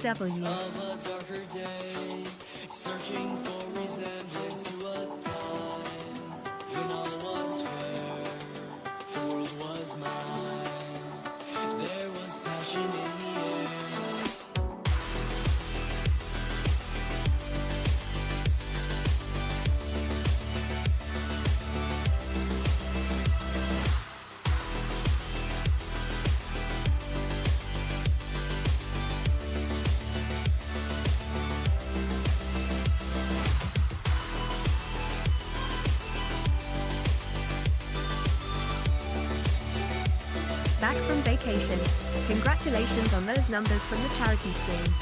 W. Of a darker day, searching for resemblance to a time when all was fair, the world was mine, there was passion in the air. Back from vacation. Congratulations on those numbers from the charity stream.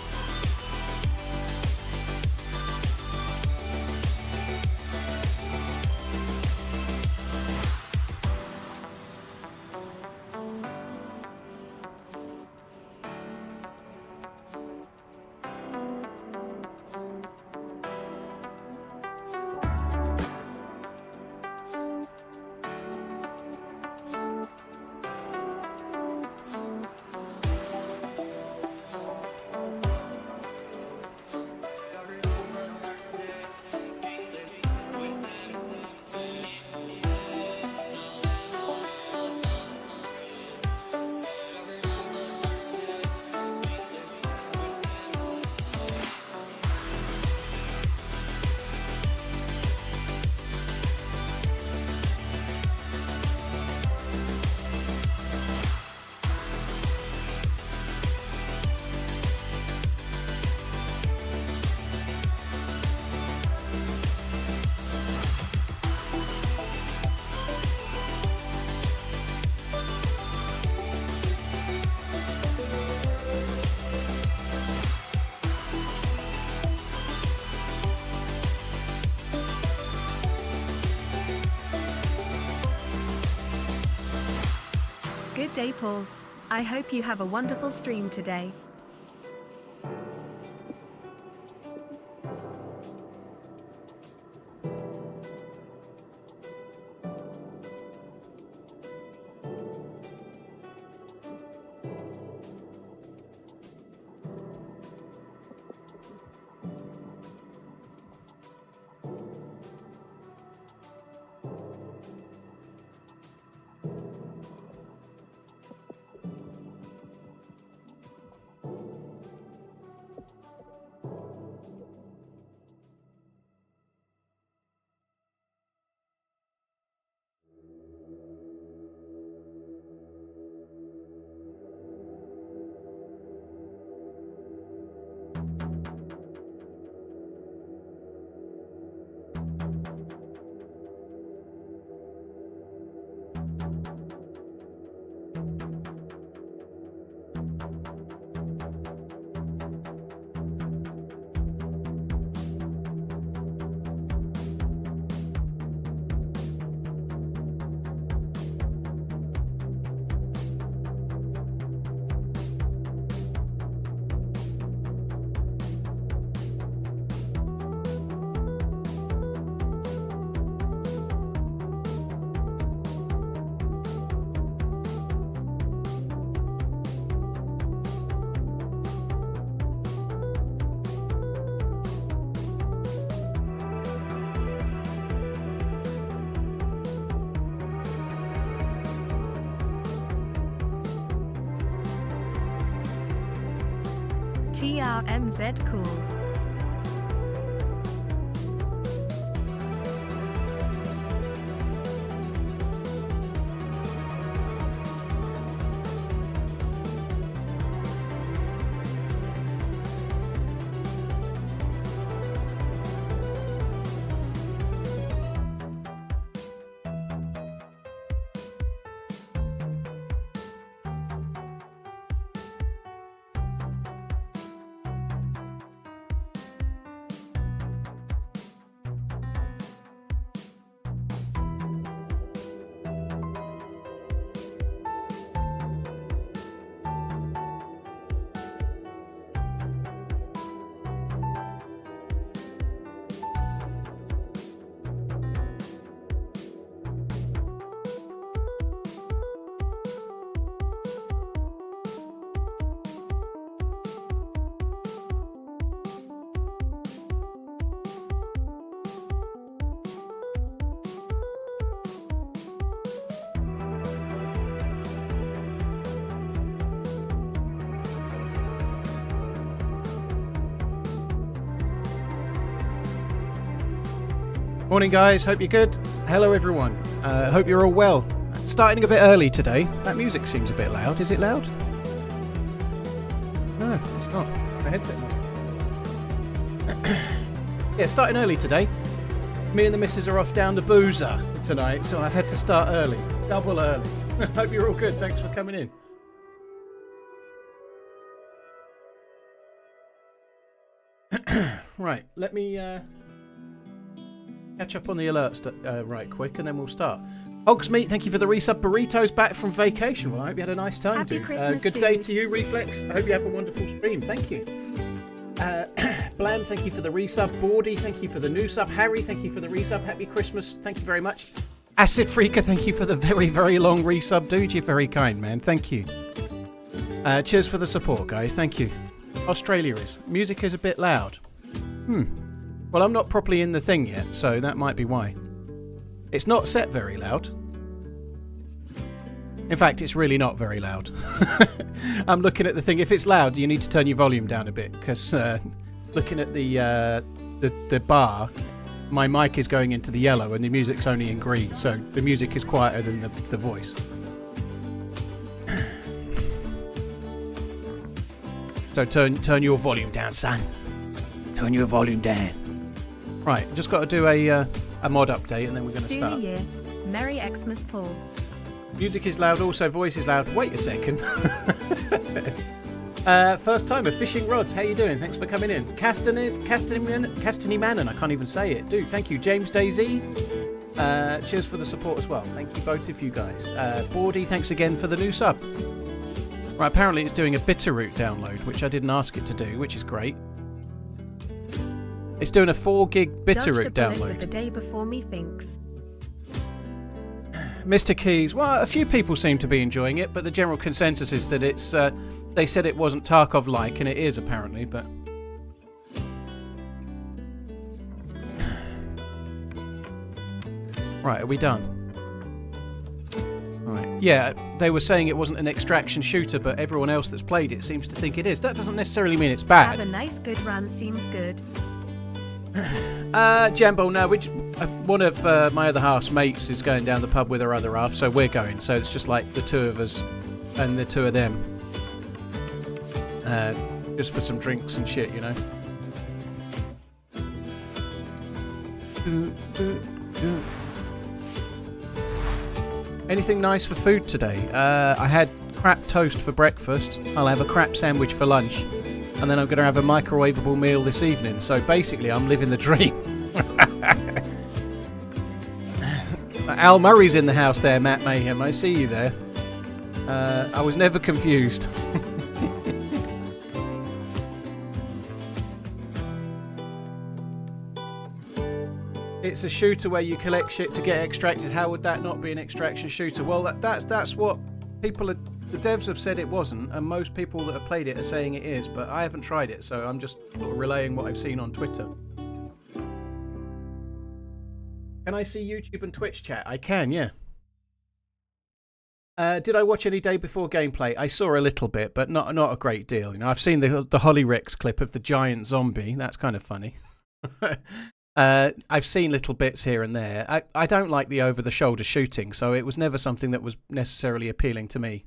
Good day, Paul. I hope you have a wonderful stream today. TRMZ cool. Morning, guys. Hope you're good. Hello, everyone. Hope you're all well. Starting a bit early today. That music seems a bit loud. Is it loud? No, it's not. My headset. Yeah, starting early today. Me and the missus are off down to Boozer tonight, so I've had to start early. Double early. Hope you're all good. Thanks for coming in. Right, let me catch up on the alerts right quick, and then we'll start. Hogsmeat, thank you for the resub. Burritos back from vacation. Well, I hope you had a nice time, Happy dude. Christmas Good to day you. to you, Reflex. I hope you have a wonderful stream. Thank you. Blam, thank you for the resub. Bordy, thank you for the new sub. Harry, thank you for the resub. Happy Christmas. Thank you very much. Acid Freaker, thank you for the very, very long resub, dude. You're very kind, man. Thank you. Cheers for the support, guys. Thank you. Australia is. Music is a bit loud. Well, I'm not properly in the thing yet, so that might be why. It's not set very loud. In fact, it's really not very loud. I'm looking at the thing. If it's loud, you need to turn your volume down a bit, because looking at the bar, my mic is going into the yellow and the music's only in green, so the music is quieter than the voice. So turn your volume down, son. Turn your volume down. Right, just got to do a mod update and then we're going to start. New Year. Merry Xmas, Paul. Music is loud, also voice is loud. Wait a second. First timer, Fishing Rods. How you doing? Thanks for coming in. Castany-Manon, I can't even say it. Dude, thank you. James DayZ. Cheers for the support as well. Thank you both of you guys. Bordy, thanks again for the new sub. Right, apparently it's doing a Bitterroot download, which I didn't ask it to do, which is great. It's doing a 4 gig Bitterroot download. The day before me thinks. Mr. Keys, well, a few people seem to be enjoying it, but the general consensus is that it's. They said it wasn't Tarkov-like, and it is apparently, but. Right, are we done? Right. Yeah, they were saying it wasn't an extraction shooter, but everyone else that's played it seems to think it is. That doesn't necessarily mean it's bad. Have a nice good run, seems good. Jambo, no, one of my other half's mates is going down the pub with her other half, so we're going. So it's just like the two of us and the two of them. Just for some drinks and shit, you know. Anything nice for food today? I had crap toast for breakfast. I'll have a crap sandwich for lunch. And then I'm going to have a microwavable meal this evening. So basically, I'm living the dream. Al Murray's in the house there, Matt Mayhem. I see you there. I was never confused. It's a shooter where you collect shit to get extracted. How would that not be an extraction shooter? Well, that's what people are... The devs have said it wasn't, and most people that have played it are saying it is, but I haven't tried it, so I'm just sort of relaying what I've seen on Twitter. Can I see YouTube and Twitch chat? I can, yeah. Did I watch any day before gameplay? I saw a little bit, but not a great deal. You know, I've seen the Holly Ricks clip of the giant zombie. That's kind of funny. I've seen little bits here and there. I don't like the over-the-shoulder shooting, so it was never something that was necessarily appealing to me.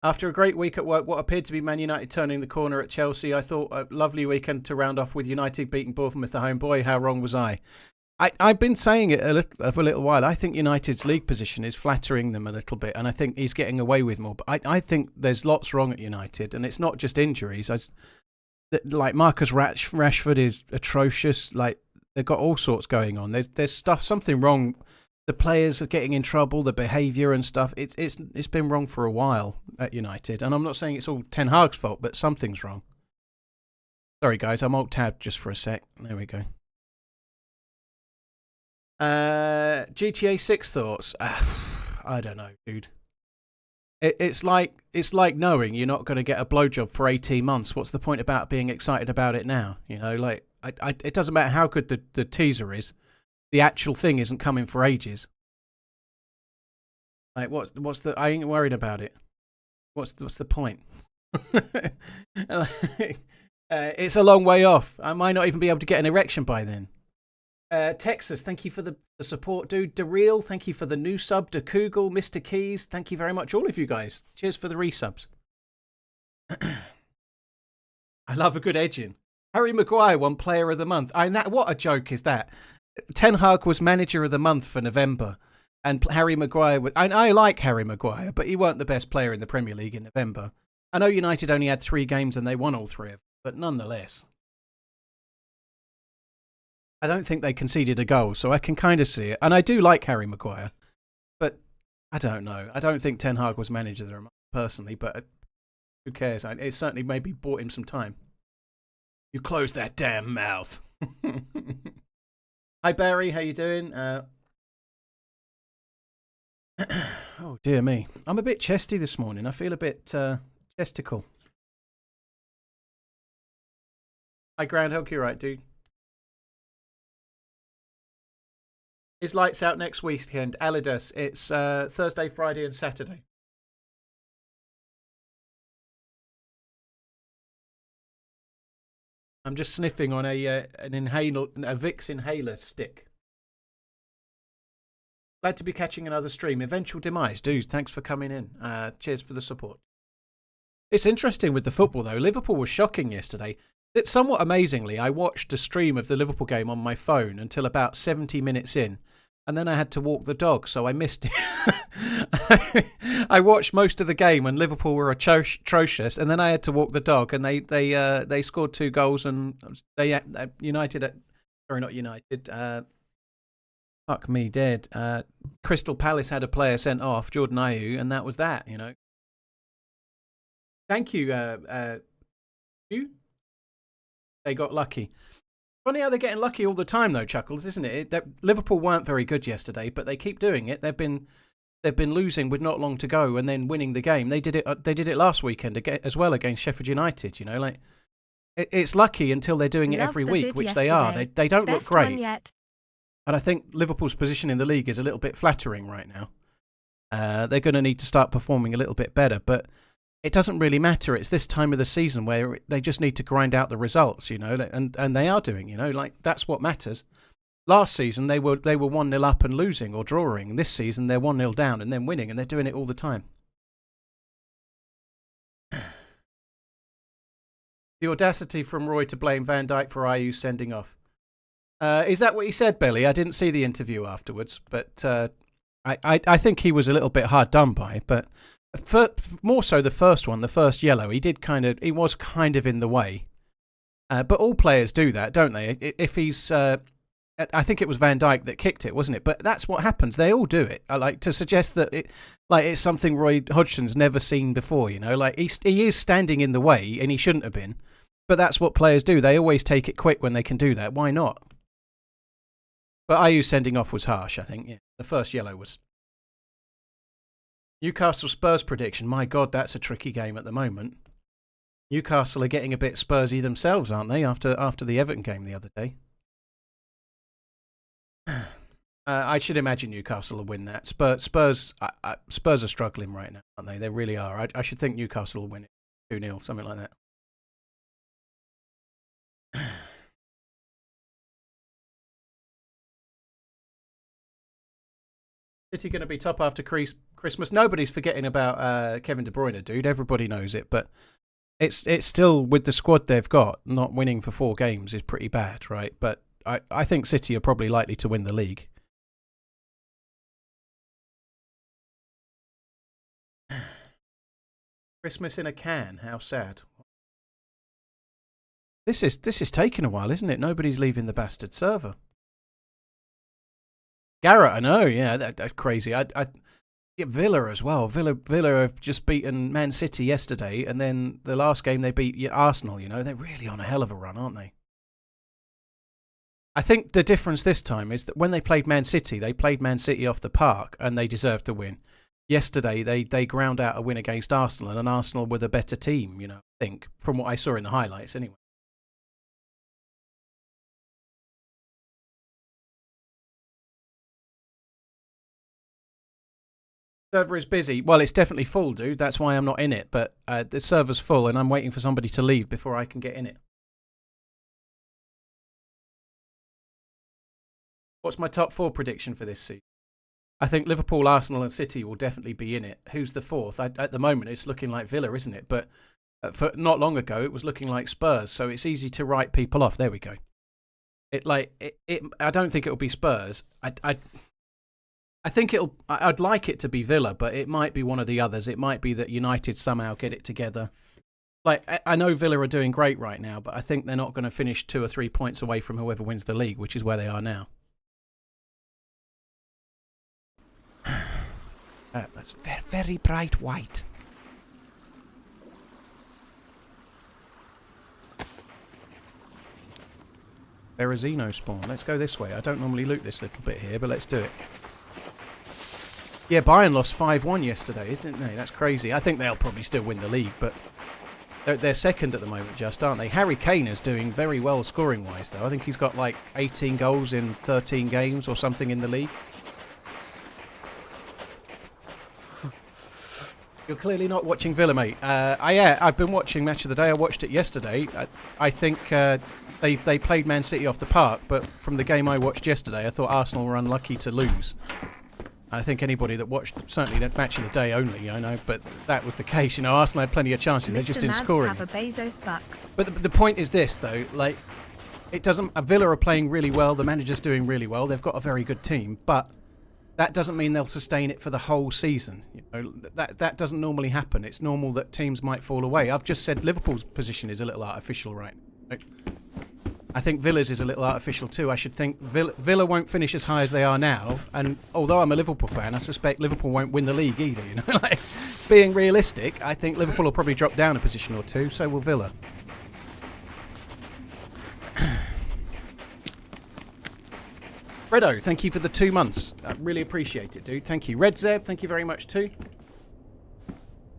After a great week at work, what appeared to be Man United turning the corner at Chelsea, I thought a lovely weekend to round off with United beating Bournemouth at home. Boy, how wrong was I? I've been saying it for a little while. I think United's league position is flattering them a little bit, and I think he's getting away with more. But I think there's lots wrong at United, and it's not just injuries. Like Marcus Rashford is atrocious. Like they've got all sorts going on. There's something wrong. The players are getting in trouble, the behaviour and stuff. It's been wrong for a while at United. And I'm not saying it's all Ten Hag's fault, but something's wrong. Sorry, guys, I'm alt-tabbed just for a sec. There we go. GTA 6 thoughts? I don't know, dude. It's like knowing you're not going to get a blowjob for 18 months. What's the point about being excited about it now? You know, like it doesn't matter how good the teaser is. The actual thing isn't coming for ages. Like, what's the? I ain't worried about it. What's the point? It's a long way off. I might not even be able to get an erection by then. Texas, thank you for the support, dude. DeReal, thank you for the new sub. DeKugel, Mr. Keys, thank you very much, all of you guys. Cheers for the resubs. I love a good edging. Harry Maguire won Player of the Month. What a joke is that? Ten Hag was Manager of the Month for November, and Harry Maguire was. I like Harry Maguire, but he weren't the best player in the Premier League in November. I know United only had 3 games and they won all 3 of them, but nonetheless. I don't think they conceded a goal, so I can kind of see it. And I do like Harry Maguire, but I don't know. I don't think Ten Hag was Manager of the Month personally, but who cares? It certainly maybe bought him some time. You close that damn mouth. Hi Barry, how you doing? Oh dear me, I'm a bit chesty this morning. I feel a bit chesticle. Hi Groundhog, you're right, dude. Is Lights out next weekend? Alidas. It's Thursday, Friday, and Saturday. I'm just sniffing on a Vicks inhaler stick. Glad to be catching another stream. Eventual demise. Dude, thanks for coming in. Cheers for the support. It's interesting with the football, though. Liverpool was shocking yesterday. Somewhat amazingly, I watched a stream of the Liverpool game on my phone until about 70 minutes in. And then I had to walk the dog, so I missed it. I watched most of the game when Liverpool were atrocious, and then I had to walk the dog, and they scored 2 goals, and they United, sorry, not United. Fuck me dead. Crystal Palace had a player sent off, Jordan Ayew, and that was that. You know. Thank you. They got lucky. Funny how they're getting lucky all the time, though, Chuckles, isn't it? Liverpool weren't very good yesterday, but they keep doing it. They've been losing with not long to go and then winning the game. They did it last weekend as well against Sheffield United. You know, like it's lucky until they're doing it every week, which they are. They don't look great, and I think Liverpool's position in the league is a little bit flattering right now. They're going to need to start performing a little bit better, but it doesn't really matter. It's this time of the season where they just need to grind out the results, you know, and they are doing, you know, like that's what matters. Last season they were 1-0 up and losing or drawing. This season they're 1-0 down and then winning, and they're doing it all the time. The audacity from Roy to blame Van Dijk for Ayew sending off. Is that what he said, Billy? I didn't see the interview afterwards, but I think he was a little bit hard done by, but. More so the first one, the first yellow, he was kind of in the way. But all players do that, don't they? If he's, I think it was Van Dijk that kicked it, wasn't it? But that's what happens. They all do it. I like to suggest that it's something Roy Hodgson's never seen before, you know? Like he is standing in the way and he shouldn't have been. But that's what players do. They always take it quick when they can do that. Why not? But Ayew sending off was harsh, I think. Yeah. The first yellow was. Newcastle Spurs prediction. My God, that's a tricky game at the moment. Newcastle are getting a bit Spursy themselves, aren't they? After the Everton game the other day. I should imagine Newcastle will win that. Spurs are struggling right now, aren't they? They really are. I should think Newcastle will win it 2-0, something like that. City going to be top after Christmas? Nobody's forgetting about Kevin De Bruyne, dude. Everybody knows it, but it's still, with the squad they've got, not winning for 4 games is pretty bad, right? But I think City are probably likely to win the league. Christmas in a can. How sad. This is taking a while, isn't it? Nobody's leaving the bastard server. Garrett, I know, yeah, that's crazy. I Villa as well. Villa have just beaten Man City yesterday, and then the last game they beat Arsenal. You know, they're really on a hell of a run, aren't they? I think the difference this time is that when they played Man City off the park, and they deserved to win. Yesterday, they ground out a win against Arsenal, and Arsenal were the better team. You know, I think from what I saw in the highlights, anyway. Server is busy. Well, it's definitely full, dude. That's why I'm not in it. But the server's full, and I'm waiting for somebody to leave before I can get in it. What's my top 4 prediction for this season? I think Liverpool, Arsenal and City will definitely be in it. Who's the fourth? At the moment, it's looking like Villa, isn't it? But for not long ago, it was looking like Spurs. So it's easy to write people off. There we go. I don't think it'll be Spurs. I think I'd like it to be Villa, but it might be one of the others. It might be that United somehow get it together. Like, I know Villa are doing great right now, but I think they're not going to finish 2 or 3 points away from whoever wins the league, which is where they are now. That's very, very bright white. Berezino spawn. Let's go this way. I don't normally loot this little bit here, but let's do it. Yeah, Bayern lost 5-1 yesterday, isn't it? That's crazy. I think they'll probably still win the league, but they're second at the moment, just, aren't they? Harry Kane is doing very well scoring-wise, though. I think he's got like 18 goals in 13 games or something in the league. You're clearly not watching Villa, mate. I've been watching Match of the Day. I watched it yesterday. I think they played Man City off the park, but from the game I watched yesterday, I thought Arsenal were unlucky to lose. I think anybody that watched, certainly that Match of the Day only, I know, but that was the case. You know, Arsenal had plenty of chances. They just didn't score any. But the point is this, though, like, it doesn't. Villa are playing really well. The manager's doing really well. They've got a very good team, but that doesn't mean they'll sustain it for the whole season. You know, that doesn't normally happen. It's normal that teams might fall away. I've just said Liverpool's position is a little artificial, right? I think Villa's is a little artificial too. I should think Villa won't finish as high as they are now. And although I'm a Liverpool fan, I suspect Liverpool won't win the league either. You know, like, being realistic, I think Liverpool will probably drop down a position or two. So will Villa. Fredo, thank you for the 2 months. I really appreciate it, dude. Thank you. Red Zeb, thank you very much too.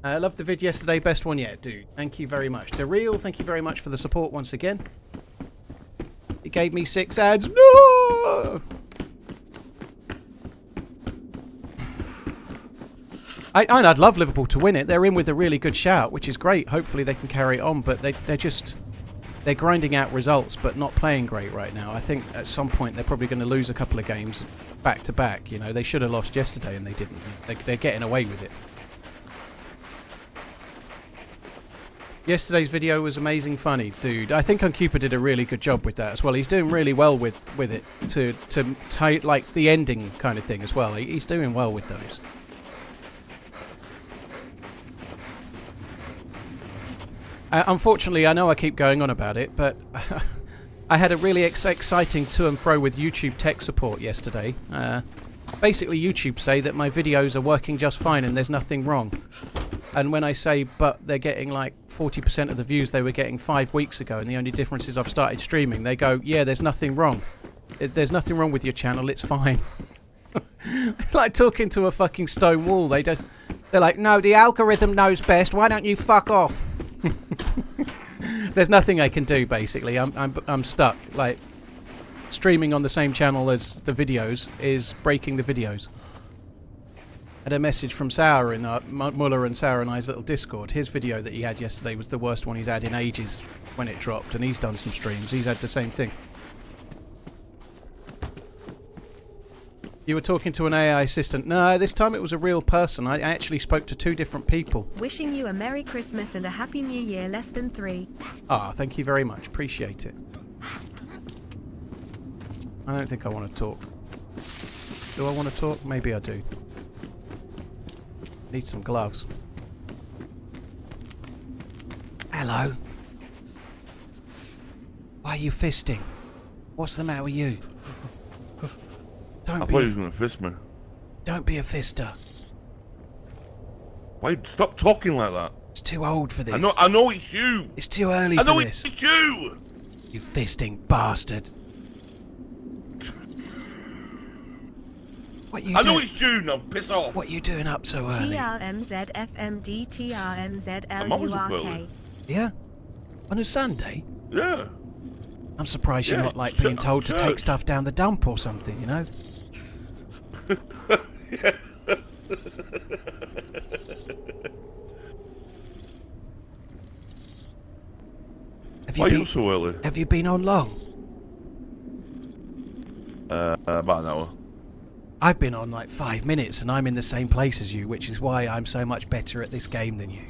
I loved the vid yesterday. Best one yet, dude. Thank you very much. DeReal, thank you very much for the support once again. It gave me 6 ads. No! I'd love Liverpool to win it. They're in with a really good shout, which is great. Hopefully they can carry it on, but they're grinding out results, but not playing great right now. I think at some point they're probably going to lose a couple of games back to back. You know, they should have lost yesterday and they didn't. They're getting away with it. Yesterday's video was amazing funny, dude. I think Uncupid did a really good job with that as well. He's doing really well with it to tie, like, the ending kind of thing as well. He's doing well with those. Unfortunately, I know I keep going on about it, but I had a really exciting to and fro with YouTube tech support yesterday. Basically, YouTube say that my videos are working just fine and there's nothing wrong. And when I say, but they're getting like 40% of the views they were getting 5 weeks ago, and the only difference is I've started streaming, they go, yeah, there's nothing wrong. There's nothing wrong with your channel, it's fine. It's like talking to a fucking stone wall. They're like, no, the algorithm knows best, why don't you fuck off? There's nothing I can do, basically. I'm stuck. Like, streaming on the same channel as the videos is breaking the videos. I had a message from Sauer in Muller and Sauer and I's little Discord. His video that he had yesterday was the worst one he's had in ages when it dropped, and he's done some streams. He's had the same thing. You were talking to an AI assistant. No, this time it was a real person. I actually spoke to 2 different people. Wishing you a Merry Christmas and a Happy New Year, less than 3. Ah, thank you very much. Appreciate it. I don't think I want to talk. Do I want to talk? Maybe I do. Need some gloves. Hello. Why are you fisting? What's the matter with you? I thought he was going to fist me. Don't be a fister. Wait, stop talking like that. It's too old for this. I know it's you. It's too early for this. I know it's you. You fisting bastard. What you I know it's you, now piss off. What are you doing up so early? TRMZ FMD TRMZ I'm always up LURK. early. Yeah? On a Sunday? Yeah. I'm surprised you're not like being told to take stuff down the dump or something, you know? Yeah. Why are you so early? Have you been on long? About an hour. I've been on like 5 minutes and I'm in the same place as you, which is why I'm so much better at this game than you.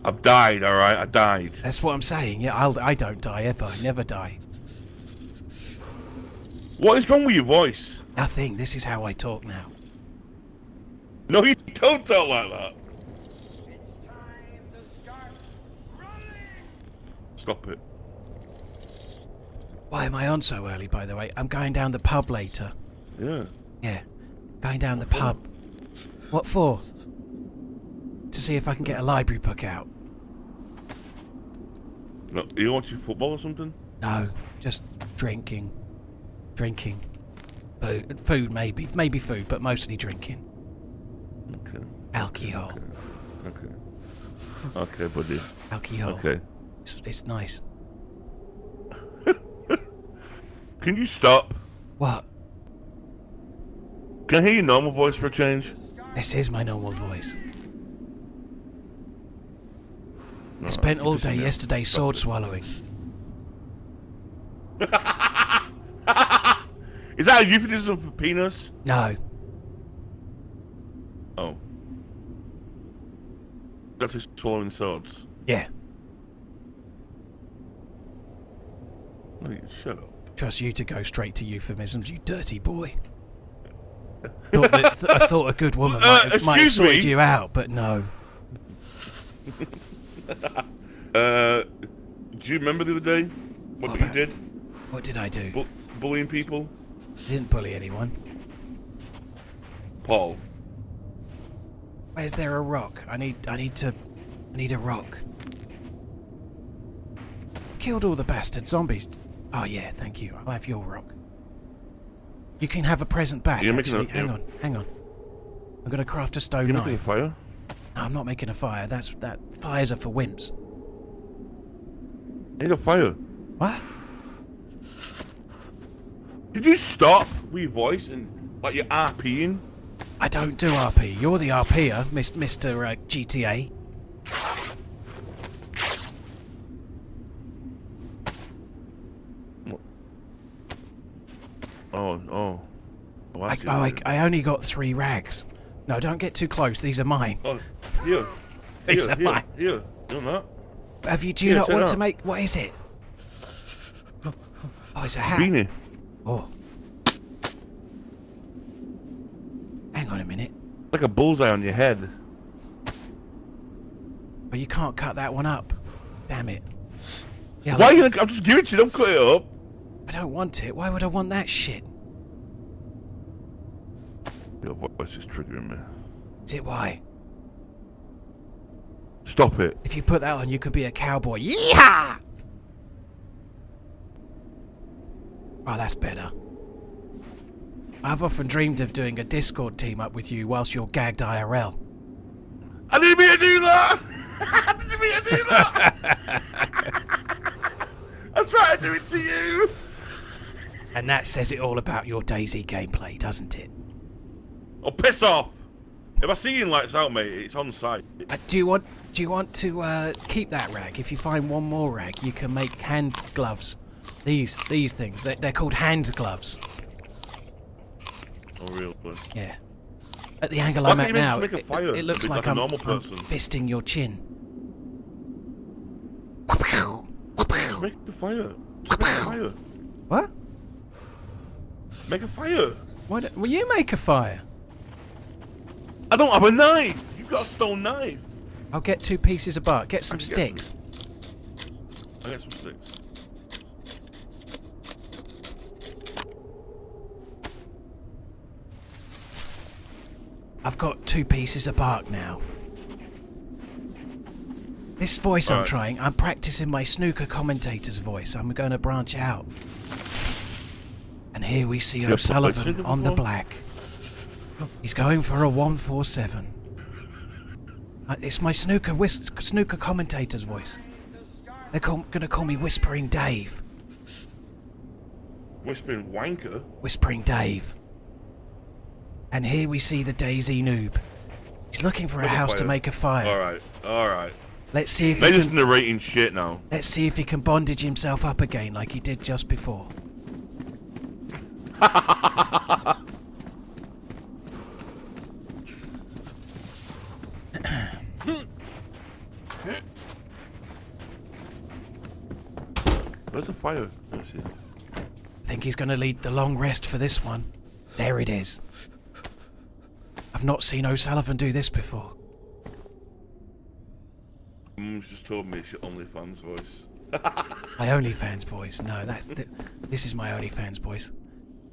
I've died, alright? I died. That's what I'm saying. Yeah, I don't die ever. I never die. What is wrong with your voice? Nothing. This is how I talk now. No, you don't talk like that. Stop it. Why am I on so early, by the way? I'm going down the pub later. Yeah. Yeah. Going down the pub. What for? To see if I can get a library book out. No, are you watching football or something? No, just drinking. Drinking. Food maybe. Maybe food, but mostly drinking. Okay. Alcohol. Okay. Okay, buddy. Alcohol. Okay. It's nice. Can you stop? What? Can I hear your normal voice for a change? This is my normal voice. No, I spent all day yeah. yesterday sword swallowing. Is that a euphemism for penis? No. Oh. That's just swallowing swords. Yeah. No, shut up. Trust you to go straight to euphemisms, you dirty boy. I thought a good woman might have excuse sorted me? you out, but no. Do you remember the other day? What you did? What did I do? Bullying people? I didn't bully anyone. Paul. Where's there a rock? I need a rock. Killed all the bastard zombies. Oh yeah, thank you. I'll have your rock. You can have a present back. You're making Actually, hang on. I'm gonna craft a stone You're knife. making a fire? No, I'm not making a fire. That fires are for wimps. I need a fire. What? Did you stop with your voice and like you're RPing? I don't do RP. You're the RPer, Mr. GTA. Oh. I only got 3 rags. No, don't get too close. These are mine. Oh, here. These are mine. Here. Do that. Do you not turn want it to on. make... What is it? Oh, it's a hat. Beanie. Oh. Hang on a minute. Like a bullseye on your head. Oh, you can't cut that one up. Damn it. Yeah, Why are you gonna... I'm just giving it to you. Don't cut it up. I don't want it. Why would I want that shit? Your voice is triggering me. Is it why? Stop it. If you put that on, you can be a cowboy. Yeehaw! Oh, that's better. I've often dreamed of doing a Discord team up with you whilst you're gagged IRL. I didn't mean to do that! I didn't mean to do that! I'm trying to do it to you! And that says it all about your DayZ gameplay, doesn't it? Oh, piss off! If I see you in lights out, mate, it's on site. Do you want to keep that rag? If you find one more rag, you can make hand gloves. These things, they're called hand gloves. Oh, really? Yeah. At the angle Why I'm can't at you make- now, make a fire it looks like like a I'm normal person? fisting your chin. Make a fire. Just make a fire. What? Make a fire. Will you make a fire? I don't have a knife. You've got a stone knife. I'll get 2 pieces of bark. Get some I can get sticks. I got some sticks. I've got 2 pieces of bark now. This voice I'm Alright. trying, I'm practicing my snooker commentator's voice. I'm going to branch out. And here we see You have played O'Sullivan snooker on the before? black. He's going for a 147. It's my snooker commentator's voice. They're going to call me Whispering Dave. Whispering wanker. Whispering Dave. And here we see the DayZ noob. He's looking for a Make a house to fire. make a fire. Alright. Let's see if They're he just can, narrating shit now. let's see if he can bondage himself up again like he did just before. Where's the fire? Let's see. I think he's going to lead the long rest for this one. There it is. I've not seen O'Sullivan do this before. Mum's just told me it's your OnlyFans voice. My OnlyFans voice. No, this is my OnlyFans voice.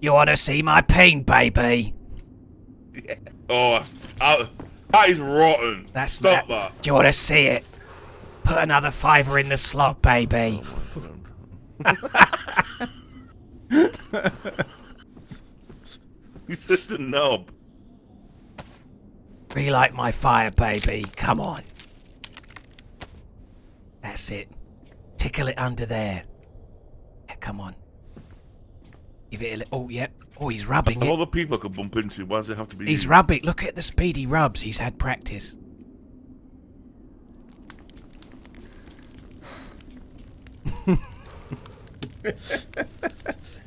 You want to see my pain, baby? Yeah. Oh, that is rotten. That's Stop that. that. Do you want to see it? Put another $5 in the slot, baby. He's just a knob. Relight my fire, baby. Come on. That's it. Tickle it under there. Yeah, come on. Give it a little... Oh, yeah. Oh, he's rubbing Of all it. the people I could bump into, why does it have to be He's you? rubbing. Look at the speedy rubs. He's had practice.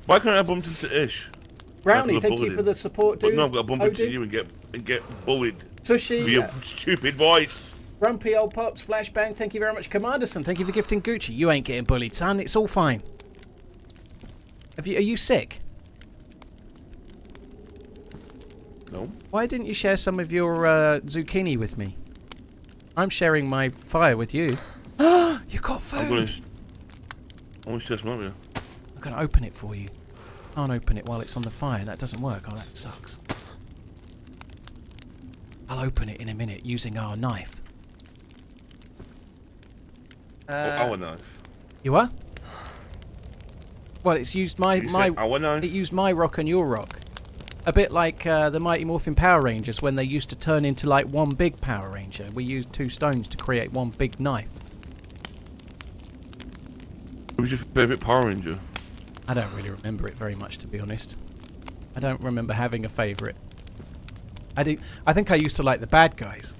Why can't I bump into Ish? Brownie, Like thank you bullied. for the support, But dude. no, I've got to bump Oh, into dude. you and get bullied for Tushy, your stupid voice. Grumpy Old Pops, Flashbang, thank you very much. Commanderson, thank you for gifting Gucci. You ain't getting bullied, son. It's all fine. Are you sick? No. Why didn't you share some of your zucchini with me? I'm sharing my fire with you. You got food! I'm gonna share some of you. I'm going to open it for you. Can't open it while it's on the fire. That doesn't work. Oh, that sucks. I'll open it in a minute using our knife. Our knife. You are? Well, it's used my You said our it knife? used my rock and your rock. A bit like the Mighty Morphin Power Rangers when they used to turn into like one big Power Ranger. We used 2 stones to create one big knife. Who's your favourite Power Ranger? I don't really remember it very much, to be honest. I don't remember having a favourite. I think I used to like the bad guys.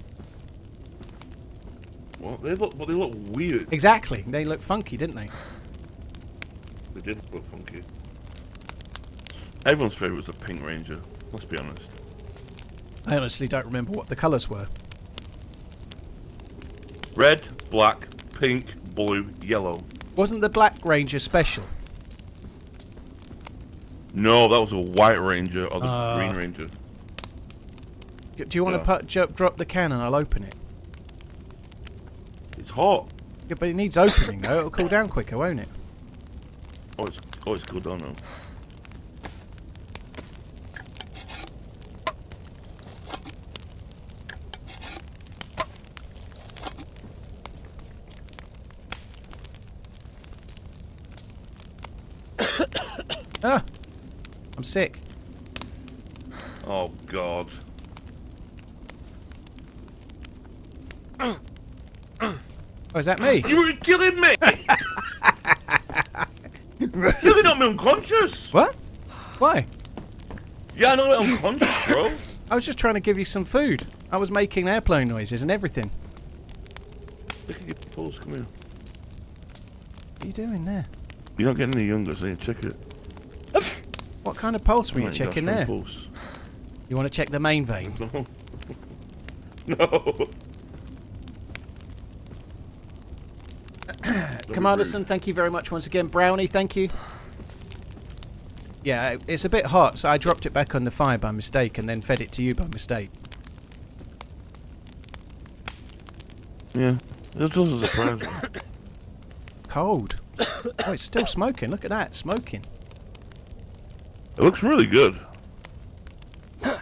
Well, they look weird. Exactly. They looked funky, didn't they? They did look funky. Everyone's favourite was the Pink Ranger. Let's be honest. I honestly don't remember what the colours were. Red, black, pink, blue, yellow. Wasn't the Black Ranger special? No, that was a White Ranger or the Green Ranger. Do you want to drop the can and I'll open it? It's hot. Yeah, but it needs opening though. It'll cool down quicker, won't it? Oh, it's cool down now. Ah! I'm sick. Oh God. Oh, is that me? You were killing me! You're not me unconscious! What? Why? Yeah, I know I'm unconscious, bro. I was just trying to give you some food. I was making airplane noises and everything. Look at your pulse, come here. What are you doing there? You're not getting any younger, so you check it. What kind of pulse were you Right, checking that's there? my pulse. You want to check the main vein? No. No. Commanderson, thank you very much once again. Brownie, thank you. Yeah, it's a bit hot, so I dropped it back on the fire by mistake and then fed it to you by mistake. Yeah, it doesn't surprise me. Cold. Oh, it's still smoking. Look at that, smoking. It looks really good. So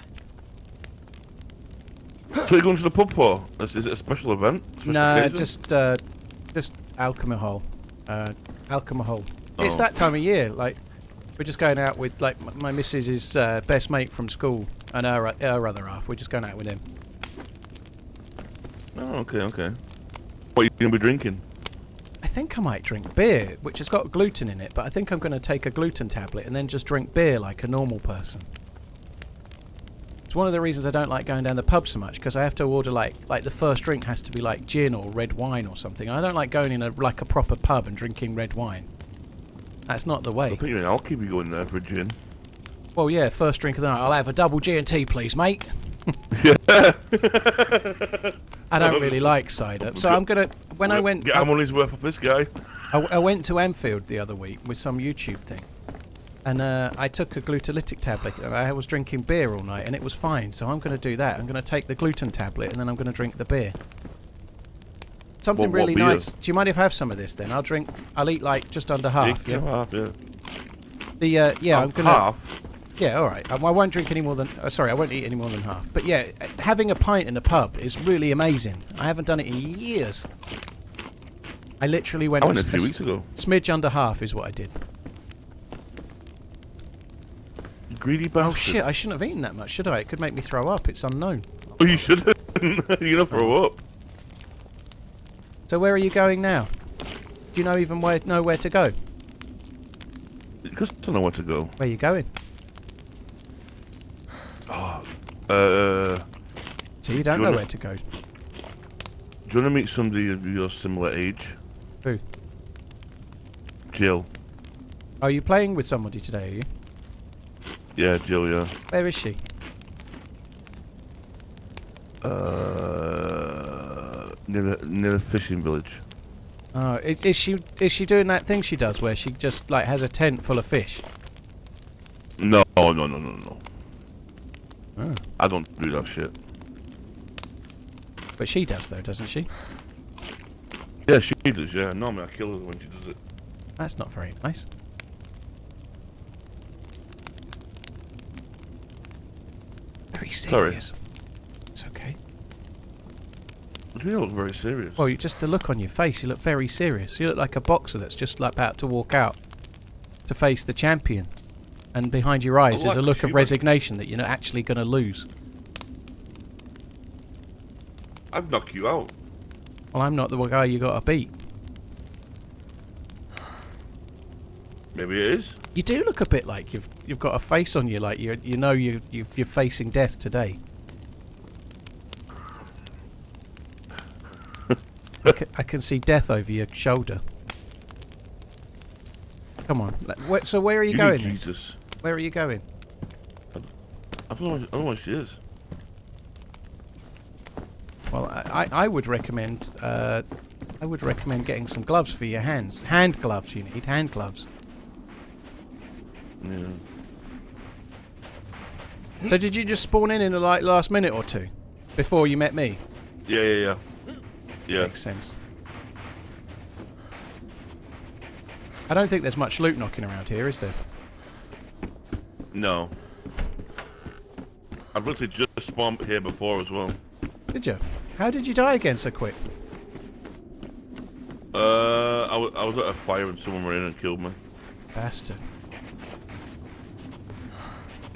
you're going to the pub for? Is it a special event? Special No, occasion? just alcohol. Alcohol. It's Oh. that time of year. Like, we're just going out with like my missus's best mate from school and her other half. We're just going out with him. Oh, okay, okay. What are you going to be drinking? I think I might drink beer, which has got gluten in it, but I think I'm going to take a gluten tablet and then just drink beer like a normal person. It's one of the reasons I don't like going down the pub so much, because I have to order like the first drink has to be like gin or red wine or something. I don't like going in a proper pub and drinking red wine. That's not the I way. think I'll keep you going there for gin. Well, yeah, first drink of the night. I'll have a double G&T, please, mate. Yeah. I don't really like cider. So I'm going to... When I went... Get our money's worth off this guy. I went to Enfield the other week with some YouTube thing. And I took a gluteolytic tablet and I was drinking beer all night and it was fine. So I'm going to do that. I'm going to take the gluten tablet and then I'm going to drink the beer. Something What really beer? nice. Do you mind if I have some of this then? I'll eat like just under half, yeah? Half, yeah. I'm going to... Half? Yeah, all right. I won't drink any more than... sorry, I won't eat any more than half. But yeah, having a pint in a pub is really amazing. I haven't done it in years. I literally went... I went a few weeks ago. Smidge under half is what I did. Greedy bastard. Oh shit, I shouldn't have eaten that much, should I? It could make me throw up. It's unknown. Oh, you shouldn't. You're gonna throw up. So where are you going now? Do you know even know where to go? Because I don't know where to go. Where are you going? So you don't know where to go? Do you want to meet somebody of your similar age? Who? Jill. Are you playing with somebody today, are you? Yeah, Jill, yeah. Where is she? Near the fishing village. Oh, is she doing that thing she does where she just like has a tent full of fish? No. Oh. I don't do that shit. But she does though, doesn't she? Yeah, she does, yeah. Normally I kill her when she does it. That's not very nice. Very serious. Sorry. It's okay. You look very serious. Well, just the look on your face, you look very serious. You look like a boxer that's just like about to walk out to face the champion. And behind your eyes is a look of resignation that you're not actually going to lose. I'd knock you out. Well, I'm not the guy you got to beat. Maybe it is. You do look a bit like you've got a face on you, like you're facing death today. I can see death over your shoulder. Come on. So where are you going? Jesus. Where are you going? I don't know where she is. Well, I would recommend getting some gloves for your hands. Hand gloves. You need hand gloves. Yeah. So did you just spawn in the like last minute or two before you met me? Yeah. Makes sense. I don't think there's much loot knocking around here, is there? No. I've literally just spawned here before as well. Did you? How did you die again so quick? I was at a fire and someone ran in and killed me. Bastard.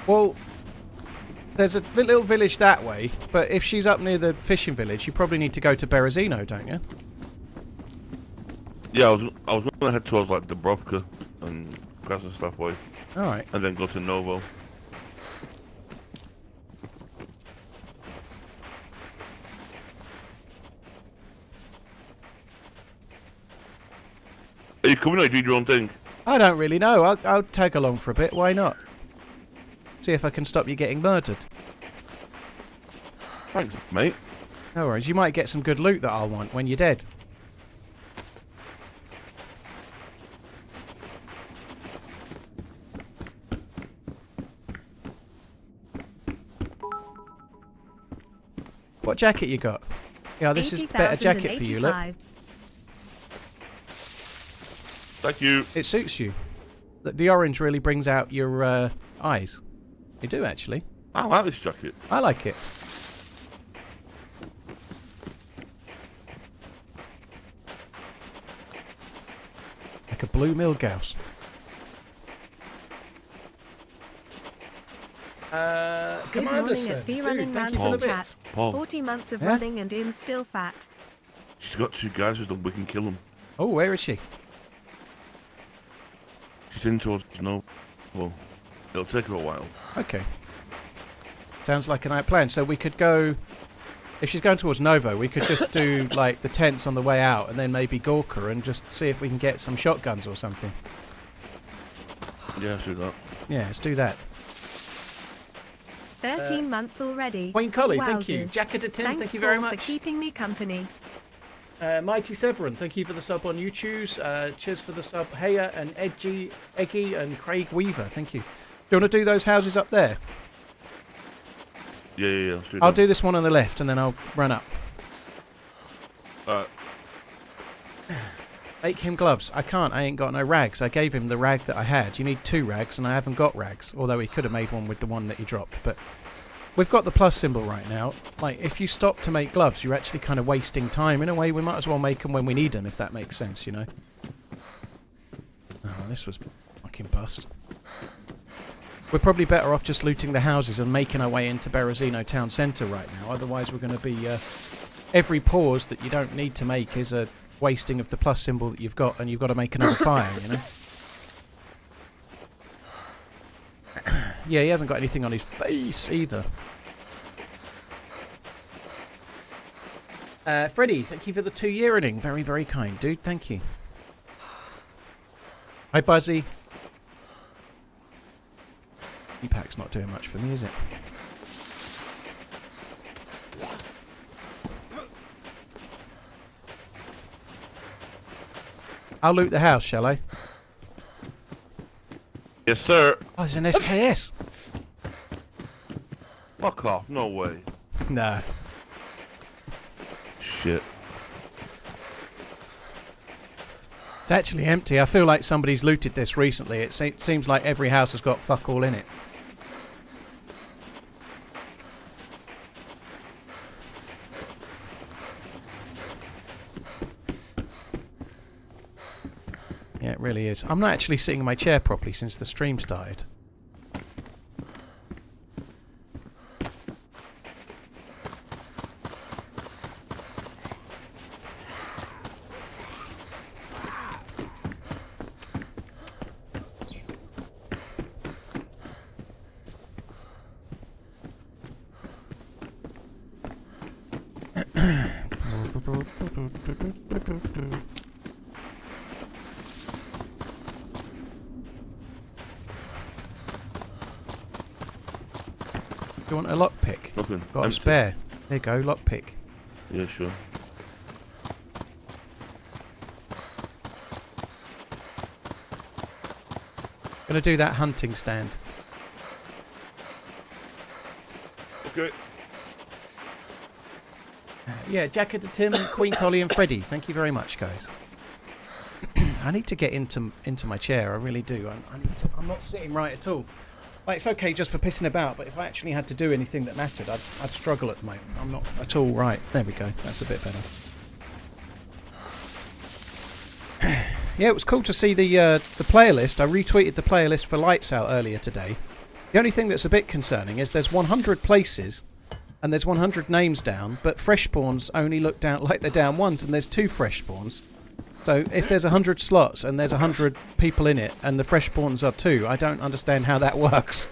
Well, there's a little village that way, but if she's up near the fishing village, you probably need to go to Berezino, don't you? Yeah, I was gonna head towards like Dubrovka and Krasnodar stuff way. Alright. And then go to Novo. Are you coming or do you do your own thing? I don't really know. I'll tag along for a bit. Why not? See if I can stop you getting murdered. Thanks, mate. No worries. You might get some good loot that I'll want when you're dead. What jacket you got? Yeah, this is the better jacket for you, look. Thank you. It suits you. The orange really brings out your eyes. You do, actually. I like this jacket. I like it. Like a blue Milgauss. Good morning at TheRunningManZ chat. Paul. 40 months of Yeah? running and in still fat. She's got two guys who we can kill them. Oh, where is she? She's in towards Novo. Well, it'll take her a while. Okay. Sounds like a nice plan. So we could go... If she's going towards Novo, we could just do like the tents on the way out and then maybe Gorka and just see if we can get some shotguns or something. Yeah, let's do that. Yeah, let's do that. 13 months already. Queen Collie, thank you. Wowzers. Jacket to Tim, Thanks, thank you very Paul, much. for keeping me company. Mighty Severin, thank you for the sub on YouTube. Cheers for the sub. Heya and Eggy and Craig Weaver, thank you. Do you want to do those houses up there? Yeah. Let's do I'll that. do this one on the left and then I'll run up. Make him gloves. I can't. I ain't got no rags. I gave him the rag that I had. You need 2 rags and I haven't got rags. Although he could have made one with the one that he dropped. But we've got the plus symbol right now. Like, if you stop to make gloves, you're actually kind of wasting time. In a way, we might as well make them when we need them, if that makes sense, you know. Oh, this was fucking bust. We're probably better off just looting the houses and making our way into Berezino town centre right now. Otherwise, we're going to be... every pause that you don't need to make is a wasting of the plus symbol that you've got, and you've got to make another fire, you know? Yeah, he hasn't got anything on his face either. Freddie, thank you for the 2-year earning. Very, very kind, dude. Thank you. Hi, Buzzy. E-Pack's not doing much for me, is it? I'll loot the house, shall I? Yes, sir. Oh, there's an SKS. Fuck off. No way. No. Shit. It's actually empty. I feel like somebody's looted this recently. It seems like every house has got fuck all in it. Yeah, it really is. I'm not actually sitting in my chair properly since the stream started. Do you want a lockpick? Nothing. Got a Empty. spare. There you go, lockpick. Yeah, sure. Gonna do that hunting stand. Okay. Yeah, Jacket to Tim, Queen Collie and Freddie. Thank you very much, guys. I need to get into my chair. I really do. I'm not sitting right at all. Like, it's okay just for pissing about, but if I actually had to do anything that mattered, I'd struggle at the moment. I'm not at all right. There we go. That's a bit better. Yeah, it was cool to see the player list. I retweeted the player list for Lights Out earlier today. The only thing that's a bit concerning is there's 100 places and there's 100 names down, but fresh spawns only look down like they're down once, and there's 2 fresh spawns. So if there's 100 slots and there's 100 people in it and the fresh spawns are 2, I don't understand how that works.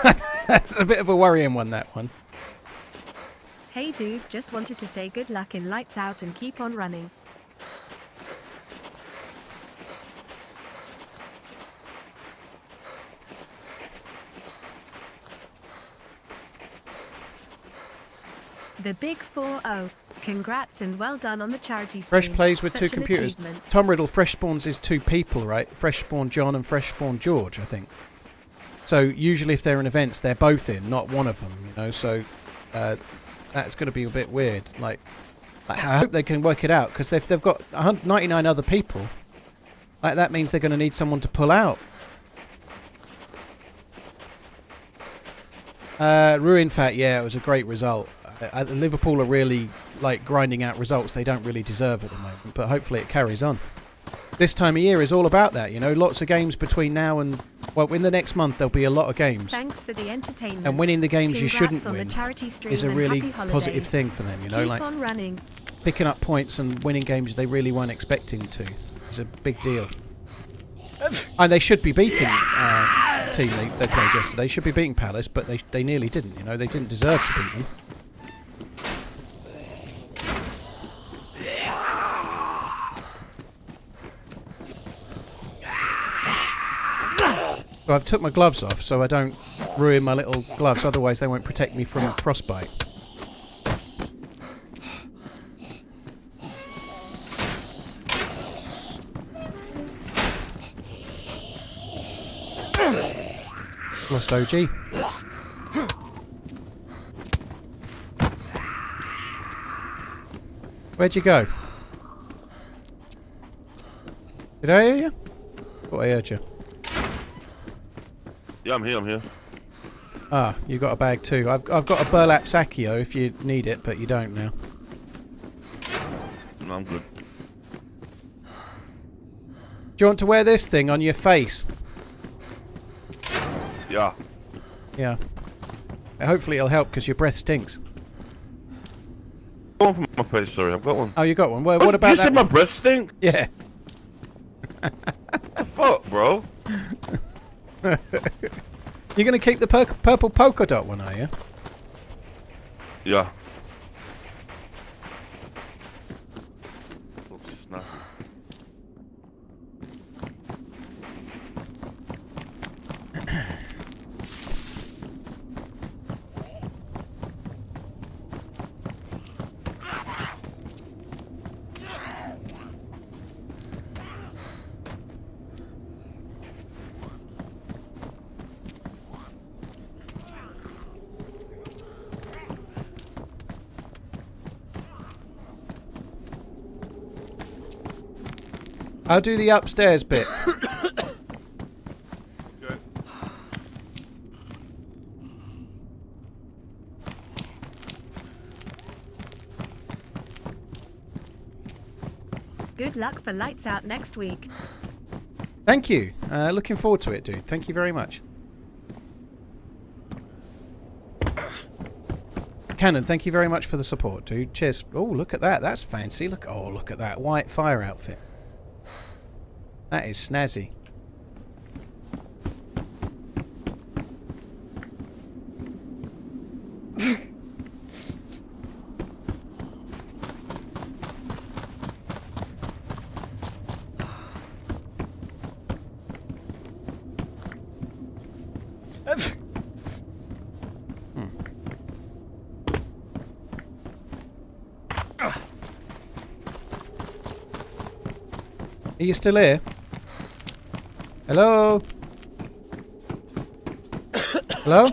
That's a bit of a worrying one, that one. Hey dude, just wanted to say good luck in Lights Out and keep on running. The Big 4-0. Congrats and well done on the charity stream. Fresh plays with Such 2 an computers. achievement. Tom Riddle, fresh spawns is 2 people, right? Fresh spawn John and fresh spawn George, I think. So usually if they're in events, they're both in, not one of them, you know, so that's going to be a bit weird. Like, I hope they can work it out, because if they've got 99 other people, like, that means they're going to need someone to pull out. Ruin Fat, yeah, it was a great result. Liverpool are really, like, grinding out results they don't really deserve at the moment, but hopefully it carries on. This time of year is all about that, you know, lots of games between now and, well, in the next month there'll be a lot of games. Thanks for the entertainment. And winning the games you shouldn't on the win charity stream is a and really happy holidays. positive thing for them, you know, Keep like on running. picking up points and winning games they really weren't expecting to is a big deal. And they should be beating team they played yesterday. They should be beating Palace, but they nearly didn't, you know, they didn't deserve to beat them. So I've took my gloves off so I don't ruin my little gloves, otherwise they won't protect me from frostbite. Lost OG. Where'd you go? Did I hear you? Thought I heard you. Yeah, I'm here. Ah, you got a bag too. I've got a burlap sacchio if you need it, but you don't now. No, I'm good. Do you want to wear this thing on your face? Yeah. Yeah. Hopefully it'll help because your breath stinks. Go on for my face, sorry, I've got one. Oh, you got one. Well, what about you that? said my breath stink? Yeah. The fuck, bro? You're going to keep the purple polka dot one, are you? Yeah. Looks snappy. I'll do the upstairs bit. Okay. Good luck for lights out next week. Thank you. Looking forward to it, dude. Thank you very much. Cannon, thank you very much for the support, dude. Cheers. Oh, look at that. That's fancy. Look. Oh, look at that white fire outfit. That is snazzy. Are you still here? Hello? Hello?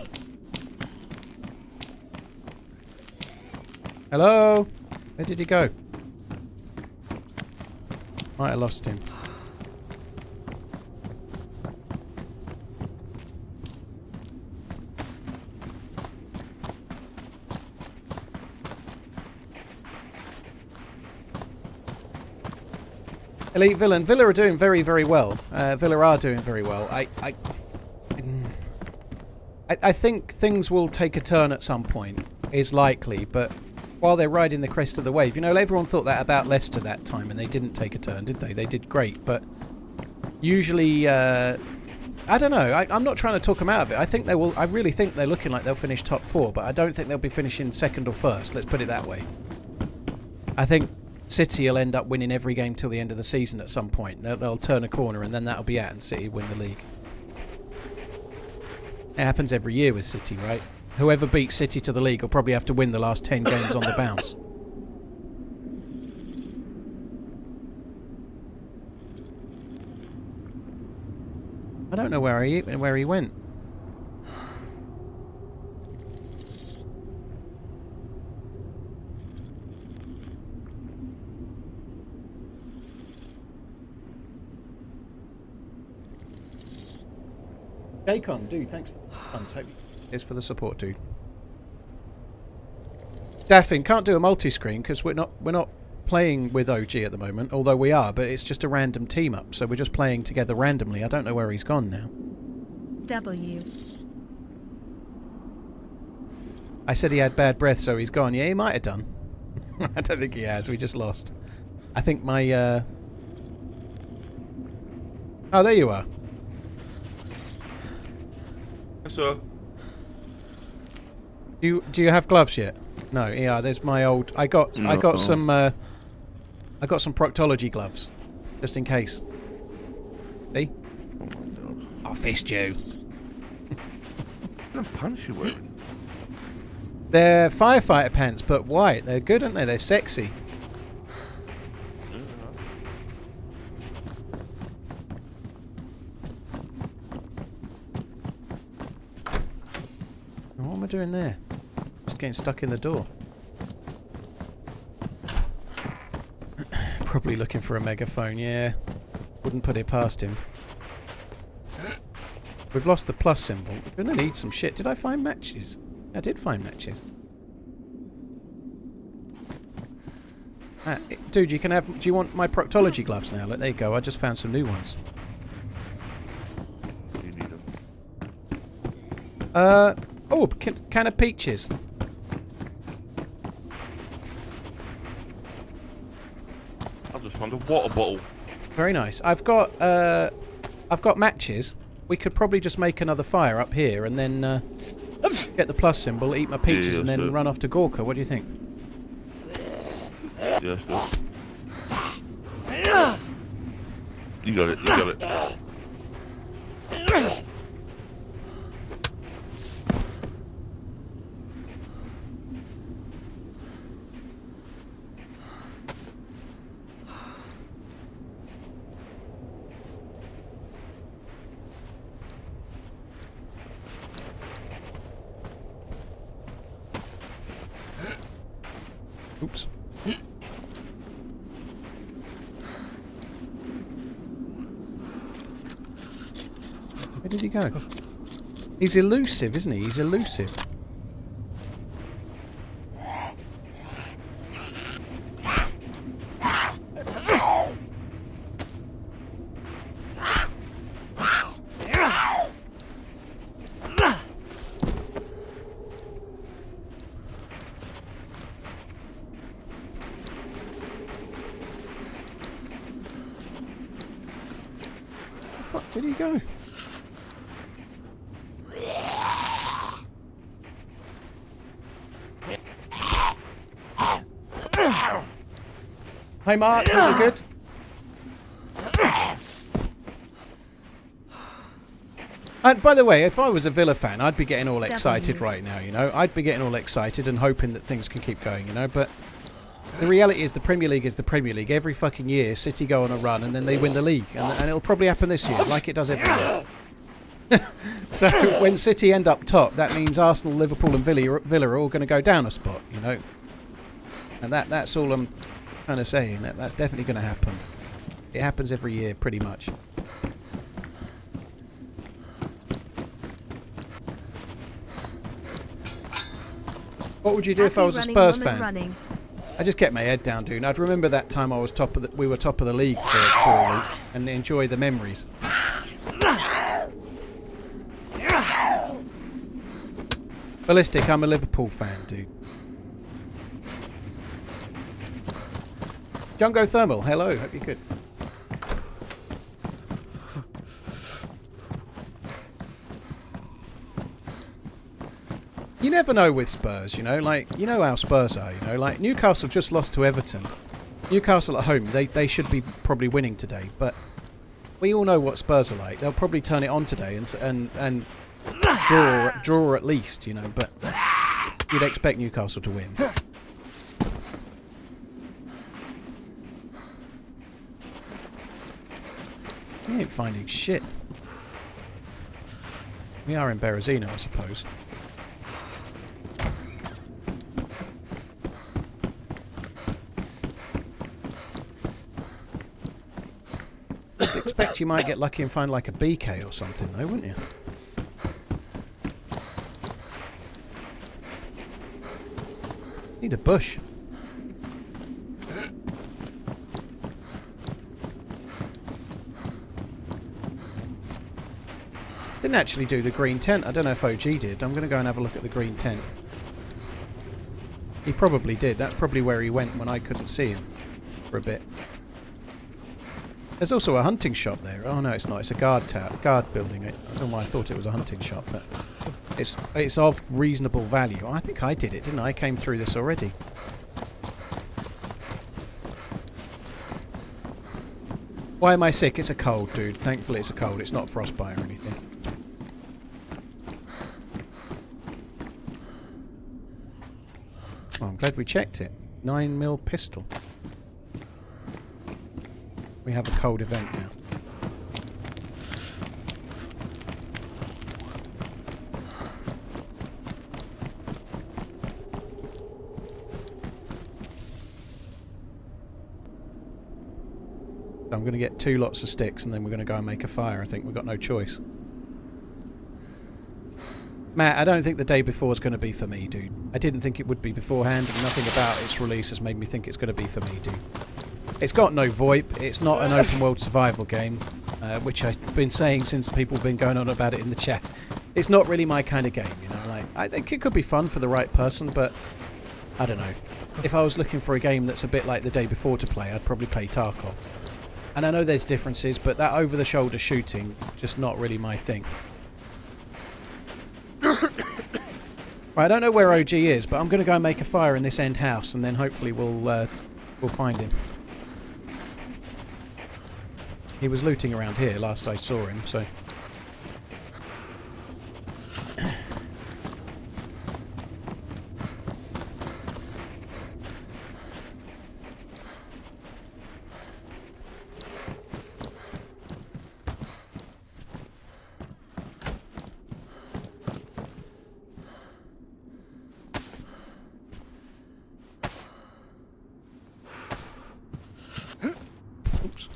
Hello? Where did he go? Might have lost him. Elite Villain. Villa are doing very, very well. Villa are doing very well. I think things will take a turn at some point, is likely, but while they're riding the crest of the wave, you know, everyone thought that about Leicester that time, and they didn't take a turn, did they? They did great, but usually, I don't know. I'm not trying to talk them out of it. I think they will. I really think they're looking like they'll finish top 4, but I don't think they'll be finishing second or first. Let's put it that way. I think City will end up winning every game till the end of the season at some point. They'll turn a corner and then that'll be it, and City win the league. It happens every year with City, right? Whoever beats City to the league will probably have to win the last 10 games on the bounce. I don't know where he went. Dacon, dude, thanks for the funds. Here's for the support, dude. Daffin, can't do a multi-screen because we're not playing with OG at the moment, although we are, but it's just a random team up, so we're just playing together randomly. I don't know where he's gone now. W. I said he had bad breath, so he's gone. Yeah, he might have done. I don't think he has. We just lost. I think my... Oh, there you are. So, Do you have gloves yet? No. Yeah, there's my old. I got some proctology gloves, just in case. See? oh my god. I'll fist you. What pants you wearing? They're firefighter pants, but white. They're good, aren't they? They're sexy. What am I doing there? Just getting stuck in the door. Probably looking for a megaphone, yeah. Wouldn't put it past him. We've lost the plus symbol. We're going to need some shit. Did I find matches? I did find matches. Dude, you can have... Do you want my proctology gloves now? Look, there you go. I just found some new ones. You need them. Oh, can of peaches. I just found a water bottle. Very nice. I've got matches. We could probably just make another fire up here and then get the plus symbol, eat my peaches, and then run off to Gorka. What do you think? Yes, sir. You got it. You got it. Oops. Where did he go? He's elusive, isn't he? He's elusive. Where the fuck did he go? Hey Mark, you good? And by the way, if I was a Villa fan, I'd be getting all excited right now, you know. I'd be getting all excited and hoping that things can keep going, you know. But the reality is the Premier League is the Premier League. Every fucking year, City go on a run and then they win the league. And it'll probably happen this year, like it does every year. So when City end up top, that means Arsenal, Liverpool and Villa are all going to go down a spot, you know. And that's all I'm kind of saying. That's definitely going to happen. It happens every year, pretty much. What would you do if I was a Spurs fan? I just kept my head down, dude. I'd remember that time I was we were top of the league for a week and enjoy the memories. Ballistic, I'm a Liverpool fan, dude. Jungo Thermal, hello, hope you're good. You never know with Spurs, you know, like, you know how Spurs are, you know, like, Newcastle just lost to Everton. Newcastle at home, they should be probably winning today, but we all know what Spurs are like. They'll probably turn it on today and draw at least, you know, but you'd expect Newcastle to win. We ain't finding shit. We are in Berezino, I suppose. I'd expect you might get lucky and find like a BK or something though, wouldn't you? Need a bush. Didn't actually do the green tent. I don't know if OG did. I'm going to go and have a look at the green tent. He probably did. That's probably where he went when I couldn't see him for a bit. There's also a hunting shop there. Oh no, it's not. It's a guard building. I don't know why I thought it was a hunting shop, but it's of reasonable value. I think I did it, didn't I? I came through this already. Why am I sick? It's a cold, dude. Thankfully it's a cold. It's not frostbite or anything. Glad we checked it. 9mm pistol. We have a cold event now. So I'm going to get 2 lots of sticks and then we're going to go and make a fire. I think we've got no choice. Matt, I don't think the day before is going to be for me, dude. I didn't think it would be beforehand, and nothing about its release has made me think it's going to be for me, dude. It's got no VoIP. It's not an open world survival game, which I've been saying since people have been going on about it in the chat. It's not really my kind of game, you know. Like, I think it could be fun for the right person, but I don't know. If I was looking for a game that's a bit like the day before to play, I'd probably play Tarkov. And I know there's differences, but that over-the-shoulder shooting, just not really my thing. Right, I don't know where OG is, but I'm going to go and make a fire in this end house, and then hopefully we'll find him. He was looting around here last I saw him, so... Oops.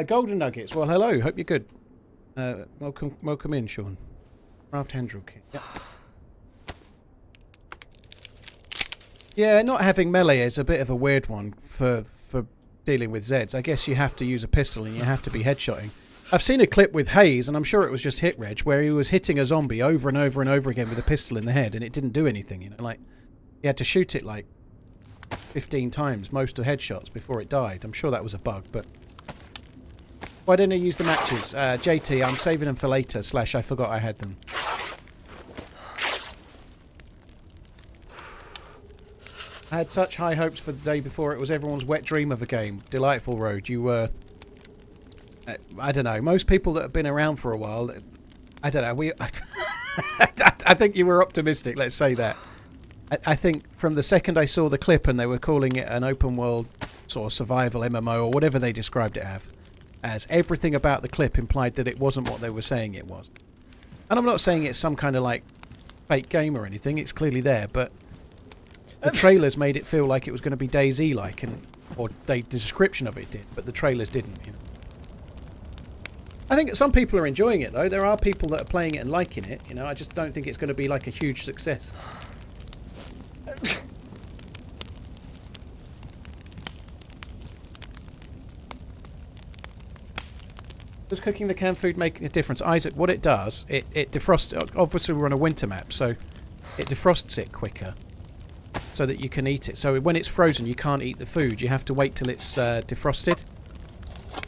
Golden Nuggets. Well, hello. Hope you're good. Welcome in, Sean. Craft hand drill kit. Yep. Yeah, not having melee is a bit of a weird one for dealing with Zeds. I guess you have to use a pistol and you have to be headshotting. I've seen a clip with Hayes, and I'm sure it was just hit reg, where he was hitting a zombie over and over and over again with a pistol in the head, and it didn't do anything. You know, like he had to shoot it like 15 times, most of headshots, before it died. I'm sure that was a bug, but why didn't I use the matches? JT, I'm saving them for later. / I forgot I had them. I had such high hopes for the day before. It was everyone's wet dream of a game. Delightful Road. You were... I don't know. Most people that have been around for a while, I don't know. I think you were optimistic. Let's say that. I think from the second I saw the clip and they were calling it an open world sort of survival MMO or whatever they described it as everything about the clip implied that it wasn't what they were saying it was. And I'm not saying it's some kind of like fake game or anything. It's clearly there, but the trailers made it feel like it was going to be DayZ like, or the description of it did, but the trailers didn't. You know. I think some people are enjoying it though. There are people that are playing it and liking it. You know, I just don't think it's going to be like a huge success. Does cooking the canned food make a difference? Isaac, what it does, it defrosts... Obviously we're on a winter map, so it defrosts it quicker so that you can eat it. So when it's frozen, you can't eat the food. You have to wait till it's defrosted.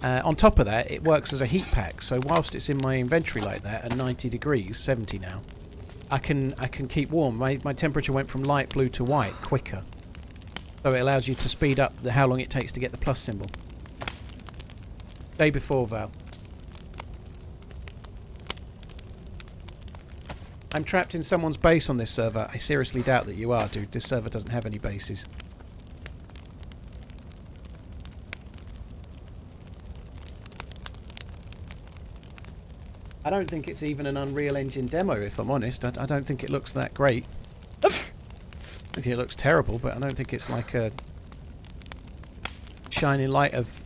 On top of that, it works as a heat pack. So whilst it's in my inventory like that at 90 degrees, 70 now, I can keep warm. My temperature went from light blue to white quicker. So it allows you to speed up how long it takes to get the plus symbol. Day before, Val. I'm trapped in someone's base on this server. I seriously doubt that you are, dude. This server doesn't have any bases. I don't think it's even an Unreal Engine demo, if I'm honest. I don't think it looks that great. I think it looks terrible, but I don't think it's like a shining light of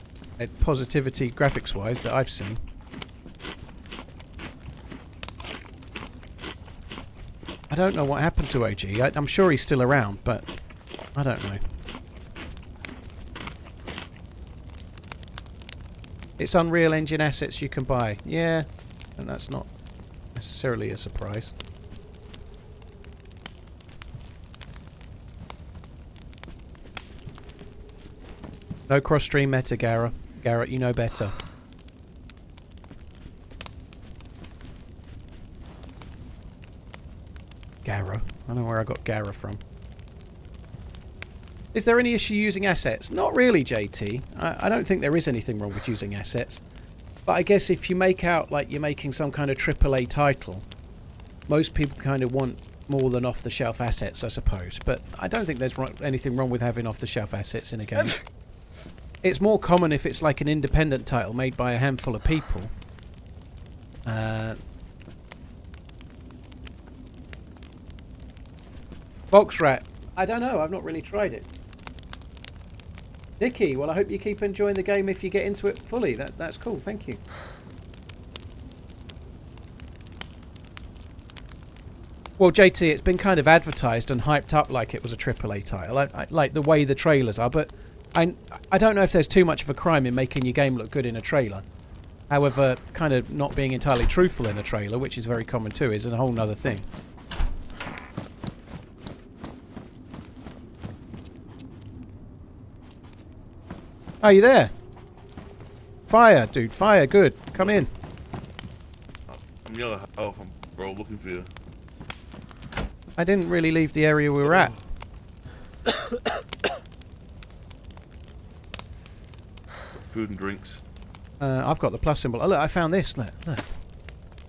positivity graphics-wise that I've seen. I don't know what happened to OG. I'm sure he's still around, but I don't know. It's Unreal Engine assets you can buy. Yeah, and that's not necessarily a surprise. No cross-stream meta, Garrett. Garrett, you know better. Gara. I don't know where I got Gara from. Is there any issue using assets? Not really, JT. I don't think there is anything wrong with using assets. But I guess if you make out like you're making some kind of AAA title, most people kind of want more than off-the-shelf assets, I suppose. But I don't think there's anything wrong with having off-the-shelf assets in a game. It's more common if it's like an independent title made by a handful of people. Box Rat. I don't know. I've not really tried it. Nicky, well, I hope you keep enjoying the game if you get into it fully. That's cool. Thank you. Well, JT, it's been kind of advertised and hyped up like it was a AAA title. I like the way the trailers are, but I don't know if there's too much of a crime in making your game look good in a trailer. However, kind of not being entirely truthful in a trailer, which is very common too, is a whole nother thing. Are you there? Fire, dude. Fire. Good. Come in. I'm yellow health. I'm bro looking for you. I didn't really leave the area we were at. Food and drinks. I've got the plus symbol. Oh, look, I found this. Look.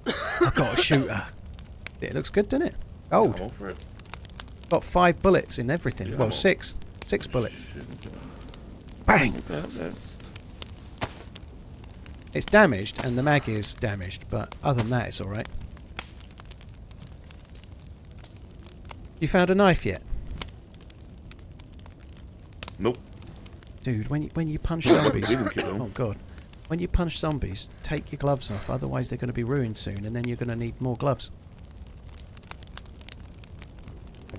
I've got a shooter. It looks good, doesn't it? Gold. I'm all for it. Got 5 bullets in everything. Yeah, well, I'm 6. 6 bullets. Bang! It's damaged, and the mag is damaged, but other than that, it's alright. You found a knife yet? Nope. Dude, when you punch zombies... Didn't kill them. Oh, God. When you punch zombies, take your gloves off, otherwise they're going to be ruined soon, and then you're going to need more gloves.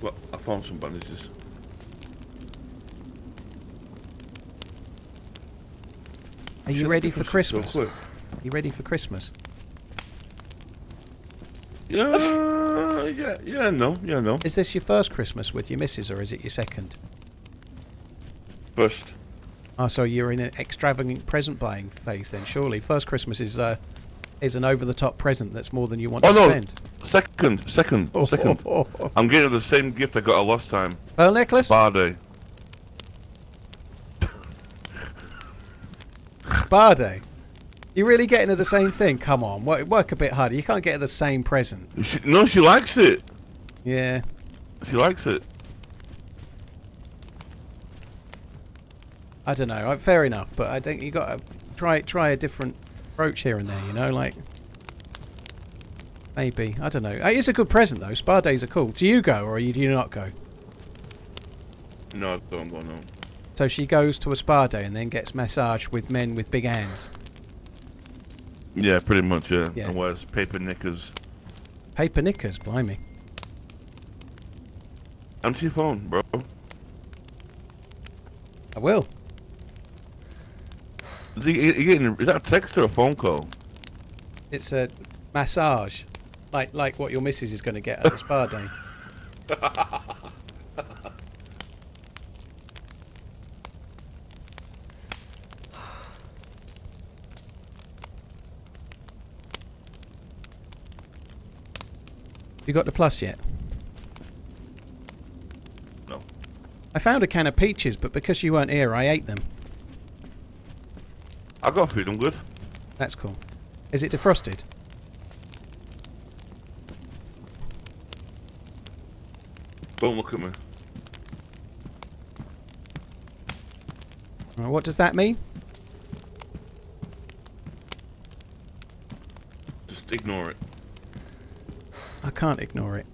I found some bandages. Are you ready for Christmas? So quick. You ready for Christmas? Yeah, no. Is this your first Christmas with your missus, or is it your second? First. Oh, so you're in an extravagant present buying phase then, surely. First Christmas is an over-the-top present that's more than you want to spend. Second. I'm getting the same gift I got last time. Pearl necklace? Spa day. Spa day? You're really getting her the same thing? Come on, work a bit harder. You can't get her the same present. She likes it. Yeah. She likes it. I don't know. Fair enough, but I think you got to try a different approach here and there. You know, like maybe I don't know. It is a good present though. Spa days are cool. Do you go or do you not go? No, I don't go no. So she goes to a spa day and then gets massaged with men with big hands. Yeah, pretty much. Yeah. Yeah. And wears paper knickers. Paper knickers, blimey. Answer your phone, bro. I will. Is that a text or a phone call? It's a massage, like what your missus is going to get at the spa day. You got the plus yet? No. I found a can of peaches, but because you weren't here, I ate them. I got food, I'm good. That's cool. Is it defrosted? Don't look at me. What does that mean? Just ignore it. I can't ignore it.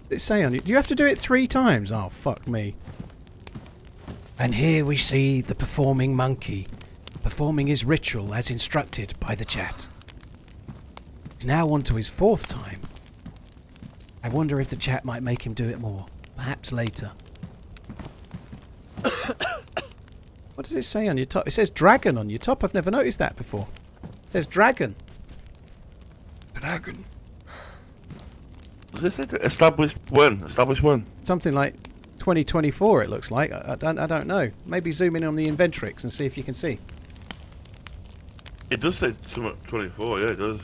Did it say on it? Do you have to do it 3 times? Oh, fuck me. And here we see the performing monkey, performing his ritual as instructed by the chat. He's now on to his 4th time. I wonder if the chat might make him do it more. Perhaps later. What does it say on your top? It says dragon on your top. I've never noticed that before. It says dragon. Dragon. Does it say established when? Established when? Something like 2024 it looks like. I don't know. Maybe zoom in on the inventrix and see if you can see. It does say 24, yeah it does.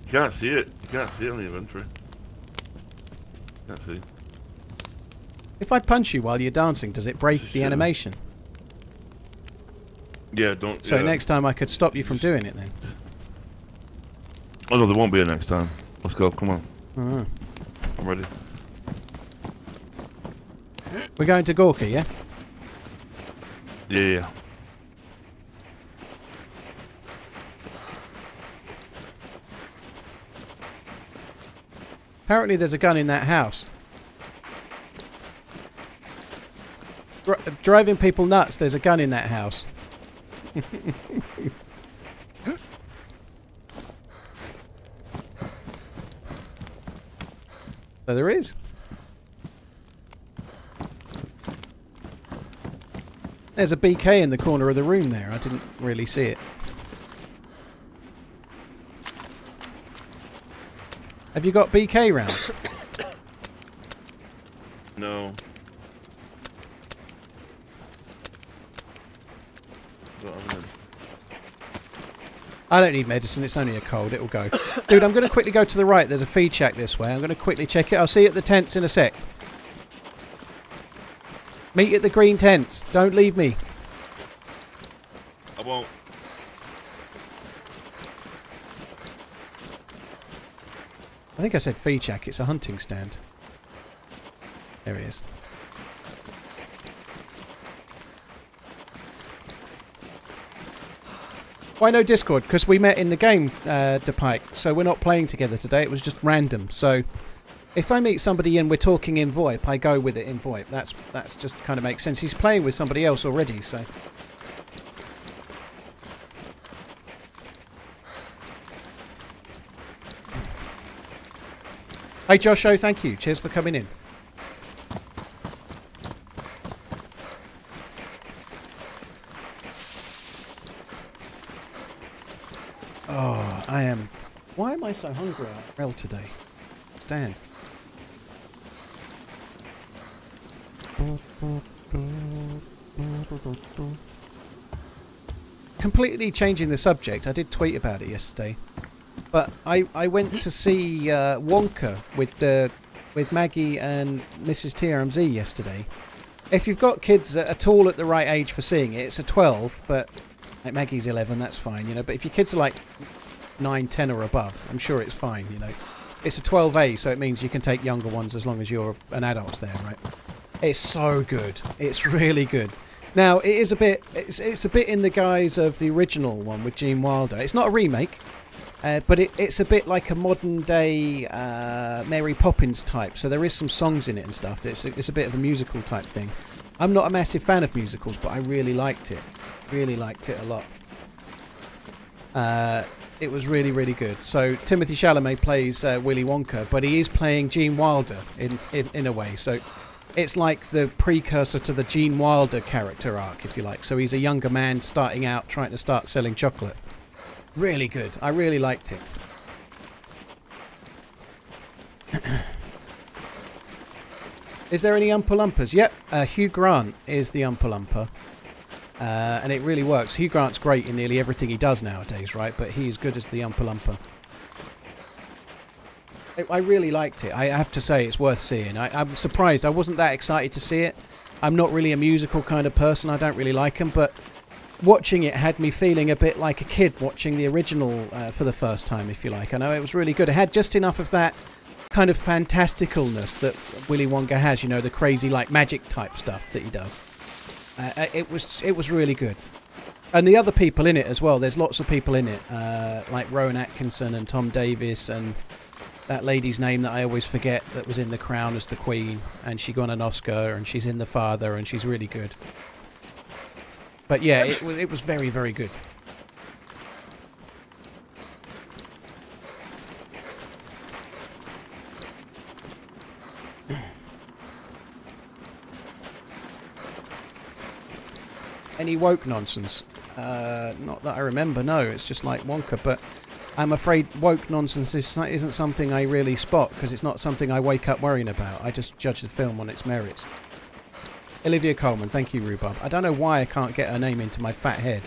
You can't see it. You can't see it on the inventory. Can't see. If I punch you while you're dancing, does it break the animation? Yeah, don't. So yeah. next time I could stop you from doing it then. Oh no, there won't be a next time. Let's go. Come on. Oh. I'm ready. We're going to Gorka, yeah? Yeah. Apparently there's a gun in that house. Driving people nuts, there's a gun in that house. So there is. There's a BK in the corner of the room there. I didn't really see it. Have you got BK rounds? No. Don't have any. I don't need medicine, it's only a cold, it'll go. Dude, I'm going to quickly go to the right, there's a feed shack this way. I'm going to quickly check it. I'll see you at the tents in a sec. Meet at the green tents, don't leave me. I won't. I think I said feed shack, it's a hunting stand. There he is. Why no Discord? Because we met in the game, DePike, so we're not playing together today, it was just random. So if I meet somebody and we're talking in VoIP, I go with it in VoIP. That's just kind of makes sense. He's playing with somebody else already, so... Hey Josho, thank you. Cheers for coming in. Oh, I am... Why am I so hungry IRL today? Stand. Completely changing the subject. I did tweet about it yesterday. But I went to see Wonka with Maggie and Mrs. TRMZ yesterday. If you've got kids at all at the right age for seeing it, it's a 12, but like Maggie's 11, that's fine, you know. But if your kids are like 9, 10 or above, I'm sure it's fine, you know. It's a 12A, so it means you can take younger ones as long as you're an adult there, right? It's so good. It's really good. Now, it is a bit... It's a bit in the guise of the original one with Gene Wilder. It's not a remake. But it's a bit like a modern day Mary Poppins type, so there is some songs in it and stuff. It's a bit of a musical type thing. I'm not a massive fan of musicals, but I really liked it. Really liked it a lot. It was really, really good. So Timothy Chalamet plays Willy Wonka, but he is playing Gene Wilder in a way. So it's like the precursor to the Gene Wilder character arc, if you like. So he's a younger man starting out, trying to start selling chocolate. Really good. I really liked it. Is there any Oompa Loompas? Yep. Hugh Grant is the Oompa Loompa. And it really works. Hugh Grant's great in nearly everything he does nowadays, right? But he is good as the Oompa Loompa. I really liked it. I have to say it's worth seeing. I'm surprised. I wasn't that excited to see it. I'm not really a musical kind of person. I don't really like them, but... watching it had me feeling a bit like a kid watching the original for the first time, if you like. I know it was really good. It had just enough of that kind of fantasticalness that Willy Wonka has, you know, the crazy like magic type stuff that he does. It was really good. And the other people in it as well, there's lots of people in it, like Rowan Atkinson and Tom Davis and that lady's name that I always forget that was in The Crown as the Queen, and she got an Oscar, and she's in The Father, and she's really good. But yeah, it was very, very good. Any woke nonsense? Not that I remember, no. It's just like Wonka, but I'm afraid woke nonsense isn't something I really spot, because it's not something I wake up worrying about. I just judge the film on its merits. Olivia Coleman, thank you, Rhubarb. I don't know why I can't get her name into my fat head.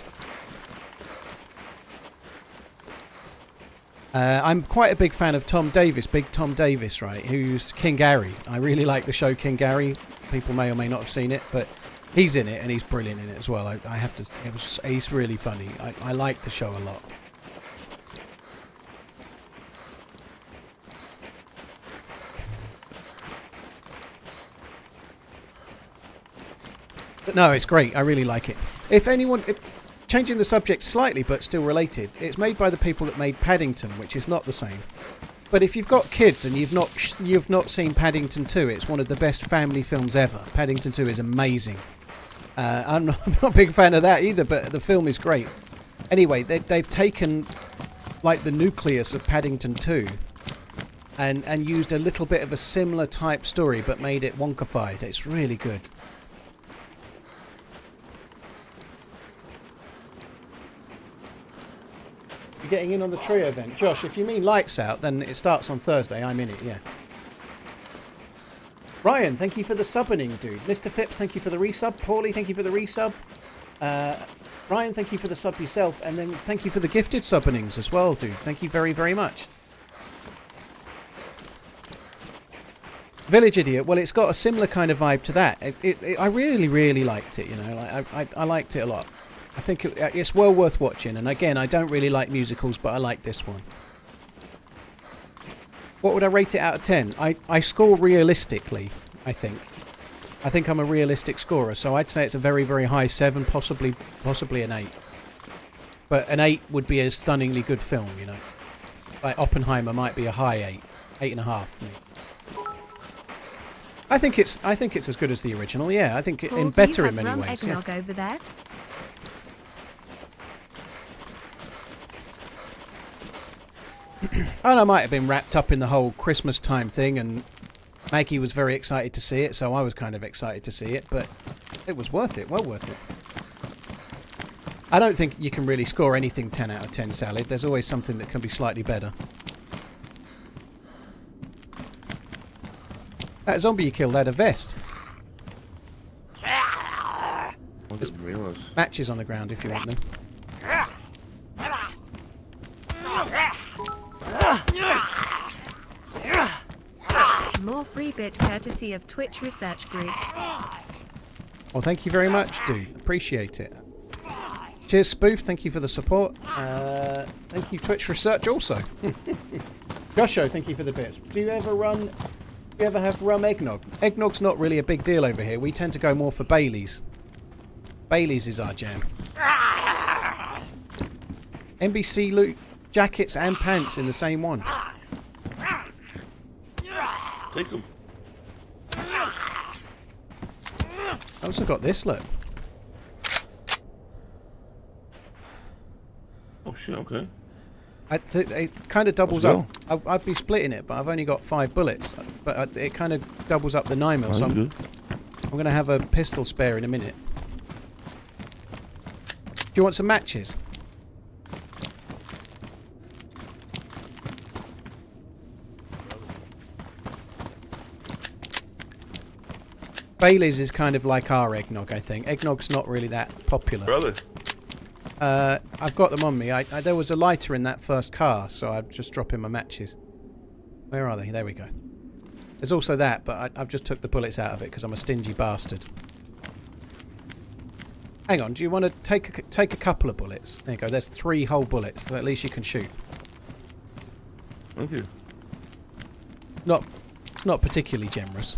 I'm quite a big fan of Tom Davis, Big Tom Davis, right? Who's King Gary. I really like the show King Gary. People may or may not have seen it, but he's in it and he's brilliant in it as well. I have to. He's really funny. I like the show a lot. But no, it's great. I really like it. If anyone. Changing the subject slightly, but still related, it's made by the people that made Paddington, which is not the same. But if you've got kids and you've not seen Paddington 2, it's one of the best family films ever. Paddington 2 is amazing. I'm not a big fan of that either, but the film is great. Anyway, they've taken like the nucleus of Paddington 2 and used a little bit of a similar type story, but made it Wonkified. It's really good. Getting in on the trio event. Josh, if you mean lights out, then it starts on Thursday. I'm in it, yeah. Ryan, thank you for the subbing, dude. Mr. Phipps, thank you for the resub. Paulie, thank you for the resub. Ryan, thank you for the sub yourself. And then thank you for the gifted subbings as well, dude. Thank you very, very much. Village Idiot, well, it's got a similar kind of vibe to that. I really, really liked it, you know. Like, I liked it a lot. I think it's well worth watching, and again, I don't really like musicals, but I like this one. What would I rate it out of 10? I score realistically, I think. I think I'm a realistic scorer, so I'd say it's a very, very high 7, possibly an 8. But an 8 would be a stunningly good film, you know. Like Oppenheimer might be a high 8, 8.5 maybe. I think it's as good as the original, yeah. I think Paul, better in do you many have ways. eggnog over there? And I might have been wrapped up in the whole Christmas time thing, and Maggie was very excited to see it, so I was kind of excited to see it, but it was worth it, well worth it. I don't think you can really score anything 10 out of 10 salad. There's always something that can be slightly better. That zombie you killed had a vest. There's matches on the ground if you want them. More free bit courtesy of Twitch Research Group. Well, thank you very much, dude. Appreciate it. Cheers, Spoof. Thank you for the support. Thank you, Twitch Research, also. Josho, thank you for the bits. Do you ever have rum eggnog? Eggnog's not really a big deal over here. We tend to go more for Baileys. Baileys is our jam. NBC loot jackets and pants in the same one. Take them. I also got this, look. Oh shit, okay. It kind of doubles up. I'd be splitting it, but I've only got 5 bullets. But it kind of doubles up the 9mm, so I'm going to have a pistol spare in a minute. Do you want some matches? Bailey's is kind of like our eggnog, I think. Eggnog's not really that popular. Brother. I've got them on me. There was a lighter in that first car, so I'm just dropping my matches. Where are they? There we go. There's also that, but I've just took the bullets out of it because I'm a stingy bastard. Hang on, do you want to take a couple of bullets? There you go. There's 3 whole bullets, so at least you can shoot. Thank you. It's not particularly generous.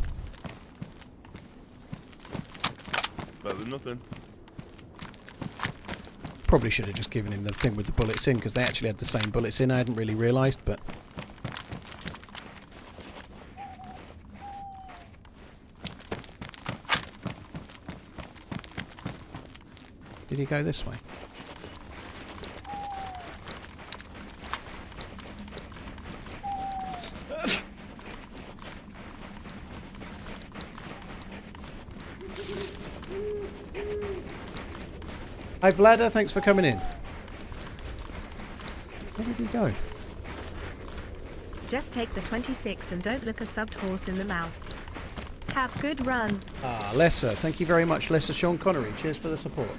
Better than nothing. Probably should have just given him the thing with the bullets in, because they actually had the same bullets in. I hadn't really realised, but... Did he go this way? Hi Vlada, thanks for coming in. Where did he go? Just take the 26 and don't look a subbed horse in the mouth. Have good run. Ah, Lesser, thank you very much, Lesser Sean Connery. Cheers for the support.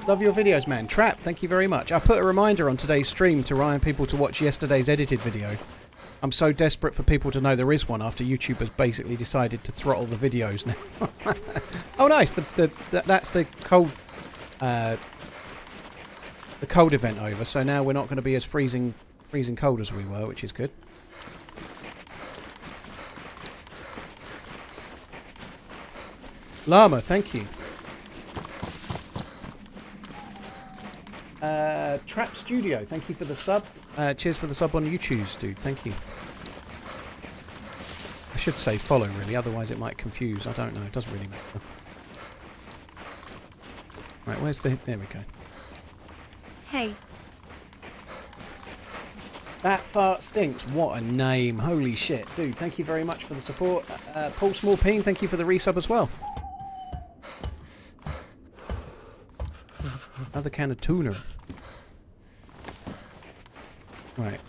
Love your videos, man. Trap, thank you very much. I put a reminder on today's stream to remind people to watch yesterday's edited video. I'm so desperate for people to know there is one after YouTube has basically decided to throttle the videos now. Oh, nice. That's the cold event over. So now we're not going to be as freezing cold as we were, which is good. Llama, thank you. Trap Studio, thank you for the sub. Cheers for the sub on YouTube, dude. Thank you. I should say follow, really, otherwise it might confuse. I don't know. It doesn't really matter. Right, where's the... There we go. Hey. That fart stinks. What a name. Holy shit. Dude, thank you very much for the support. Paul Smallpeen, thank you for the resub as well. Another can of tuna. Right.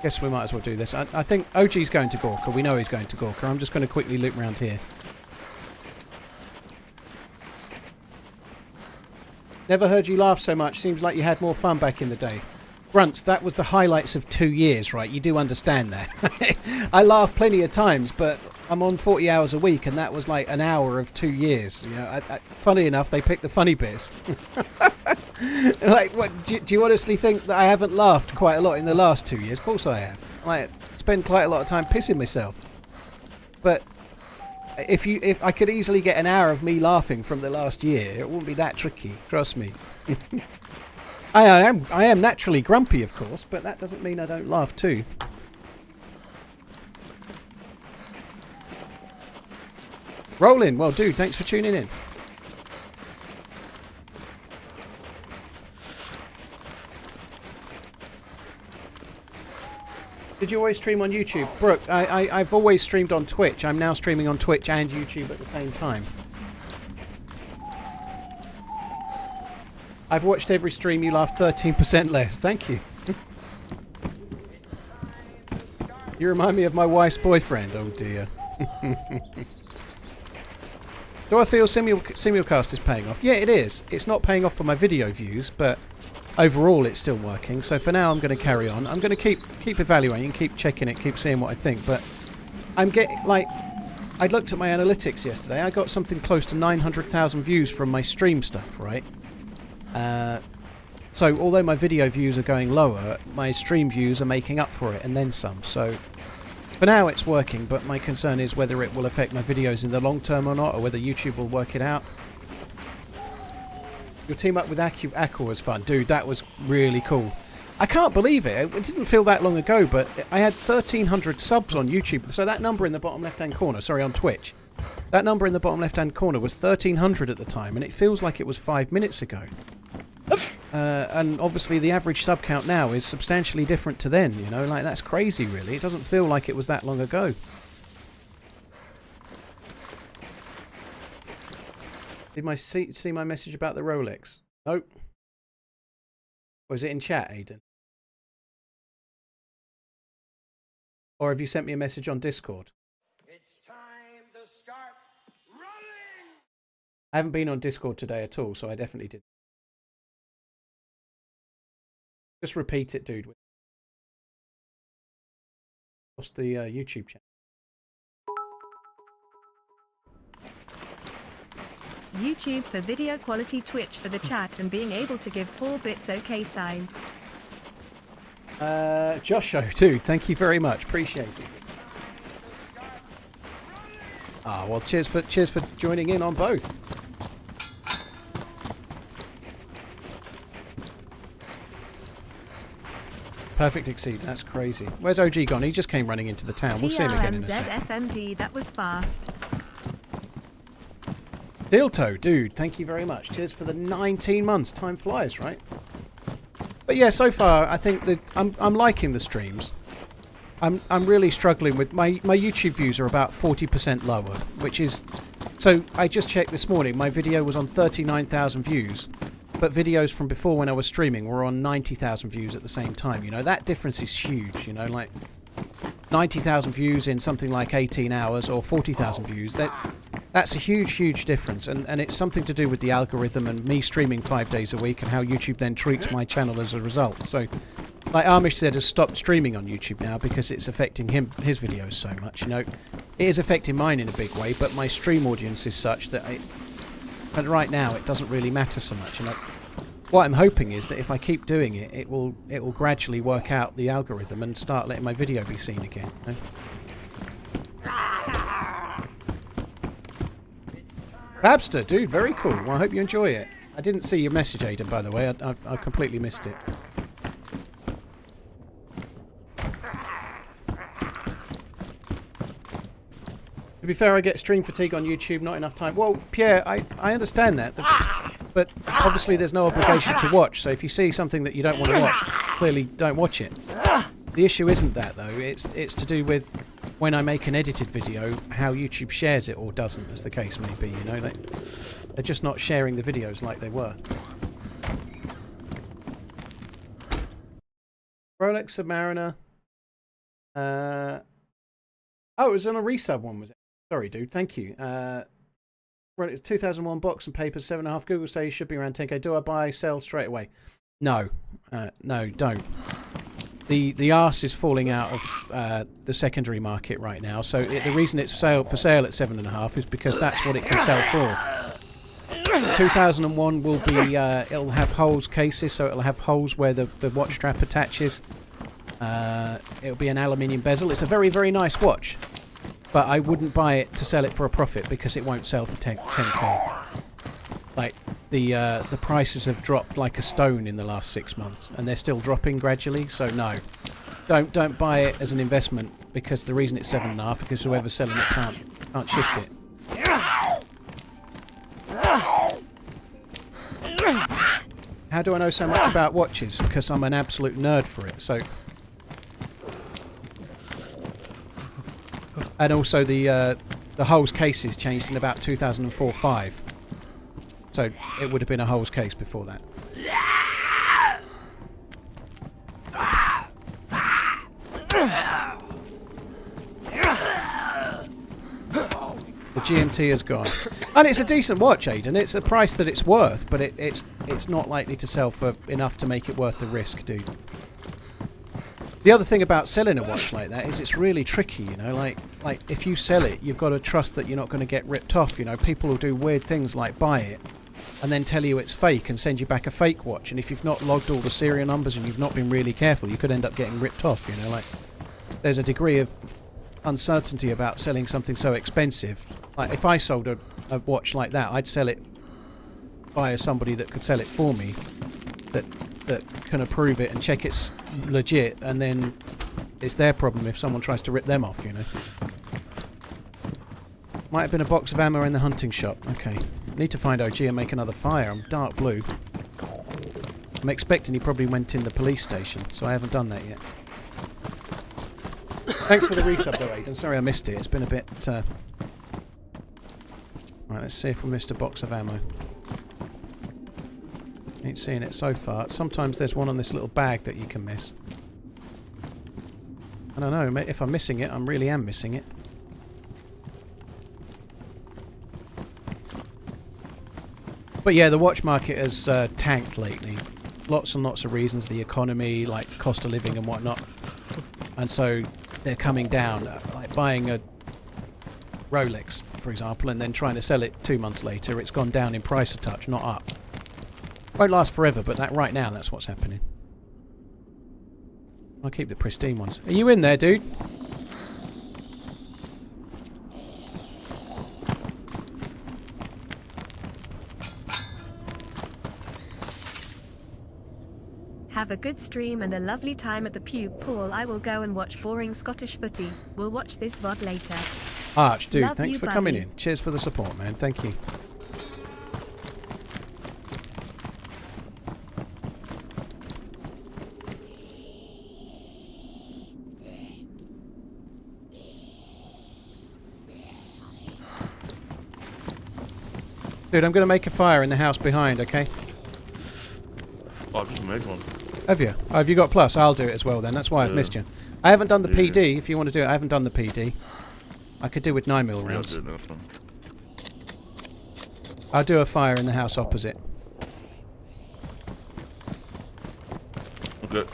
Guess we might as well do this. I think OG's going to Gorka. We know he's going to Gorka. I'm just going to quickly loop around here. Never heard you laugh so much. Seems like you had more fun back in the day. Grunts, that was the highlights of 2 years, right? You do understand that. I laugh plenty of times, but I'm on 40 hours a week, and that was like an hour of 2 years. You know, funny enough, they picked the funny bits. Like, what? Do you honestly think that I haven't laughed quite a lot in the last 2 years? Of course I have. I spend quite a lot of time pissing myself. But if I could easily get an hour of me laughing from the last year, it wouldn't be that tricky. Trust me. I am naturally grumpy, of course, but that doesn't mean I don't laugh too. Rollin', well, dude, thanks for tuning in. Did you always stream on YouTube? Brooke, I've always streamed on Twitch. I'm now streaming on Twitch and YouTube at the same time. I've watched every stream. You laughed 13% less. Thank you. You remind me of my wife's boyfriend. Oh dear. Do I feel simulcast is paying off? Yeah, it is. It's not paying off for my video views, but overall it's still working. So for now I'm going to carry on. I'm going to keep evaluating, keep checking it, keep seeing what I think. But I'm getting, like, I looked at my analytics yesterday. I got something close to 900,000 views from my stream stuff, right? So although my video views are going lower, my stream views are making up for it and then some. So for now it's working, but my concern is whether it will affect my videos in the long term or not, or whether YouTube will work it out. Your team up with Aqua was fun. Dude, that was really cool. I can't believe it. It didn't feel that long ago, but I had 1,300 subs on YouTube. So that number in the bottom left-hand corner, sorry, on Twitch. That number in the bottom left-hand corner was 1,300 at the time, and it feels like it was 5 minutes ago. And obviously the average sub count now is substantially different to then, you know, like that's crazy really. It doesn't feel like it was that long ago. Did I see my message about the Rolex? Nope. Or is it in chat, Aiden? Or have you sent me a message on Discord? It's time to start running! I haven't been on Discord today at all, so I definitely did. Just repeat it, dude. Lost the YouTube channel. YouTube for video quality, Twitch for the chat, and being able to give 4 bits okay signs. Josho, dude, thank you very much. Appreciate it. Ah, well, cheers for joining in on both. Perfect exceed. That's crazy. Where's OG gone? He just came running into the town. We'll see him again in a sec. TRMZ, that was fast. Dilto, dude, thank you very much. Cheers for the 19 months. Time flies, right? But yeah, so far I think that I'm liking the streams. I'm really struggling with my YouTube views are about 40% lower, which is, so I just checked this morning. My video was on 39,000 views, but videos from before when I was streaming were on 90,000 views at the same time. You know, that difference is huge. You know, like 90,000 views in something like 18 hours or 40,000 views. That That's a huge, huge difference, and it's something to do with the algorithm and me streaming 5 days a week and how YouTube then treats my channel as a result. So, like Amish said, has stopped streaming on YouTube now because it's affecting his videos so much. You know, it is affecting mine in a big way, but my stream audience is such that but right now it doesn't really matter so much. You know, what I'm hoping is that if I keep doing it, it will gradually work out the algorithm and start letting my video be seen again. You know? Babster, dude, very cool. Well, I hope you enjoy it. I didn't see your message, Aidan, by the way. I completely missed it. To be fair, I get stream fatigue on YouTube, not enough time. Well, Pierre, I understand that. But obviously there's no obligation to watch. So if you see something that you don't want to watch, clearly don't watch it. The issue isn't that, though. It's to do with when I make an edited video, how YouTube shares it or doesn't, as the case may be, you know. They're just not sharing the videos like they were. Rolex Submariner. Oh, it was on a resub one, was it? Sorry, dude. Thank you. Rolex 2001 box and papers, 7.5. Google says should be around 10k. Do I buy, sell straight away? No. No, don't. The arse is falling out of the secondary market right now, so the reason it's for sale at 7.5 is because that's what it can sell for. 2001 will be, it'll have holes cases, so it'll have holes where the watch strap attaches. It'll be an aluminium bezel. It's a very, very nice watch, but I wouldn't buy it to sell it for a profit because it won't sell for 10k. Like, the prices have dropped like a stone in the last 6 months, and they're still dropping gradually. So no, don't buy it as an investment, because the reason it's 7.5 because whoever's selling it can't shift it. How do I know so much about watches? Because I'm an absolute nerd for it. So, and also the holes cases changed in about 2004-05. So it would have been a holes case before that. The GMT has gone, and it's a decent watch, Aidan. It's a price that it's worth, but it's not likely to sell for enough to make it worth the risk, dude. The other thing about selling a watch like that is it's really tricky, you know. Like if you sell it, you've got to trust that you're not going to get ripped off. You know, people will do weird things like buy it and then tell you it's fake and send you back a fake watch. And if you've not logged all the serial numbers and you've not been really careful, you could end up getting ripped off. You know, like there's a degree of uncertainty about selling something so expensive. Like if I sold a watch like that, I'd sell it via somebody that could sell it for me, that can approve it and check it's legit, and then it's their problem if someone tries to rip them off, you know. Might have been a box of ammo in the hunting shop. Okay. Need to find OG and make another fire. I'm dark blue. I'm expecting he probably went in the police station, so I haven't done that yet. Thanks for the resub though, Aidan. Sorry I missed it. It's been a bit... Right, let's see if we missed a box of ammo. Ain't seeing it so far. Sometimes there's one on this little bag that you can miss. I don't know, if I'm missing it, I really am missing it. But yeah, the watch market has tanked lately. Lots and lots of reasons. The economy, like cost of living and whatnot. And so they're coming down. Like buying a Rolex, for example, and then trying to sell it 2 months later, it's gone down in price a touch, not up. Won't last forever, but right now that's what's happening. I'll keep the pristine ones. Are you in there, dude? Have a good stream and a lovely time at the pube pool. I will go and watch boring Scottish footy. We'll watch this VOD later. Arch, dude, Love thanks you, for buddy. coming in. Cheers for the support, man. Thank you. Dude, I'm going to make a fire in the house behind, okay? Oh, I've just made one. Have you? Oh, have you got plus? I'll do it as well then. That's why I've missed you. I haven't done the PD, if you want to do it. I haven't done the PD. I could do with 9mm rounds. Yeah, I'll do it, no, I'll do a fire in the house opposite. Okay.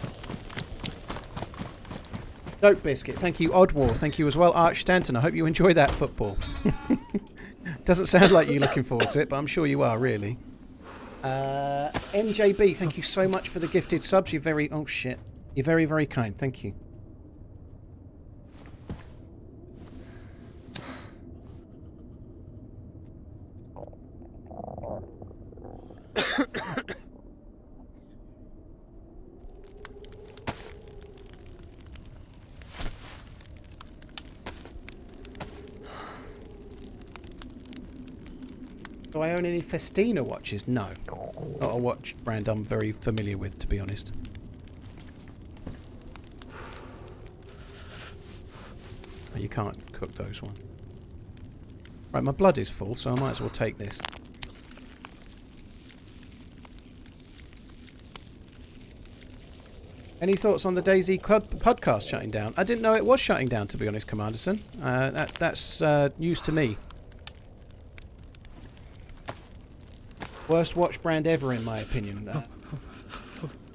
Dope Biscuit, thank you. Odd War, thank you as well. Arch Stanton, I hope you enjoy that football. Doesn't sound like you're looking forward to it, but I'm sure you are, really. NJB, thank you so much for the gifted subs. You're very... Oh, shit. You're very, very kind. Thank you. Do I own any Festina watches? No. Not a watch brand I'm very familiar with, to be honest. Oh, you can't cook those ones. Right, my blood is full, so I might as well take this. Any thoughts on the DayZ podcast shutting down? I didn't know it was shutting down, to be honest, Commanderson. That's news to me. Worst watch brand ever, in my opinion.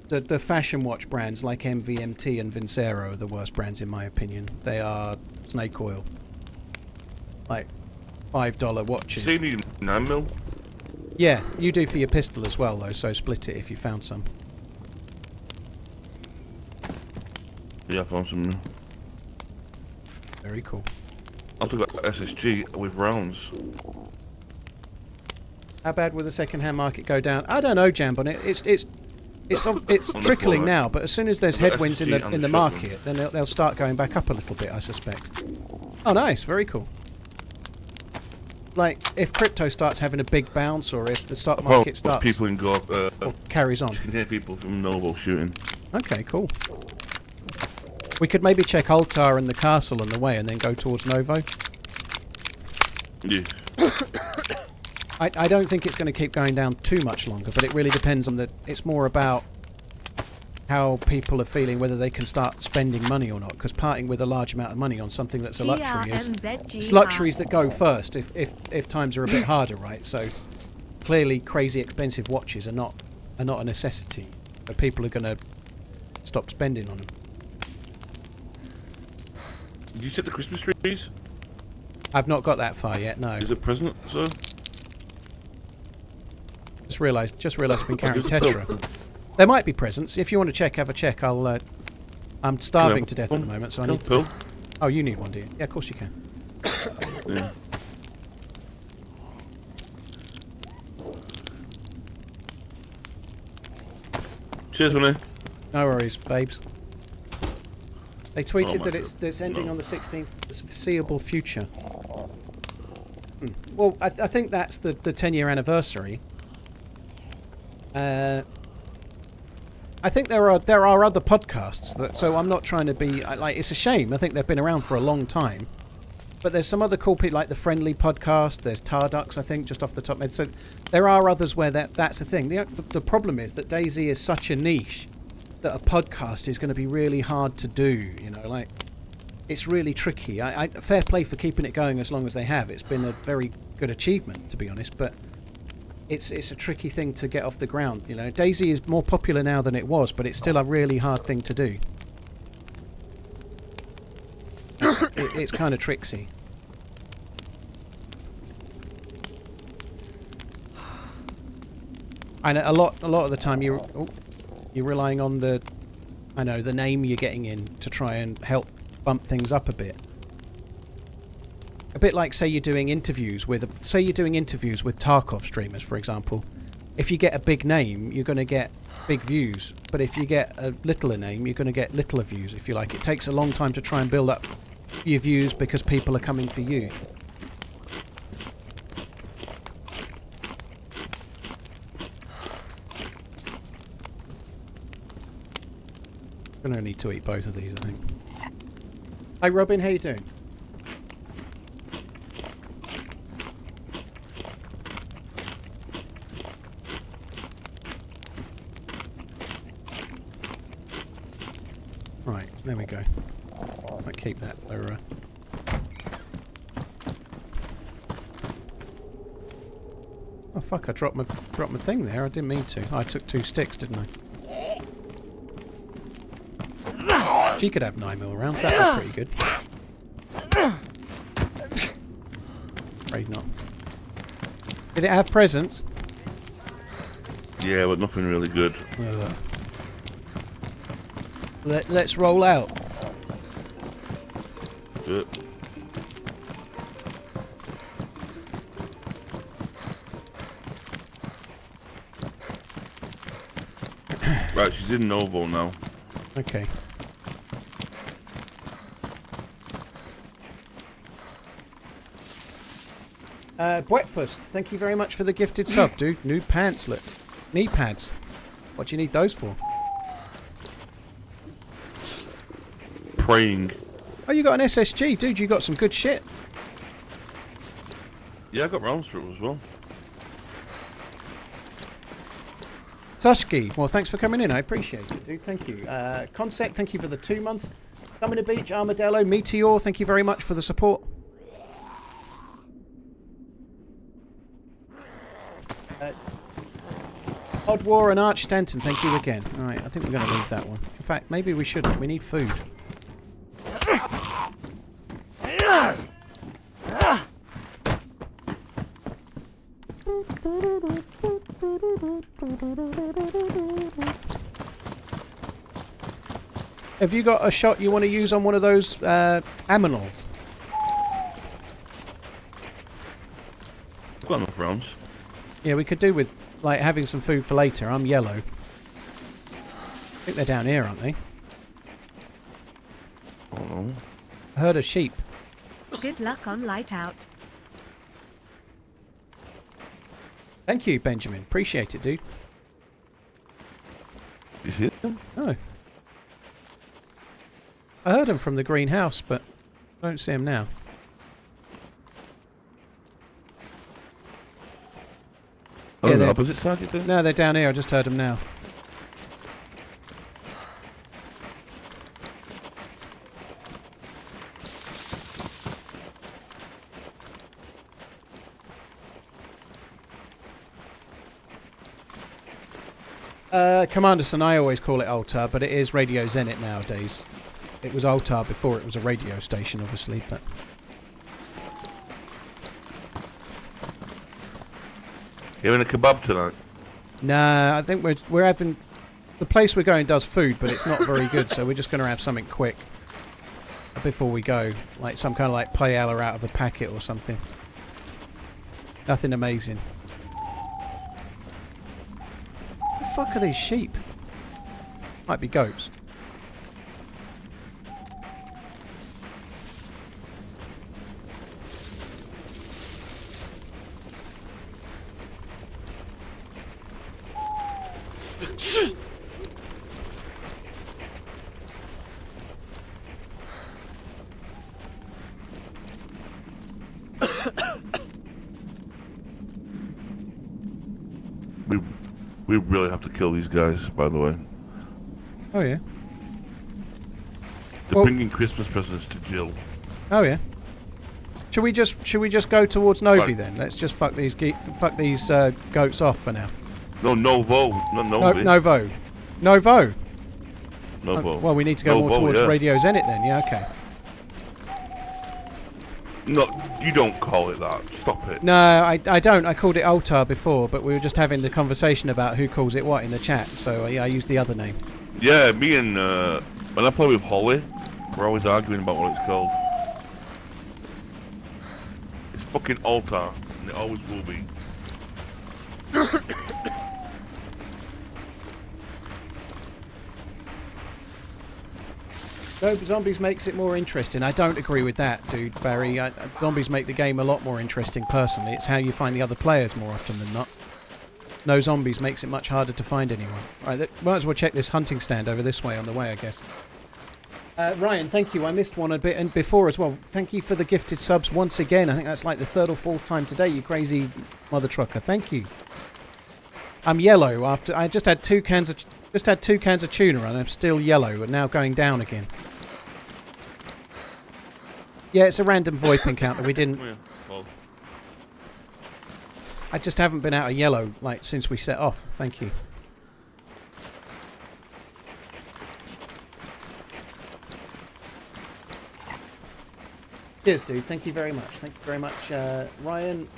The fashion watch brands like MVMT and Vincero are the worst brands, in my opinion. They are snake oil. Like $5 watches. So you need 9mm? Yeah, you do for your pistol as well, though, so split it if you found some. Yeah, I found some now. Very cool. I've got SSG with rounds. How bad will the second-hand market go down? I don't know, Jambon. It's trickling now, but as soon as there's headwinds in the market, then they'll start going back up a little bit, I suspect. Oh, nice, very cool. Like if crypto starts having a big bounce, or if the stock market starts people in Gorp, or carries on. You can hear people from Novo shooting. Okay, cool. We could maybe check Altar and the castle on the way, and then go towards Novo. Yeah. I don't think it's going to keep going down too much longer, but it really depends on the... It's more about how people are feeling, whether they can start spending money or not, because parting with a large amount of money on something that's a luxury is... It's luxuries that go first if times are a bit harder, right? So clearly crazy expensive watches are not a necessity, but people are going to stop spending on them. Did you set the Christmas trees? I've not got that far yet, no. Is it present, sir? Just realised I've been carrying Tetra. There might be presents. If you want to check, have a check. I'm starving to death at the moment, so I need to... Oh, you need one, do you? Yeah, of course you can. Yeah. Cheers, honey. No worries, babes. They tweeted that it's ending on the 16th. It's a foreseeable future. Well, I think that's the 10-year anniversary. I think there are other podcasts that, so I'm not trying to be like, it's a shame. I think they've been around for a long time, but there's some other cool people like the Friendly Podcast. There's Tardux, I think, just off the top of my head. So there are others where that's the thing. The problem is that DayZ is such a niche that a podcast is going to be really hard to do. You know, like it's really tricky. Fair play for keeping it going as long as they have. It's been a very good achievement, to be honest, but. It's a tricky thing to get off the ground, you know. DayZ is more popular now than it was, but it's still a really hard thing to do. It's kind of tricksy. And a lot of the time you're relying on the name you're getting in to try and help bump things up a bit. A bit like, say you're doing interviews with Tarkov streamers, for example. If you get a big name, you're going to get big views. But if you get a littler name, you're going to get littler views, if you like. It takes a long time to try and build up your views because people are coming for you. I'm going to need to eat both of these, I think. Hi Robin, how you doing? Right, there we go. Might keep that for... Oh fuck! I dropped my thing there. I didn't mean to. I took 2 sticks, didn't I? She could have 9mm rounds. That looked pretty good. Afraid not. Did it have presents? Yeah, but nothing really good. Let's roll out. Yep. Right, she's in Novo now. Okay. Breakfast, thank you very much for the gifted sub, dude. New pants, look. Knee pads. What do you need those for? Praying. Oh, you got an SSG, dude. You got some good shit. Yeah, I got rounds for it as well. Tushki, well, thanks for coming in. I appreciate it, dude. Thank you. Consec, thank you for the 2 months. Coming to Beach, Armadillo, Meteor, thank you very much for the support. Odd War and Arch Stanton, thank you again. Alright, I think we're going to leave that one. In fact, maybe we shouldn't. We need food. Have you got a shot you want to use on one of those aminals? I've got enough rounds. Yeah, we could do with like having some food for later. I'm yellow. I think they're down here, aren't they? Oh no. I heard a sheep. Good luck on light out. Thank you, Benjamin. Appreciate it, dude. You see them? Oh. I heard him from the greenhouse, but I don't see him now. Oh, Yeah, the they're- opposite side, you think? No, they're down here. I just heard them now. Commanderson, I always call it Altar, but it is Radio Zenit nowadays. It was Altar before it was a radio station, obviously, but... You having a kebab tonight? Nah, I think we're having... The place we're going does food, but it's not very good, so we're just going to have something quick before we go. Like some kind of like paella out of a packet or something. Nothing amazing. What the fuck are these sheep? Might be goats. We really have to kill these guys, by the way. Oh yeah. They're Well- bringing Christmas presents to Jill. Oh yeah. Should we just go towards Novi Right. then? Let's just fuck these goats off for now. No, Novo. Not Novi. Novo. Novo. Novo. Well, we need to go more Novo, towards yeah. Radio Zenit then. Yeah, okay. No, you don't call it that. Stop it. No, I don't. I called it Altar before, but we were just having the conversation about who calls it what in the chat, so yeah, I used the other name. Yeah, me and when I play with Holly, we're always arguing about what it's called. It's fucking Altar, and it always will be. No, zombies makes it more interesting. I don't agree with that, dude, Barry. Zombies make the game a lot more interesting, personally. It's how you find the other players more often than not. No zombies makes it much harder to find anyone. Right, might as well check this hunting stand over this way on the way, I guess. Ryan, thank you. I missed one a bit and before as well. Thank you for the gifted subs once again. I think that's like the 3rd or 4th time today, you crazy mother trucker. Thank you. I'm yellow after I just had 2 cans of tuna and I'm still yellow and now going down again. Yeah, it's a random VoIP encounter. We didn't. Yeah, well, I just haven't been out of yellow, like, since we set off. Thank you. Cheers, dude. Thank you very much. Thank you very much, Ryan.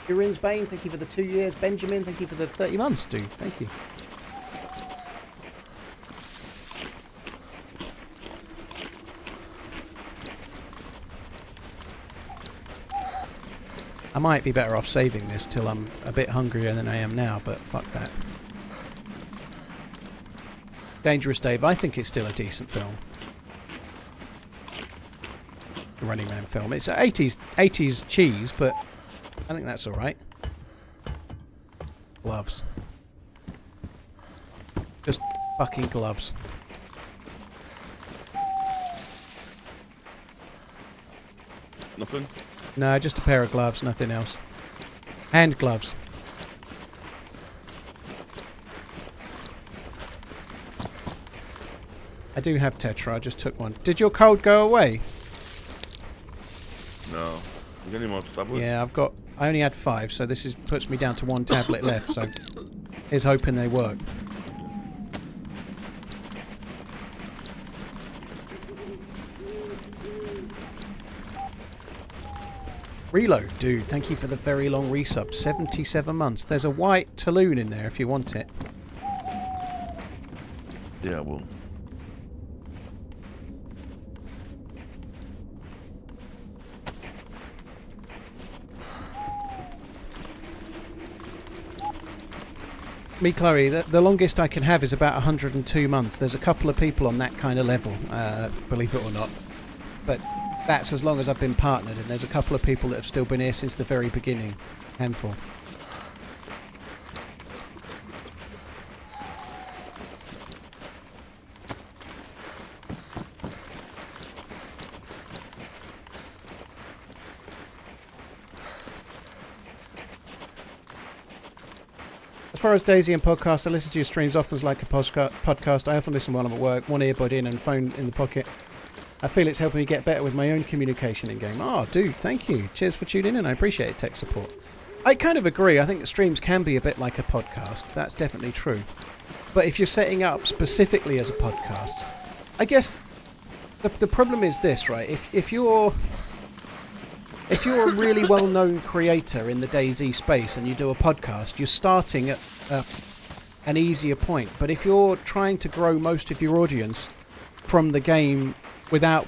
Urin's Bane, thank you for the 2 years. Benjamin, thank you for the 30 months, dude. Thank you. I might be better off saving this till I'm a bit hungrier than I am now, but fuck that. Dangerous Dave, I think it's still a decent film. The Running Man film. It's 80s cheese, but I think that's alright. Gloves. Just fucking gloves. Nothing? No, just a pair of gloves, nothing else. Hand gloves. I do have Tetra, I just took one. Did your cold go away? No. You got any more tablets? Yeah, I only had 5, so this puts me down to 1 tablet left, so here's hoping they work. Reload, dude, thank you for the very long resub. 77 months. There's a white Talloon in there if you want it. Yeah, I will. Me, Chloe, the longest I can have is about 102 months. There's a couple of people on that kind of level, believe it or not. But that's as long as I've been partnered, and there's a couple of people that have still been here since the very beginning. Handful. As far as DayZ and podcasts, I listen to your streams often as like a podcast. I often listen while I'm at work, one earbud in and phone in the pocket. I feel it's helping me get better with my own communication in game. Oh, dude, thank you. Cheers for tuning in. I appreciate it, tech support. I kind of agree. I think that streams can be a bit like a podcast. That's definitely true. But if you're setting up specifically as a podcast, I guess the problem is this, right? If you're a really well-known creator in the DayZ space and you do a podcast, you're starting at an easier point. But if you're trying to grow most of your audience from the game without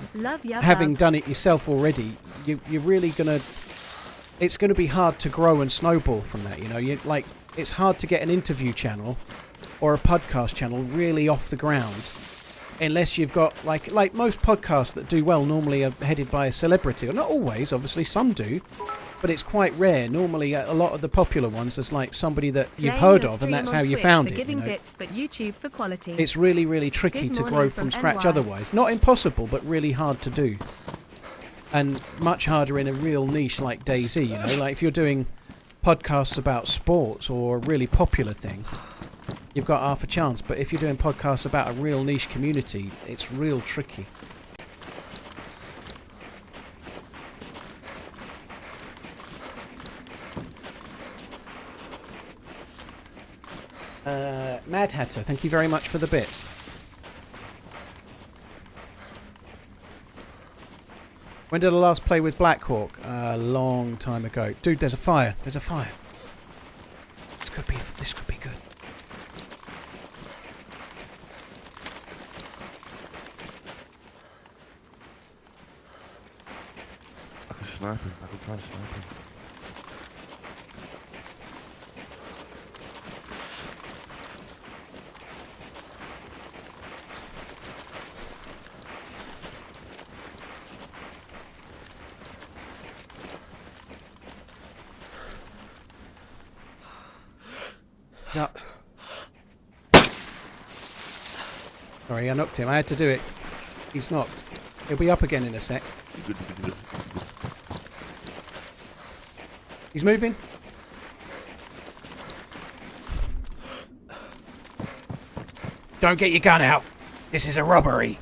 having done it yourself already, you're really gonna. It's gonna be hard to grow and snowball from that. You know, it's hard to get an interview channel or a podcast channel really off the ground unless you've got like most podcasts that do well normally are headed by a celebrity, or not always. Obviously, some do, but it's quite rare. Normally, a lot of the popular ones, there's like somebody that you've heard of, and that's how you found it. You know? Bits, but YouTube for quality. It's really, really tricky to grow from scratch otherwise. Not impossible, but really hard to do. And much harder in a real niche like DayZ, you know? Like if you're doing podcasts about sports or a really popular thing, you've got half a chance. But if you're doing podcasts about a real niche community, it's real tricky. Mad Hatter, thank you very much for the bits. When did I last play with Blackhawk? A long time ago. Dude, there's a fire. There's a fire. This could be good. I can snipe him. I can try and snipe him. Up. Sorry, I knocked him. I had to do it. He's knocked. He'll be up again in a sec. Good. He's moving. Don't get your gun out. This is a robbery.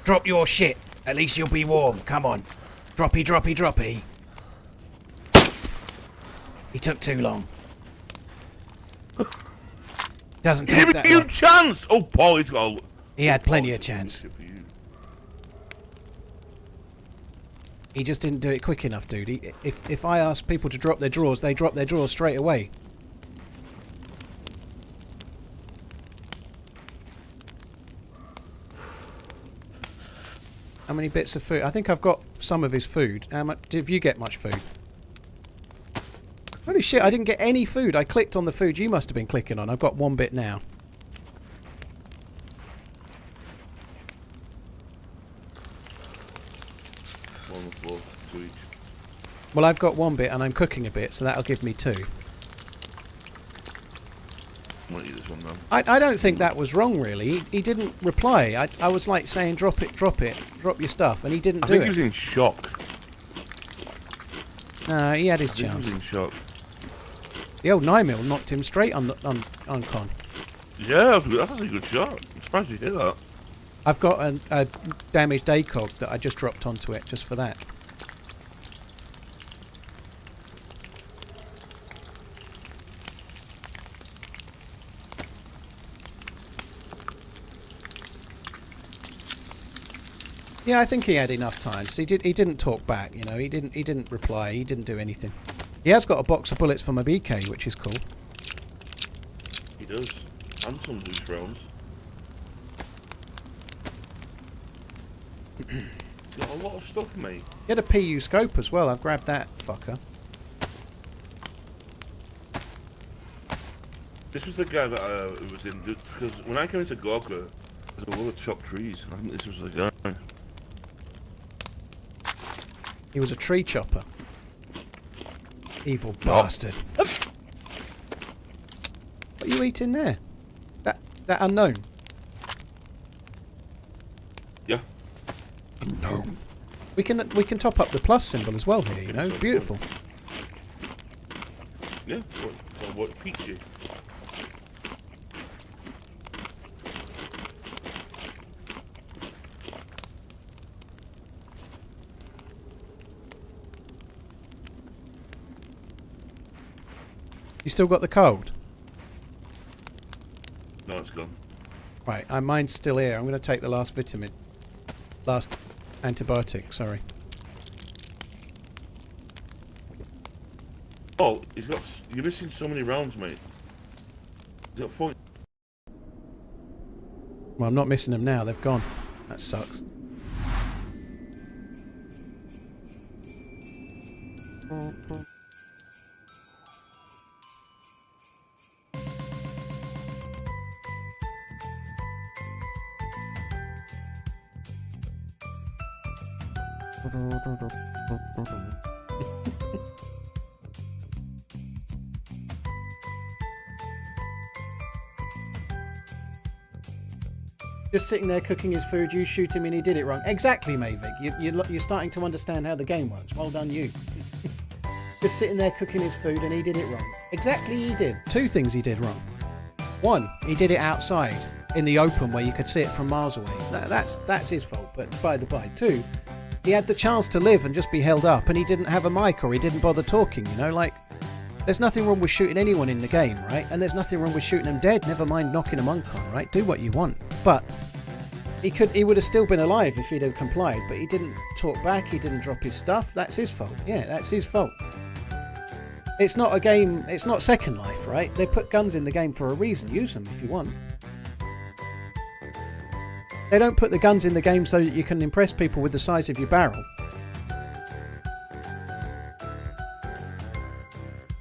Drop your shit. At least you'll be warm. Come on. Droppy. He took too long. Doesn't Give take that me a long. chance! Oh, Paul, he's got... He had plenty of chance. He just didn't do it quick enough, dude. If I ask people to drop their drawers, they drop their drawers straight away. How many bits of food? I think I've got some of his food. How much? Did you get much food? Holy shit, I didn't get any food. I clicked on the food you must have been clicking on. I've got 1 bit now. One on the floor, 2 each. Well, I've got 1 bit and I'm cooking a bit, so that'll give me 2. I might eat this one now. I don't think that was wrong, really. He didn't reply. I was like saying, drop it, drop your stuff, and he didn't I do think he it. was in shock. He had his I think he chance. was in shock. The old 9mm knocked him straight on con. Yeah, that's a good shot. I'm surprised you hit that. I've got a damaged ACOG that I just dropped onto it, just for that. Yeah, I think he had enough time. So he didn't talk back, you know. He didn't reply. He didn't do anything. He has got a box of bullets for my BK, which is cool. He does. And some loose rounds. Got a lot of stuff, mate. He had a PU scope as well. I've grabbed that fucker. This was the guy that was in, because when I came into Gorka, there's a lot of chopped trees, and I think this was the guy. He was a tree chopper. Evil bastard. What are you eating there? That unknown? Yeah. Unknown. We can top up the plus symbol as well here, you know. Beautiful. Yeah, what piqued you? You still got the cold? No, it's gone. Right, mine's still here. I'm going to take the last vitamin. Last antibiotic, sorry. Oh, he's got. You're missing so many rounds, mate. He's got 40. Well, I'm not missing them now. They've gone. That sucks. Just sitting there cooking his food, you shoot him and he did it wrong. Exactly, Mavic. You're starting to understand how the game works. Well done, you. Just sitting there cooking his food and he did it wrong. Exactly, he did. 2 things he did wrong. 1, he did it outside in the open where you could see it from miles away. That's his fault, but by the by. 2, he had the chance to live and just be held up and he didn't have a mic or he didn't bother talking, you know, like... There's nothing wrong with shooting anyone in the game, right? And there's nothing wrong with shooting them dead, never mind knocking them uncon, right? Do what you want. But he would have still been alive if he'd have complied, but he didn't talk back, he didn't drop his stuff. That's his fault. Yeah, that's his fault. It's not a game, it's not Second Life, right? They put guns in the game for a reason. Use them if you want. They don't put the guns in the game so that you can impress people with the size of your barrel.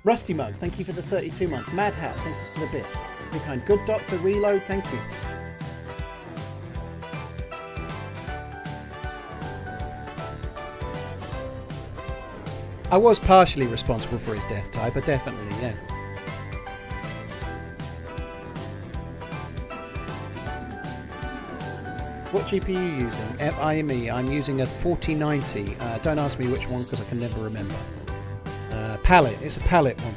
Rusty Mug, thank you for the 32 months. Mad Hat, thank you for the bit. You're kind. Good Doctor Reload, thank you. I was partially responsible for his death type, but definitely, yeah. What GPU are you using? I'm using a 4090. Don't ask me which one because I can never remember. Palette. It's a palette one.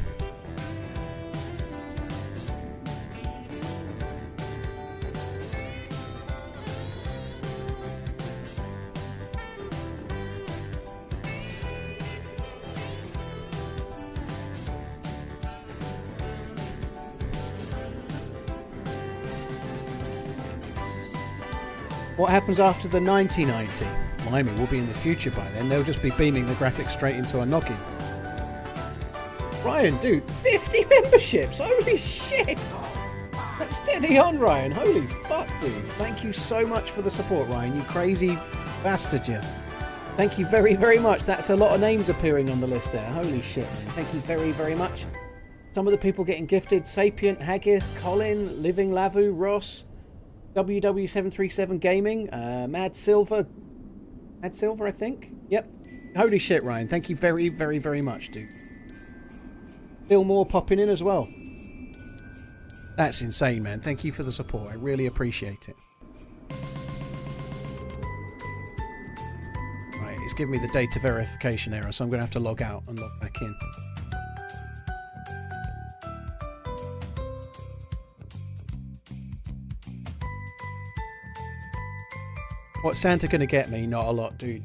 What happens after the 9090? Blimey, we'll be in the future by then. They'll just be beaming the graphics straight into our noggin. Ryan, dude, 50 memberships! Holy shit! That's steady on, Ryan. Holy fuck, dude. Thank you so much for the support, Ryan. You crazy bastard, you. Thank you very, very much. That's a lot of names appearing on the list there. Holy shit, man. Thank you very, very much. Some of the people getting gifted: Sapient, Haggis, Colin, Living Lavu, Ross, WW737 Gaming, Mad Silver, I think. Yep. Holy shit, Ryan. Thank you very, very, very much, dude. Still more popping in as well. That's insane, man. Thank you for the support. I really appreciate it. Right, it's giving me the data verification error, so I'm going to have to log out and log back in. What's Santa going to get me? Not a lot, dude.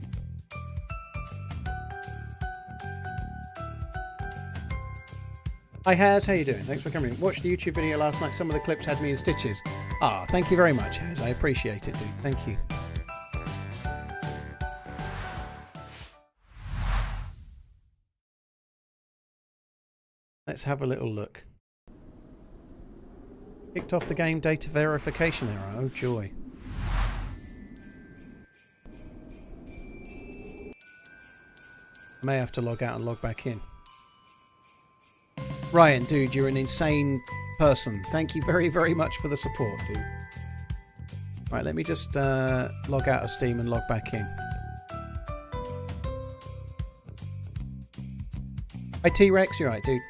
Hi Haz, how you doing? Thanks for coming. Watched the YouTube video last night. Some of the clips had me in stitches. Ah, thank you very much, Haz. I appreciate it, dude. Thank you. Let's have a little look. Kicked off the game, data verification error. Oh joy. I may have to log out and log back in. Ryan, dude, you're an insane person. Thank you very, very much for the support, dude. Right, let me just log out of Steam and log back in. Hi, T-Rex. You're right, dude.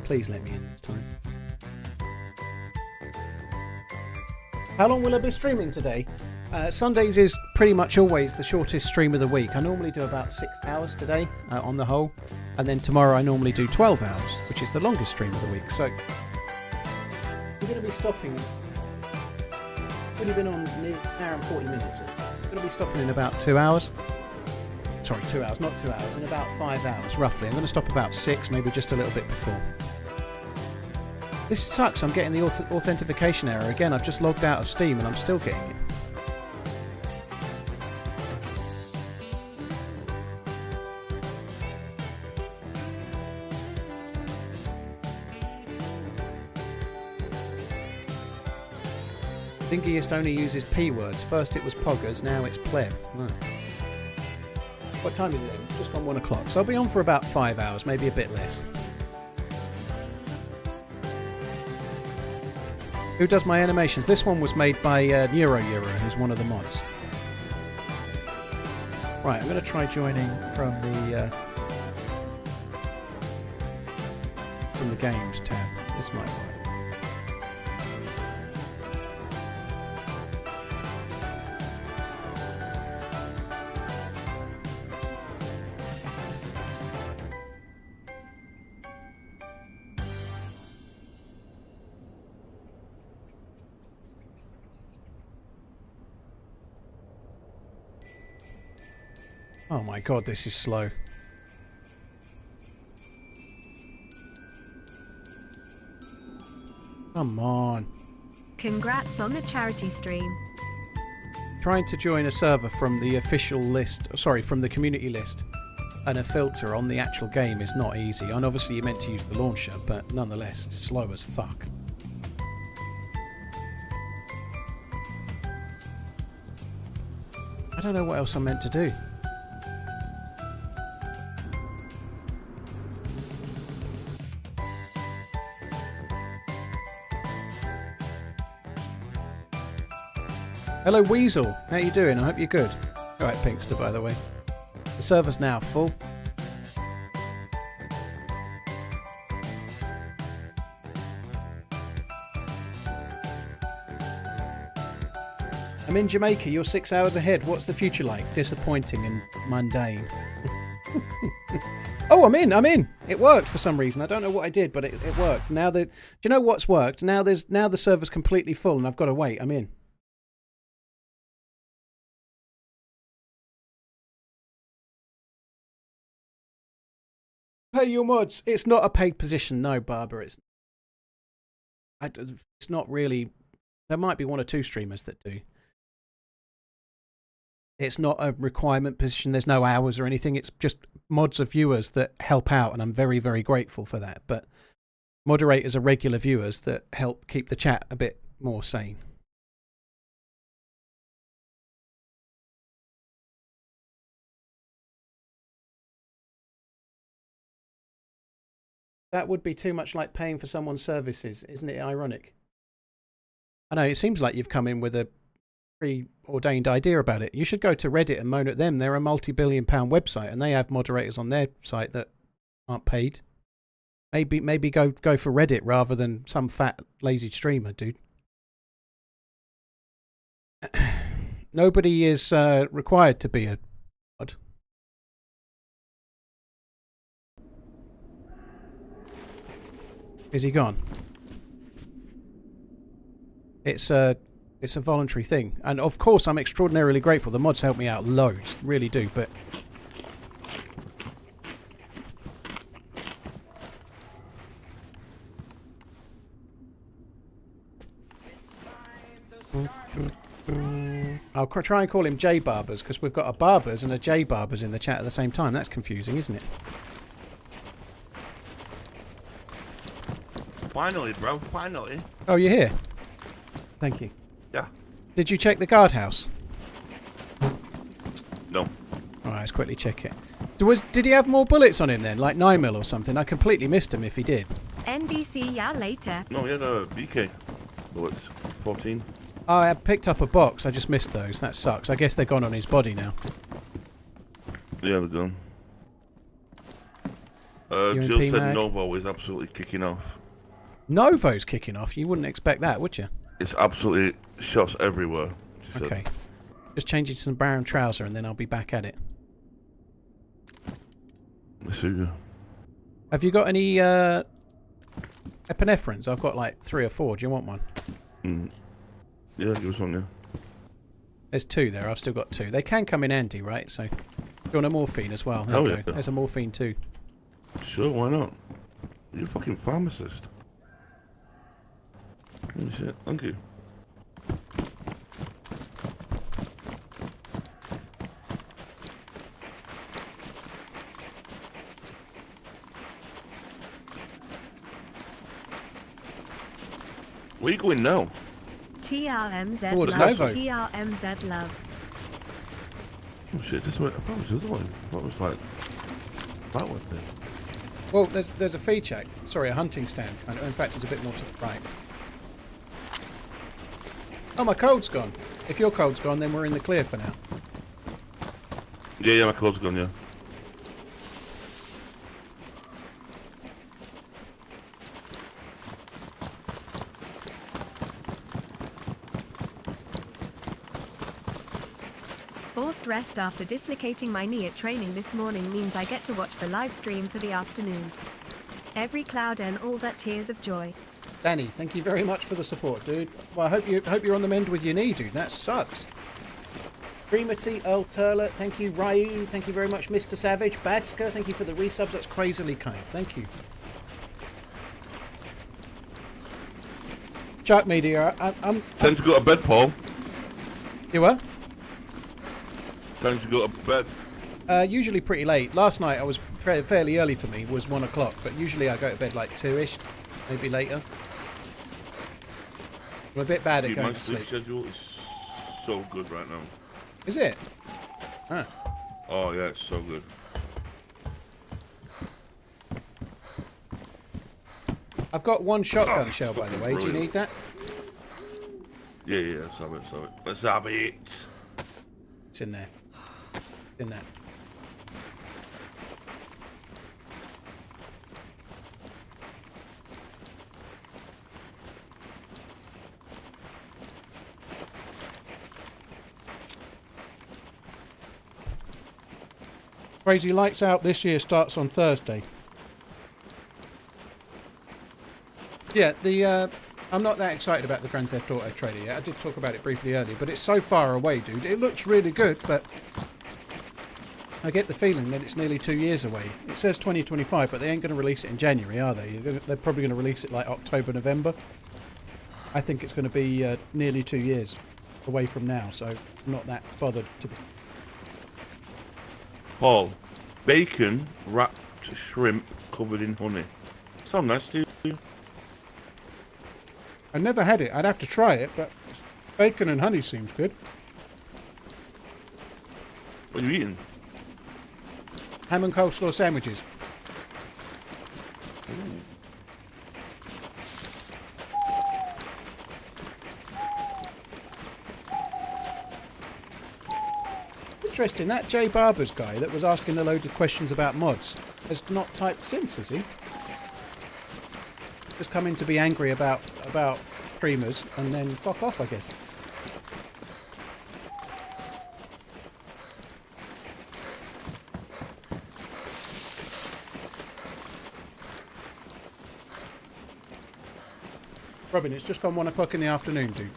Please let me in this time. How long will I be streaming today? Sundays is pretty much always the shortest stream of the week. I normally do about 6 hours today on the whole, and then tomorrow I normally do 12 hours, which is the longest stream of the week. So we're going to be stopping. We've only been on an hour and 40 minutes. We're going to be stopping in about 2 hours. Sorry, 2 hours, not 2 hours, in about 5 hours roughly. I'm going to stop about 6, maybe just a little bit before. This sucks, I'm getting the authentication error again. I've just logged out of Steam and I'm still getting it. Dingiest only uses P words. First it was poggers, now it's pleb. Oh. What time is it then? It's just gone 1 o'clock. So I'll be on for about 5 hours, maybe a bit less. Who does my animations? This one was made by Euro, who's one of the mods. Right, I'm going to try joining from the games tab. This might work. Oh my god, this is slow. Come on. Congrats on the charity stream. Trying to join a server from the official list, sorry, from the community list, and a filter on the actual game is not easy. And obviously you're meant to use the launcher, but nonetheless, it's slow as fuck. I don't know what else I'm meant to do. Hello, Weasel. How you doing? I hope you're good. All right, Pinkster, by the way. The server's now full. I'm in Jamaica. You're 6 hours ahead. What's the future like? Disappointing and mundane. Oh, I'm in. It worked for some reason. I don't know what I did, but it worked. Now do you know what's worked? Now the server's completely full and I've got to wait. I'm in. Pay your mods. It's not a paid position, no, Barbara. It's not really. There might be one or two streamers that do. It's not a requirement position. There's no hours or anything. It's just mods of viewers that help out, and I'm very, very grateful for that. But moderators are regular viewers that help keep the chat a bit more sane. That would be too much like paying for someone's services. Isn't it ironic? I know, it seems like you've come in with a preordained idea about it. You should go to Reddit and moan at them. They're a multi-billion-pound website, and they have moderators on their site that aren't paid. Maybe go for Reddit rather than some fat, lazy streamer, dude. Nobody is required to be a mod. Is he gone? It's a voluntary thing, and of course I'm extraordinarily grateful. The mods help me out loads, really do. But I'll try and call him J Barbers because we've got a Barbers and a J Barbers in the chat at the same time. That's confusing, isn't it? Finally, bro. Finally. Oh, you're here. Thank you. Yeah. Did you check the guardhouse? No. All right, let's quickly check it. Did he have more bullets on him then, like 9mm or something? I completely missed him if he did. NBC, yeah, later. No, he had a BK. Bullets. 14. Oh, I picked up a box. I just missed those. That sucks. I guess they're gone on his body now. Yeah, they're gone. Jill said Novo is absolutely kicking off. Novo's kicking off? You wouldn't expect that, would you? It's absolutely shots everywhere. Okay. Just change it to some brown trouser and then I'll be back at it. Let's see you. Have you got any epinephrines? I've got like 3 or 4. Do you want one? Yeah, give us one, yeah. There's 2 there. I've still got 2. They can come in handy, right? So, do you want a morphine as well? There you go. Yeah. There's a morphine too. Sure, why not? You're a fucking pharmacist. Holy shit, thank you. Where are you going now? TRMZ Towards love. Novo. TRMZ love. Oh shit, this way. I thought it was the other one. I thought it was like that one thing. Well, there's a feed check. Sorry, a hunting stand. In fact, it's a bit more to the right. Oh, my code's gone. If your code's gone, then we're in the clear for now. Yeah, my code's gone, yeah. Forced rest after dislocating my knee at training this morning means I get to watch the live stream for the afternoon. Every cloud and all that tears of joy. Danny, thank you very much for the support, dude. Well, I hope you're on the mend with your knee, dude. That sucks. Dreamity, Earl Turlet, thank you. Ryu, thank you very much. Mr. Savage, Badska, thank you for the resubs. That's crazily kind. Thank you. Chuck Media, I'm Time to go to bed, Paul. You what? Time to go to bed. Usually pretty late. Last night I was fairly early for me, was 1 o'clock, but usually I go to bed like 2ish, maybe later. I'm a bit bad at going My to sleep sleep. schedule is so good right now. Is it? Huh. Oh yeah, it's so good. I've got 1 shotgun shell, by the way. Do you need that? Yeah, sorry. Let's have it. It's in there. In there. Crazy Lights Out this year starts on Thursday. Yeah, I'm not that excited about the Grand Theft Auto trailer yet. I did talk about it briefly earlier, but it's so far away, dude. It looks really good, but I get the feeling that it's nearly 2 years away. It says 2025, but they ain't going to release it in January, are they? They're probably going to release it like October, November. I think it's going to be nearly 2 years away from now, so I'm not that bothered to be. Paul, bacon wrapped shrimp covered in honey. Sound nice to you? I never had it. I'd have to try it, but bacon and honey seems good. What are you eating? Ham and coleslaw sandwiches. Interesting, that Jay Barber's guy that was asking a load of questions about mods has not typed since, has he? Just come in to be angry about streamers and then fuck off, I guess. Robin, it's just gone 1 o'clock in the afternoon, dude.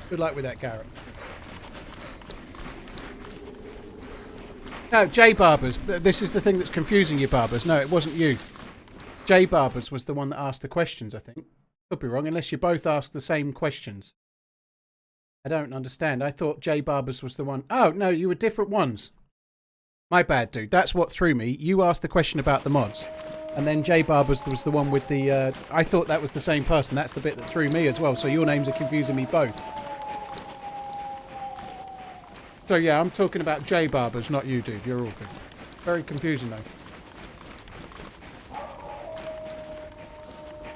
Good luck with that, Garrett. No, Jay Barbers. This is the thing that's confusing you, Barbers. No, it wasn't you. Jay Barbers was the one that asked the questions, I think. Could be wrong, unless you both asked the same questions. I don't understand. I thought Jay Barbers was the one. Oh, no, you were different ones. My bad, dude. That's what threw me. You asked the question about the mods. And then Jay Barbers was the one with the... I thought that was the same person. That's the bit that threw me as well. So your names are confusing me both. So yeah, I'm talking about Jay Barbers, not you, dude. You're all good. Very confusing, though.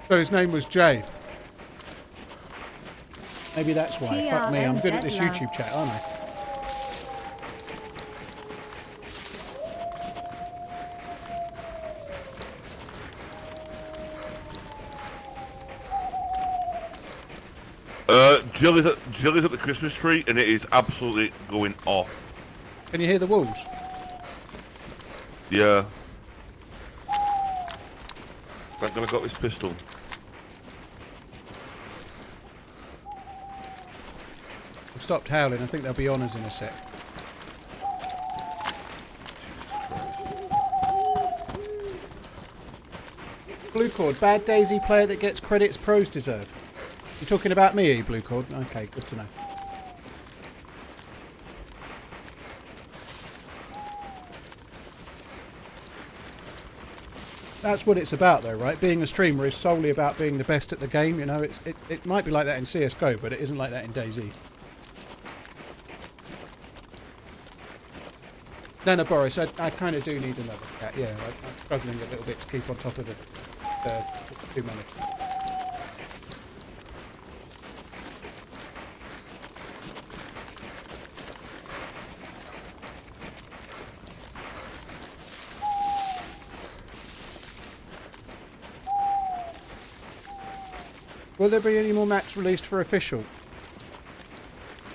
So his name was Jay. Maybe that's why. Fuck me, I'm good at this YouTube chat, aren't I? Jill is at the Christmas tree, and it is absolutely going off. Can you hear the wolves? Yeah. I'm gonna got this pistol. I've stopped howling. I think they'll be on us in a sec. Blue Cord, bad DayZ player that gets credits pros deserve. You talking about me, Blue Cord? Okay, good to know. That's what it's about, though, right? Being a streamer is solely about being the best at the game. You know, it might be like that in CS:GO, but it isn't like that in DayZ. No, Boris, I kind of do need another cat. Yeah, I'm struggling a little bit to keep on top of the 2 minutes. Will there be any more maps released for official?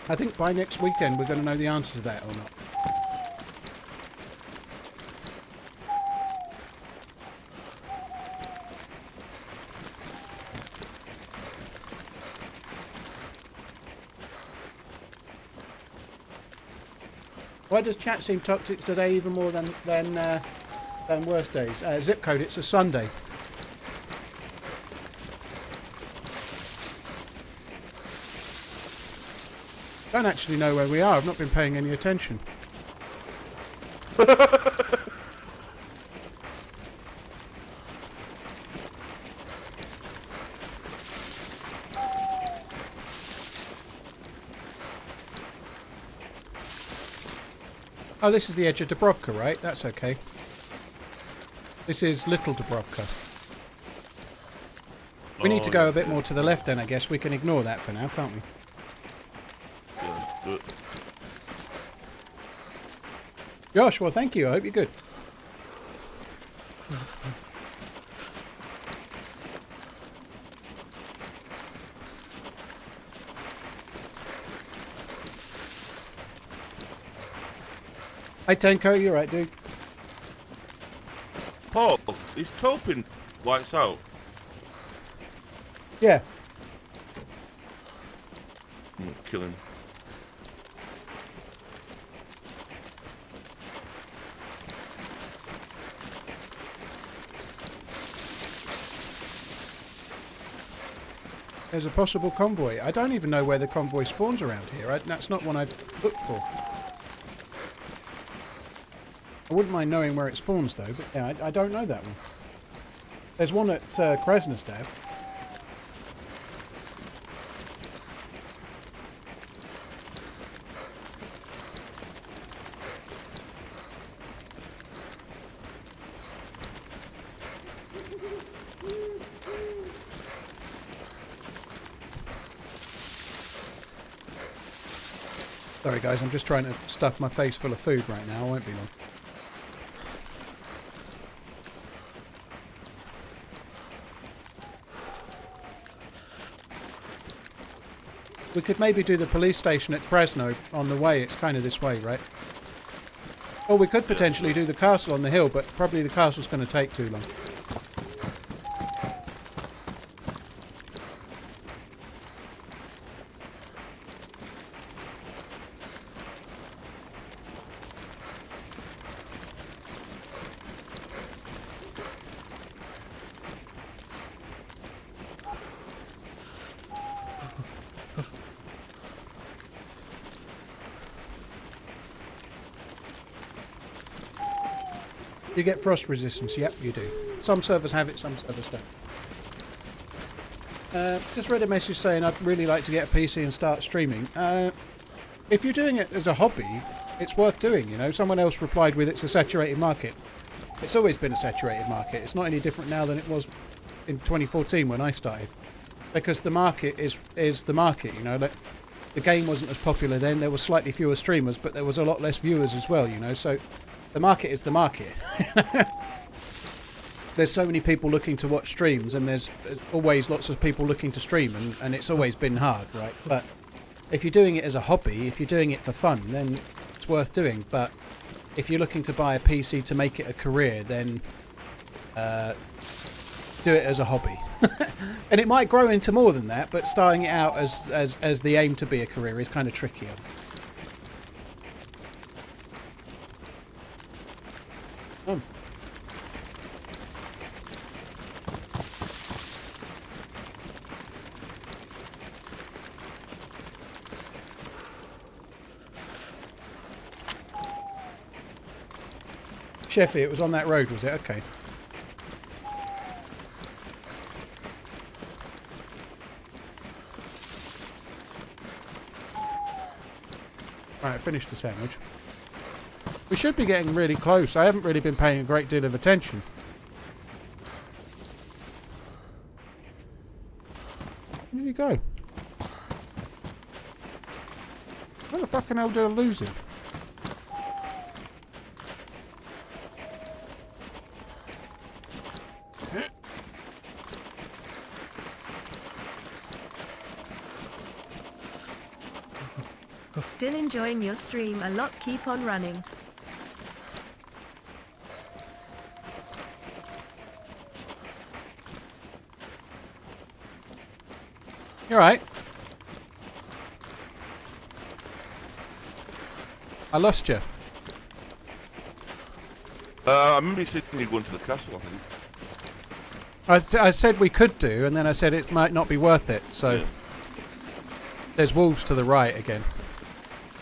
I think by next weekend we're going to know the answer to that or not. Why does chat seem toxic today even more than worse days? Zip code, it's a Sunday. Don't actually know where we are. I've not been paying any attention. Oh, this is the edge of Dubrovka, right? That's okay. This is Little Dubrovka. We need to go a bit more to the left then, I guess. We can ignore that for now, can't we? Yeah, do it. Josh, well, thank you. I hope you're good. Hey, Tenko, you're right, dude. Paul, is Topin lights out? Yeah. I'm gonna kill him. There's a possible convoy. I don't even know where the convoy spawns around here. That's not one I've looked for. I wouldn't mind knowing where it spawns, though, but yeah, I don't know that one. There's one at Krasnodar. Sorry, guys, I'm just trying to stuff my face full of food right now. I won't be long. We could maybe do the police station at Krasno on the way. It's kind of this way, right? Or we could potentially do the castle on the hill, but probably the castle's going to take too long. You get frost resistance, yep, you do. Some servers have it, some servers don't. Just read a message saying I'd really like to get a PC and start streaming. If you're doing it as a hobby, it's worth doing, you know. Someone else replied with it's a saturated market. It's always been a saturated market. It's not any different now than it was in 2014 when I started. Because the market is the market, you know. Like, the game wasn't as popular then, there were slightly fewer streamers, but there was a lot less viewers as well, you know, so the market is the market. There's so many people looking to watch streams, and there's always lots of people looking to stream, and it's always been hard, right? But if you're doing it as a hobby, if you're doing it for fun, then it's worth doing. But if you're looking to buy a PC to make it a career, then do it as a hobby. And it might grow into more than that, but starting it out as the aim to be a career is kind of trickier. Oh. Sheffy, it was on that road, was it? Okay. Alright, finish the sandwich. We should be getting really close. I haven't really been paying a great deal of attention. Where did he go? Where the fucking hell did I lose him? Still enjoying your stream a lot. Keep on running. You alright? I lost you. I remember you said you were going to the castle, I think. I said we could do, and then I said it might not be worth it, so... Yeah. There's wolves to the right again.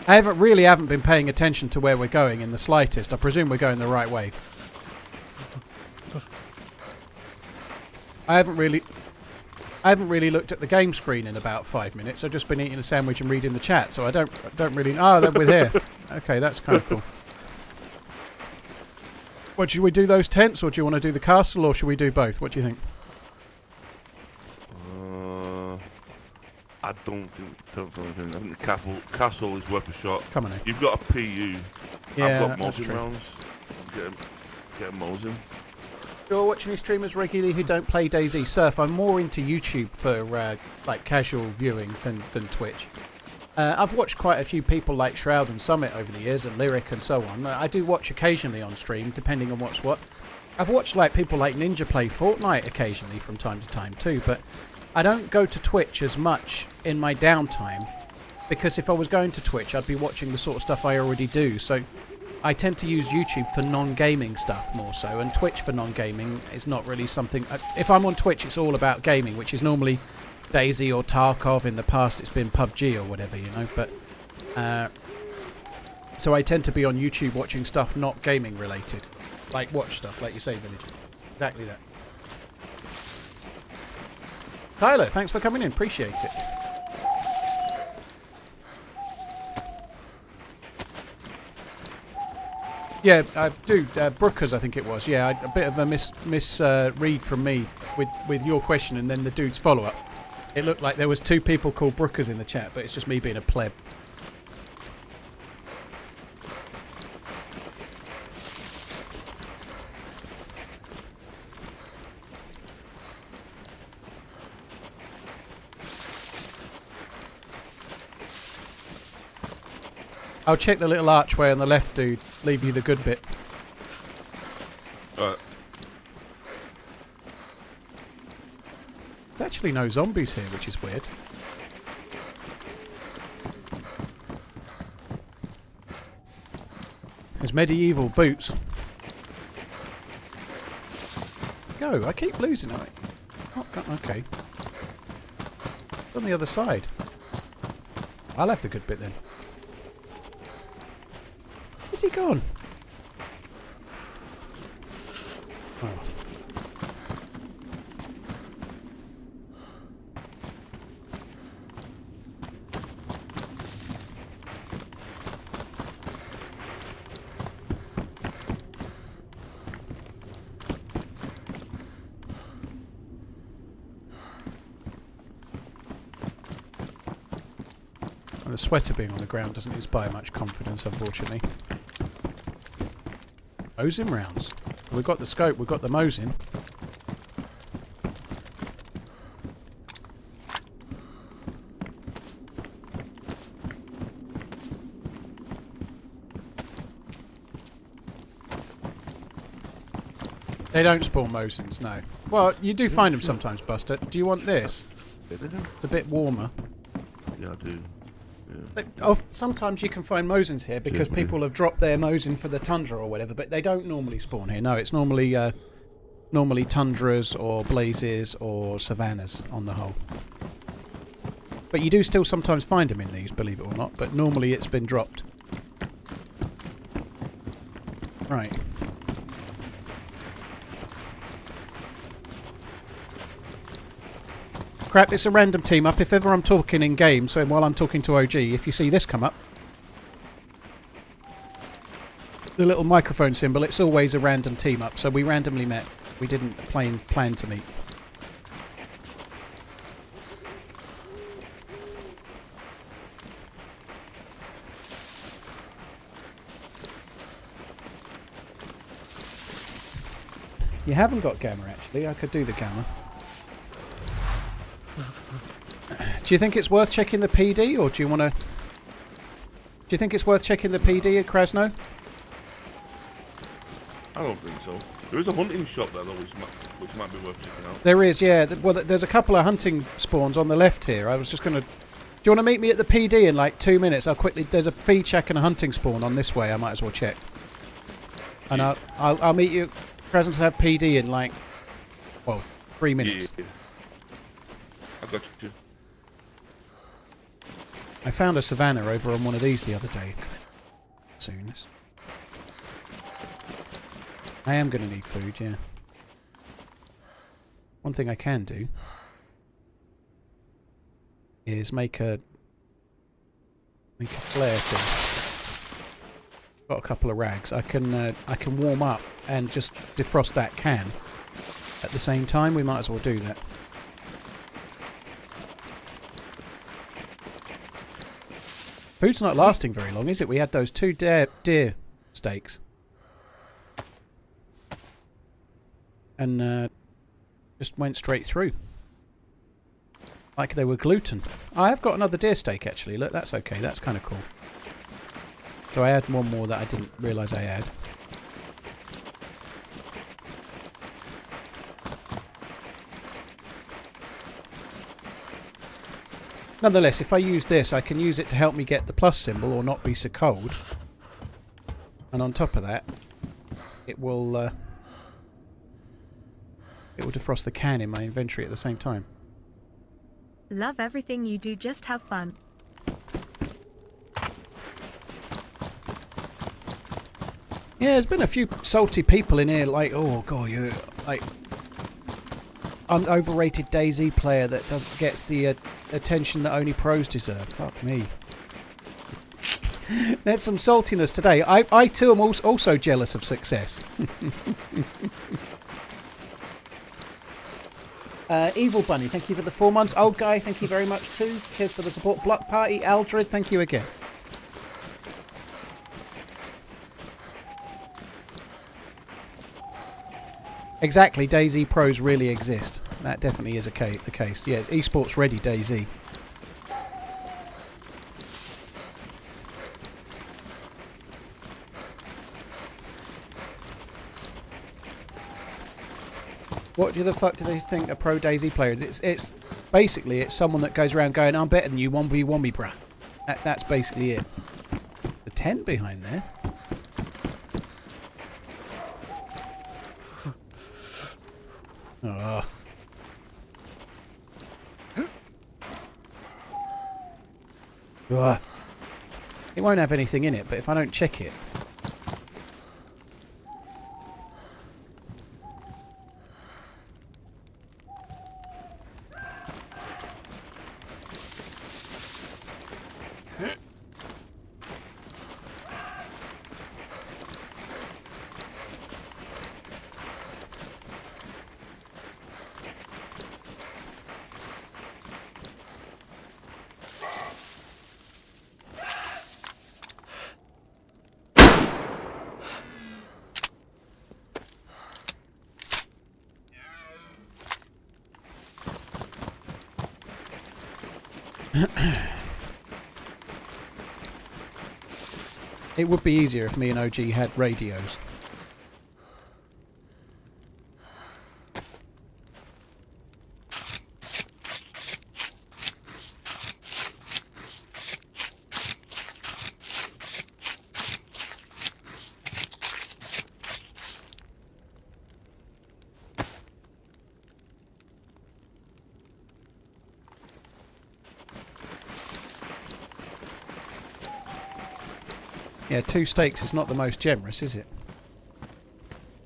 I haven't been paying attention to where we're going in the slightest. I presume we're going the right way. I haven't really looked at the game screen in about 5 minutes. I've just been eating a sandwich and reading the chat, so I don't really... Oh, then we're here. Okay, that's kind of cool. What, should we do those tents, or do you want to do the castle, or should we do both? What do you think? I don't think I think the castle is worth a shot. Come on in. You've got a PU. Yeah, I've got that's Mosin true. rounds. Get a Mosin. You're watching these streamers regularly who don't play DayZ. Surf, I'm more into YouTube for like casual viewing than Twitch. I've watched quite a few people like Shroud and Summit over the years, and Lyric and so on. I do watch occasionally on stream, depending on what's what. I've watched like people like Ninja play Fortnite occasionally from time to time too, but I don't go to Twitch as much in my downtime, because if I was going to Twitch, I'd be watching the sort of stuff I already do. So I tend to use YouTube for non-gaming stuff more so, and Twitch for non-gaming is not really something... If I'm on Twitch, it's all about gaming, which is normally DayZ or Tarkov. In the past, it's been PUBG or whatever, you know, but... so I tend to be on YouTube watching stuff not gaming related. Like watch stuff, like you say, Village. Exactly that. Tyler, thanks for coming in. Appreciate it. Yeah, I do. Brookers, I think it was. Yeah, a bit of a misread from me with your question and then the dude's follow-up. It looked like there was 2 people called Brookers in the chat, but it's just me being a pleb. I'll check the little archway on the left, dude. Leave you the good bit. Alright. There's actually no zombies here, which is weird. There's medieval boots. Go, I keep losing it. Oh, okay. On the other side. I left the good bit then. Where's he gone? Oh. And the sweater being on the ground doesn't inspire much confidence, unfortunately. Mosin rounds. We've got the scope, we've got the Mosin. They don't spawn Mosins, no. Well, you do find them sometimes, Buster. Do you want this? It's a bit warmer. Yeah, I do. Sometimes you can find Mosins here because people have dropped their Mosin for the Tundra or whatever, but they don't normally spawn here. No, it's normally Tundras or Blazes or Savannas on the whole. But you do still sometimes find them in these, believe it or not, but normally it's been dropped. Right. Crap, it's a random team up. If ever I'm talking in game, so while I'm talking to OG, if you see this come up, the little microphone symbol, it's always a random team up. So we randomly met. We didn't plan to meet. You haven't got Gamma, actually. I could do the Gamma. Do you think it's worth checking the PD, or do you want to... Do you think it's worth checking the PD at Krasno? I don't think so. There is a hunting shop there, though, which might be worth checking out. There is, yeah. Well, there's a couple of hunting spawns on the left here. I was just going to... Do you want to meet me at the PD in like 2 minutes? I'll quickly... There's a feed shack and a hunting spawn on this way. I might as well check. And I'll meet you... Presents have PD in like... Well, 3 minutes. Yeah. I got you. I found a Savannah over on one of these the other day. Soonest. I am going to need food, yeah. One thing I can do is make a flare thing. Got a couple of rags. I can warm up and just defrost that can at the same time. We might as well do that. Food's not lasting very long, is it? We had those 2 deer steaks. And just went straight through. Like they were gluten. I have got another deer steak, actually. Look, that's okay. That's kind of cool. So I had one more that I didn't realise I had. Nonetheless, if I use this, I can use it to help me get the plus symbol or not be so cold. And on top of that, it will defrost the can in my inventory at the same time. Love everything you do, just have fun. Yeah, there's been a few salty people in here like, oh god, you're like an overrated DayZ player that gets the attention that only pros deserve. Fuck me. There's some saltiness today. I too am also jealous of success. Evil Bunny, thank you for the 4 months. Old Guy, thank you very much too. Cheers for the support. Block Party, Aldred, thank you again. Exactly, DayZ pros really exist. That definitely is the case. Yeah, it's esports ready DayZ. What the fuck do they think a pro DayZ player is? It's basically someone that goes around going, I'm better than you, 1v1 me, bruh. That's basically it. The tent behind there. Oh. Ugh. It won't have anything in it, but if I don't check it. It would be easier if me and OG had radios. Yeah, 2 steaks is not the most generous, is it?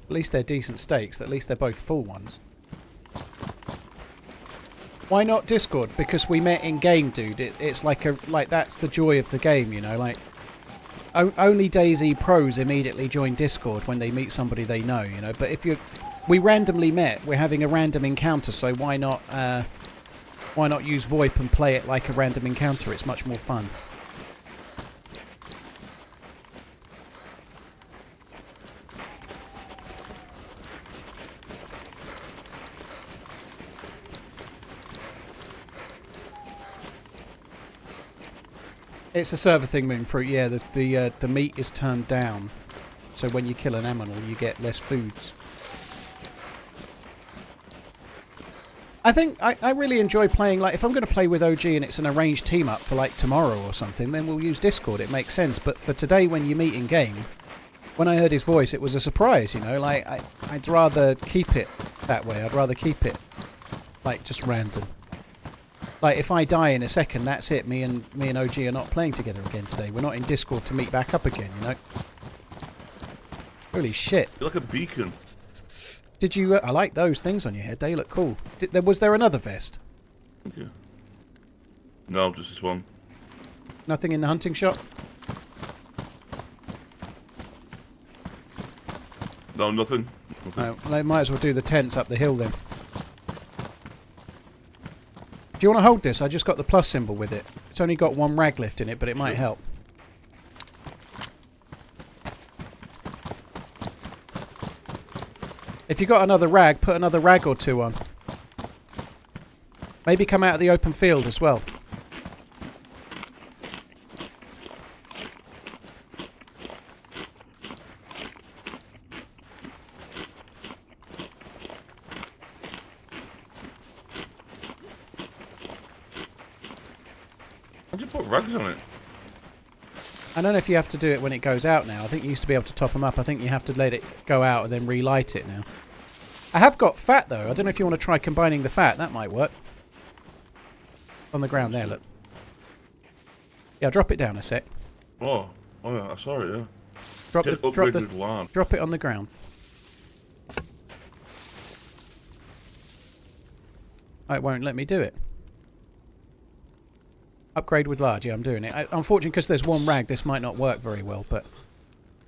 At least they're decent steaks. At least they're both full ones. Why not Discord? Because we met in game, dude. It's like that's the joy of the game, you know. Like only DayZ pros immediately join Discord when they meet somebody they know, you know. But if we randomly met, we're having a random encounter, so why not use VoIP and play it like a random encounter? It's much more fun. It's a server thing, Moonfruit. Yeah, the meat is turned down, so when you kill an animal, you get less foods. I think I really enjoy playing. Like, if I'm going to play with OG and it's an arranged team up for like tomorrow or something, then we'll use Discord. It makes sense. But for today, when you meet in game, when I heard his voice, it was a surprise. You know, like I'd rather keep it that way. I'd rather keep it like just random. Like, if I die in a second, that's it. Me and OG are not playing together again today. We're not in Discord to meet back up again, you know? Holy shit. You're like a beacon. Did you... I like those things on your head. They look cool. Was there another vest? Thank you. No, just this one. Nothing in the hunting shop? No, nothing. No, they might as well do the tents up the hill then. Do you want to hold this? I just got the plus symbol with it. It's only got one rag lift in it, but it might help. If you got another rag, put another rag or two on. Maybe come out of the open field as well. Why'd you put rugs on it? I don't know if you have to do it when it goes out now. I think you used to be able to top them up. I think you have to let it go out and then relight it now. I have got fat though. I don't know if you want to try combining the fat. That might work. On the ground there, look. Yeah, drop it down a sec. Oh yeah, I saw it, yeah. Drop it on the ground. Oh, it won't let me do it. Upgrade with large. Yeah, I'm doing it. Unfortunately, because there's one rag, this might not work very well, but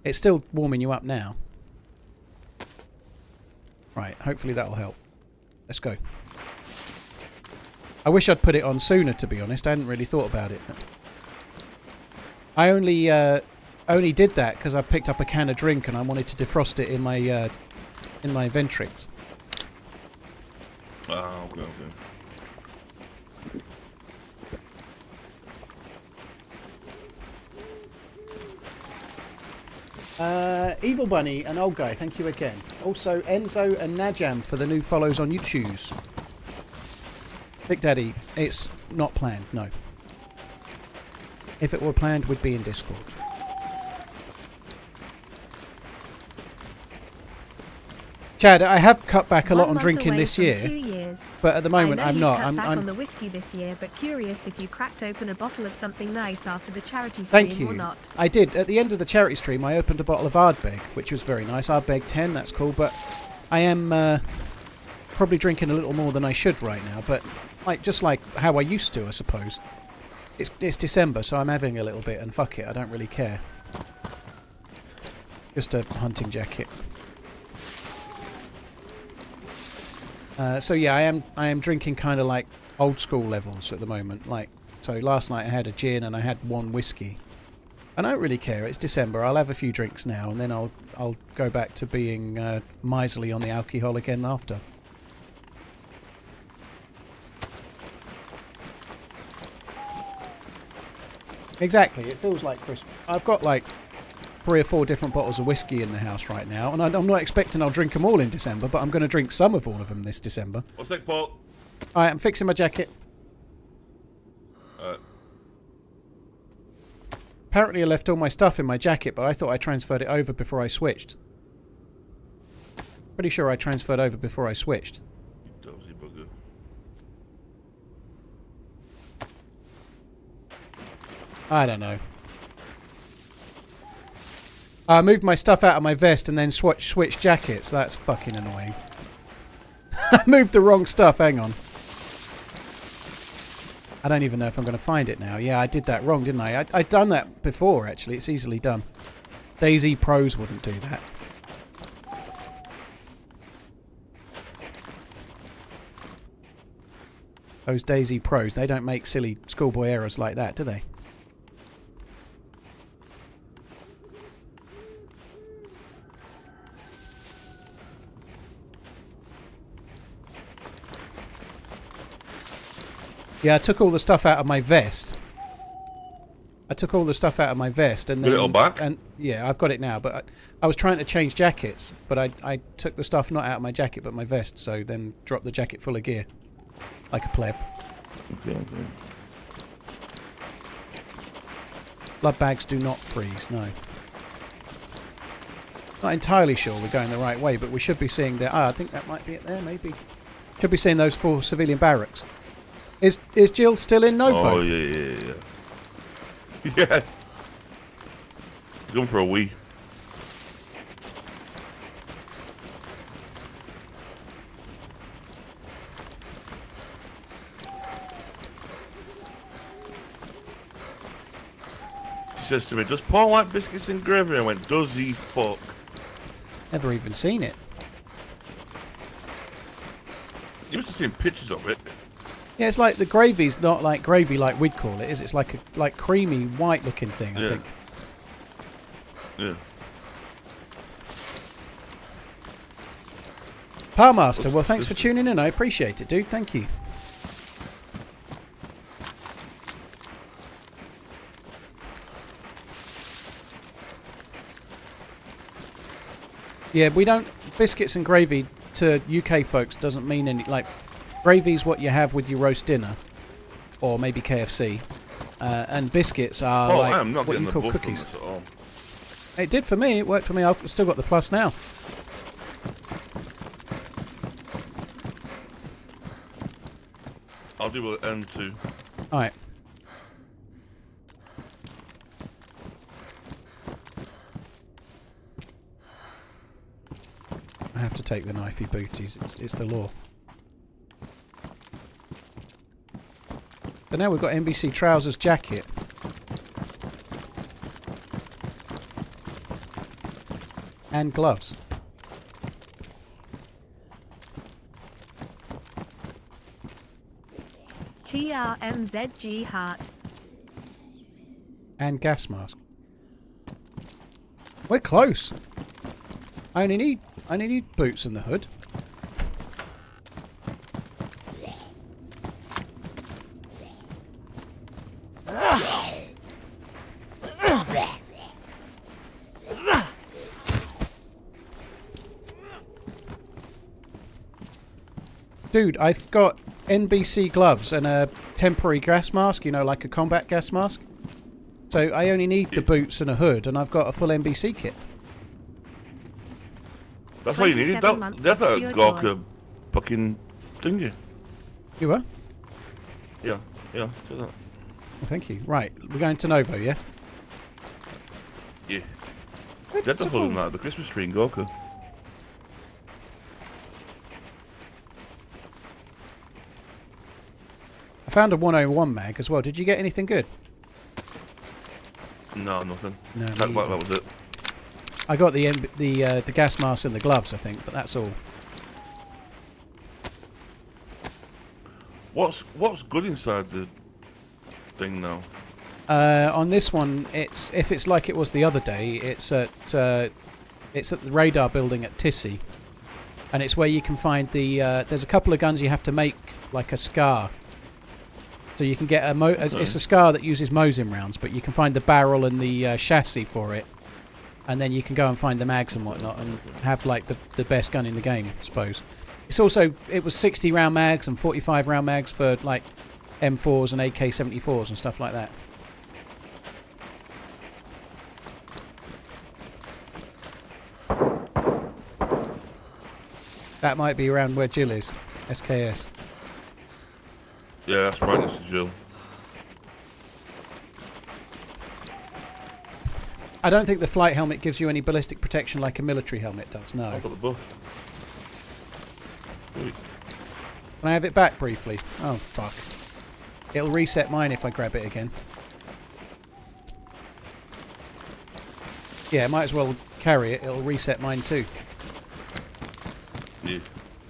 it's still warming you up now. Right, hopefully that'll help. Let's go. I wish I'd put it on sooner, to be honest. I hadn't really thought about it. I only did that because I picked up a can of drink and I wanted to defrost it in my Ventrix. Oh, okay. Evil Bunny and Old Guy, thank you again. Also, Enzo and Najam for the new follows on YouTube. Big Daddy, it's not planned, no. If it were planned, we'd be in Discord. Chad, I have cut back a lot on drinking this year, but at the moment I'm not. I'm on the whiskey this year, but curious if you cracked open a bottle of something nice after the charity stream Thank you. or not. I did. At the end of the charity stream, I opened a bottle of Ardbeg, which was very nice. Ardbeg 10, that's cool, but I am probably drinking a little more than I should right now, but just like how I used to, I suppose. It's December, so I'm having a little bit, and fuck it, I don't really care. Just a hunting jacket. So yeah, I am drinking kind of like old school levels at the moment. Like, so last night I had a gin and I had one whiskey. I don't really care. It's December. I'll have a few drinks now, and then I'll go back to being miserly on the alcohol again after. Exactly. It feels like Christmas. I've got like 3 or 4 different bottles of whiskey in the house right now, and I'm not expecting I'll drink them all in December, but I'm going to drink some of all of them this December. What's that, Paul? Alright, I'm fixing my jacket. Apparently I left all my stuff in my jacket, but I thought I transferred it over before I switched. Pretty sure I transferred over before I switched. You dozy bugger. I don't know. I moved my stuff out of my vest and then switched jackets. That's fucking annoying. I moved the wrong stuff. Hang on. I don't even know if I'm going to find it now. Yeah, I did that wrong, didn't I? I'd done that before, actually. It's easily done. DayZ Pros wouldn't do that. Those DayZ Pros, they don't make silly schoolboy errors like that, do they? Yeah, I took all the stuff out of my vest. And then... Get it all back? And yeah, I've got it now, but I was trying to change jackets, but I took the stuff not out of my jacket, but my vest, so then dropped the jacket full of gear. Like a pleb. Okay. Blood bags do not freeze, no. Not entirely sure we're going the right way, but we should be seeing the... I think that might be it there, maybe. Should be seeing those 4 civilian barracks. Is Jill still in Novo? Oh, yeah. Yeah. He's going for a wee. She says to me, does Paul like biscuits and gravy? I went, does he fuck? Never even seen it. You must have seen pictures of it. Yeah, it's like the gravy's not like gravy like we'd call it, is it? It's like a creamy white looking thing, I think. Yeah. Powermaster, well thanks for tuning in, I appreciate it, dude. Thank you. Yeah, we don't... Biscuits and gravy to UK folks doesn't mean any... Like, gravy's what you have with your roast dinner. Or maybe KFC. And biscuits are like I am not what you getting call the buff from cookies. this at all. It did for me. It worked for me. I've still got the plus now. I'll do an N2. Alright. I have to take the knifey booties. It's the law. So now we've got NBC trousers jacket. And gloves. TRMZG heart. And gas mask. We're close. I only need boots and the hood. Dude, I've got NBC gloves and a temporary gas mask, you know, like a combat gas mask. So I only need the boots and a hood, and I've got a full NBC kit. That's what you needed. That's a Gawker fucking thingy. You were? Yeah, do that. Well, thank you. Right, we're going to Novo, yeah? Yeah. That's the full night, the Christmas tree in Gawker. I found a 101 mag as well. Did you get anything good? No, nothing. No, that was it. I got the gas mask and the gloves, I think, but that's all. What's good inside the thing now? On this one, if it's like it was the other day, it's at the radar building at Tissy, and it's where you can find the. There's a couple of guns you have to make like a Scar. So you can get it's a Scar that uses Mosin rounds, but you can find the barrel and the chassis for it, and then you can go and find the mags and whatnot, and have like the best gun in the game, I suppose. It's also it was 60 round mags and 45 round mags for like M4s and AK-74s and stuff like that. That might be around where Jill is, SKS. Yeah, that's right next to Jill. I don't think the flight helmet gives you any ballistic protection like a military helmet does, no. I've got the buff. Sweet. Can I have it back briefly? Oh, fuck. It'll reset mine if I grab it again. Yeah, might as well carry it. It'll reset mine too. Yeah.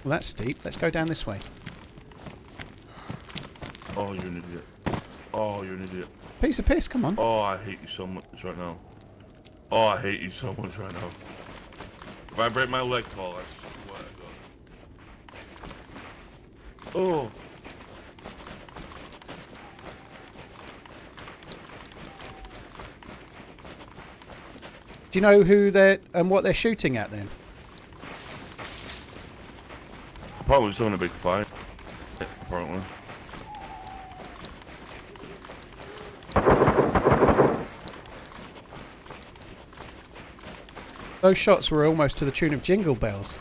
Well, that's steep. Let's go down this way. Oh, you're an idiot. Oh, you're an idiot. Piece of piss, come on. Oh, I hate you so much right now. Oh, I hate you so much right now. If I break my leg fall, I swear to God. Oh. Do you know who they're and what they're shooting at then? Probably was having a big fight. Apparently. Those shots were almost to the tune of Jingle Bells.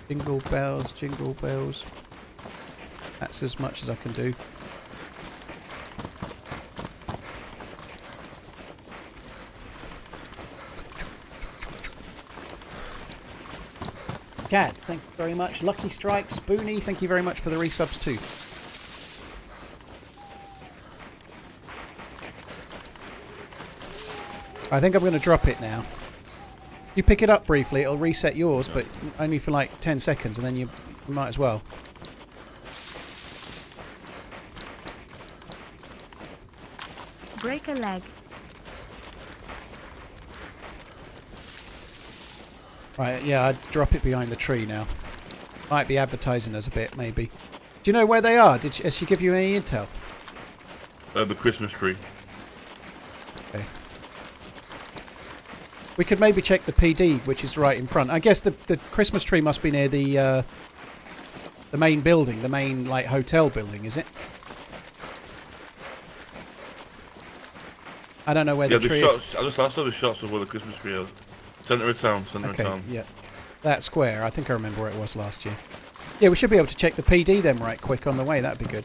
Jingle bells, jingle bells. That's as much as I can do. Gad, thank you very much. Lucky Strike, Spoonie, thank you very much for the resubs too. I think I'm going to drop it now. You pick it up briefly, it'll reset yours, but only for like 10 seconds, and then you might as well. Break a leg. Right, yeah, I'd drop it behind the tree now. Might be advertising us a bit, maybe. Do you know where they are? Has she give you any intel? The Christmas tree. Okay. We could maybe check the PD, which is right in front. I guess the Christmas tree must be near the main building, the main like hotel building, is it? I don't know where the tree is. I just saw the shots of where the Christmas tree is. Centre of town, centre of town. Yeah. That square, I think I remember where it was last year. Yeah, we should be able to check the PD then right quick on the way. That'd be good.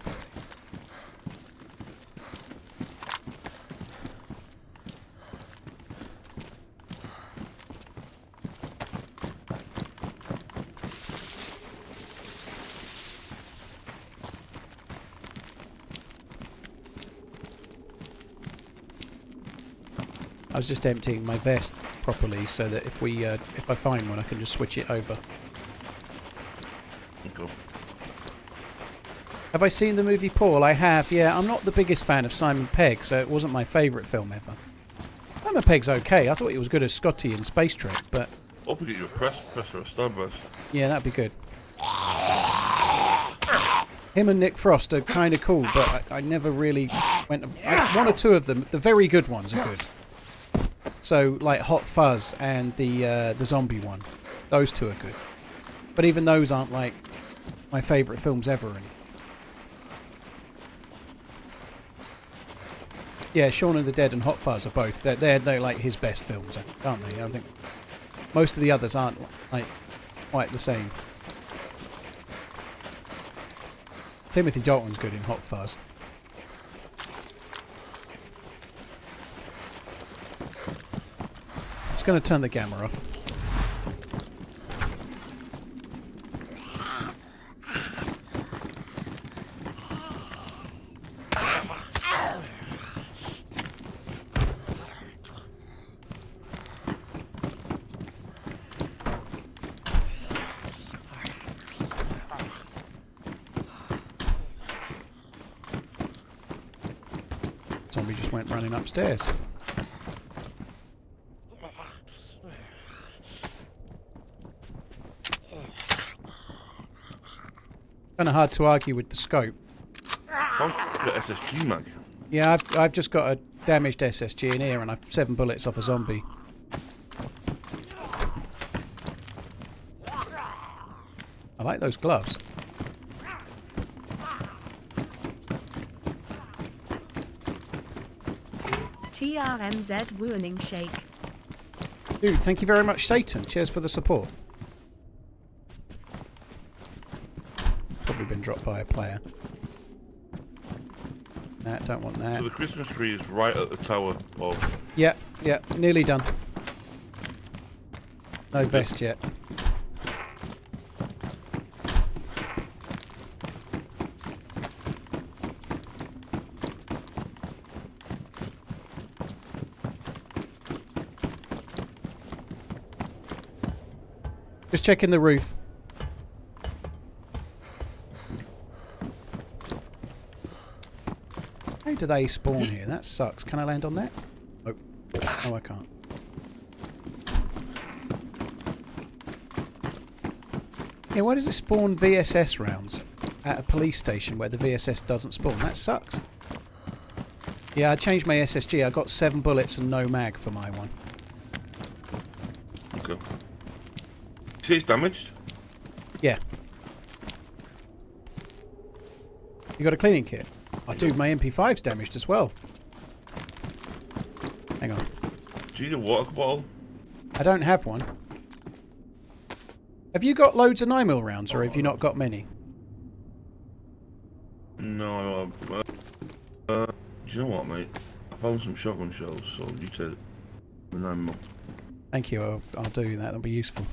I was just emptying my vest properly so that if I find one I can just switch it over. Cool. Have I seen the movie Paul? I have, yeah. I'm not the biggest fan of Simon Pegg, so it wasn't my favourite film ever. Simon Pegg's okay. I thought he was good as Scotty in Space Trek, but... Hope we get you a press or a starburst. Yeah, that'd be good. Him and Nick Frost are kind of cool, but I never really went... one or two of them, the very good ones are good. So, like Hot Fuzz and the zombie one. Those two are good. But even those aren't, like, my favourite films ever. And yeah, Shaun of the Dead and Hot Fuzz are both. They're like his best films, aren't they? I think most of the others aren't, like, quite the same. Timothy Dalton's good in Hot Fuzz. Just going to turn the gamma off. Zombie just went running upstairs. Kind of hard to argue with the scope. The SSG mag. Yeah, I've just got a damaged SSG in here, and I've 7 bullets off a zombie. I like those gloves. TRMZ Wooning Shake. Dude, thank you very much, Satan. Cheers for the support. Probably been dropped by a player. Nah, don't want that. So the Christmas tree is right at the tower of... Yeah, nearly done. No vest yet. Just checking the roof. How do they spawn here? That sucks. Can I land on that? Oh, I can't. Yeah, why does it spawn VSS rounds at a police station where the VSS doesn't spawn? That sucks. Yeah, I changed my SSG. I got 7 bullets and no mag for my one. Okay. See it's damaged? Yeah. You got a cleaning kit? Oh, dude, my MP5's damaged as well. Hang on. Do you need a water bottle? I don't have one. Have you got loads of 9mm rounds, or have you not got many? No, do you know what, mate? I found some shotgun shells, so you take the 9mm. Thank you, I'll do that, that'll be useful.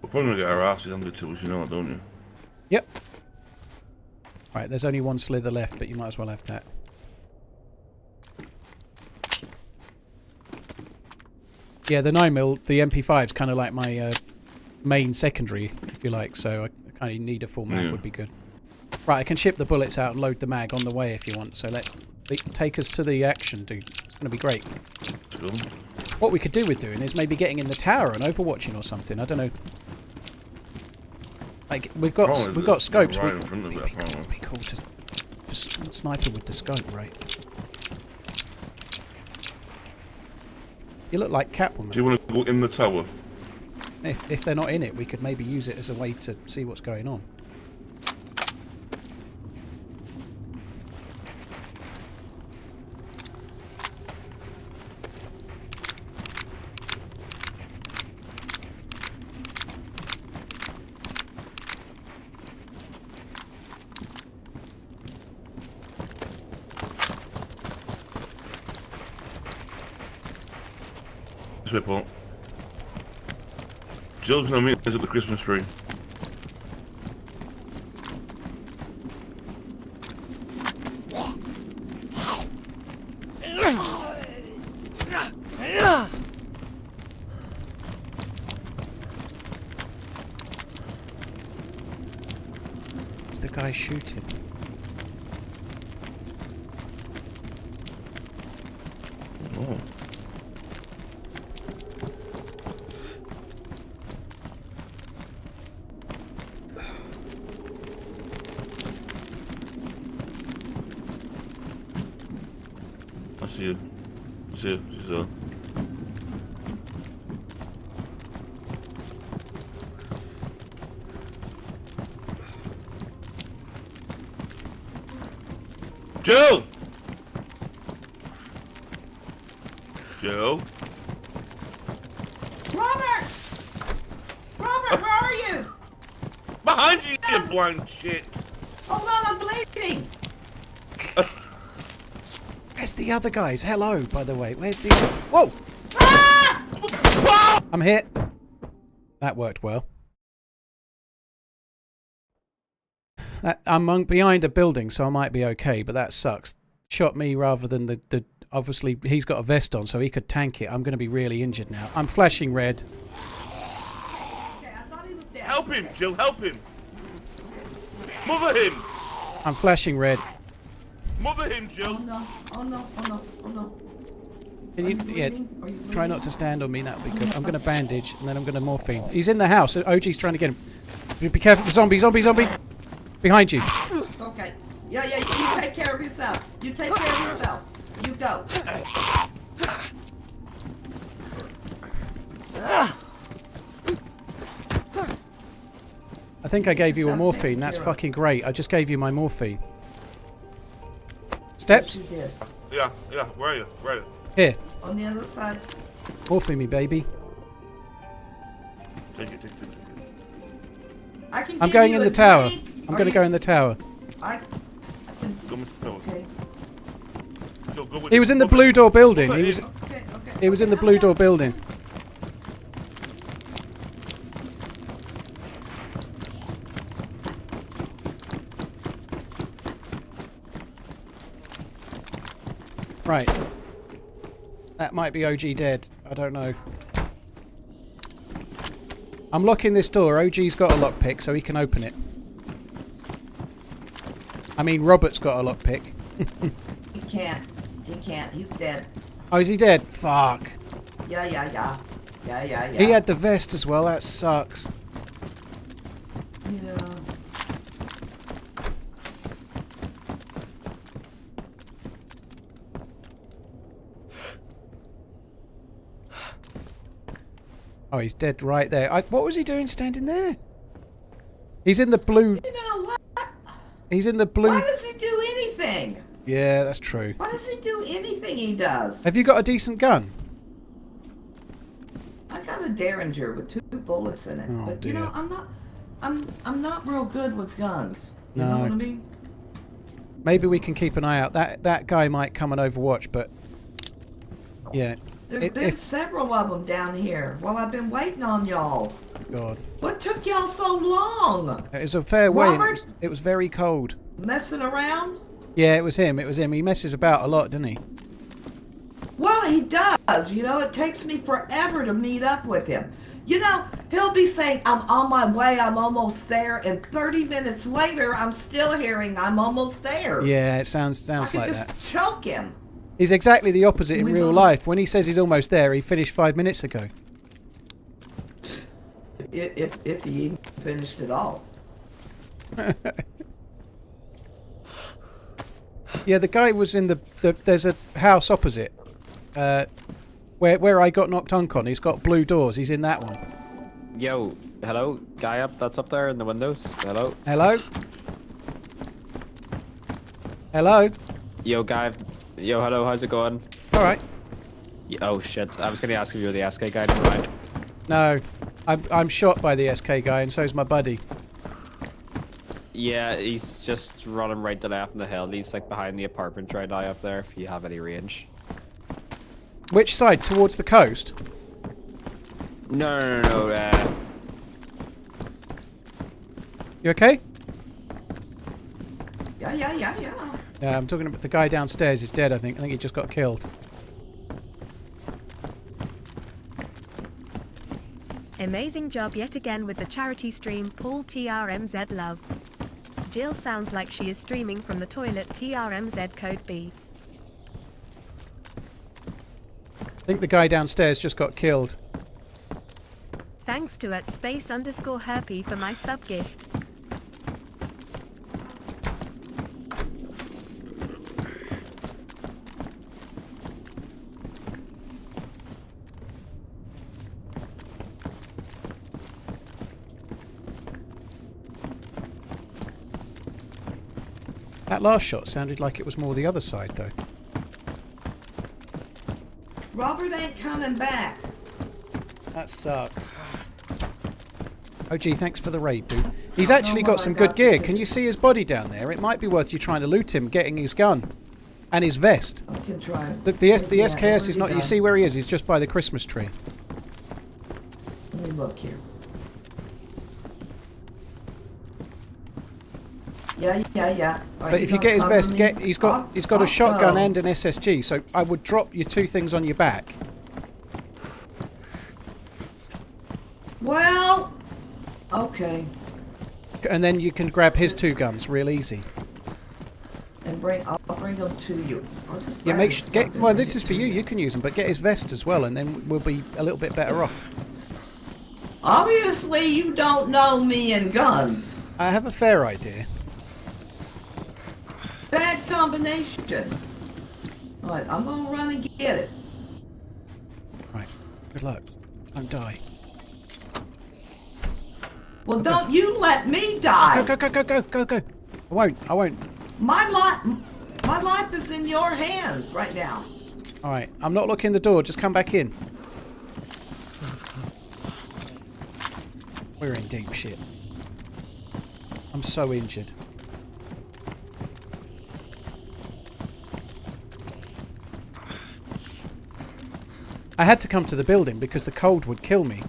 We're probably gonna get our asses under the tools, you know that, don't you? Yep. Right, there's only one slither left, but you might as well have that. Yeah, the 9mm, the MP5 is kind of like my main secondary, if you like. So I kind of need a full mag would be good. Right, I can ship the bullets out and load the mag on the way if you want. So take us to the action, dude. It's going to be great. What we could do with doing is maybe getting in the tower and overwatching or something. I don't know. Like we've got scopes. Right It'd in front of be cool to just sniper with the scope, right? You look like Catwoman. Do you want to go in the tower? If they're not in it, we could maybe use it as a way to see what's going on. Report. Jill's gonna meet us at the Christmas tree. It's the guy shooting. Oh. I see you. I see you. She's there. Jill! Jill? Robert! Robert, where are you? Behind you, you blind shit! Hold on, I'm bleeding. Where's the other guys? Hello, by the way. Where's the... Whoa! Ah! I'm hit. That worked well. I'm behind a building, so I might be okay, but that sucks. Shot me rather than the... Obviously, he's got a vest on, so he could tank it. I'm going to be really injured now. I'm flashing red. Okay, I thought he was dead. Help him, Jill, help him! Mother him! I'm flashing red. Mother him, Jill! Oh no, oh no, oh no, oh no. Can Are you, you yeah, bleeding? Are you try bleeding? not to stand on me. That would be good. I'm going to bandage, and then I'm going to morphine. He's in the house. OG's trying to get him. Be careful. Zombie, zombie, zombie! Behind you. Okay. Yeah, you take care of yourself. You take care of yourself. You go. I think I gave you a Yourself morphine. taken That's care of. fucking great. I just gave you my morphine. Steps? You did. Yeah, where are you? Where are you? Here. On the other side. Morphine me, baby. Take it. I can I'm give going you in a the tower. drink. I'm Are going to you- go in the tower. I can. Go with the tower. Okay. Jill, go with He him. was in the Mother blue him. door building. Mother He was him. Okay. he was in the blue door building. Right. That might be OG dead. I don't know. I'm locking this door. OG's got a lockpick, so he can open it. I mean, Robert's got a lockpick. He can't. He can't. He's dead. Oh, is he dead? Fuck. Yeah. He had the vest as well. That sucks. Yeah. Oh, he's dead right there. What was he doing standing there? He's in the blue. You know what? He's in the blue. Why does he do anything? Yeah, that's true. Why does he do anything he does? Have you got a decent gun? I got a Derringer with 2 bullets in it. Oh, but dear. you know, I'm not real good with guns. You No. know what I mean? Maybe we can keep an eye out. That guy might come and overwatch, but yeah. There's been several of them down here. Well, I've been waiting on y'all. God, What took y'all so long? it was a fair way. And Robert? it was very cold. Messing around? Yeah, it was him. It was him. He messes about a lot, doesn't he? Well, he does. You know, it takes me forever to meet up with him. You know, he'll be saying, I'm on my way, I'm almost there, and 30 minutes later, I'm still hearing, I'm almost there. Yeah, it sounds I like could that. just choke him. He's exactly the opposite in We real both- life. When he says he's almost there, he finished 5 minutes ago. If he even finished it all. Yeah, the guy was in the there's a house opposite where I got knocked on. He's got blue doors. He's in that one. Yo, hello, guy that's up there in the windows. Hello. Hello? Hello? Yo, guy. Yo, hello. How's it going? All right. Oh shit! I was gonna ask if you were the SK guy. Never mind. No, I'm shot by the SK guy, and so's my buddy. Yeah, he's just running right to left in the hill. He's like behind the apartment right now up there. If you have any range. Which side? Towards the coast? No. You okay? Yeah. Yeah, I'm talking about the guy downstairs is dead, I think. I think he just got killed. Amazing job yet again with the charity stream, Paul TRMZ love. Jill sounds like she is streaming from the toilet. TRMZ code B. I think the guy downstairs just got killed. Thanks to @space_herpy for my sub gift. That last shot sounded like it was more the other side, though. Robert ain't coming back. That sucks. Oh, gee, thanks for the raid, dude. He's actually got some good gear. Can you see his body down there? It might be worth you trying to loot him, getting his gun. And his vest. I can try. The SKS is not... You see where he is? He's just by the Christmas tree. Let me look here. Yeah. But if you get his vest, he's got a shotgun and an SSG, so I would drop your two things on your back. Well, okay. And then you can grab his two guns real easy. And I'll bring them to you. I'll just Yeah, grab make his sure, stuff and well, bring this it is for to you. You can use them, but get his vest as well, and then we'll be a little bit better off. Obviously, you don't know me and guns. I have a fair idea. Bad combination. All right, I'm gonna run and get it. Right. Good luck. Don't die. Well, don't you let me die. Go. I won't. My life is in your hands right now. All right. I'm not locking the door. Just come back in. We're in deep shit. I'm so injured. I had to come to the building because the cold would kill me.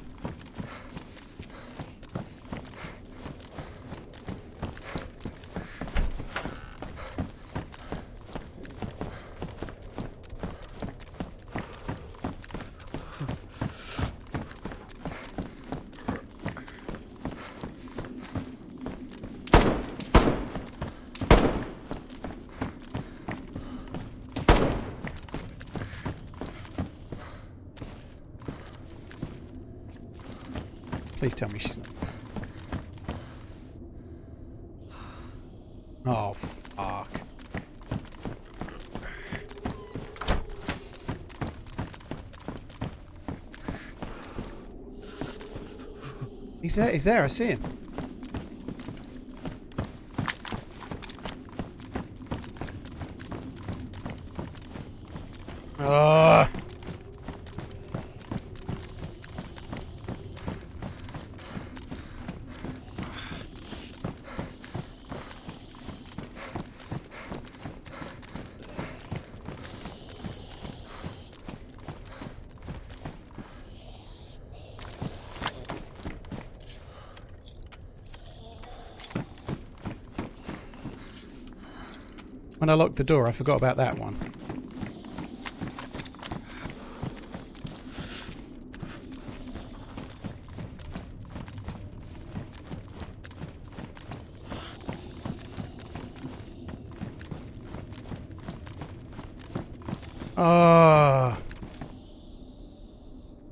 Please tell me she's not. Oh, fuck. He's there, I see him. Ugh. When I locked the door, I forgot about that one. Oh.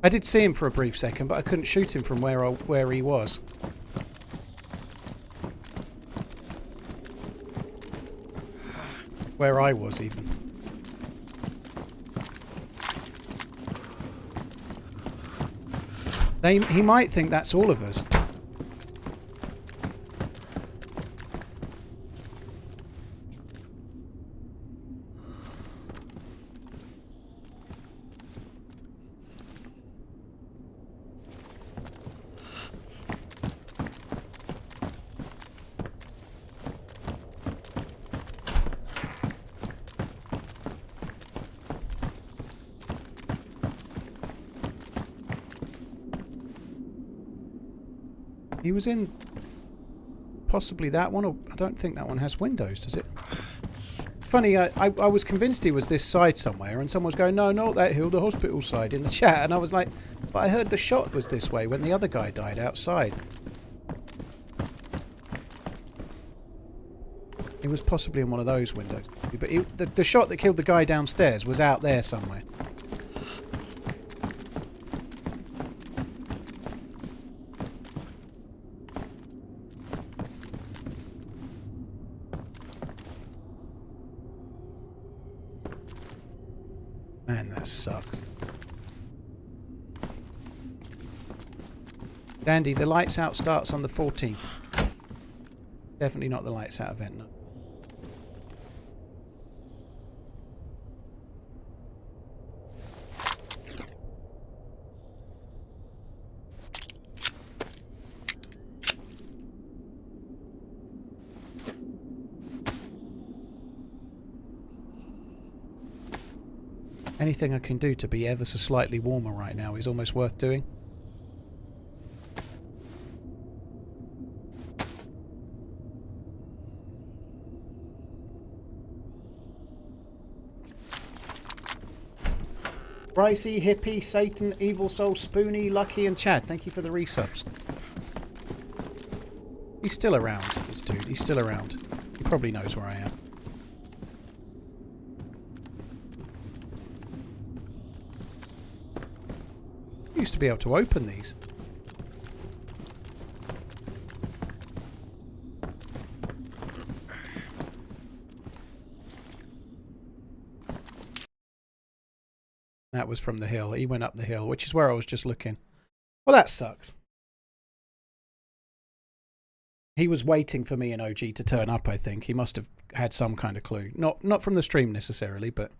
I did see him for a brief second, but I couldn't shoot him from where he was. Where I was, even. He might think that's all of us. He was in possibly that one, or I don't think that one has windows, does it? Funny, I was convinced he was this side somewhere, and someone was going, no, not that hill, the hospital side, in the chat, and I was like, but I heard the shot was this way when the other guy died outside. He was possibly in one of those windows, but the shot that killed the guy downstairs was out there somewhere. Man, that sucks. Dandy, the lights out starts on the 14th. Definitely not the lights out event, no. Anything I can do to be ever so slightly warmer right now is almost worth doing. Brycey, Hippie, Satan, Evil Soul, Spoony, Lucky and Chad, thank you for the resubs. He's still around, this dude. He's still around. He probably knows where I am. I used to be able to open these. That was from the hill. He went up the hill, which is where I was just looking. Well, that sucks. He was waiting for me and OG to turn up, I think. He must have had some kind of clue. Not from the stream necessarily, but...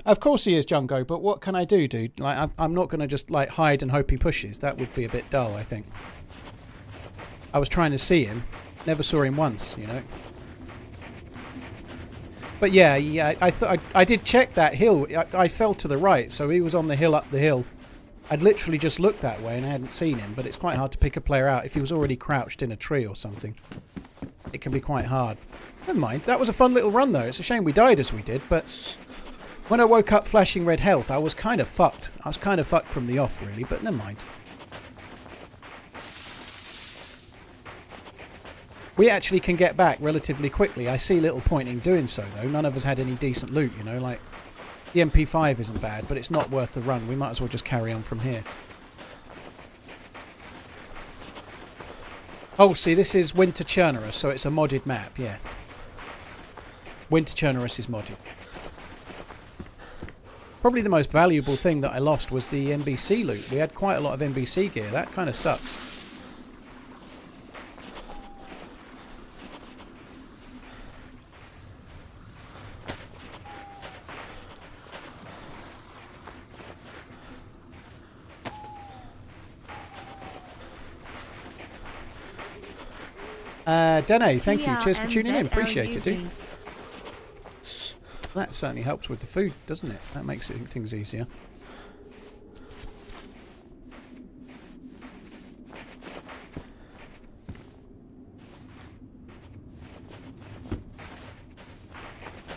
Of course he is, Jungo, but what can I do, dude? Like, I'm not going to just, like, hide and hope he pushes. That would be a bit dull, I think. I was trying to see him. Never saw him once, you know. But yeah, I did check that hill. I fell to the right, so he was on the hill up the hill. I'd literally just looked that way and I hadn't seen him, but it's quite hard to pick a player out if he was already crouched in a tree or something. It can be quite hard. Never mind. That was a fun little run, though. It's a shame we died as we did, but when I woke up flashing red health, I was kind of fucked. I was kind of fucked from the off, really, but never mind. We actually can get back relatively quickly. I see little point in doing so, though. None of us had any decent loot, you know, like... The MP5 isn't bad, but it's not worth the run. We might as well just carry on from here. Oh, see, this is Winter Chernarus, so it's a modded map, yeah. Winter Chernarus is modded. Probably the most valuable thing that I lost was the NBC loot. We had quite a lot of NBC gear. That kind of sucks. Dene, thank you. Cheers for tuning in. Appreciate it, dude. That certainly helps with the food, doesn't it? That makes things easier.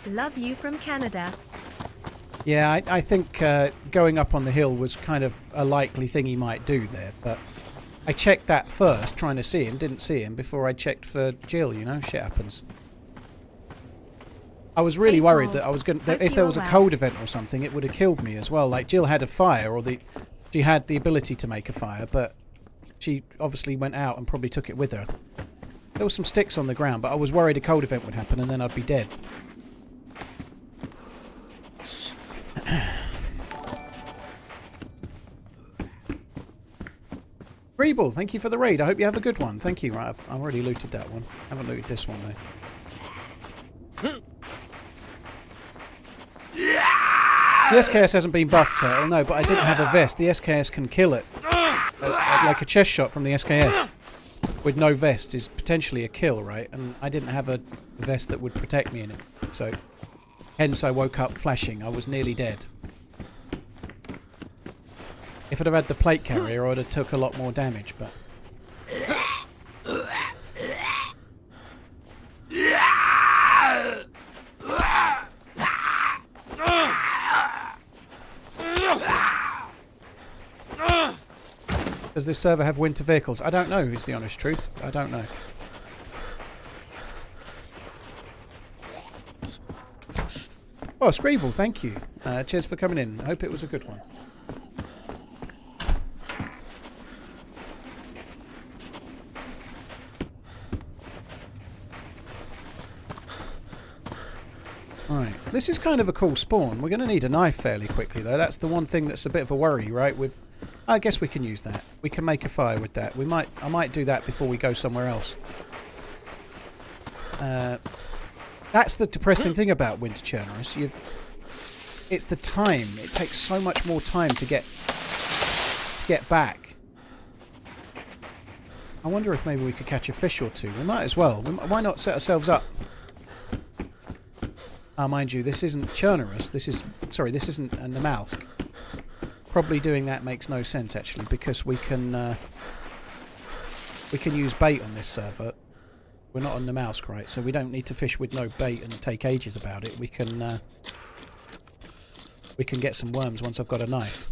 Love you from Canada. Yeah, I think going up on the hill was kind of a likely thing he might do there, but I checked that first, trying to see him, didn't see him before I checked for Jill, you know, shit happens. I was really Hey, worried Paul. that I was going. Hope If there you're was a well. cold event or something, it would have killed me as well. Like Jill had a fire, or she had the ability to make a fire, but she obviously went out and probably took it with her. There was some sticks on the ground, but I was worried a cold event would happen and then I'd be dead. Greeble, thank you for the raid. I hope you have a good one. Thank you. Right, I've already looted that one. Haven't looted this one though. The SKS hasn't been buffed, Turtle. No, but I didn't have a vest. The SKS can kill it. Like a chest shot from the SKS with no vest is potentially a kill, right? And I didn't have a vest that would protect me in it. So, hence I woke up flashing. I was nearly dead. If I'd have had the plate carrier, I'd have took a lot more damage, but... Does this server have winter vehicles? I don't know, is the honest truth. I don't know. Oh, Screeble, thank you. Cheers for coming in. I hope it was a good one. Right, this is kind of a cool spawn. We're going to need a knife fairly quickly, though. That's the one thing that's a bit of a worry, right? I guess we can use that. We can make a fire with that. I might do that before we go somewhere else. That's the depressing thing about Winter Chernarus. It's the time. It takes so much more time to get back. I wonder if maybe we could catch a fish or two. We might as well. Why not set ourselves up? Mind you, this isn't Chernarus. This isn't a Namalsk. Probably doing that makes no sense actually, because we can use bait on this server. We're not on Namalsk, right? So we don't need to fish with no bait and take ages about it. We can get some worms once I've got a knife.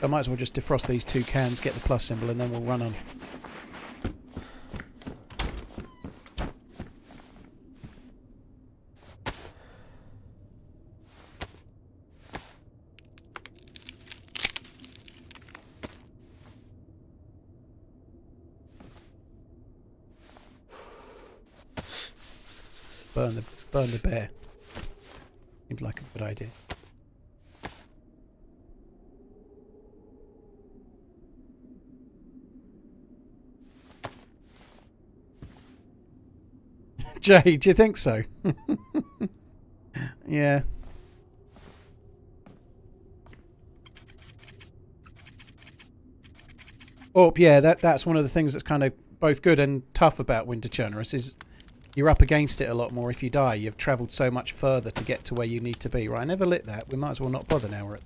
I might as well just defrost these 2 cans, get the plus symbol, and then we'll run on. Burn the bear. Seems like a good idea. Jay, do you think so? Yeah. Oh, yeah, that's one of the things that's kind of both good and tough about Winter Chernarus is you're up against it a lot more if you die. You've travelled so much further to get to where you need to be. Right, I never lit that. We might as well not bother now.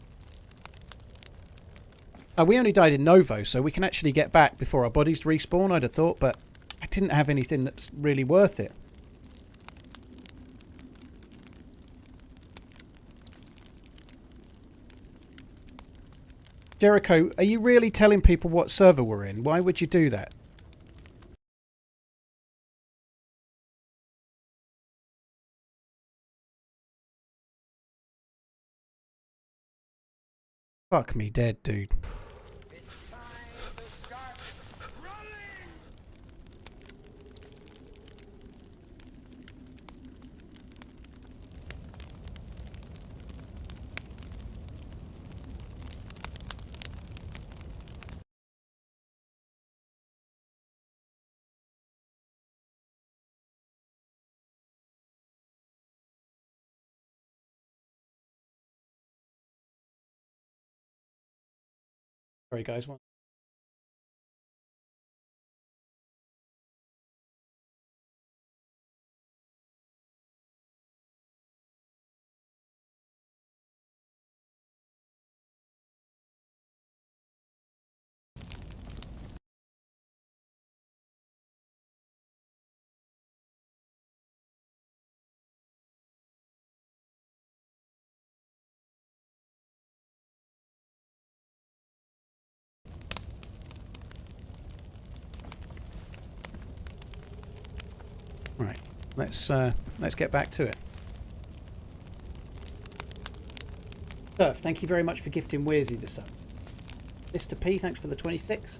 We only died in Novo, so we can actually get back before our bodies respawn, I'd have thought, but I didn't have anything that's really worth it. Jericho, are you really telling people what server we're in? Why would you do that? Fuck me dead, dude. Sorry guys, one. Right, let's get back to it. Surf, thank you very much for gifting Wearsy the sub. Mr. P, thanks for the 26.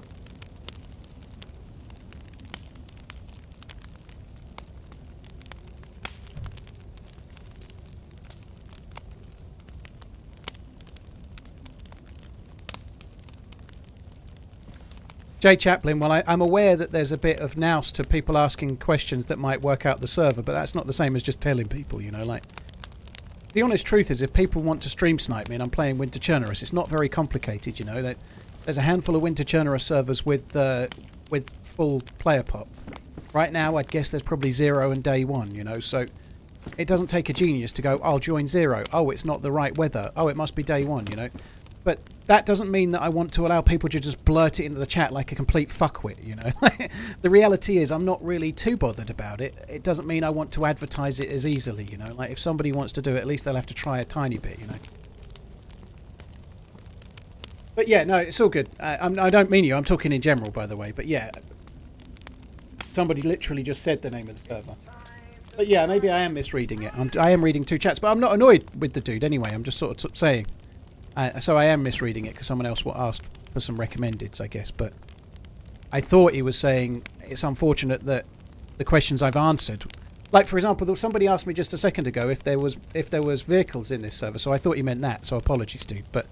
Jay Chaplin, well, I'm aware that there's a bit of nous to people asking questions that might work out the server, but that's not the same as just telling people, you know, like... The honest truth is, if people want to stream snipe me and I'm playing Winter Chernarus, it's not very complicated, you know. There's a handful of Winter Chernarus servers with full player pop. Right now, I'd guess there's probably 0 and day 1, you know, so... It doesn't take a genius to go, I'll join 0. Oh, it's not the right weather. Oh, it must be day 1, you know. But that doesn't mean that I want to allow people to just blurt it into the chat like a complete fuckwit, you know. The reality is I'm not really too bothered about it. It doesn't mean I want to advertise it as easily, you know. Like if somebody wants to do it, at least they'll have to try a tiny bit, you know. But yeah, no, it's all good. I don't mean you. I'm talking in general, by the way. But yeah, somebody literally just said the name of the server. But yeah, maybe I am misreading it. I am reading 2 chats, but I'm not annoyed with the dude anyway. I'm just sort of saying. So I am misreading it because someone else asked for some recommendeds, I guess. But I thought he was saying it's unfortunate that the questions I've answered, like for example, somebody asked me just a second ago if there was vehicles in this server. So I thought he meant that. So apologies, dude. But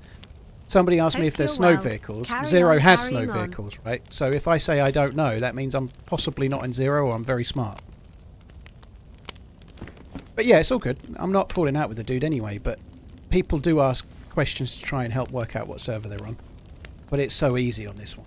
somebody asked me if there's snow vehicles. 0 has snow vehicles, right? So if I say I don't know, that means I'm possibly not in 0 or I'm very smart. But yeah, it's all good. I'm not falling out with the dude anyway. But people do ask questions to try and help work out what server they're on, but it's so easy on this one.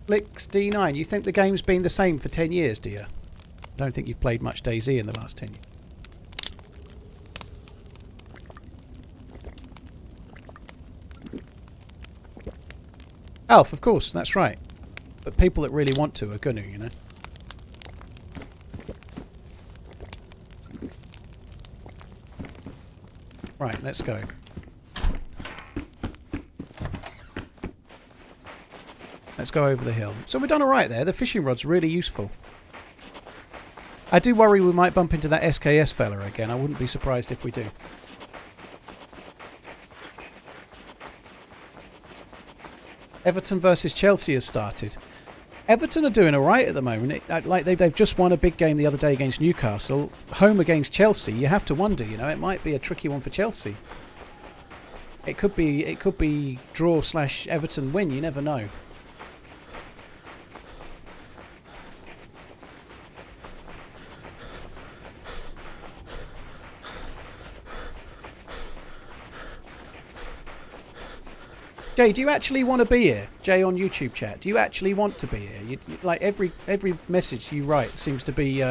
Licks D9, you think the game's been the same for 10 years, do you? I don't think you've played much DayZ in the last 10 years. Alf, of course, that's right. But people that really want to are gonna, you know. Right, let's go. Let's go over the hill. So we've done alright there. The fishing rod's really useful. I do worry we might bump into that SKS fella again. I wouldn't be surprised if we do. Everton versus Chelsea has started. Everton are doing alright at the moment. Like they've just won a big game the other day against Newcastle. Home against Chelsea. You have to wonder, you know, it might be a tricky one for Chelsea. It could be draw / Everton win. You never know. Jay, do you actually want to be here? Jay on YouTube chat, do you actually want to be here? Like every message you write seems to be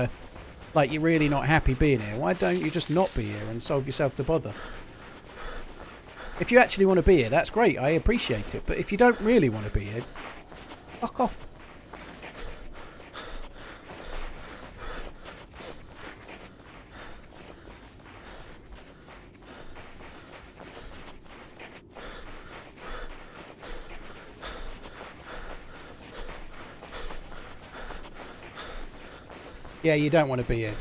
like you're really not happy being here. Why don't you just not be here and solve yourself the bother? If you actually want to be here, that's great. I appreciate it. But if you don't really want to be here, fuck off. Yeah, you don't want to be here.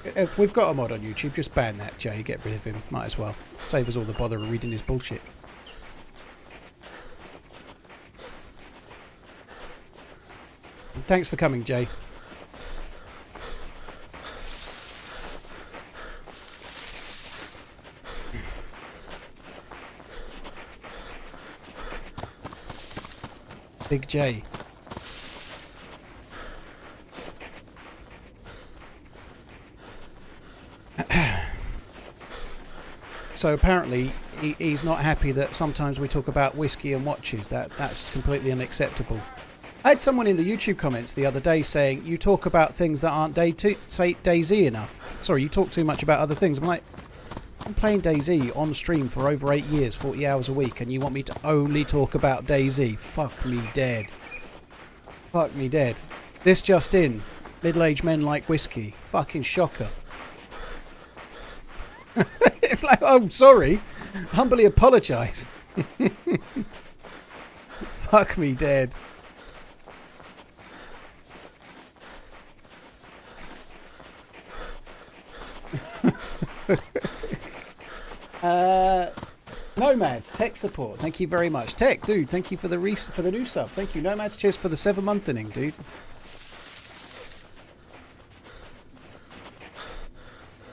If we've got a mod on YouTube, just ban that, Jay. Get rid of him. Might as well. Save us all the bother of reading his bullshit. And thanks for coming, Jay. Big J. So apparently he's not happy that sometimes we talk about whiskey and watches. That's completely unacceptable. I had someone in the YouTube comments the other day saying you talk about things that aren't DayZ enough. Sorry, you talk too much about other things. I'm like, I'm playing DayZ on stream for over 8 years, 40 hours a week, and you want me to only talk about DayZ? Fuck me dead. Fuck me dead. This just in. Middle-aged men like whiskey. Fucking shocker. It's like, oh, sorry. Humbly apologise. Fuck me dead. Nomads, tech support. Thank you very much. Tech, dude, thank you for the new sub. Thank you. Nomads, cheers for the 7-month inning, dude.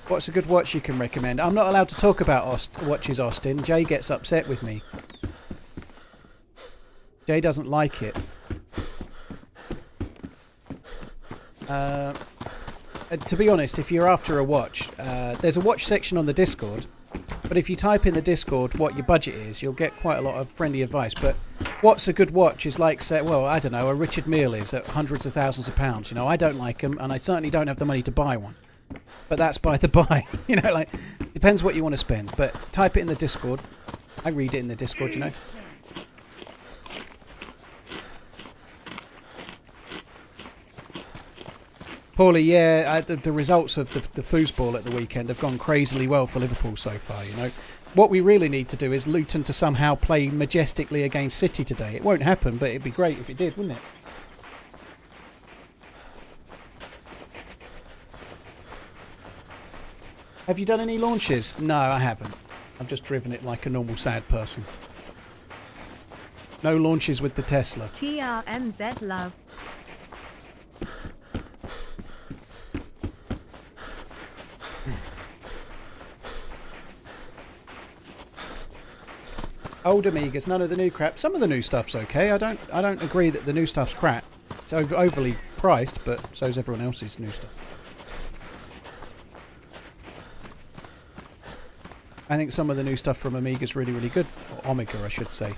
What's a good watch you can recommend? I'm not allowed to talk about watches, Austin. Jay gets upset with me. Jay doesn't like it. To be honest, if you're after a watch, there's a watch section on the Discord. But if you type in the Discord what your budget is, you'll get quite a lot of friendly advice. But what's a good watch is like, say, well, I don't know, a Richard Mille is at hundreds of thousands of pounds. You know, I don't like them, and I certainly don't have the money to buy one. But that's by the by. You know, like, depends what you want to spend. But type it in the Discord. I read it in the Discord, you know. Paulie, yeah, the results of the foosball at the weekend have gone crazily well for Liverpool so far, you know. What we really need to do is Luton to somehow play majestically against City today. It won't happen, but it'd be great if it did, wouldn't it? Have you done any launches? No, I haven't. I've just driven it like a normal sad person. No launches with the Tesla. TRMZ love. Old Amigas, none of the new crap. Some of the new stuff's okay. I don't agree that the new stuff's crap. It's overly priced, but so's everyone else's new stuff. I think some of the new stuff from Amiga's really, really good. Or Omega, I should say.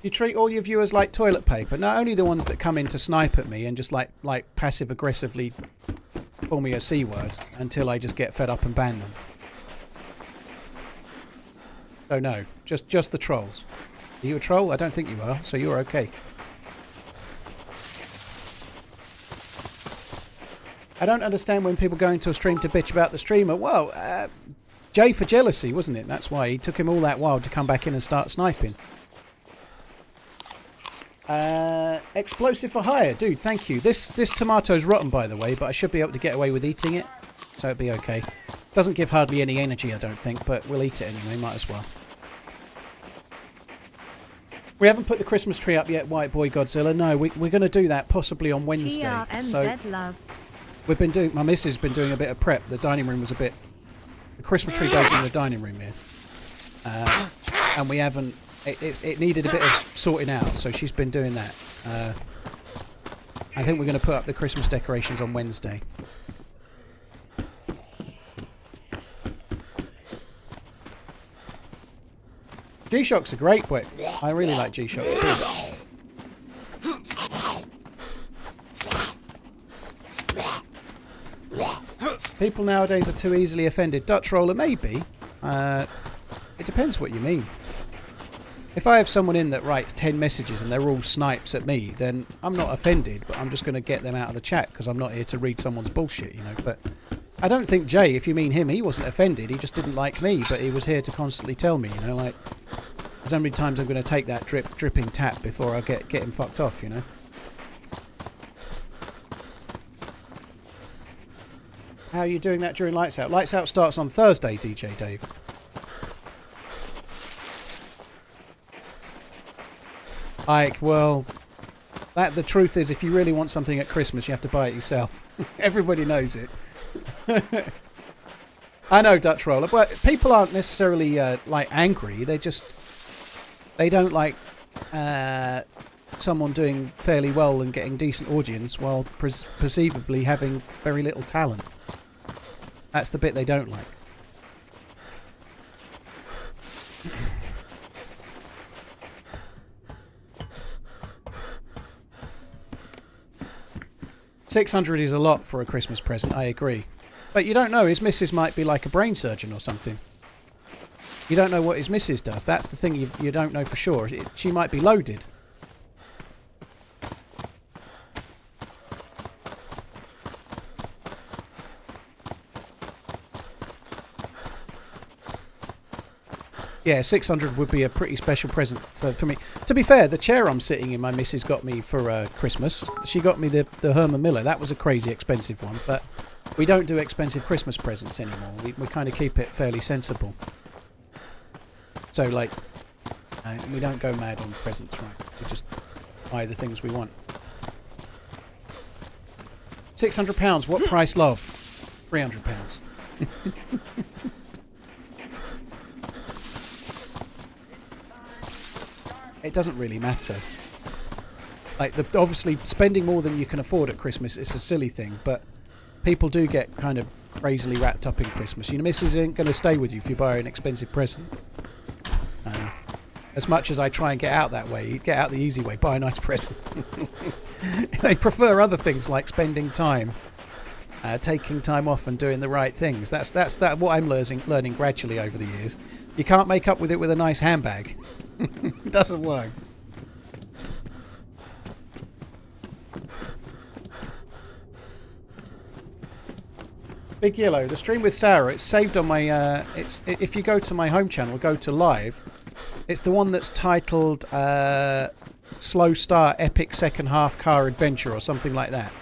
You treat all your viewers like toilet paper. Not only the ones that come in to snipe at me and just like passive aggressively call me a C word until I just get fed up and ban them. So no, just the trolls. Are you a troll? I don't think you are, so you're okay. I don't understand when people go into a stream to bitch about the streamer. Well, Jay for jealousy, wasn't it? That's why it took him all that while to come back in and start sniping. Explosive for hire, dude, thank you. This tomato's rotten, by the way, but I should be able to get away with eating it, so it'll be okay. Doesn't give hardly any energy, I don't think, but we'll eat it anyway, might as well. We haven't put the Christmas tree up yet, White Boy Godzilla. No, we're going to do that possibly on Wednesday. TRMZ so love. we've been doing. My missus has been doing a bit of prep. The dining room was a bit. The Christmas tree goes in the dining room here, and we haven't. It needed a bit of sorting out, so she's been doing that. I think we're going to put up the Christmas decorations on Wednesday. G-Shocks are great, but I really like G-Shocks too. People nowadays are too easily offended. Dutch roller, maybe. It depends what you mean. If I have someone in that writes 10 messages and they're all snipes at me, then I'm not offended, but I'm just going to get them out of the chat because I'm not here to read someone's bullshit, you know. But I don't think Jay, if you mean him, he wasn't offended. He just didn't like me, but he was here to constantly tell me, you know, like, there's how many times I'm going to take that dripping tap before I get him fucked off, you know. How are you doing that during Lights Out? Lights Out starts on Thursday, DJ Dave. Ike, well, the truth is, if you really want something at Christmas, you have to buy it yourself. Everybody knows it. I know, Dutch Roller, but people aren't necessarily like angry. They don't like someone doing fairly well and getting decent audience while perceivably having very little talent. That's the bit they don't like. $600 is a lot for a Christmas present, I agree. But you don't know, his missus might be like a brain surgeon or something. You don't know what his missus does. That's the thing you don't know for sure. She might be loaded. Yeah, 600 would be a pretty special present for me. To be fair, the chair I'm sitting in, my missus got me for Christmas. She got me the Herman Miller. That was a crazy expensive one, but we don't do expensive Christmas presents anymore. We kind of keep it fairly sensible. So, like, we don't go mad on presents, right? We just buy the things we want. £600. What price, love? £300. It doesn't really matter. Like, obviously, spending more than you can afford at Christmas is a silly thing, but people do get kind of crazily wrapped up in Christmas. Your missus isn't going to stay with you if you buy her an expensive present. As much as I try and get out that way, you get out the easy way, buy a nice present. They prefer other things like spending time, taking time off and doing the right things. That's what I'm learning gradually over the years. You can't make up with it with a nice handbag. It doesn't work. Big Yellow, the stream with Sarah, it's saved on my if you go to my home channel, go to live, it's the one that's titled Slow Start Epic Second Half Car Adventure or something like that.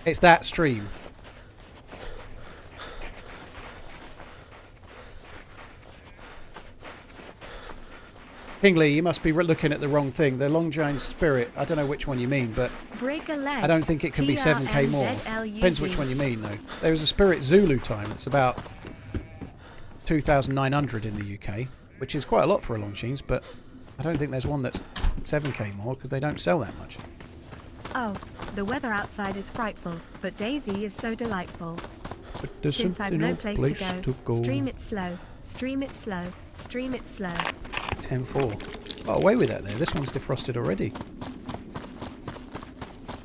It's that stream. Kingley, you must be looking at the wrong thing. The Long John Spirit, I don't know which one you mean, but I don't think it can be 7k more. Depends which one you mean, though. There is a Spirit Zulu time. It's about 2,900 in the UK, which is quite a lot for a Longines, but I don't think there's one that's 7k more because they don't sell that much. Oh, the weather outside is frightful, but DayZ is so delightful. But there's Since I've no place to go, stream it slow, stream it slow, stream it slow. 10-4. Got away with that there. This one's defrosted already.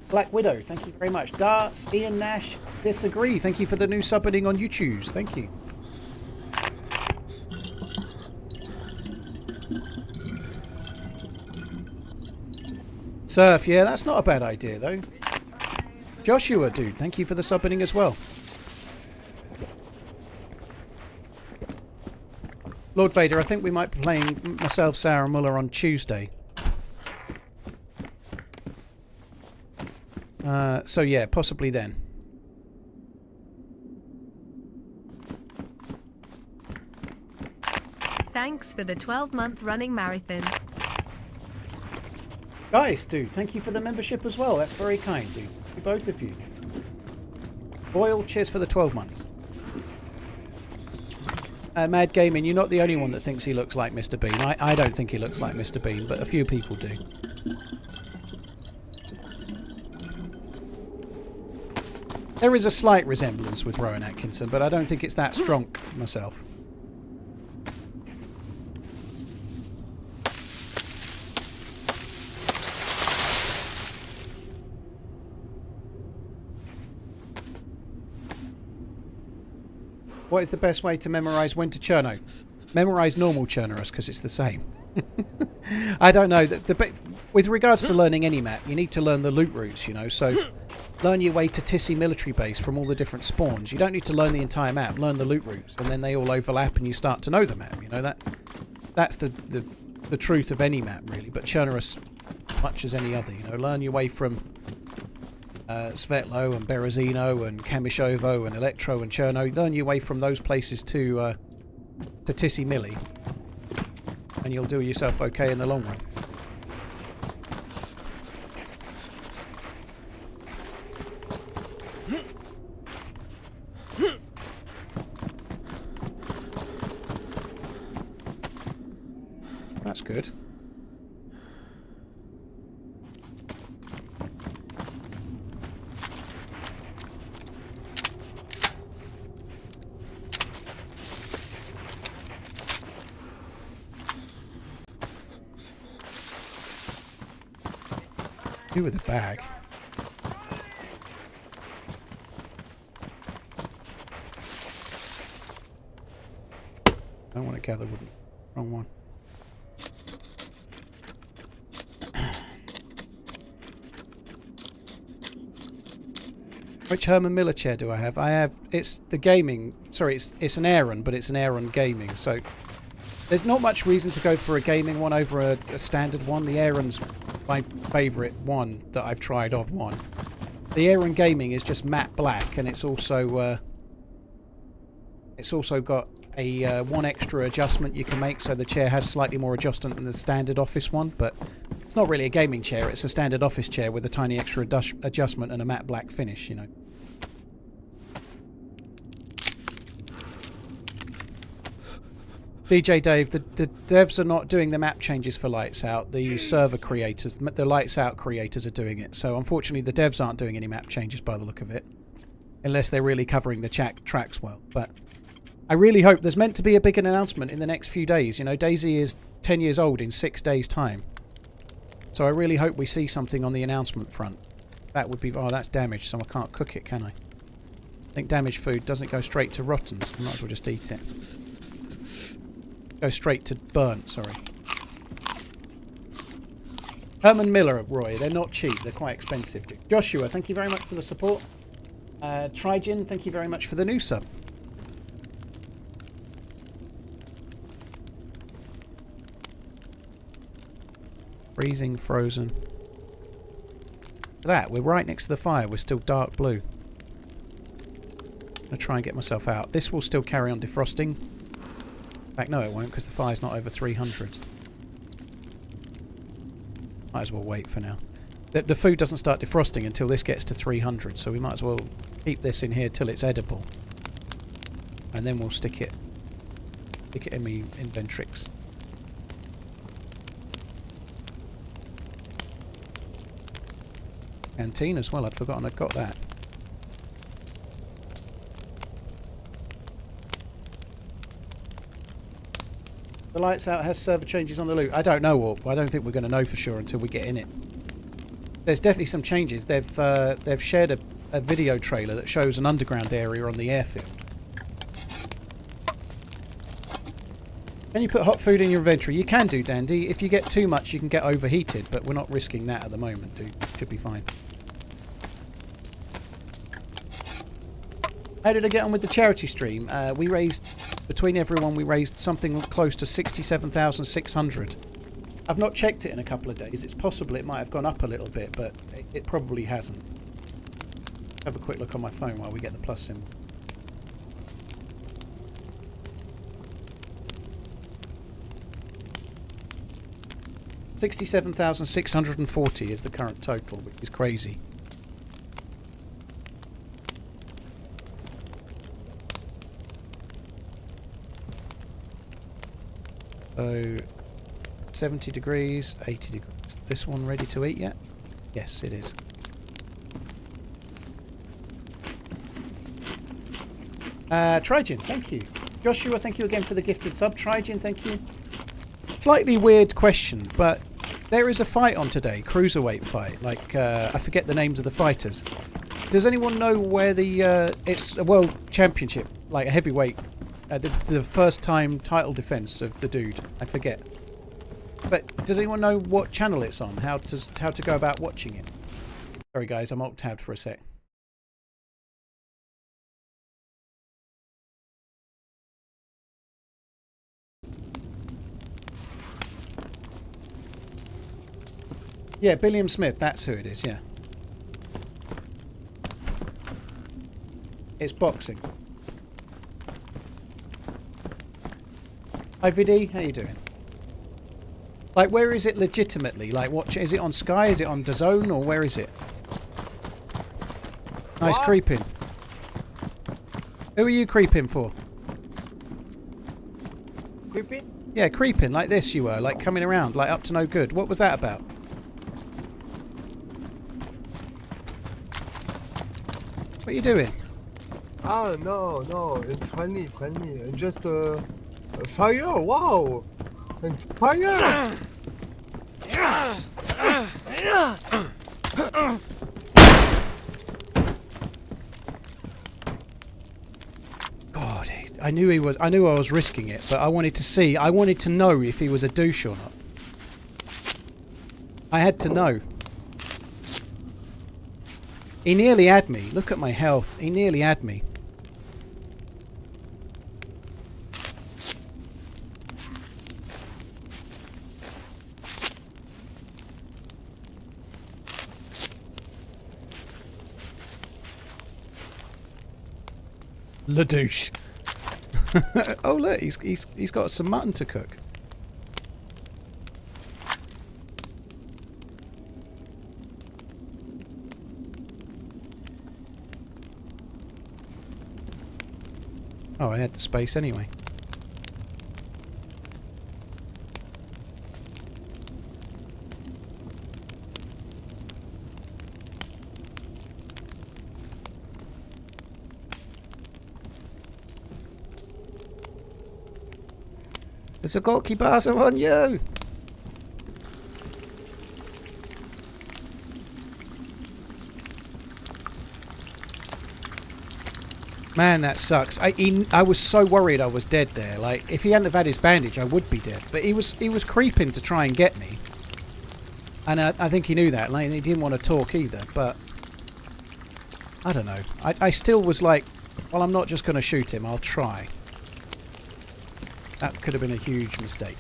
Black Widow, thank you very much. Darts, Ian Nash, disagree. Thank you for the new subbing on YouTube. Thank you. Surf, yeah, that's not a bad idea though. Joshua, dude, thank you for the subbing as well. Lord Vader, I think we might be playing myself, Sarah Muller on Tuesday. So yeah, possibly then. Thanks for the 12-month running marathon. Guys, dude, thank you for the membership as well. That's very kind, dude. To both of you. Boyle, cheers for the 12 months. Mad Gaming, you're not the only one that thinks he looks like Mr. Bean. I don't think he looks like Mr. Bean, but a few people do. There is a slight resemblance with Rowan Atkinson, but I don't think it's that strong myself. What is the best way to memorise Winter Cherno? Memorise normal Chernarus because it's the same. I don't know. With regards to learning any map, you need to learn the loot routes, you know. So learn your way to Tissy military base from all the different spawns. You don't need to learn the entire map. Learn the loot routes, and then they all overlap, and you start to know the map. You know that's the truth of any map, really. But Chernarus, much as any other, you know, learn your way from Svetlo and Berezino and Kamishovo and Electro and Cherno. Learn your way from those places to Tissy Millie, and you'll do yourself okay in the long run. That's good. Do with a bag. I don't want to gather wood. Wrong one. Which Herman Miller chair do I have? It's the gaming. Sorry, it's an Aeron, but it's an Aeron gaming. So There's not much reason to go for a gaming one over a standard one. The Aaron's my favourite one that I've tried of one. The Aaron Gaming is just matte black, and it's also got a one extra adjustment you can make, so the chair has slightly more adjustment than the standard office one, but it's not really a gaming chair, it's a standard office chair with a tiny extra adjustment and a matte black finish, you know. DJ Dave, the devs are not doing the map changes for Lights Out. The server creators, the Lights Out creators are doing it. So unfortunately the devs aren't doing any map changes by the look of it. Unless they're really covering the tracks well. But I really hope there's meant to be a big announcement in the next few days. You know, DayZ is 10 years old in 6 days' time. So I really hope we see something on the announcement front. That would be... Oh, that's damaged, so I can't cook it, can I? I think damaged food doesn't go straight to rotten, so I might as well just eat it. Go straight to burnt, sorry. Herman Miller, Roy. They're not cheap. They're quite expensive. Dude. Joshua, thank you very much for the support. Trijin, thank you very much for the new sub. Freezing, frozen. That, we're right next to the fire. We're still dark blue. I'm going to try and get myself out. This will still carry on defrosting. In fact, no it won't, because the fire's not over 300. Might as well wait for now. The food doesn't start defrosting until this gets to 300, so we might as well keep this in here till it's edible. And then we'll stick it in me inventrix. Canteen as well, I'd forgotten I'd got that. The Lights Out has server changes on the loot. I don't know, or I don't think we're going to know for sure until we get in it. There's definitely some changes. They've shared a video trailer that shows an underground area on the airfield. Can you put hot food in your inventory? You can do, Dandy. If you get too much, you can get overheated, but we're not risking that at the moment, dude. Should be fine. How did I get on with the charity stream? We raised, between everyone, we raised something close to 67,600. I've not checked it in a couple of days. It's possible it might have gone up a little bit, but it probably hasn't. Have a quick look on my phone while we get the plus symbol. $67,640 is the current total, which is crazy. So 70 degrees, 80 degrees. Is this one ready to eat yet? Yes, it is. Trijin, thank you. Joshua, thank you again for the gifted sub. Trijin, thank you. Slightly weird question, but there is a fight on today, cruiserweight fight. Like, I forget the names of the fighters. Does anyone know where the... it's a world championship, like a heavyweight... the first time title defense of the dude. I forget. But does anyone know what channel it's on? How to go about watching it? Sorry guys, I'm alt-tabbed for a sec. Yeah, Billiam Smith, that's who it is, yeah. It's boxing. Hi Viddy, how you doing? Like, where is it legitimately? Like, what is it on Sky? Is it on DAZN, or where is it? Nice creeping. Who are you creeping for? Creeping? Yeah, creeping like this. You were like coming around, like up to no good. What was that about? What are you doing? Ah, no, it's funny. Just fire! Wow! And fire! God, I knew he was. I knew I was risking it, but I wanted to see. I wanted to know if he was a douche or not. I had to know. He nearly had me. Look at my health. He nearly had me. Labisch. Oh look, he's got some mutton to cook. Oh, I had the space anyway. There's a goalkeeper on you! Man, that sucks. I was so worried I was dead there. Like, if he hadn't have had his bandage, I would be dead. But he was creeping to try and get me. And I think he knew that. Like, he didn't want to talk either. But I don't know. I still was like, well, I'm not just going to shoot him. I'll try. That could have been a huge mistake.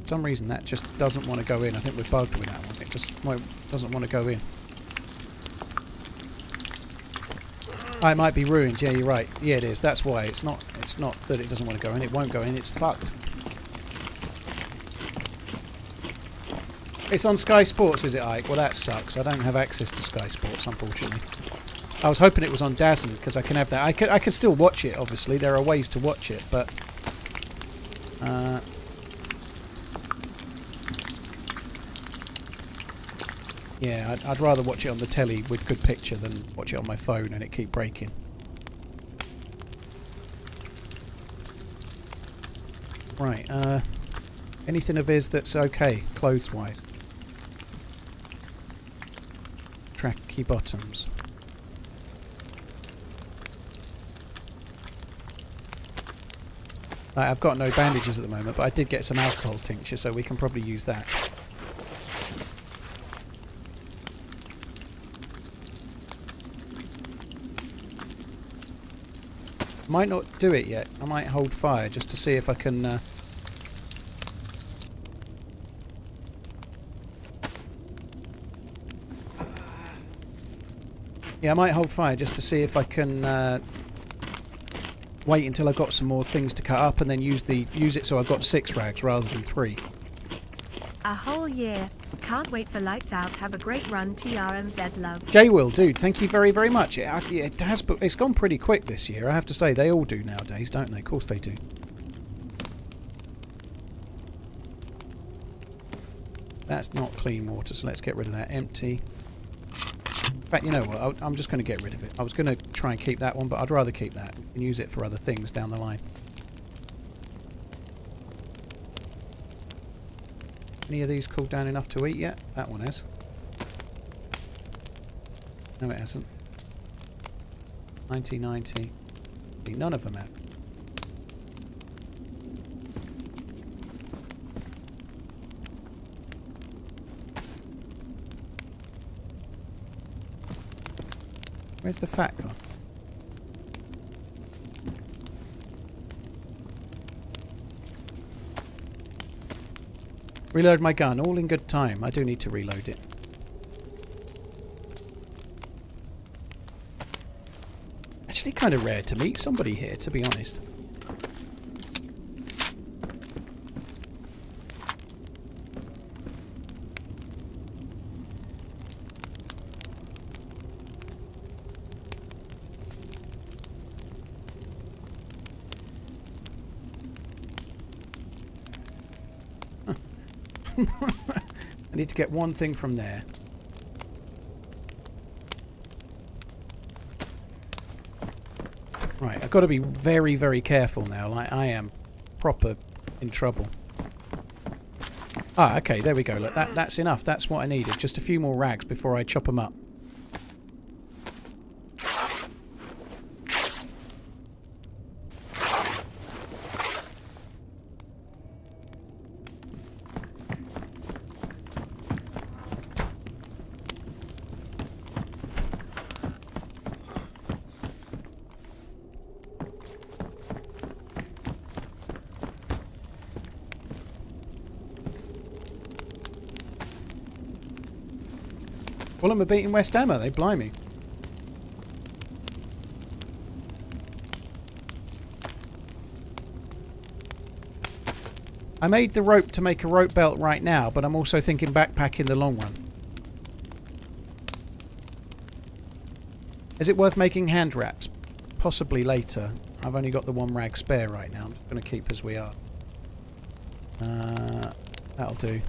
For some reason that just doesn't want to go in. I think we're bugged with that one. It just doesn't want to go in. Oh, it might be ruined. Yeah, you're right. Yeah, it is. That's why. It's not that it doesn't want to go in. It won't go in. It's fucked. It's on Sky Sports, is it, Ike? Well, that sucks. I don't have access to Sky Sports, unfortunately. I was hoping it was on DayZ because I can have that. I could still watch it, obviously. There are ways to watch it, but... yeah, I'd rather watch it on the telly with good picture than watch it on my phone and it keep breaking. Right, anything of his that's okay, clothes-wise? Tracky bottoms. Right, I've got no bandages at the moment, but I did get some alcohol tincture, so we can probably use that. Might not do it yet. I might hold fire just to see if I can... yeah, I might hold fire just to see if I can wait until I've got some more things to cut up and then use it so I've got 6 rags rather than 3. A whole year. Can't wait for lights out. Have a great run, TRMZ love. J-Will, dude, thank you very, very much. It's gone pretty quick this year, I have to say. They all do nowadays, don't they? Of course they do. That's not clean water, so let's get rid of that. Empty. In fact, you know what? I'm just going to get rid of it. I was going to try and keep that one, but I'd rather keep that and use it for other things down the line. Any of these cooled down enough to eat yet? That one has. No, it hasn't. 90. None of them have. Where's the fat gone? Reload my gun, all in good time. I do need to reload it. Actually kind of rare to meet somebody here, to be honest. I need to get one thing from there. Right, I've got to be very, very careful now. Like, I am proper in trouble. Ah, okay, there we go. Look, that's enough. That's what I needed. Just a few more rags before I chop them up. Fulham are beating West Ham, are they? Blimey. I made the rope to make a rope belt right now, but I'm also thinking backpack in the long run. Is it worth making hand wraps? Possibly later. I've only got the one rag spare right now. I'm just going to keep as we are. That'll do.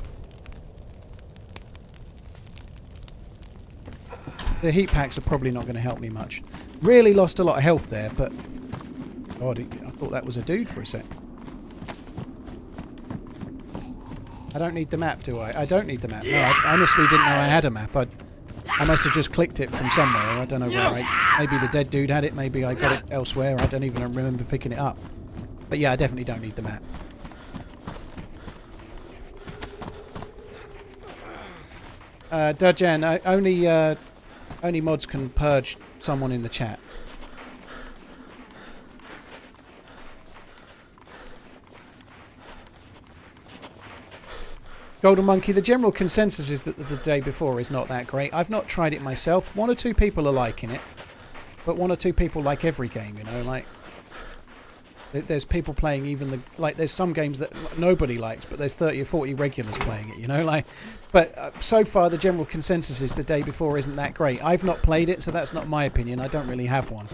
The heat packs are probably not going to help me much. Really lost a lot of health there, but... God, I thought that was a dude for a sec. I don't need the map, do I? I don't need the map. No, I honestly didn't know I had a map. I must have just clicked it from somewhere. I don't know where. Maybe the dead dude had it. Maybe I got it elsewhere. I don't even remember picking it up. But yeah, I definitely don't need the map. Dajan, only mods can purge someone in the chat. Golden Monkey, the general consensus is that the day before is not that great. I've not tried it myself. 1 or 2 people are liking it. But 1 or 2 people like every game, you know, like... There's people playing even the... Like, there's some games that nobody likes, but there's 30 or 40 regulars playing it, you know, like... But so far, the general consensus is the day before isn't that great. I've not played it, so that's not my opinion. I don't really have one.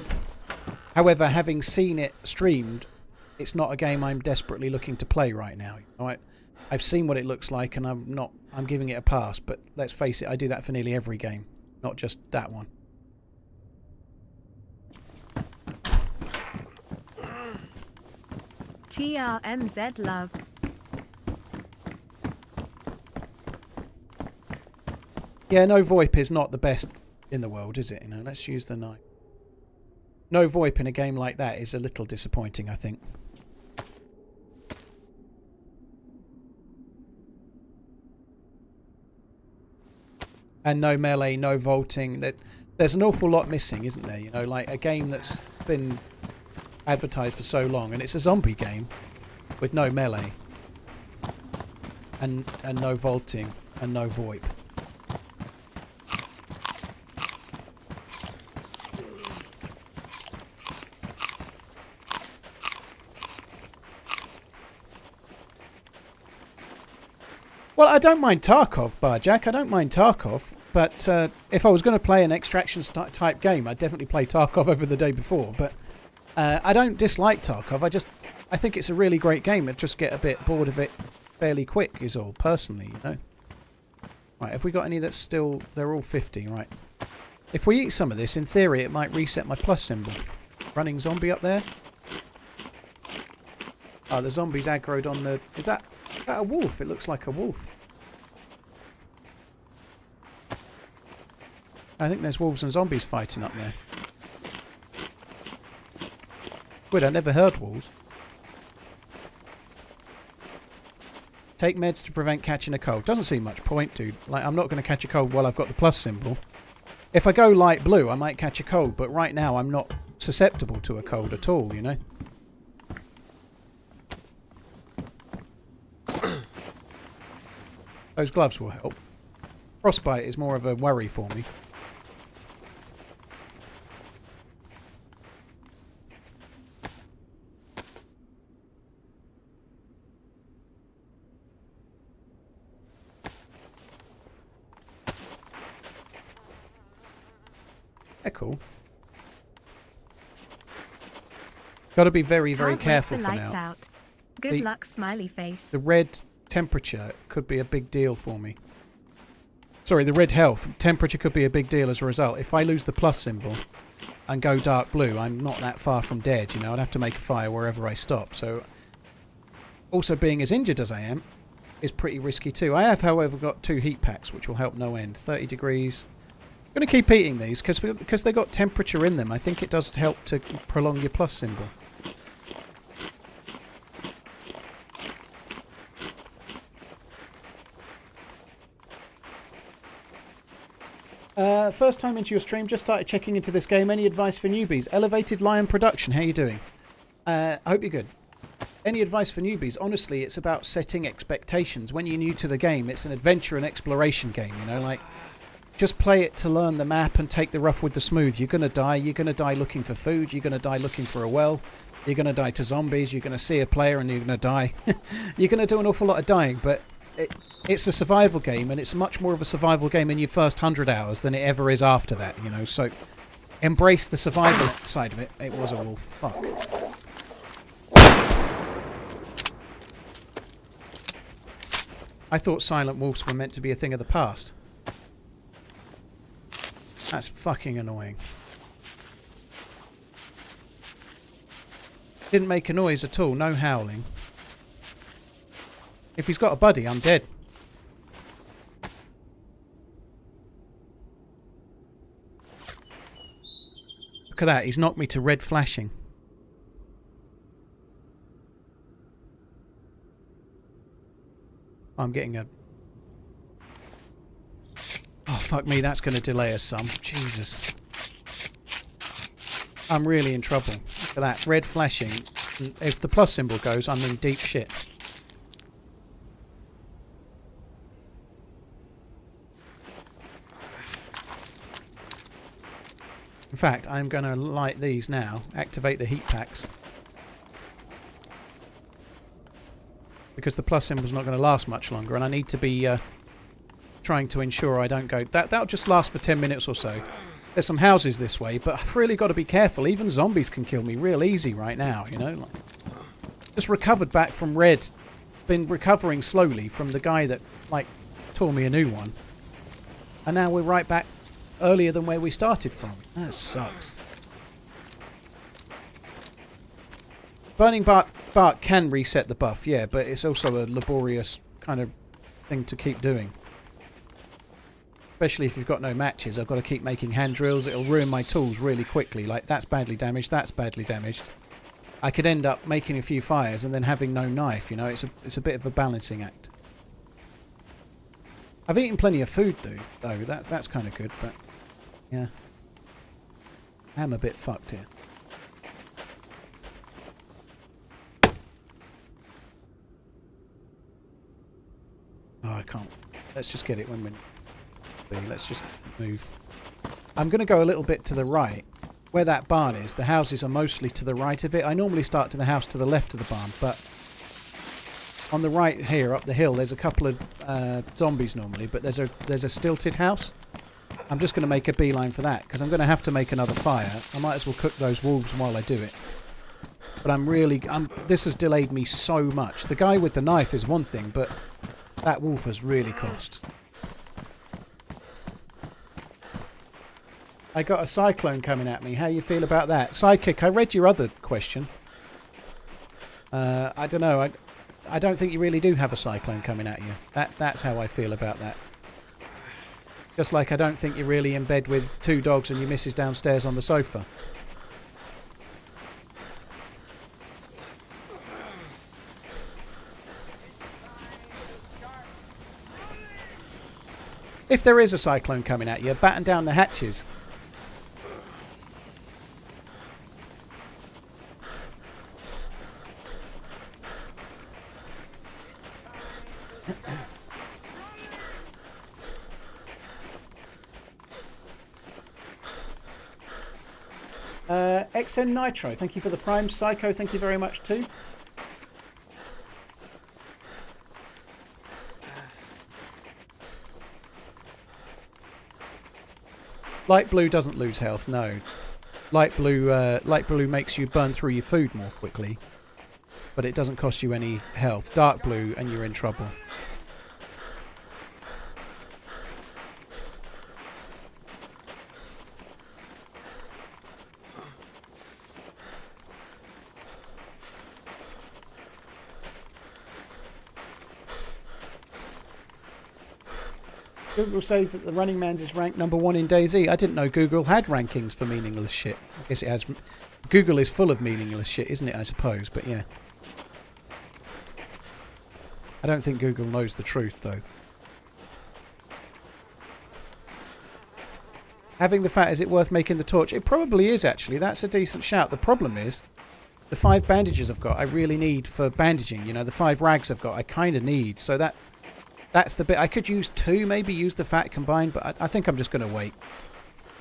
However, having seen it streamed, it's not a game I'm desperately looking to play right now. You know, I've seen what it looks like, and I'm giving it a pass. But let's face it, I do that for nearly every game, not just that one. TRMZ love. Yeah, no VoIP is not the best in the world, is it? You know, let's use the knife. No VoIP in a game like that is a little disappointing, I think. And no melee, no vaulting. There's an awful lot missing, isn't there? You know, like a game that's been advertised for so long, and it's a zombie game with no melee and no vaulting and no VoIP. Well, I don't mind Tarkov, Barjack. I don't mind Tarkov, but if I was going to play an extraction type game, I'd definitely play Tarkov over the day before. But I don't dislike Tarkov. I think it's a really great game. I'd just get a bit bored of it fairly quick, is all, personally, you know. Right, have we got any that's still... They're all 50, right. If we eat some of this, in theory, it might reset my plus symbol. Running zombie up there. Oh, the zombie's aggroed on the... Is that a wolf? It looks like a wolf. I think there's wolves and zombies fighting up there. Good, I never heard wolves. Take meds to prevent catching a cold. Doesn't seem much point, dude. Like, I'm not going to catch a cold while I've got the plus symbol. If I go light blue, I might catch a cold, but right now I'm not susceptible to a cold at all, you know? Those gloves will help. Frostbite is more of a worry for me. They're cool. Got to be very, very careful for now. Out. Good luck, smiley face. The red temperature could be a big deal for me. Sorry, the red health. Temperature could be a big deal as a result. If I lose the plus symbol and go dark blue, I'm not that far from dead, you know. I'd have to make a fire wherever I stop. So, also being as injured as I am is pretty risky too. I have, however, got 2 heat packs, which will help no end. 30 degrees. I'm going to keep eating these because they got temperature in them. I think it does help to prolong your plus symbol. First time into your stream, just started checking into this game. Any advice for newbies? Elevated Lion Production, how you doing? I hope you're good. Any advice for newbies? Honestly, it's about setting expectations. When you're new to the game, it's an adventure and exploration game, you know, like... just play it to learn the map and take the rough with the smooth. You're going to die. You're going to die looking for food. You're going to die looking for a well. You're going to die to zombies. You're going to see a player and you're going to die. You're going to do an awful lot of dying, but it's a survival game, and it's much more of a survival game in your first 100 hours than it ever is after that, you know. So embrace the survival side of it. It was a wolf. Fuck. I thought silent wolves were meant to be a thing of the past. That's fucking annoying. Didn't make a noise at all, no howling. If he's got a buddy, I'm dead. Look at that, he's knocked me to red flashing. I'm getting a... Oh, fuck me, that's going to delay us some. Jesus. I'm really in trouble. Look at that, red flashing. If the plus symbol goes, I'm in deep shit. In fact, I'm going to light these now. Activate the heat packs. Because the plus symbol's not going to last much longer, and I need to be trying to ensure I don't go... That'll just last for 10 minutes or so. There's some houses this way, but I've really got to be careful. Even zombies can kill me real easy right now, you know? Like, just recovered back from red. Been recovering slowly from the guy that, like, tore me a new one. And now we're right back earlier than where we started from. That sucks. Burning bark can reset the buff, yeah, but it's also a laborious kind of thing to keep doing. Especially if you've got no matches. I've got to keep making hand drills. It'll ruin my tools really quickly. Like, that's badly damaged, that's badly damaged. I could end up making a few fires and then having no knife, you know. It's a bit of a balancing act. I've eaten plenty of food, though. That's kind of good, but... yeah. I am a bit fucked here. Oh, I can't. Let's just get it when we're... Let's just move. I'm going to go a little bit to the right. Where that barn is, the houses are mostly to the right of it. I normally start to the house to the left of the barn, but on the right here, up the hill, there's a couple of zombies normally, but there's a stilted house. I'm just going to make a beeline for that, because I'm going to have to make another fire. I might as well cook those wolves while I do it. But this has delayed me so much. The guy with the knife is one thing, but that wolf has really cost. I got a cyclone coming at me. How you feel about that? Sidekick, I read your other question. I don't know. I don't think you really do have a cyclone coming at you. That's how I feel about that. Just like I don't think you're really in bed with 2 dogs and your missus downstairs on the sofa. If there is a cyclone coming at you, batten down the hatches. XN Nitro, thank you for the Prime. Psycho, thank you very much too. Light blue doesn't lose health, no. Light blue makes you burn through your food more quickly, but it doesn't cost you any health. Dark blue and you're in trouble. Google says that TheRunningManZ is ranked #1 in DayZ. I didn't know Google had rankings for meaningless shit. I guess it has. Google is full of meaningless shit, isn't it, I suppose? But yeah. I don't think Google knows the truth, though. Having the fat, is it worth making the torch? It probably is, actually. That's a decent shout. The problem is, the 5 bandages I've got, I really need for bandaging. You know, the 5 rags I've got, I kind of need. So that That's the bit. I could use 2, maybe use the fat combined, but I think I'm just going to wait.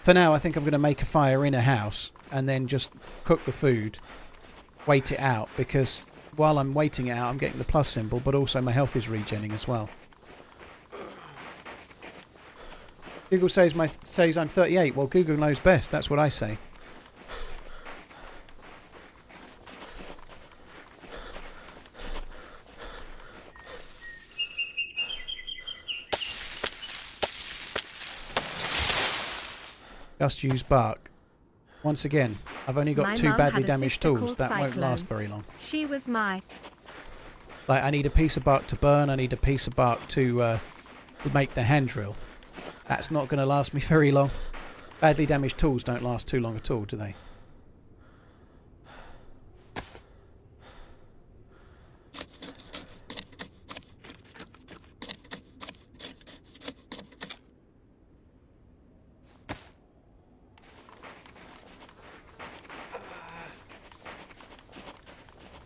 For now, I think I'm going to make a fire in a house and then just cook the food, wait it out, because while I'm waiting it out, I'm getting the plus symbol, but also my health is regenning as well. Google says I'm 38. Well, Google knows best. That's what I say. Just use bark. Once again, I've only got My 2 mum badly had a damaged sister tools. called That won't Cyclone. last very long. She was my... Like, I need a piece of bark to burn. I need a piece of bark to make the hand drill. That's not going to last me very long. Badly damaged tools don't last too long at all, do they?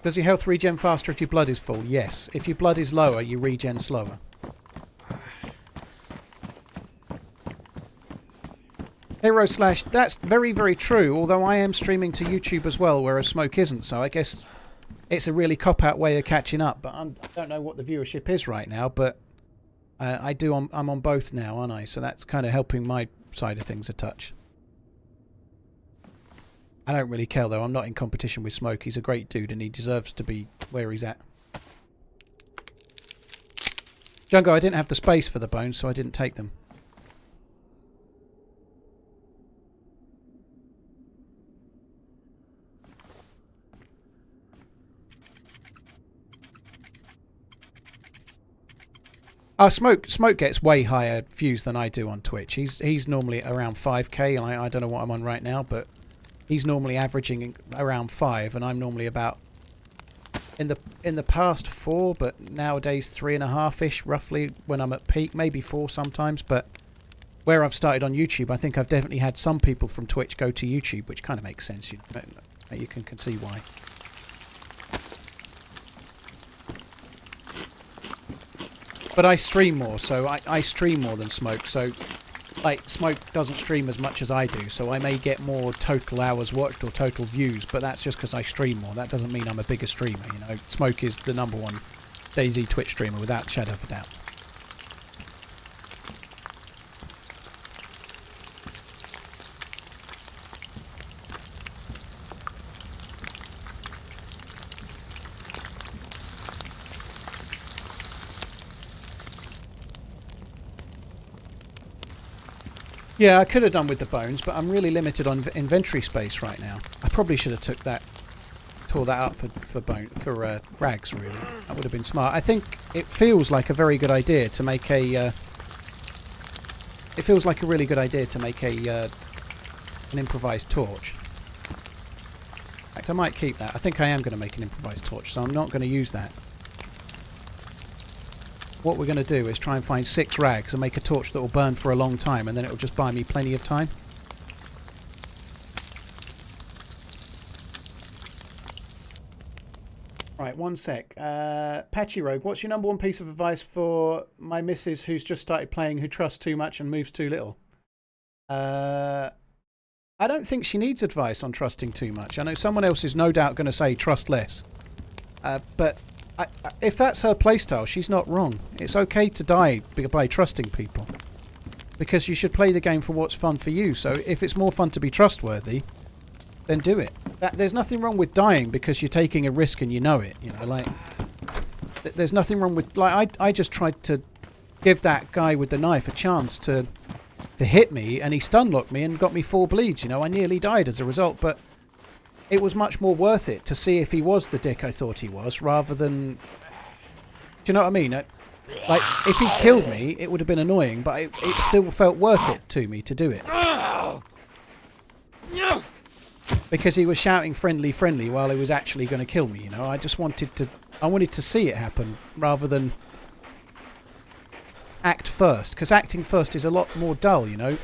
Does your health regen faster if your blood is full? Yes. If your blood is lower, you regen slower. Hero Slash, that's very, very true, although I am streaming to YouTube as well, whereas Smoke isn't, so I guess it's a really cop-out way of catching up, but I don't know what the viewership is right now, but I'm on both now, aren't I? So that's kind of helping my side of things a touch. I don't really care, though. I'm not in competition with Smoke. He's a great dude, and he deserves to be where he's at. Jungo, I didn't have the space for the bones, so I didn't take them. Oh, Smoke gets way higher views than I do on Twitch. He's normally around 5k, and I don't know what I'm on right now, but he's normally averaging around 5, and I'm normally about in the past 4, but nowadays 3.5ish roughly when I'm at peak, maybe 4 sometimes. But where I've started on YouTube, I think I've definitely had some people from Twitch go to YouTube, which kind of makes sense. You can see why. But I stream more, so I stream more than Smoke. So, like, Smoke doesn't stream as much as I do, so I may get more total hours watched or total views, but that's just because I stream more. That doesn't mean I'm a bigger streamer, you know. Smoke is the #1 DayZ Twitch streamer without a shadow of a doubt. Yeah, I could have done with the bones, but I'm really limited on inventory space right now. I probably should have tore that up for rags. Really, that would have been smart. I think it feels like a very good idea to make a. It feels like a really good idea to make an improvised torch. In fact, I might keep that. I think I am going to make an improvised torch, so I'm not going to use that. What we're going to do is try and find 6 rags and make a torch that will burn for a long time, and then it will just buy me plenty of time. Right, one sec. Patchy Rogue, what's your #1 piece of advice for my missus who's just started playing, who trusts too much and moves too little? I don't think she needs advice on trusting too much. I know someone else is no doubt going to say trust less. But if that's her playstyle, she's not wrong. It's okay to die by trusting people, because you should play the game for what's fun for you. So if it's more fun to be trustworthy, then do it. There's nothing wrong with dying because you're taking a risk and you know it. You know, like there's nothing wrong with, like, I just tried to give that guy with the knife a chance to hit me, and he stun locked me and got me 4 bleeds. You know, I nearly died as a result, but it was much more worth it to see if he was the dick I thought he was, rather than... Do you know what I mean? Like, if he killed me, it would have been annoying, but it still felt worth it to me to do it. Because he was shouting friendly, friendly, while he was actually going to kill me, you know? I just wanted to... I wanted to see it happen, rather than act first. Because acting first is a lot more dull, you know?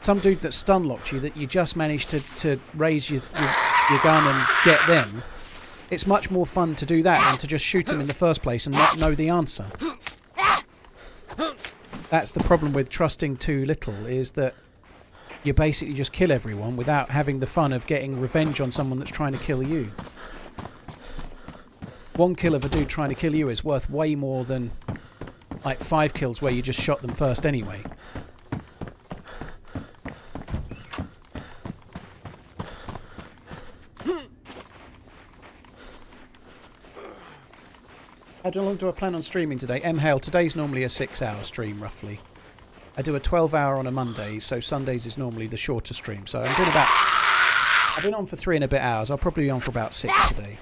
Some dude that stun locked you, that you just managed to raise your gun and get them, it's much more fun to do that than to just shoot him in the first place and not know the answer. That's the problem with trusting too little, is that you basically just kill everyone without having the fun of getting revenge on someone that's trying to kill you. One kill of a dude trying to kill you is worth way more than like 5 kills where you just shot them first anyway. How long do I plan on streaming today? Hale, today's normally a 6-hour stream, roughly. I do a 12-hour on a Monday, so Sundays is normally the shorter stream. So I'm doing about... I've been on for 3 and a bit hours. I'll probably be on for about 6 today.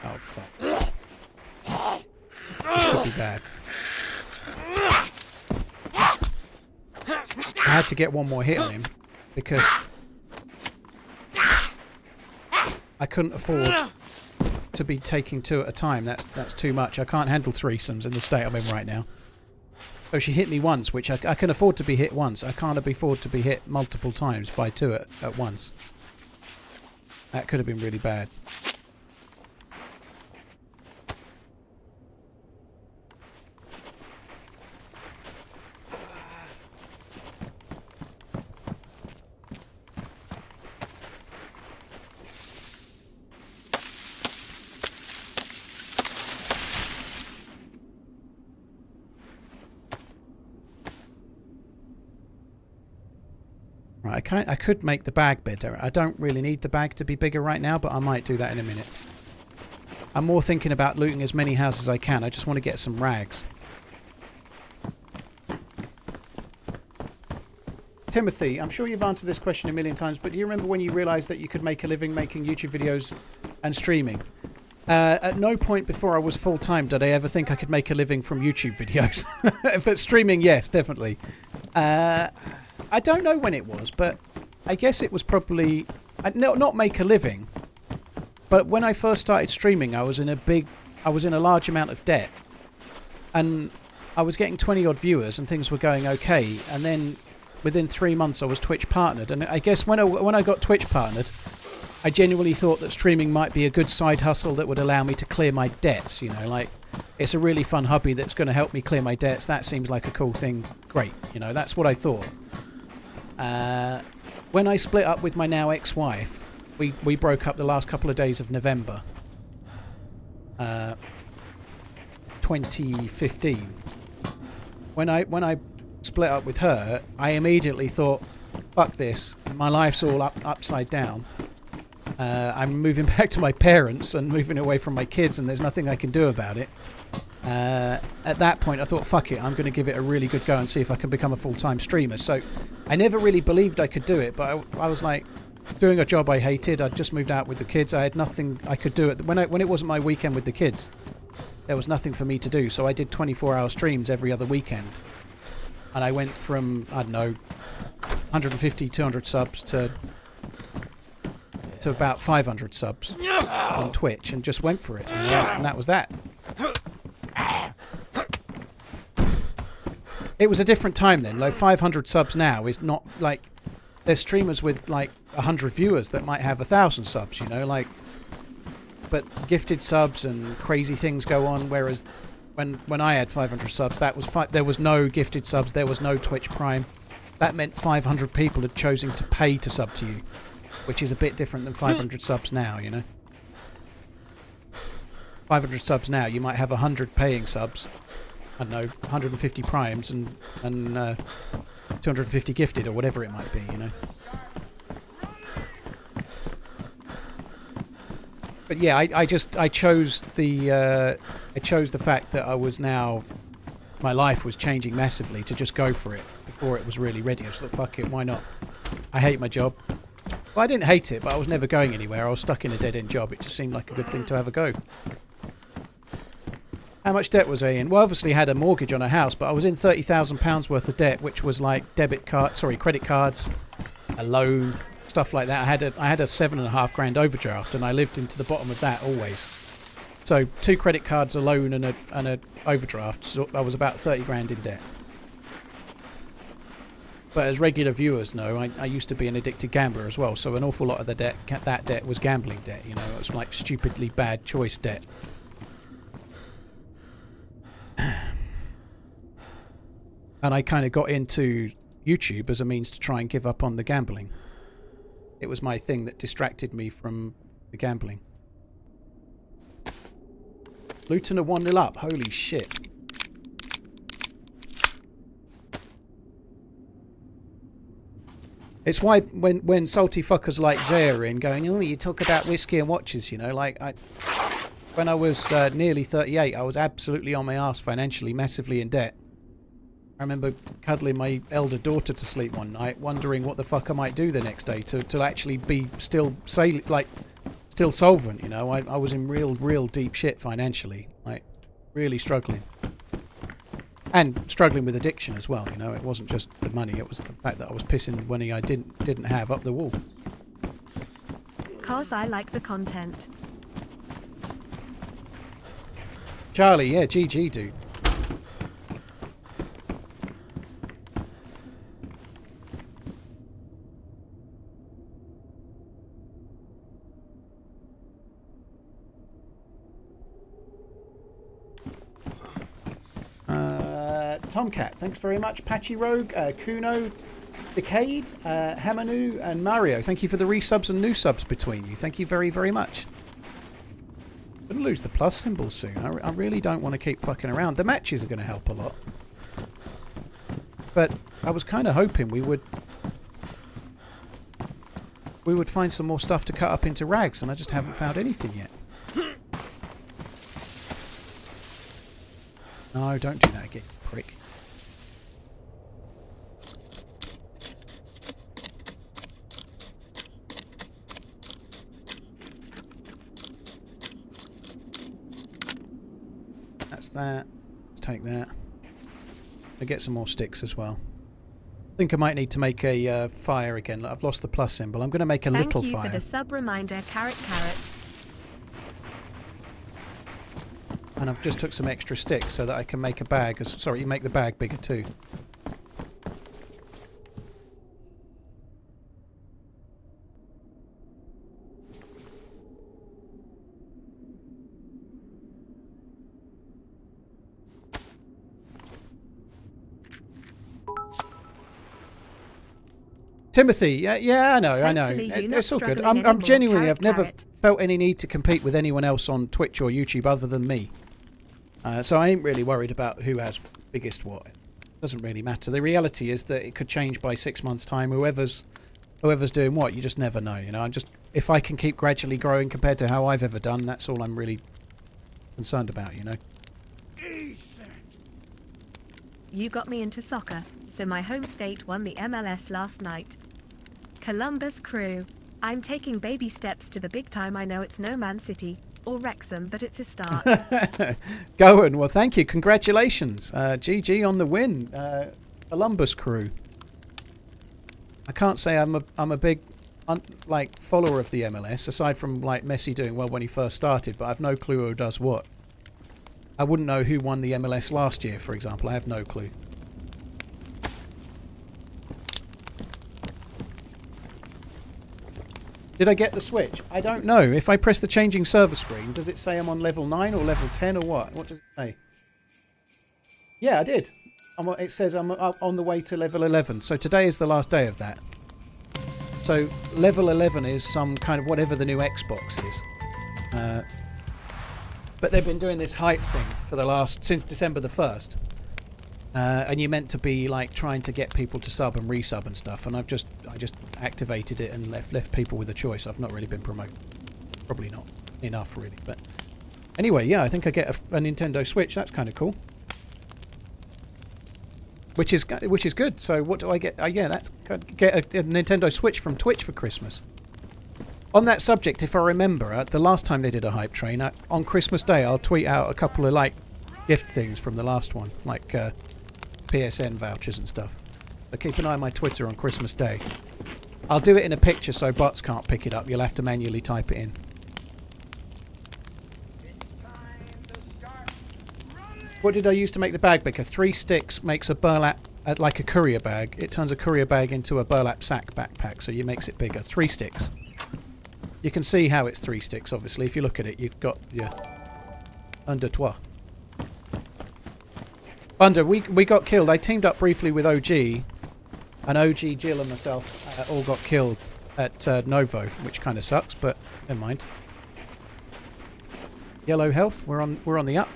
Oh, fuck. This could be bad. I had to get one more hit on him because I couldn't afford to be taking 2 at a time. That's too much. I can't handle threesomes in the state I'm in right now. So she hit me once, which I can afford to be hit once. I can't afford to be hit multiple times by 2 at once. That could have been really bad. Right, I could make the bag bigger. I don't really need the bag to be bigger right now, but I might do that in a minute. I'm more thinking about looting as many houses as I can. I just want to get some rags. Timothy, I'm sure you've answered this question a million times, but do you remember when you realised that you could make a living making YouTube videos and streaming? At no point before I was full-time did I ever think I could make a living from YouTube videos. But streaming, yes, definitely. I don't know when it was, but I guess it was probably... not make a living, but when I first started streaming, I was in a large amount of debt. And I was getting 20-odd viewers and things were going okay. And then within 3 months, I was Twitch partnered. And I guess when I got Twitch partnered, I genuinely thought that streaming might be a good side hustle that would allow me to clear my debts. You know, like, it's a really fun hobby that's going to help me clear my debts. That seems like a cool thing. Great. You know, that's what I thought. When I split up with my now ex-wife, we broke up the last couple of days of November 2015. When I split up with her, I immediately thought, fuck this, my life's all upside down. I'm moving back to my parents and moving away from my kids, and there's nothing I can do about it. At that point I thought, fuck it, I'm going to give it a really good go and see if I can become a full-time streamer. So I never really believed I could do it, but I was like doing a job I hated. I'd just moved out with the kids. I had nothing I could do. When it wasn't my weekend with the kids, there was nothing for me to do, so I did 24-hour streams every other weekend. And I went from, I don't know, 150, 200 subs to about 500 subs on Twitch, and just went for it. And that was that. It was a different time then. Like 500 subs now is not like, there's streamers with like 100 viewers that might have 1,000 subs, you know, like, but gifted subs and crazy things go on. Whereas when I had 500 subs, that was there was no gifted subs, there was no Twitch Prime. That meant 500 people had chosen to pay to sub to you, which is a bit different than 500 subs now, you know. 500 subs now, you might have 100 paying subs. I don't know, 150 primes and 250 gifted or whatever it might be, you know. But yeah, I chose the fact that I was now, my life was changing massively, to just go for it before it was really ready. I was like, fuck it, why not? I hate my job. Well, I didn't hate it, but I was never going anywhere. I was stuck in a dead-end job. It just seemed like a good thing to have a go. How much debt was I in? Well, obviously I had a mortgage on a house, but I was in £30,000 worth of debt, which was like credit cards, a loan, stuff like that. I had a 7.5 grand overdraft, and I lived into the bottom of that always. So 2 credit cards alone and a overdraft. So I was about 30 grand in debt. But as regular viewers know, I used to be an addicted gambler as well. So an awful lot of the that debt was gambling debt. You know, it was like stupidly bad choice debt. And I kind of got into YouTube as a means to try and give up on the gambling. It was my thing that distracted me from the gambling. Luton are 1-0 up. Holy shit. It's why when salty fuckers like Jay are in going, oh, you talk about whiskey and watches, you know, like when I was nearly 38, I was absolutely on my arse financially, massively in debt. I remember cuddling my elder daughter to sleep one night, wondering what the fuck I might do the next day to actually be still solvent, you know. I was in real deep shit financially, like really struggling. And struggling with addiction as well, you know. It wasn't just the money, it was the fact that I was pissing money I didn't have up the wall. 'Cause I like the content. Charlie, yeah, GG, dude. Tomcat, thanks very much. Patchy Rogue, Kuno, Decade, Hamanu, and Mario. Thank you for the resubs and new subs between you. Thank you very, very much. I'm going to lose the plus symbol soon. I really don't want to keep fucking around. The matches are going to help a lot. But I was kind of hoping we would find some more stuff to cut up into rags, and I just haven't found anything yet. No, don't do that again, prick. That's that. Let's take that. I'll get some more sticks as well. I think I might need to make a fire again. I've lost the plus symbol. I'm going to make a little fire. Thank you for the sub reminder, carrot. And I've just took some extra sticks so that I can make a bag. Sorry, you make the bag bigger too. Timothy, yeah, I know. It's all good. I'm genuinely, I've never felt any need to compete with anyone else on Twitch or YouTube other than me. So I ain't really worried about who has biggest what. It doesn't really matter. The reality is that it could change by 6 months' time. Whoever's doing what, you just never know. You know, if I can keep gradually growing compared to how I've ever done, that's all I'm really concerned about. You know. You got me into soccer, so my home state won the MLS last night. Columbus Crew. I'm taking baby steps to the big time. I know it's no Man City or Wrexham, but it's a start. Going. Well, thank you. Congratulations. GG on the win. Columbus Crew. I can't say I'm a big follower of the MLS, aside from like Messi doing well when he first started, but I've no clue who does what. I wouldn't know who won the MLS last year, for example. I have no clue. Did I get the switch? I don't know. If I press the changing server screen, does it say I'm on level 9 or level 10 or what? What does it say? Yeah, I did. It says I'm on the way to level 11. So today is the last day of that. So level 11 is some kind of whatever the new Xbox is. But they've been doing this hype thing for since December the 1st. And you're meant to be like trying to get people to sub and resub and stuff, and I just activated it and left people with a choice. I've not really been promoted. Probably not enough really, but anyway, yeah, I think I get a Nintendo Switch. That's kind of cool. Which is good. So what do I get? Yeah, get a Nintendo Switch from Twitch for Christmas. On that subject, if I remember, the last time they did a hype train, on Christmas Day, I'll tweet out a couple of like gift things from the last one, like PSN vouchers and stuff. So keep an eye on my Twitter on Christmas Day. I'll do it in a picture so bots can't pick it up. You'll have to manually type it in. What did I use to make the bag bigger? 3 sticks makes a burlap, like a courier bag. It turns a courier bag into a burlap sack backpack, so it makes it bigger. 3 sticks. You can see how it's 3 sticks, obviously. If you look at it, you've got your under toi. Thunder, we got killed. I teamed up briefly with OG, and OG, Jill, and myself all got killed at Novo, which kind of sucks, but never mind. Yellow health. We're on the up.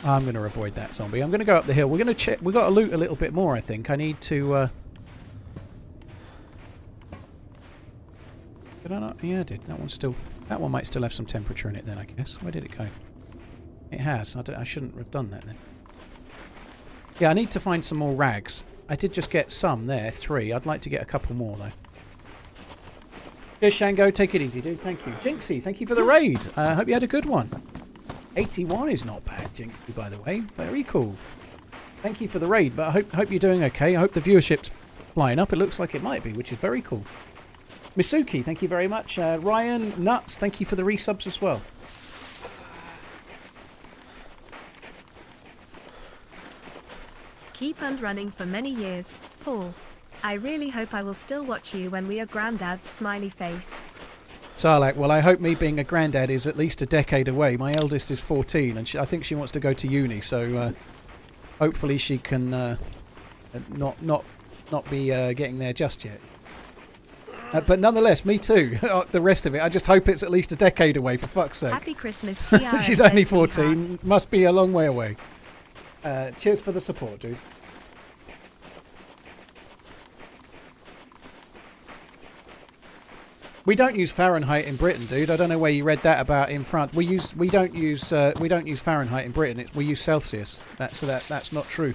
I'm going to avoid that zombie. I'm going to go up the hill. We're going to check. We've got to loot a little bit more, I think. I need to... Did I not? Yeah, I did. That one's still... That one might still have some temperature in it then, I guess. Where did it go? It has. I shouldn't have done that then. Yeah, I need to find some more rags. I did just get some there. 3. I'd like to get a couple more, though. Cheers, Shango. Take it easy, dude. Thank you. Jinxie, thank you for the raid. I hope you had a good one. 81 is not bad, Jinxie, by the way. Very cool. Thank you for the raid, but I hope you're doing okay. I hope the viewership's flying up. It looks like it might be, which is very cool. Misuki, thank you very much. Ryan Nuts, thank you for the resubs as well. Keep on running for many years, Paul. I really hope I will still watch you when we are granddads, smiley face. Sarlacc, well, I hope me being a granddad is at least a decade away. My eldest is 14, and I think she wants to go to uni, so hopefully she can not be getting there just yet. But nonetheless, me too. The rest of it, I just hope it's at least a decade away, for fuck's sake. Happy Christmas. She's only 14. Must be a long way away. Cheers for the support, dude. We don't use Fahrenheit in Britain, dude. I don't know where you read that about in France. We don't use Fahrenheit in Britain. We use Celsius. That's not true.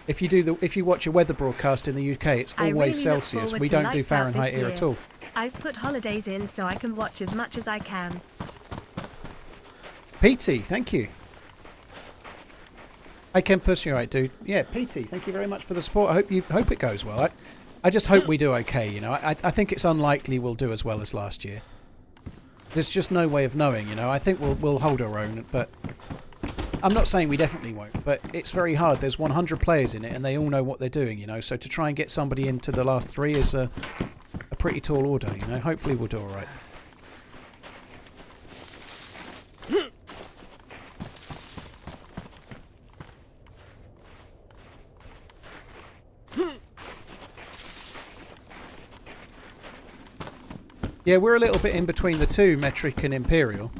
If you watch a weather broadcast in the UK, it's always really Celsius. We don't do Fahrenheit here at all. I've put holidays in so I can watch as much as I can. PT, thank you. I can push you right, dude. Yeah, PT, thank you very much for the support. I hope it goes well. I just hope we do okay, you know. I think it's unlikely we'll do as well as last year. There's just no way of knowing, you know. I think we'll hold our own, but I'm not saying we definitely won't, but it's very hard. There's 100 players in it, and they all know what they're doing, you know. So to try and get somebody into the last 3 is a pretty tall order, you know. Hopefully we'll do all right. Yeah, we're a little bit in between the two, Metric and Imperial.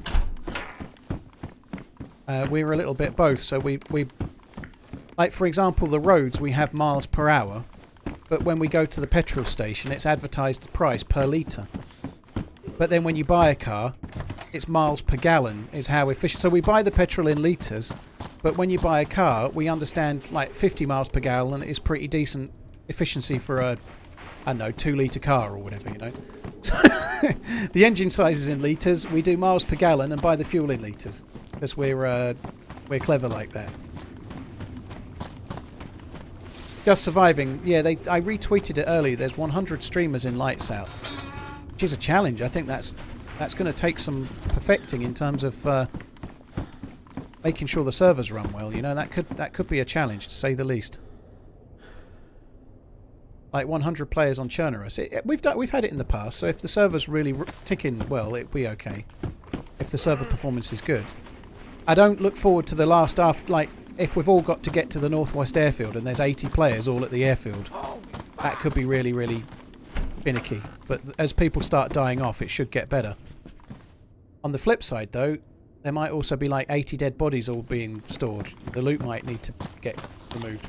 We're a little bit both, so we like, for example, the roads, we have miles per hour, but when we go to the petrol station, it's advertised price per litre. But then when you buy a car, it's miles per gallon is how efficient. So we buy the petrol in litres, but when you buy a car, we understand like 50 miles per gallon is pretty decent efficiency for a, I don't know, 2 litre car or whatever, you know. The engine size is in litres, we do miles per gallon and buy the fuel in litres. Because we're clever like that. Just surviving. Yeah, I retweeted it earlier. There's 100 streamers in Lights Out, which is a challenge. I think that's going to take some perfecting in terms of making sure the servers run well. You know, that could be a challenge to say the least. Like 100 players on Chernarus. We've had it in the past. So if the server's really ticking well, it'll be okay. If the server performance is good. I don't look forward to the last after, like, if we've all got to get to the Northwest Airfield and there's 80 players all at the airfield, that could be really, really finicky. But as people start dying off, it should get better. On the flip side, though, there might also be like 80 dead bodies all being stored. The loot might need to get removed.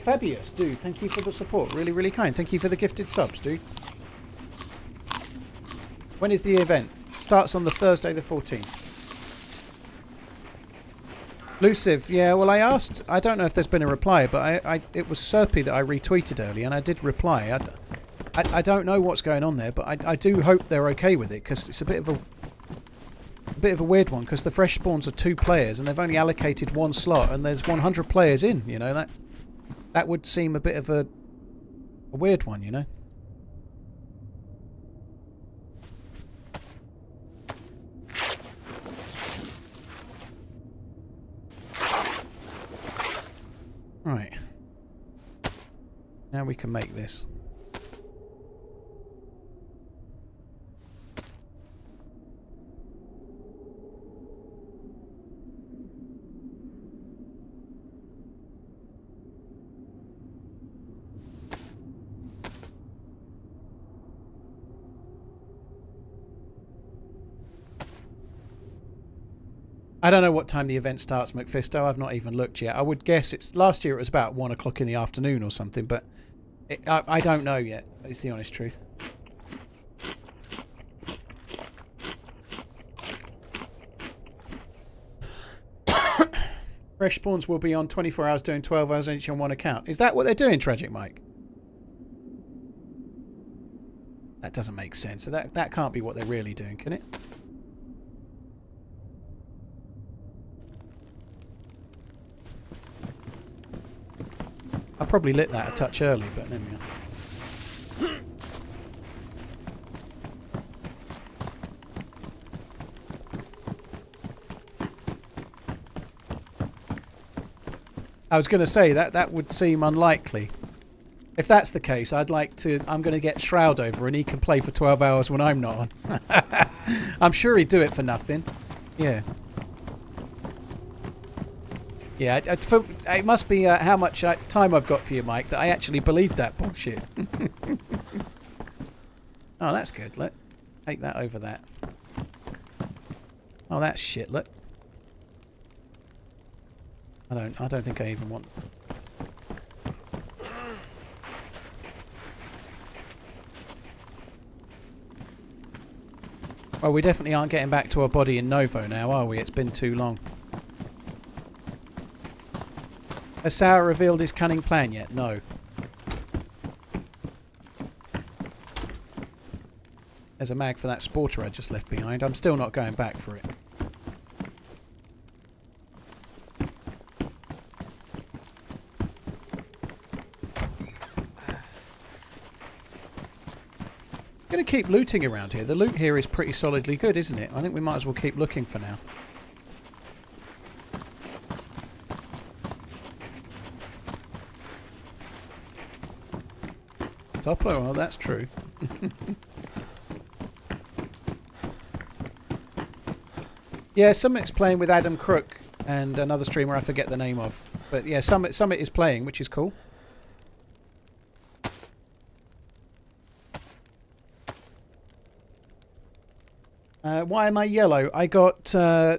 Fabius, dude, thank you for the support. Really, really kind. Thank you for the gifted subs, dude. When is the event? starts on the Thursday the 14th. Luciv, yeah, well I asked, I don't know if there's been a reply, but it was Serpy that I retweeted earlier, and I did reply. I don't know what's going on there, but I do hope they're okay with it, because it's a bit of a weird one, because the fresh spawns are 2 players, and they've only allocated 1 slot, and there's 100 players in, you know, that would seem a bit of a weird one, you know. Right. Now we can make this. I don't know what time the event starts, McFisto. I've not even looked yet. I would guess it's... Last year it was about 1 o'clock in the afternoon or something, but I don't know yet. It's the honest truth. Fresh spawns will be on 24 hours doing 12 hours each on 1 account. Is that what they're doing, Tragic Mike? That doesn't make sense. So that can't be what they're really doing, can it? I probably lit that a touch early, but there we are. I was going to say that would seem unlikely. If that's the case, I'm going to get Shroud over and he can play for 12 hours when I'm not on. I'm sure he'd do it for nothing. Yeah. Yeah, it must be how much time I've got for you, Mike, that I actually believed that bullshit. Oh, that's good. Look, take that over that. Oh, that's shit. Look, I don't think I even want. Well, we definitely aren't getting back to our body in Novo now, are we? It's been too long. Has Sauer revealed his cunning plan yet? No. There's a mag for that Sporter I just left behind. I'm still not going back for it. I'm going to keep looting around here. The loot here is pretty solidly good, isn't it? I think we might as well keep looking for now. Toppler, well, that's true. Yeah, Summit's playing with Adam Crook and another streamer I forget the name of. But yeah, Summit is playing, which is cool. Why am I yellow? I got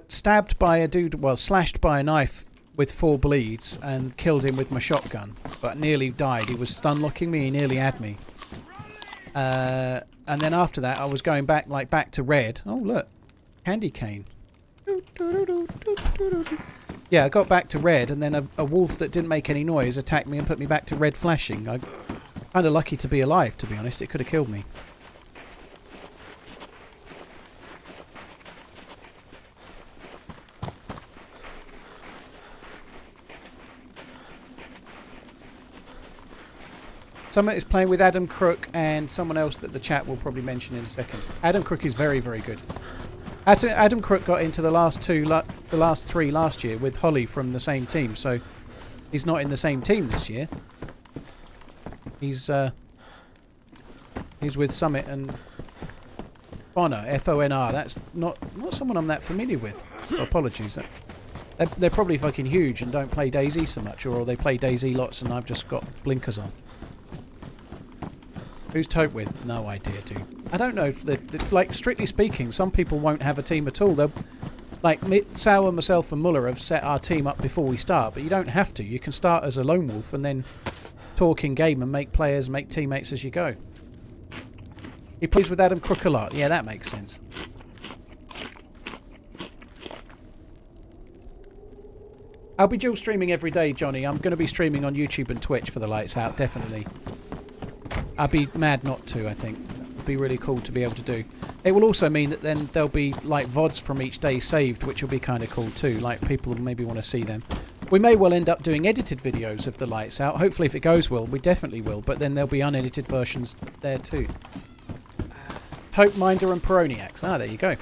stabbed by a dude, well, slashed by a knife with 4 bleeds and killed him with my shotgun, but nearly died. He was stun locking me, he nearly had me. And then after that I was going back to red. Oh look, candy cane. Yeah, I got back to red and then a wolf that didn't make any noise attacked me and put me back to red flashing. I'm kind of lucky to be alive, to be honest. It could have killed me. Someone is playing with Adam Crook and someone else that the chat will probably mention in a second. Adam Crook is very, very good. Adam Crook got into the last 3 last year with Holly from the same team, so he's not in the same team this year. He's with Summit and Fonr, F-O-N-R. That's not someone I'm that familiar with. Apologies. They're probably fucking huge and don't play DayZ so much, or they play DayZ lots and I've just got blinkers on. Who's Tote with? No idea, dude. I don't know if like, strictly speaking, some people won't have a team at all. They'll, like, Sauer, myself and Muller have set our team up before we start, but you don't have to. You can start as a lone wolf and then talk in game and make players, make teammates as you go. He plays with Adam Crook a lot. Yeah, that makes sense. I'll be dual streaming every day, Johnny. I'm going to be streaming on YouTube and Twitch for the Lights Out, definitely. I'd be mad not to, I think. It'd be really cool to be able to do. It will also mean that then there'll be like VODs from each day saved, which will be kind of cool too. Like people maybe want to see them. We may well end up doing edited videos of the Lights Out. Hopefully if it goes well, we definitely will. But then there'll be unedited versions there too. Tope, Minder and Peroniacs. Ah, there you go.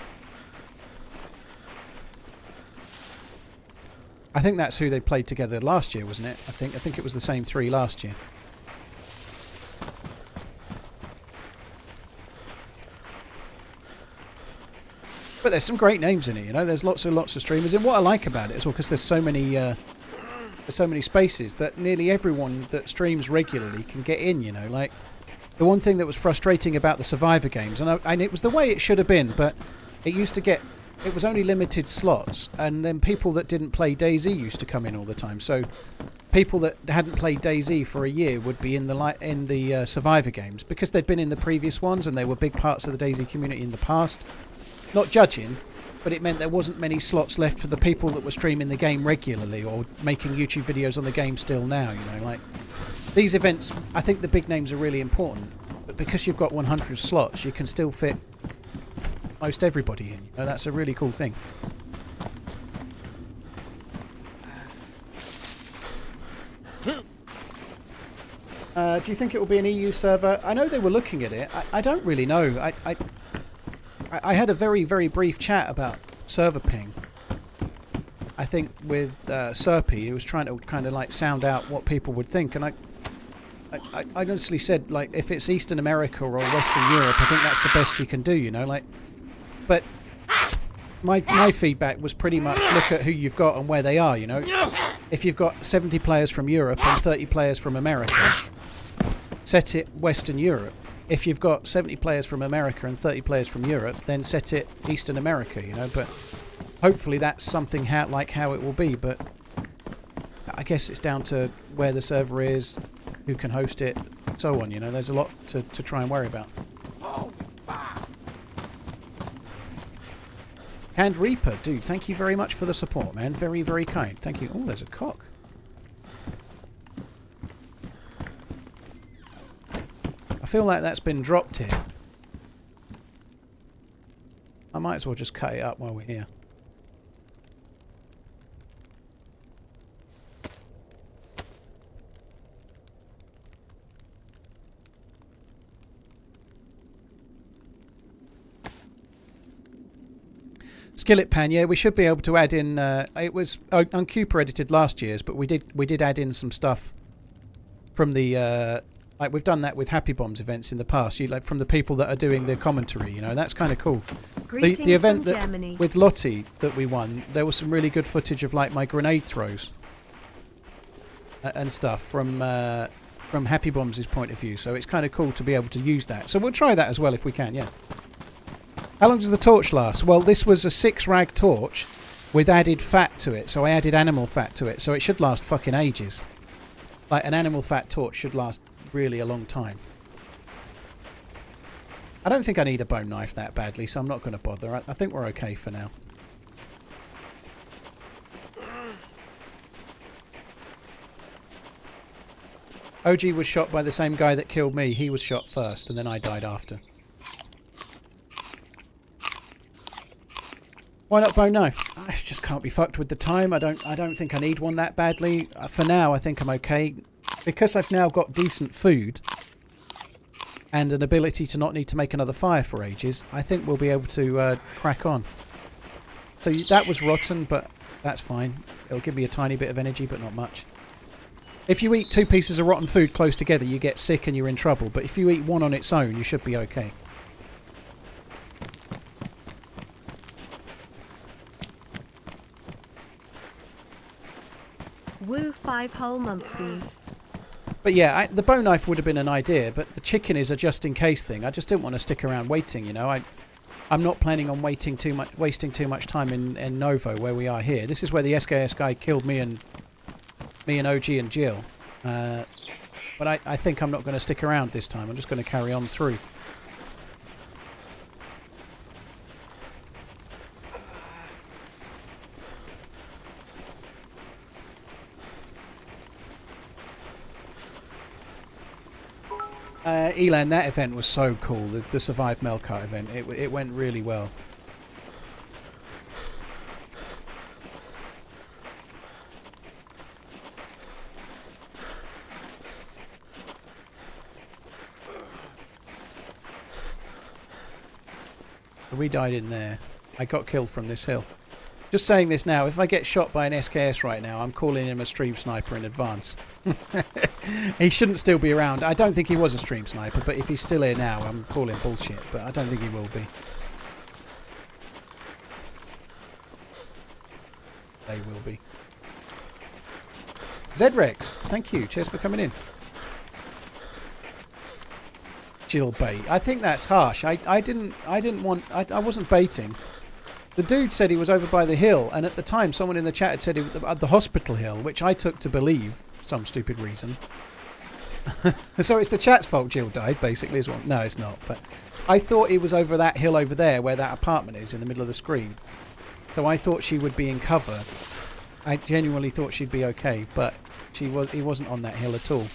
I think that's who they played together last year, wasn't it? I think it was the same three last year. But there's some great names in it, you know. There's lots of streamers, and what I like about it is, well, because there's so many spaces that nearly everyone that streams regularly can get in. You know, like the one thing that was frustrating about the Survivor games, and it was the way it should have been, but it used to get. It was only limited slots, and then people that didn't play DayZ used to come in all the time. So people that hadn't played DayZ for a year would be in the Survivor games because they'd been in the previous ones and they were big parts of the DayZ community in the past. Not judging, but it meant there wasn't many slots left for the people that were streaming the game regularly or making YouTube videos on the game still now. You know, like these events. I think the big names are really important, but because you've got 100 slots, you can still fit most everybody in. You know, that's a really cool thing. Do you think it will be an EU server? I know they were looking at it. I don't really know. I had a very, very brief chat about server ping. I think with Serpy, he was trying to kind of like sound out what people would think, and I honestly said, like, if it's Eastern America or Western Europe, I think that's the best you can do, you know, like. But my feedback was pretty much look at who you've got and where they are, you know. If you've got 70 players from Europe and 30 players from America, set it Western Europe. If you've got 70 players from America and 30 players from Europe, then set it Eastern America, you know. But hopefully that's something like how it will be. But I guess it's down to where the server is, who can host it, so on, you know. There's a lot to try and worry about. And Reaper, dude, thank you very much for the support, man. Very, very kind. Thank you. Oh, there's a cock. I feel like that's been dropped here. I might as well just cut it up while we're here. Skillet Pan, yeah, we should be able to add in. It was on Cooper edited last year's, but we did add in some stuff from the like we've done that with Happy Bombs events in the past. Like from the people that are doing the commentary, you know, that's kind of cool. The event that with Lottie that we won, there was some really good footage of like my grenade throws and stuff from Happy Bombs' point of view. So it's kind of cool to be able to use that. So we'll try that as well if we can. Yeah. How long does the torch last? Well, this was a 6-rag torch with added fat to it. So I added animal fat to it. So it should last fucking ages. Like an animal fat torch should last really a long time. I don't think I need a bone knife that badly, so I'm not going to bother. I think we're okay for now. OG was shot by the same guy that killed me. He was shot first, and then I died after. Why not bone knife? I just can't be fucked with the time. I don't think I need one that badly. For now, I think I'm okay. Because I've now got decent food and an ability to not need to make another fire for ages, I think we'll be able to crack on. So that was rotten, but that's fine. It'll give me a tiny bit of energy, but not much. If you eat 2 pieces of rotten food close together, you get sick and you're in trouble. But if you eat one on its own, you should be okay. Woo 5 whole monthsies. But yeah, the bone knife would have been an idea, but the chicken is a just-in-case thing. I just didn't want to stick around waiting, you know. I'm not planning on wasting too much time in Novo, where we are here. This is where the SKS guy killed me and OG and Jill. But I think I'm not going to stick around this time. I'm just going to carry on through. Elan, that event was so cool. The Survive Melkart event. It went really well. We died in there. I got killed from this hill. Just saying this now, if I get shot by an SKS right now, I'm calling him a stream sniper in advance. He shouldn't still be around. I don't think he was a stream sniper, but if he's still here now, I'm calling bullshit. But I don't think he will be. They will be. Zrex, thank you. Cheers for coming in. Jill bait. I think that's harsh. I wasn't baiting. The dude said he was over by the hill, and at the time someone in the chat had said he was at the hospital hill, which I took to believe for some stupid reason. So it's the chat's fault Jill died, basically, as well. No, it's not. But I thought he was over that hill over there where that apartment is in the middle of the screen. So I thought she would be in cover. I genuinely thought she'd be okay, but he wasn't on that hill at all.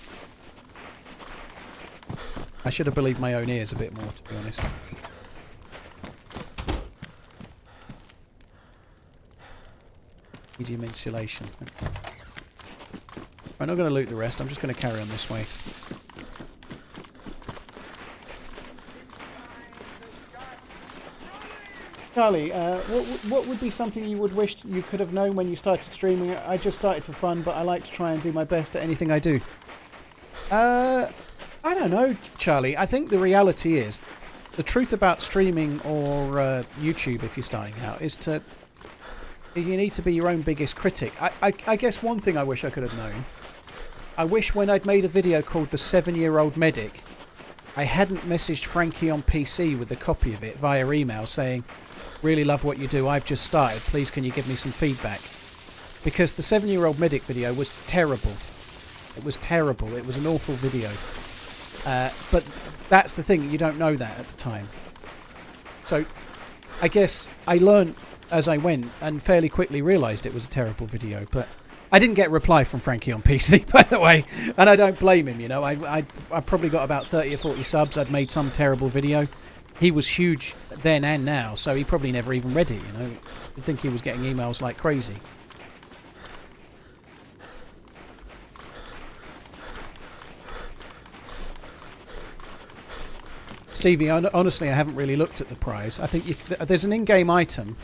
I should have believed my own ears a bit more, to be honest. Medium insulation. I'm not going to loot the rest, I'm just going to carry on this way. Charlie, what would be something you would wish you could have known when you started streaming? I just started for fun, but I like to try and do my best at anything I do. I don't know, Charlie. I think the reality is, the truth about streaming or YouTube if you're starting out is you need to be your own biggest critic. I guess one thing I wish I could have known, I wish when I'd made a video called The 7-Year-Old Medic, I hadn't messaged Frankie on PC with a copy of it via email saying, really love what you do, I've just started, please can you give me some feedback? Because the 7-Year-Old Medic video was terrible. It was terrible. It was an awful video. But that's the thing, you don't know that at the time. So I guess I learned as I went and fairly quickly realised it was a terrible video. But I didn't get a reply from Frankie on PC, by the way, and I don't blame him, you know. I probably got about 30 or 40 subs. I'd made some terrible video. He was huge then and now, so he probably never even read it, you know. I think he was getting emails like crazy. Stevie, honestly, I haven't really looked at the prize. I think there's an in-game item.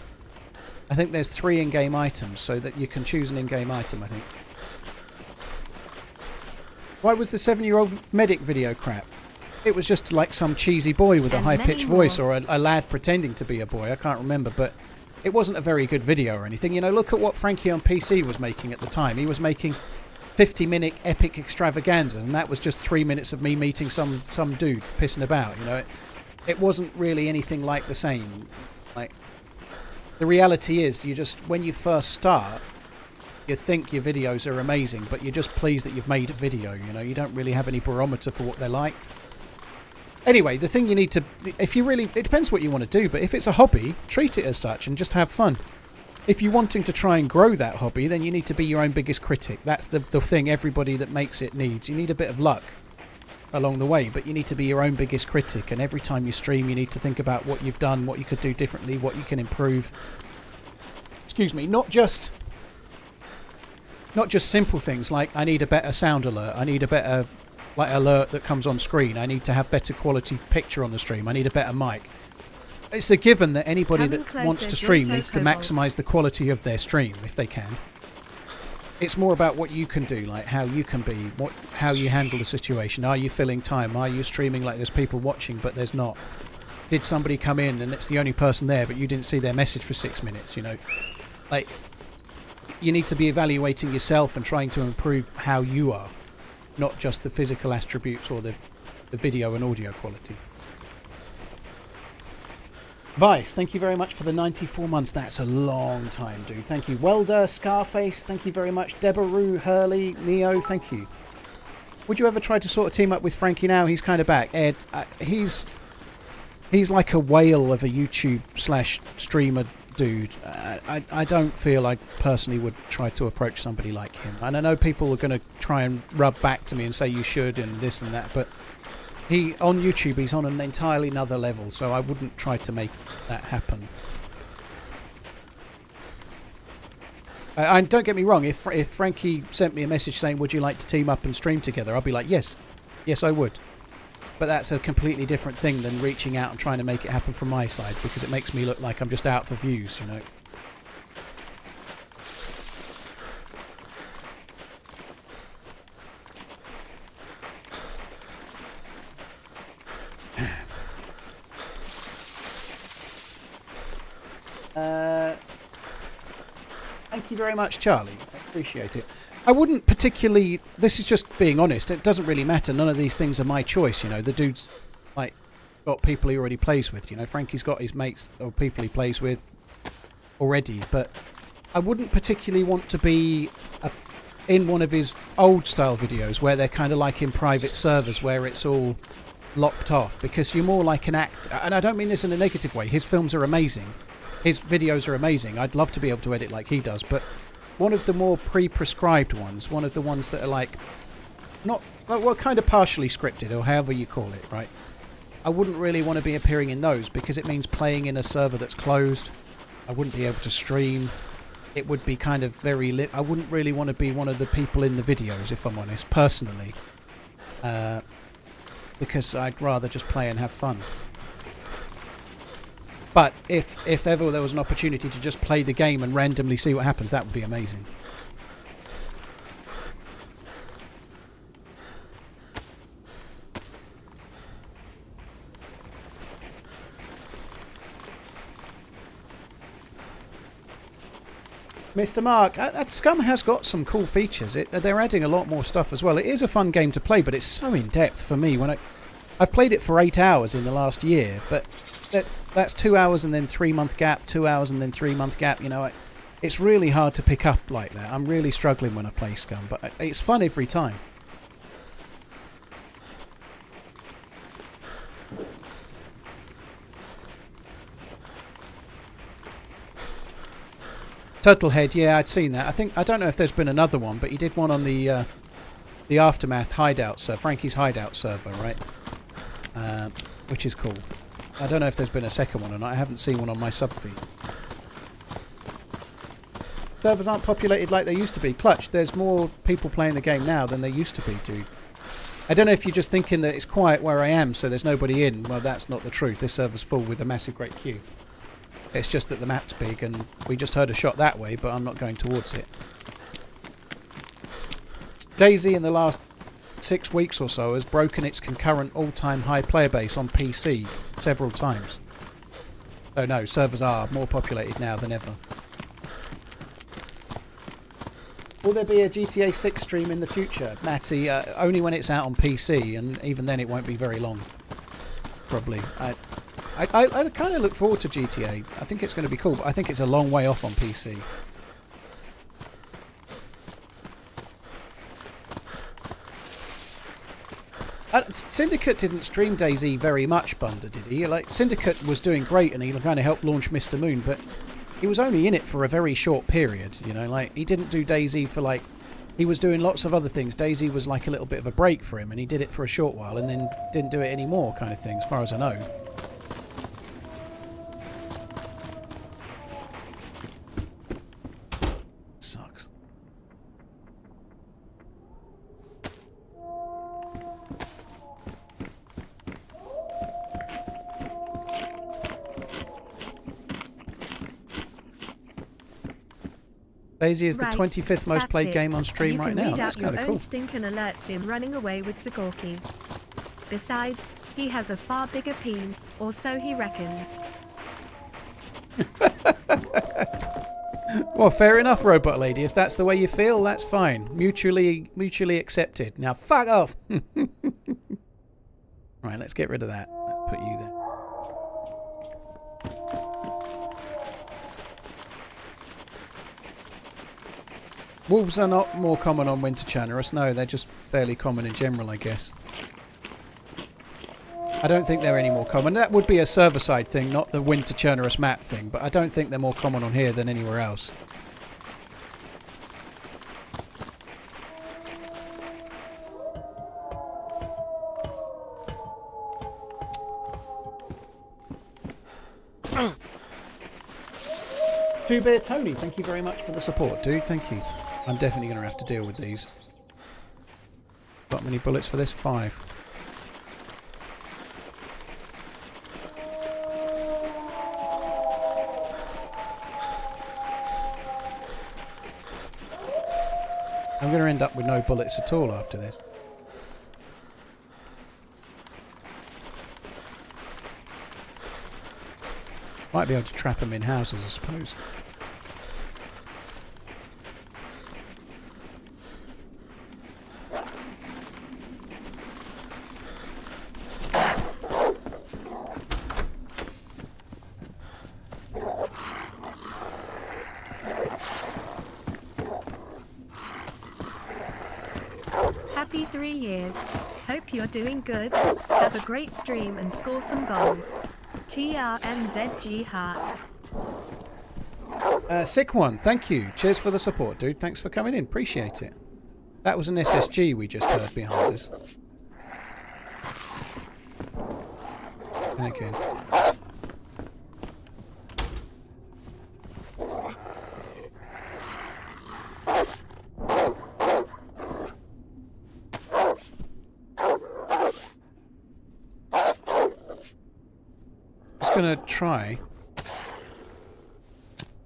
I think there's 3 in-game items, so that you can choose an in-game item, I think. Why was the 7-Year-Old Medic video crap? It was just like some cheesy boy with a high-pitched voice, or a lad pretending to be a boy. I can't remember, but it wasn't a very good video or anything. You know, look at what Frankie on PC was making at the time. He was making 50-minute epic extravaganzas, and that was just 3 minutes of me meeting some dude pissing about. You know, it wasn't really anything like the same. Like, the reality is, you just, when you first start, you think your videos are amazing, but you're just pleased that you've made a video. You know, you don't really have any barometer for what they're like. Anyway, the thing you need to, if you really, it depends what you want to do, but if it's a hobby, treat it as such and just have fun. If you're wanting to try and grow that hobby, then you need to be your own biggest critic. That's the thing everybody that makes it needs. You need a bit of luck along the way, but you need to be your own biggest critic. And every time you stream, you need to think about what you've done, what you could do differently, what you can improve. Excuse me, not just simple things like I need a better sound alert, I need a better alert that comes on screen, I need to have better quality picture on the stream, I need a better mic. It's a given that anybody that wants to stream needs to maximise the quality of their stream if they can. It's more about what you can do, like how you can be, how you handle the situation. Are you filling time? Are you streaming like there's people watching but there's not? Did somebody come in and it's the only person there but you didn't see their message for 6 minutes, you know? Like, you need to be evaluating yourself and trying to improve how you are, not just the physical attributes or the video and audio quality. Vice, thank you very much for the 94 months. That's a long time, dude. Thank you. Welder, Scarface, thank you very much. Deborah, Hurley, Neo, thank you. Would you ever try to sort of team up with Frankie now? He's kind of back. Ed, he's like a whale of a YouTube/streamer dude. I don't feel I personally would try to approach somebody like him. And I know people are going to try and rub back to me and say you should and this and that, but on YouTube, he's on an entirely another level, so I wouldn't try to make that happen. And don't get me wrong, if Frankie sent me a message saying, would you like to team up and stream together, I'll be like, yes. Yes, I would. But that's a completely different thing than reaching out and trying to make it happen from my side, because it makes me look like I'm just out for views, you know. Thank you very much, Charlie. I appreciate it. I wouldn't particularly... This is just being honest. It doesn't really matter. None of these things are my choice, you know. The dude's, like, got people he already plays with, you know. Frankie's got his mates or people he plays with already. But I wouldn't particularly want to be in one of his old-style videos where they're kind of like in private servers where it's all locked off. Because you're more like an actor. And I don't mean this in a negative way. His films are amazing. His videos are amazing. I'd love to be able to edit like he does, but one of the more pre-prescribed ones, one of the ones that are like, not, well, kind of partially scripted, or however you call it, right? I wouldn't really want to be appearing in those, because it means playing in a server that's closed. I wouldn't be able to stream. It would be kind of very I wouldn't really want to be one of the people in the videos, if I'm honest, personally. Because I'd rather just play and have fun. But if ever there was an opportunity to just play the game and randomly see what happens, that would be amazing. Mr. Mark, Scum has got some cool features. They're adding a lot more stuff as well. It is a fun game to play, but it's so in-depth for me. I've played it for 8 hours in the last year, but that's 2 hours and then 3 month gap, 2 hours and then 3 month gap. You know, it's really hard to pick up like that. I'm really struggling when I play Scum, but it's fun every time. Turtlehead, yeah, I'd seen that. I don't know if there's been another one, but he did one on the Aftermath hideout, Frankie's hideout server, right? Which is cool. I don't know if there's been a second one or not. I haven't seen one on my subfeed. Servers aren't populated like they used to be. Clutch, there's more people playing the game now than there used to be, dude. I don't know if you're just thinking that it's quiet where I am, so there's nobody in. Well, that's not the truth. This server's full with a massive great queue. It's just that the map's big, and we just heard a shot that way, but I'm not going towards it. DayZ in the last 6 weeks or so has broken its concurrent all-time high player base on PC several times. So no, servers are more populated now than ever. Will there be a GTA 6 stream in the future? Matty, only when it's out on PC, and even then it won't be very long. Probably. I kind of look forward to GTA. I think it's going to be cool, but I think it's a long way off on PC. Syndicate didn't stream DayZ very much, Bunder, did he? Like, Syndicate was doing great and he kind of helped launch Mr. Moon, but he was only in it for a very short period, you know? Like, he didn't do DayZ for, like... He was doing lots of other things. DayZ was like a little bit of a break for him, and he did it for a short while and then didn't do it anymore, kind of thing, as far as I know. Sucks. DayZ is the 25th most played game on stream right now. That's kind of cool. Stinkin' alerts him running away with Zagorki. Besides, he has a far bigger peen, or so he reckons. Well, fair enough, Robot Lady. If that's the way you feel, that's fine. Mutually accepted. Now, fuck off. Right, let's get rid of that. Let's put you there. Wolves are not more common on Winter Chernarus. No, they're just fairly common in general, I guess. I don't think they're any more common. That would be a server-side thing, not the Winter Chernarus map thing, but I don't think they're more common on here than anywhere else. Two Bear Tony, thank you very much for the support, dude. Thank you. I'm definitely going to have to deal with these. Got many bullets for this? 5. I'm going to end up with no bullets at all after this. Might be able to trap them in houses, I suppose. Happy 3 years. Hope you're doing good. Have a great stream and score some goals. TRMZ heart. Sick one, thank you. Cheers for the support, dude. Thanks for coming in. Appreciate it. That was an SSG we just heard behind us. And again. Going to try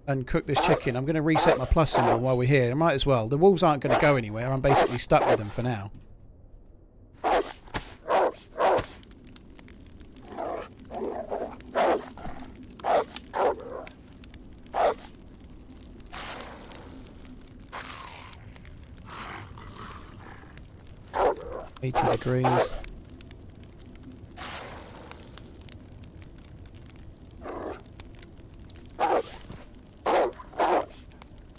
and cook this chicken. I'm going to reset my plus symbol while we're here. I might as well. The wolves aren't going to go anywhere. I'm basically stuck with them for now. $80.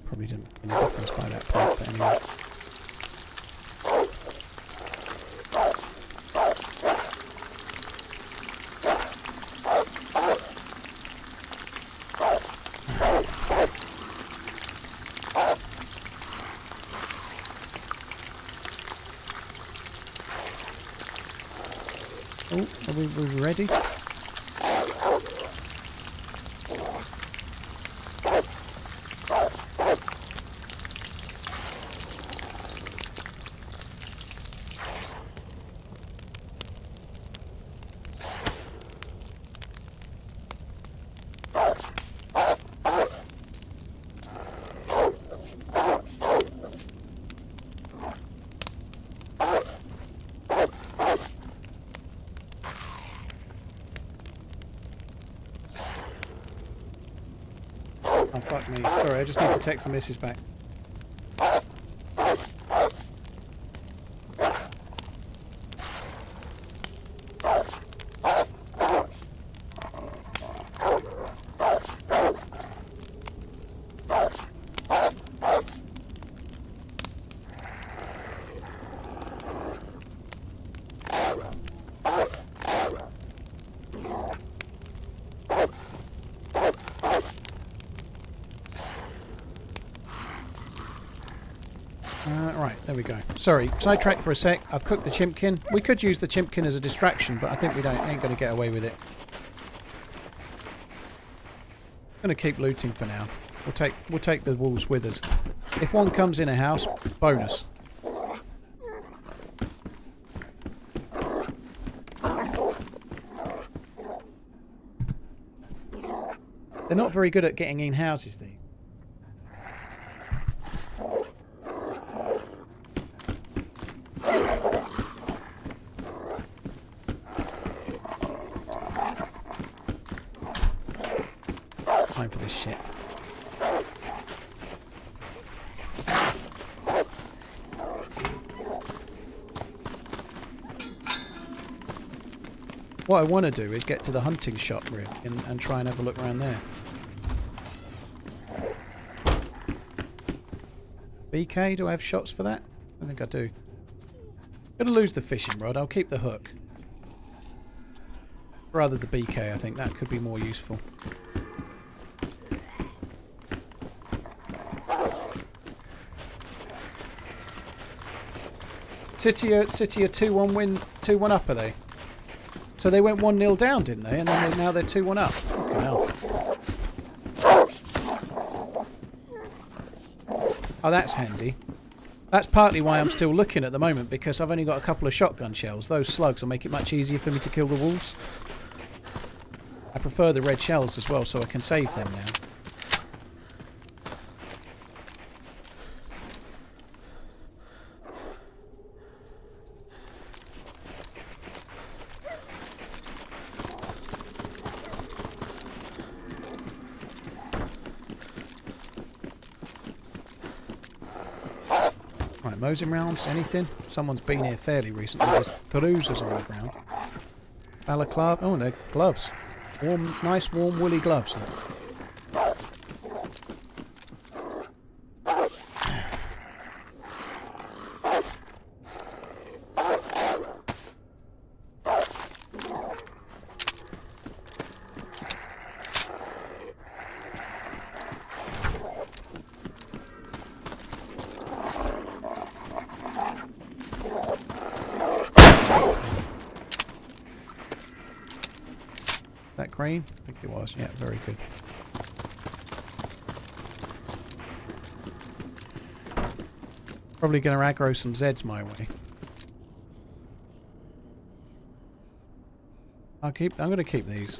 Probably didn't make any difference by that point, but anyway. Oh, are we ready? Oh, fuck me. Sorry, I just need to text the missus back. Right, there we go. Sorry, sidetrack for a sec. I've cooked the chimpkin. We could use the chimpkin as a distraction, but I think we ain't going to get away with it. I'm going to keep looting for now. We'll take the wolves with us. If one comes in a house, bonus. They're not very good at getting in houses, these. Time for this shit. What I want to do is get to the hunting shop really and try and have a look around there. BK, do I have shots for that? I think I do. Gonna lose the fishing rod, I'll keep the hook. Rather the BK, I think that could be more useful. City are 2-1 win, 2-1 up, are they? So they went 1-0 down, didn't they? And then now they're 2-1 up. Fucking hell. Oh, that's handy. That's partly why I'm still looking at the moment, because I've only got a couple of shotgun shells. Those slugs will make it much easier for me to kill the wolves. I prefer the red shells as well, so I can save them now. Right, Mosin rounds, anything? Someone's been here fairly recently. There's THERUZs on the ground. Balaclava. Oh, they're gloves. Warm, nice, warm, woolly gloves. That green? I think it was. Yeah, very good. Probably going to aggro some Zeds my way. I'm going to keep these.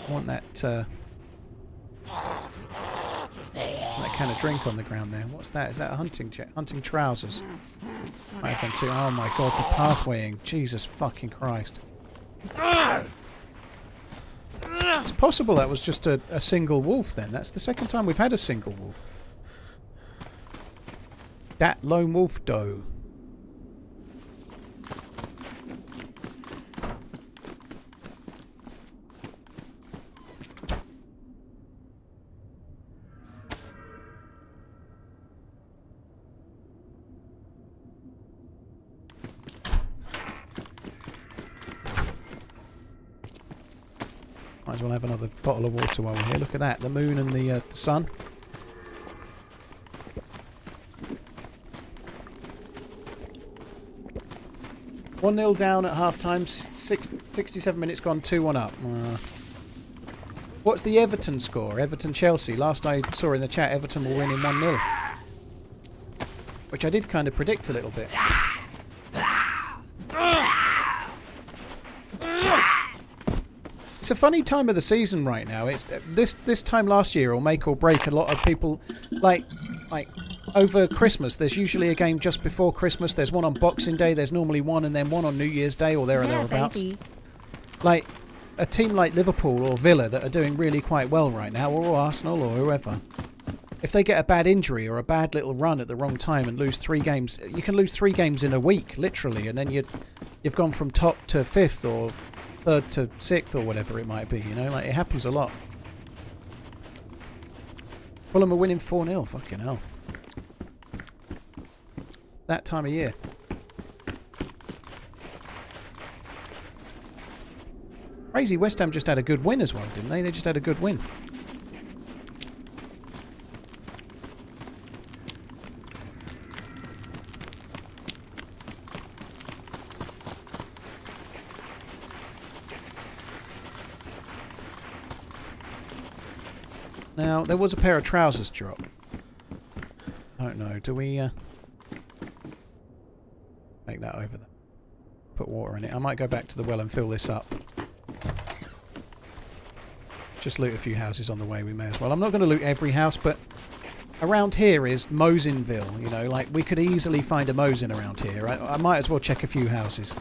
I want that can of drink on the ground there. What's that? Is that a hunting trousers? I have them too. Oh my god, the pathwaying. Jesus fucking Christ. It's possible that was just a single wolf then. That's the second time we've had a single wolf. Dat lone wolf doe. Might as well have another bottle of water while we're here. Look at that, the moon and the sun. One 0 down at half time. 67 minutes gone. 2-1 up. What's the Everton score? Everton Chelsea. Last I saw in the chat, Everton will win in 1-0, which I did kind of predict a little bit. It's a funny time of the season right now. It's this time last year will make or break a lot of people. Like over Christmas, there's usually a game just before Christmas. There's one on Boxing Day. There's normally one, and then one on New Year's Day or there or thereabouts. Baby. Like a team like Liverpool or Villa that are doing really quite well right now, or Arsenal or whoever. If they get a bad injury or a bad little run at the wrong time and lose 3 games, you can lose 3 games in a week, literally, and then you've gone from top to 5th or 3rd to 6th or whatever it might be, you know, like it happens a lot. Fulham are winning 4-0, fucking hell. That time of year. Crazy, West Ham just had a good win as well, didn't they? They just had a good win. Now, there was a pair of trousers drop. I don't know, do we make that over there? Put water in it. I might go back to the well and fill this up. Just loot a few houses on the way, we may as well. I'm not going to loot every house, but around here is Mosinville, you know, like we could easily find a Mosin around here. I might as well check a few houses.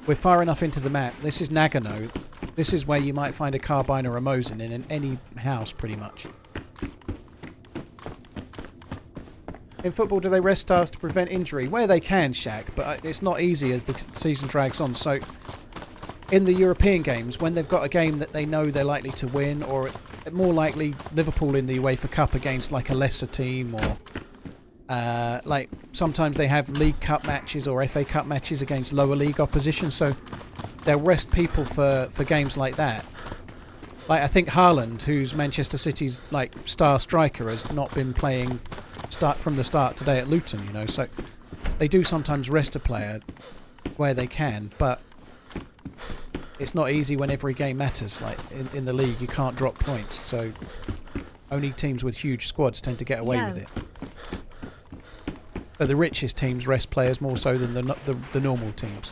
We're far enough into the map. This is Nagano. This is where you might find a carbine or a Mosin in any house, pretty much. In football, do they rest stars to prevent injury? Where they can, Shaq, but it's not easy as the season drags on. So, in the European games, when they've got a game that they know they're likely to win, or more likely Liverpool in the UEFA Cup against like a lesser team, or like sometimes they have League Cup matches or FA Cup matches against lower league opposition. So they'll rest people for games like that. Like, I think Haaland, who's Manchester City's like star striker, has not been playing from the start today at Luton, you know, so they do sometimes rest a player where they can, but it's not easy when every game matters. Like in the league, you can't drop points, so only teams with huge squads tend to get away with it. So the richest teams rest players more so than the normal teams.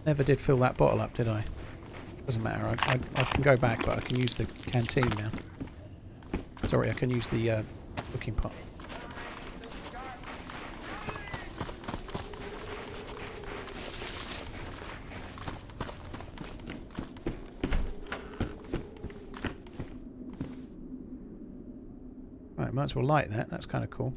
Never did fill that bottle up, did I? Doesn't matter. I can go back, but I can use the canteen now. Sorry, I can use the cooking pot. Right, might as well light that. That's kind of cool.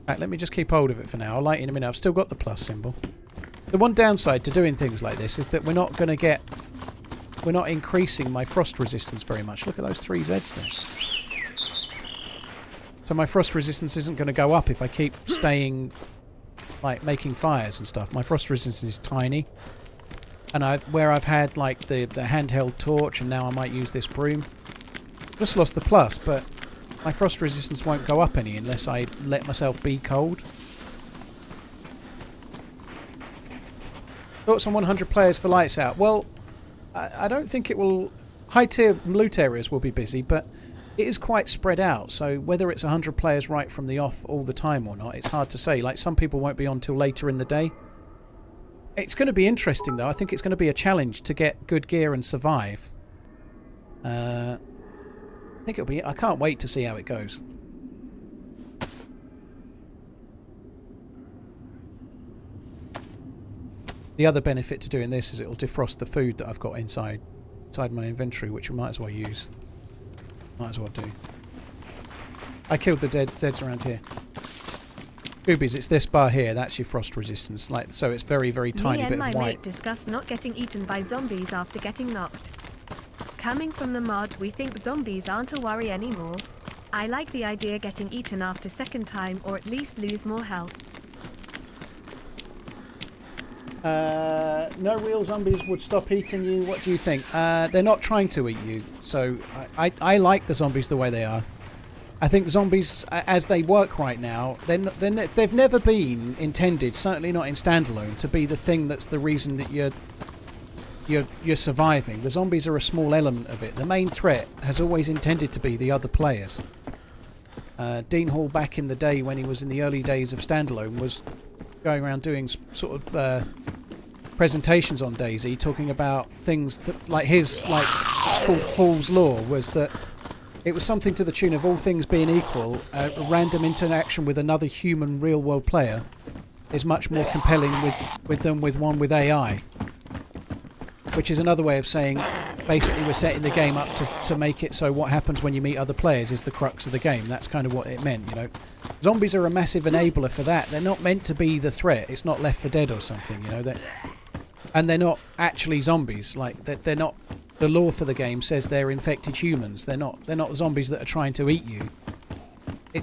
Right, let me just keep hold of it for now. I'll light it in a minute. I've still got the plus symbol. The one downside to doing things like this is that we're not increasing my frost resistance very much. Look at those 3 Zs there. So my frost resistance isn't going to go up if I keep staying, like, making fires and stuff. My frost resistance is tiny. And where I've had, like, the handheld torch, and now I might use this broom. Just lost the plus, but my frost resistance won't go up any unless I let myself be cold. Thoughts on 100 players for Lights Out? Well, I don't think it will... High tier loot areas will be busy, but it is quite spread out, so whether it's 100 players right from the off all the time or not, it's hard to say. Like, some people won't be on till later in the day. It's going to be interesting, though. I think it's going to be a challenge to get good gear and survive. I think it'll be... I can't wait to see how it goes. The other benefit to doing this is it'll defrost the food that I've got inside my inventory, which we might as well use. Might as well do. I killed the dead Zeds around here. Goobies, it's this bar here. That's your frost resistance. Like, so it's very, very tiny bit of white. Me and my mate discussed not getting eaten by zombies after getting knocked. Coming from the mod, we think zombies aren't a worry anymore. I like the idea getting eaten after second time, or at least lose more health. No real zombies would stop eating you. What do you think? They're not trying to eat you, so I like the zombies the way they are. I think zombies, as they work right now, they've never been intended, certainly not in standalone, to be the thing that's the reason that you're surviving. The zombies are a small element of it. The main threat has always intended to be the other players. Dean Hall, back in the day when he was in the early days of standalone, was going around doing sort of presentations on DayZ, talking about things that, like his, like, it's called Fool's Law, was that it was something to the tune of all things being equal, a random interaction with another human real-world player is much more compelling with one with AI. Which is another way of saying, basically we're setting the game up to make it so what happens when you meet other players is the crux of the game. That's kind of what it meant, you know. Zombies are a massive enabler for that. They're not meant to be the threat. It's not Left 4 Dead or something, you know. And they're not actually zombies. Like, they're not... The law for the game says they're infected humans. They're not zombies that are trying to eat you.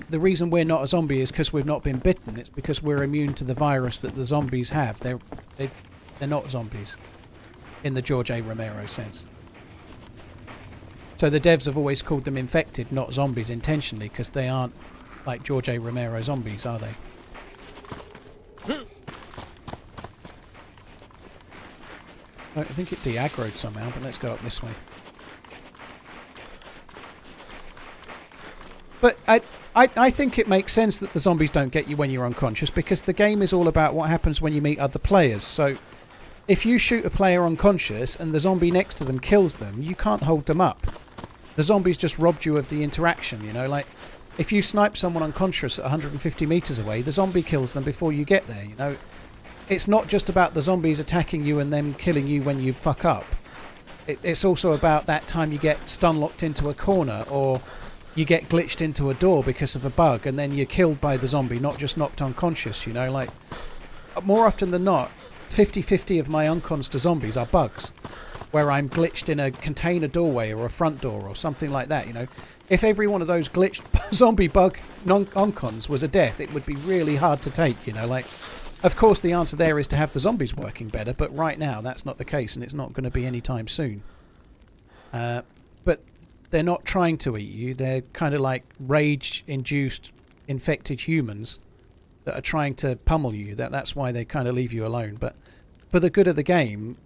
The reason we're not a zombie is because we've not been bitten. It's because we're immune to the virus that the zombies have. They're not zombies in the George A. Romero sense. So the devs have always called them infected, not zombies, intentionally, because they aren't like George A. Romero zombies, are they? I think it de-aggroed somehow, but let's go up this way. But I think it makes sense that the zombies don't get you when you're unconscious, because the game is all about what happens when you meet other players. So if you shoot a player unconscious and the zombie next to them kills them, you can't hold them up. The zombies just robbed you of the interaction, you know, like if you snipe someone unconscious at 150 meters away, the zombie kills them before you get there, you know. It's not just about the zombies attacking you and them killing you when you fuck up. It's also about that time you get stun locked into a corner, or you get glitched into a door because of a bug, and then you're killed by the zombie, not just knocked unconscious, you know. Like, more often than not, 50-50 of my uncons to zombies are bugs, where I'm glitched in a container doorway or a front door or something like that, you know. If every one of those glitched zombie bug uncons was a death, it would be really hard to take, you know. Like, of course the answer there is to have the zombies working better, but right now that's not the case, and it's not going to be anytime soon. But they're not trying to eat you. They're kind of like rage-induced infected humans that are trying to pummel you. That's why they kind of leave you alone. But for the good of the game,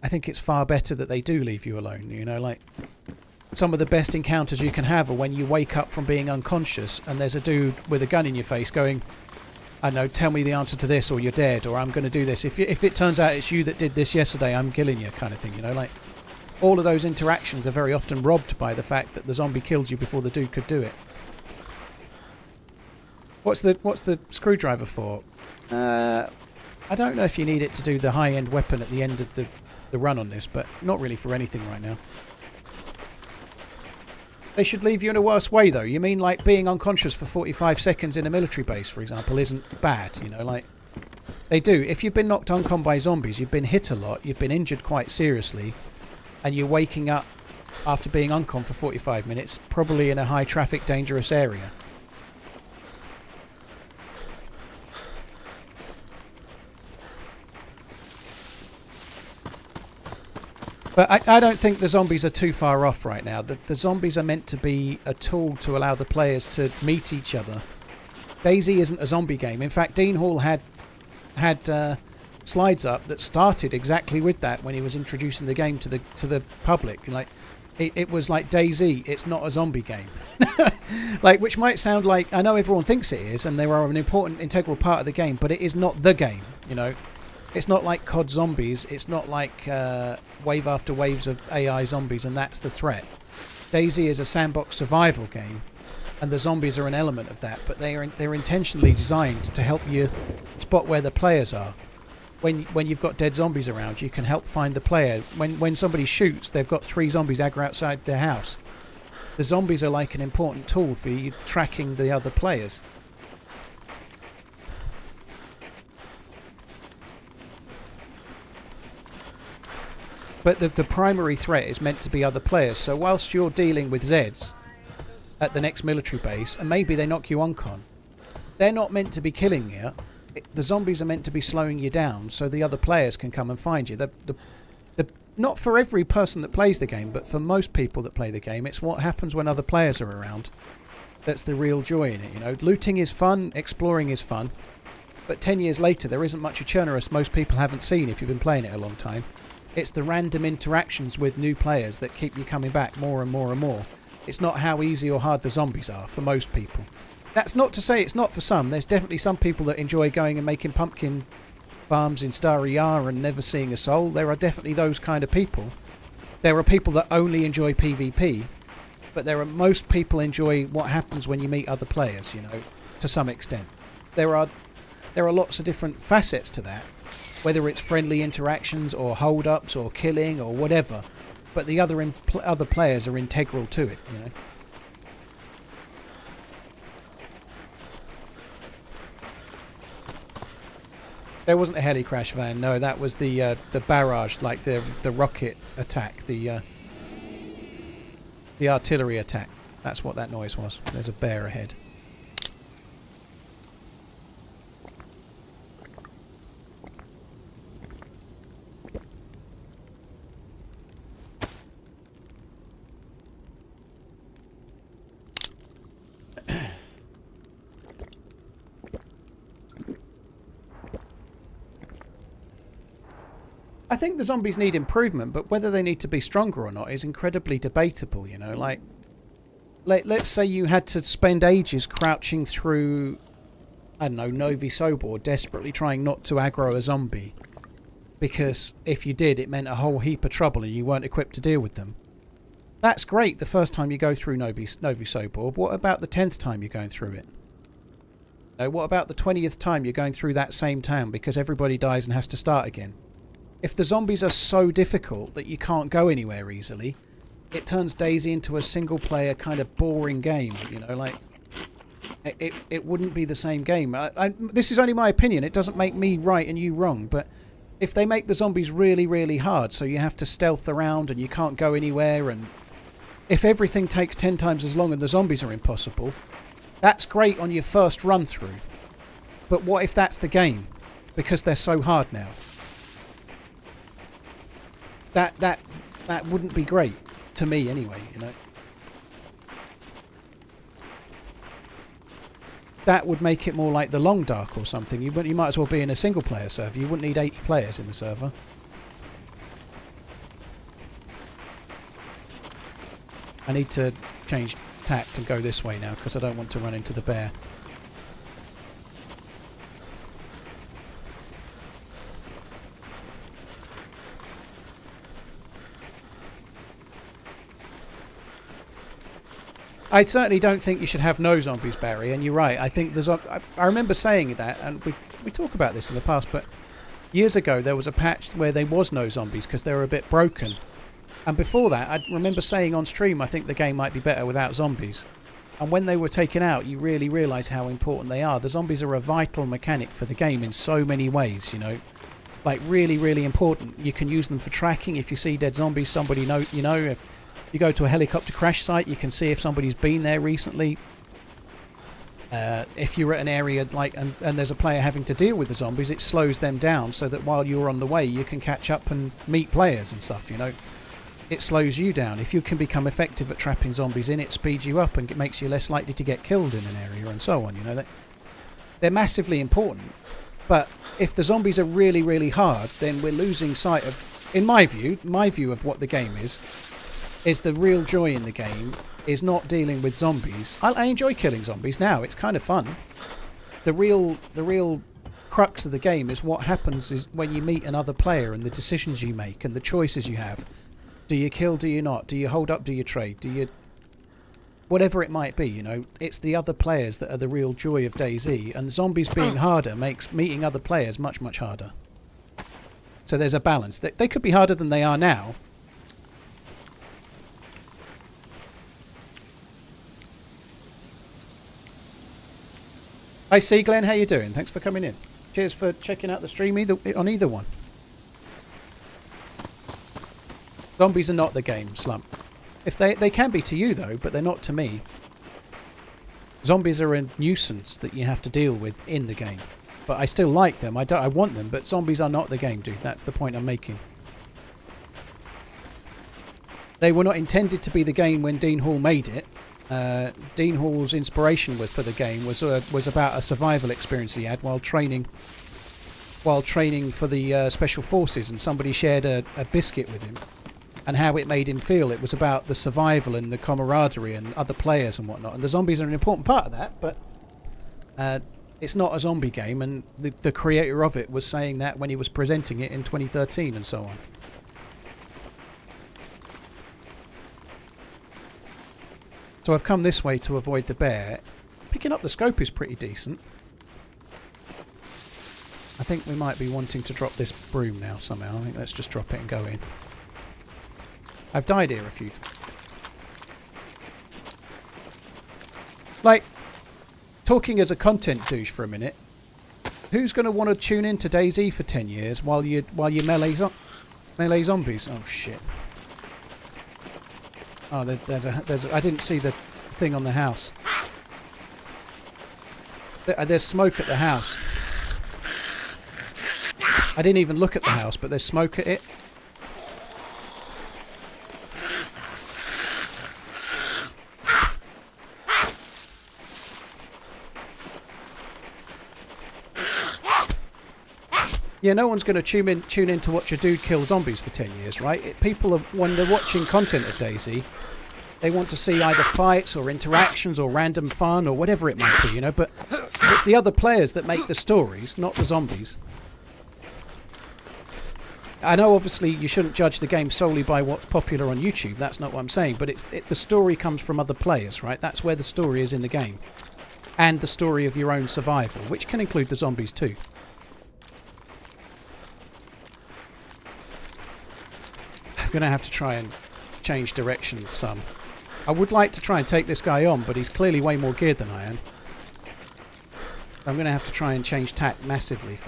I think it's far better that they do leave you alone. You know, like, some of the best encounters you can have are when you wake up from being unconscious and there's a dude with a gun in your face going, I don't know, tell me the answer to this, or you're dead, or I'm going to do this. If it turns out it's you that did this yesterday, I'm killing you, kind of thing, you know. Like, all of those interactions are very often robbed by the fact that the zombie killed you before the dude could do it. What's the screwdriver for? I don't know if you need it to do the high-end weapon at the end of the run on this, but not really for anything right now. They should leave you in a worse way, though. You mean like being unconscious for 45 seconds in a military base, for example, isn't bad, you know, like, they do. If you've been knocked uncon by zombies, you've been hit a lot, you've been injured quite seriously, and you're waking up after being uncon for 45 minutes, probably in a high-traffic, dangerous area. But I don't think the zombies are too far off right now. The zombies are meant to be a tool to allow the players to meet each other. DayZ isn't a zombie game. In fact, Dean Hall had slides up that started exactly with that when he was introducing the game to the public. Like, it was like DayZ. It's not a zombie game. Like, which might sound like, I know everyone thinks it is, and they are an important, integral part of the game, but it is not the game, you know. It's not like COD Zombies. It's not like wave after waves of AI zombies, and that's the threat. DayZ is a sandbox survival game, and the zombies are an element of that. But they're intentionally designed to help you spot where the players are. When you've got dead zombies around, you can help find the player. When somebody shoots, they've got 3 zombies aggro outside their house. The zombies are like an important tool for you tracking the other players. But the primary threat is meant to be other players. So whilst you're dealing with Zeds at the next military base, and maybe they knock you uncon, they're not meant to be killing you. The zombies are meant to be slowing you down so the other players can come and find you. Not for every person that plays the game, but for most people that play the game, it's what happens when other players are around that's the real joy in it. You know, looting is fun, exploring is fun, but 10 years later there isn't much of Chernarus most people haven't seen if you've been playing it a long time. It's the random interactions with new players that keep you coming back more and more and more. It's not how easy or hard the zombies are for most people. That's not to say it's not for some. There's definitely some people that enjoy going and making pumpkin farms in Starry Yar and never seeing a soul. There are definitely those kind of people. There are people that only enjoy PvP, but most people enjoy what happens when you meet other players, you know, to some extent. There are lots of different facets to that. Whether it's friendly interactions or hold-ups or killing or whatever, but the other players are integral to it, you know. There wasn't a heli crash van, no. That was the barrage, like the rocket attack, the artillery attack. That's what that noise was. There's a bear ahead. I think the zombies need improvement, but whether they need to be stronger or not is incredibly debatable, you know. Like, let's say you had to spend ages crouching through, I don't know, Novi Sobor, desperately trying not to aggro a zombie, because if you did, it meant a whole heap of trouble and you weren't equipped to deal with them. That's great the first time you go through Novi Sobor, but what about the 10th time you're going through it? What about the 20th time you're going through that same town because everybody dies and has to start again? If the zombies are so difficult that you can't go anywhere easily, it turns DayZ into a single-player kind of boring game, you know, like... it wouldn't be the same game. This is only my opinion. It doesn't make me right and you wrong, but if they make the zombies really, really hard, so you have to stealth around and you can't go anywhere, and if everything takes 10 times as long and the zombies are impossible, that's great on your first run through. But what if that's the game? Because they're so hard now. That wouldn't be great. To me, anyway, you know. That would make it more like the Long Dark or something. You might as well be in a single-player server. You wouldn't need 80 players in the server. I need to change tact and go this way now because I don't want to run into the bear. I certainly don't think you should have no zombies, Barry, and you're right. I think there's. I remember saying that, and we talk about this in the past, but years ago there was a patch where there was no zombies because they were a bit broken. And before that, I remember saying on stream, I think the game might be better without zombies. And when they were taken out, you really realise how important they are. The zombies are a vital mechanic for the game in so many ways, you know. Like, really, really important. You can use them for tracking. If you see dead zombies, somebody know, you know, if you go to a helicopter crash site, you can see if somebody's been there recently. If you're at an area like and there's a player having to deal with the zombies, it slows them down so that while you're on the way, you can catch up and meet players and stuff, you know. It slows you down. If you can become effective at trapping zombies in, it speeds you up and it makes you less likely to get killed in an area and so on, you know. They're massively important. But if the zombies are really, really hard, then we're losing sight of, in my view of what the game is the real joy in the game is not dealing with zombies. I enjoy killing zombies now. It's kind of fun. The real crux of the game is what happens is when you meet another player and the decisions you make and the choices you have. Do you kill? Do you not? Do you hold up? Do you trade? Do you... Whatever it might be, you know, it's the other players that are the real joy of DayZ, and zombies being harder makes meeting other players much, much harder. So there's a balance. They could be harder than they are now. Hi, C. Glenn, how you doing? Thanks for coming in. Cheers for checking out the stream on either one. Zombies are not the game, Slump. If they can be to you, though, but they're not to me. Zombies are a nuisance that you have to deal with in the game. But I still like them. I want them, but zombies are not the game, dude. That's the point I'm making. They were not intended to be the game when Dean Hall made it. Dean Hall's inspiration for the game was about a survival experience he had while training for the Special Forces, and somebody shared a biscuit with him, and how it made him feel. It was about the survival and the camaraderie and other players and whatnot. And the zombies are an important part of that, but it's not a zombie game, and the creator of it was saying that when he was presenting it in 2013 and so on. So I've come this way to avoid the bear. Picking up the scope is pretty decent. I think we might be wanting to drop this broom now somehow. I think let's just drop it and go in. I've died here a few times. Like, talking as a content douche for a minute, who's going to want to tune in to DayZ for 10 years while you melee zombies? Oh shit. Oh, there's a. I didn't see the thing on the house. There's smoke at the house. I didn't even look at the house, but there's smoke at it. Yeah, no one's going to tune in to watch a dude kill zombies for 10 years, right? People, when they're watching content of DayZ, they want to see either fights or interactions or random fun or whatever it might be, you know, but it's the other players that make the stories, not the zombies. I know, obviously, you shouldn't judge the game solely by what's popular on YouTube. That's not what I'm saying, but the story comes from other players, right? That's where the story is in the game. And the story of your own survival, which can include the zombies too. I'm going to have to try and change direction some. I would like to try and take this guy on, but he's clearly way more geared than I am. I'm going to have to try and change tack massively.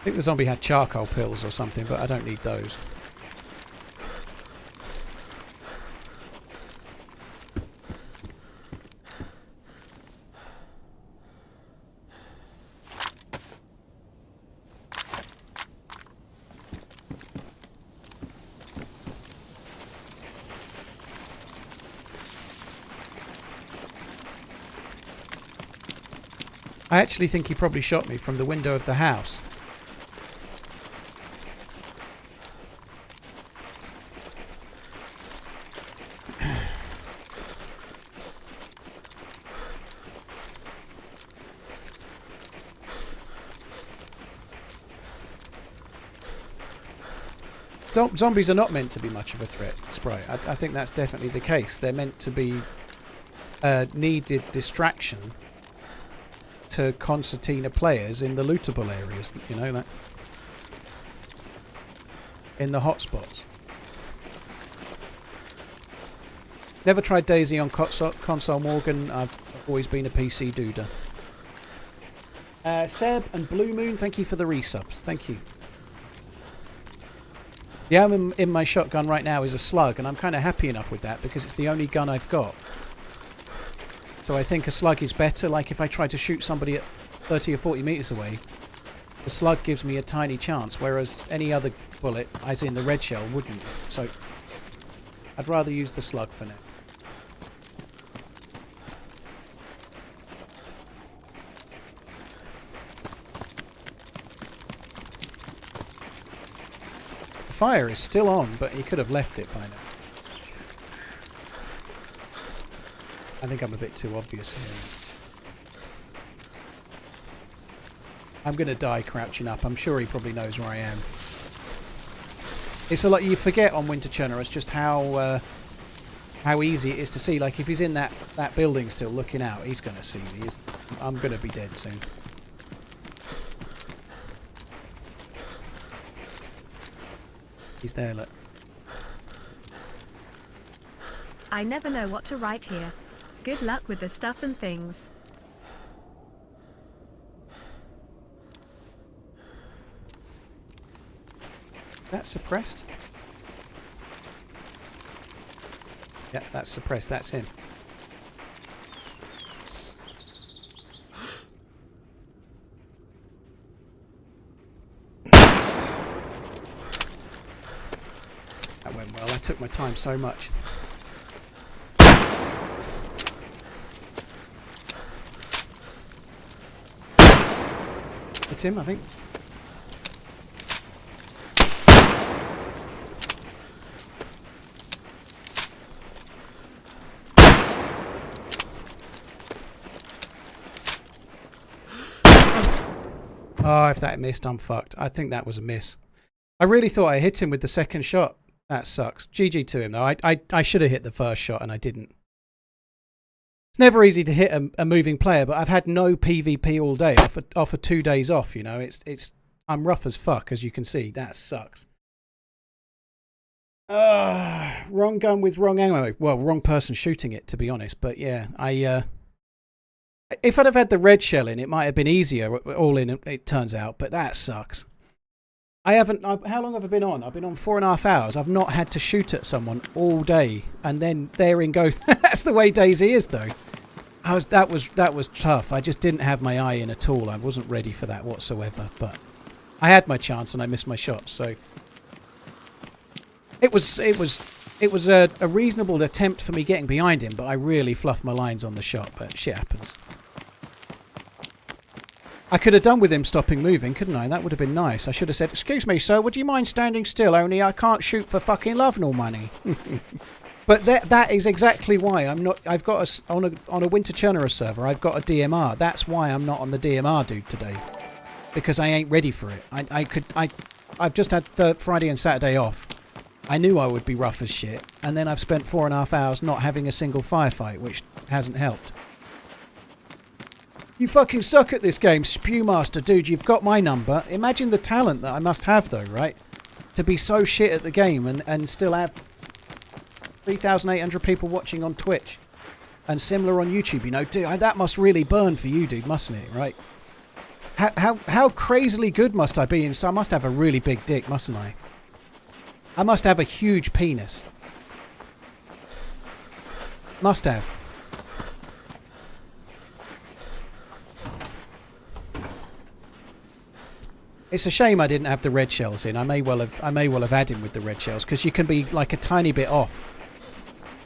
I think the zombie had charcoal pills or something, but I don't need those. I actually think he probably shot me from the window of the house. Zombies are not meant to be much of a threat, Sprite. I think that's definitely the case. They're meant to be needed distraction to concertina players in the lootable areas, you know, that in the hotspots. Never tried DayZ on console, Morgan. I've always been a PC duder. Seb and Blue Moon, thank you for the resubs. Thank you. The ammo in my shotgun right now is a slug, and I'm kind of happy enough with that because it's the only gun I've got. So I think a slug is better. Like if I try to shoot somebody at 30 or 40 meters away, the slug gives me a tiny chance, whereas any other bullet, as in the red shell, wouldn't. So I'd rather use the slug for now. The fire is still on, but he could have left it by now. I think I'm a bit too obvious here. I'm going to die crouching up. I'm sure he probably knows where I am. It's a lot. You forget on Winter Chernarus just how easy it is to see. Like if he's in that building still looking out, he's going to see me. I'm going to be dead soon. He's there, look. I never know what to write here. Good luck with the stuff and things. That's suppressed? Yeah, that's suppressed. That's him. That went well. I took my time so much. It's him, I think. Oh, if that missed, I'm fucked. I think that was a miss. I really thought I hit him with the second shot. That sucks. GG to him, though. I should have hit the first shot, and I didn't. It's never easy to hit a moving player, but I've had no PvP all day off of 2 days off, you know. I'm rough as fuck, as you can see. That sucks. Wrong gun with wrong ammo. Well, wrong person shooting it, to be honest. But yeah, if I'd have had the red shell in, it might have been easier all in, it turns out. But that sucks. How long have I been on? I've been on 4.5 hours. I've not had to shoot at someone all day, and then therein goes. That's the way DayZ is, though. That was tough. I just didn't have my eye in at all. I wasn't ready for that whatsoever. But I had my chance, and I missed my shot. So it was a reasonable attempt for me getting behind him, but I really fluffed my lines on the shot. But shit happens. I could have done with him stopping moving, couldn't I? That would have been nice. I should have said, "Excuse me, sir, would you mind standing still? Only I can't shoot for fucking love nor money." But that is exactly why I'm not. I've got on a Winter Chernarus server. I've got a DMR. That's why I'm not on the DMR dude today, because I ain't ready for it. I've just had Friday and Saturday off. I knew I would be rough as shit, and then I've spent 4.5 hours not having a single firefight, which hasn't helped. You fucking suck at this game, Spewmaster. Dude, you've got my number. Imagine the talent that I must have, though, right? To be so shit at the game and still have 3,800 people watching on Twitch. And similar on YouTube, you know. Dude, that must really burn for you, dude, mustn't it, right? How crazily good must I be? So I must have a really big dick, mustn't I? I must have a huge penis. Must have. It's a shame I didn't have the red shells in. I may well have had him with the red shells, because you can be like a tiny bit off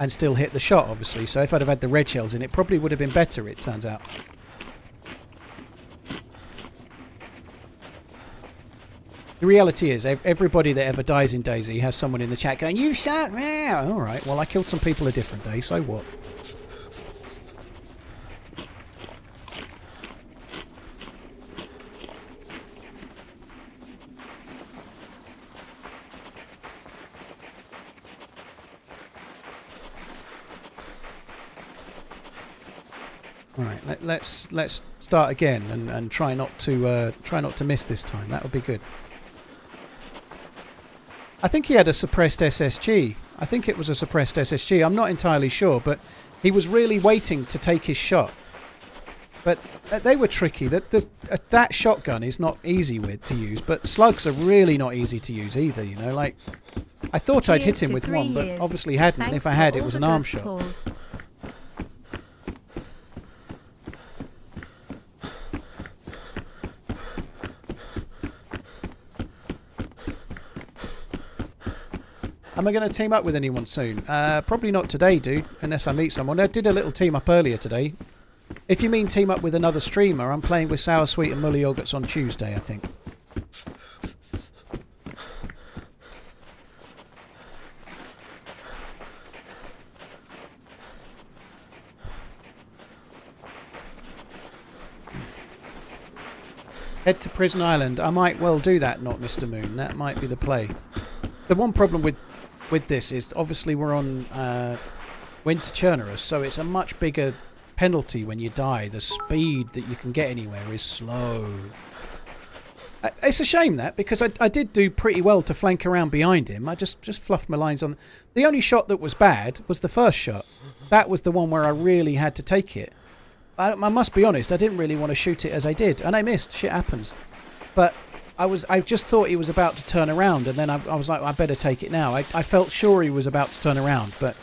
and still hit the shot, obviously. So if I'd have had the red shells in, it probably would have been better, it turns out. The reality is, everybody that ever dies in DayZ has someone in the chat going, "You suck!" Yeah, all right. Well, I killed some people a different day, so what? All right, let's start again and try not to miss this time. That would be good. I think he had a suppressed SSG. I think it was a suppressed SSG. I'm not entirely sure, but he was really waiting to take his shot. But they were tricky. That shotgun is not easy to use, but slugs are really not easy to use either, you know. Like, I thought I'd hit him with one, but obviously hadn't. And if I had, it was an arm shot. Am I going to team up with anyone soon? Probably not today, dude, unless I meet someone. I did a little team up earlier today. If you mean team up with another streamer, I'm playing with Sour Sweet and Mully Yogurts on Tuesday, I think. Head to Prison Island. I might well do that, not Mr. Moon. That might be the play. The one problem with this is obviously we're on Winter Chernarus, so it's a much bigger penalty when you die. The speed that you can get anywhere is slow. It's a shame that, because I did do pretty well to flank around behind him. I just fluffed my lines on. The only shot that was bad was the first shot. That was the one where I really had to take it. I must be honest, I didn't really want to shoot it as I did, and I missed. Shit happens. But I just thought he was about to turn around, and then I was like, I better take it now. I felt sure he was about to turn around, but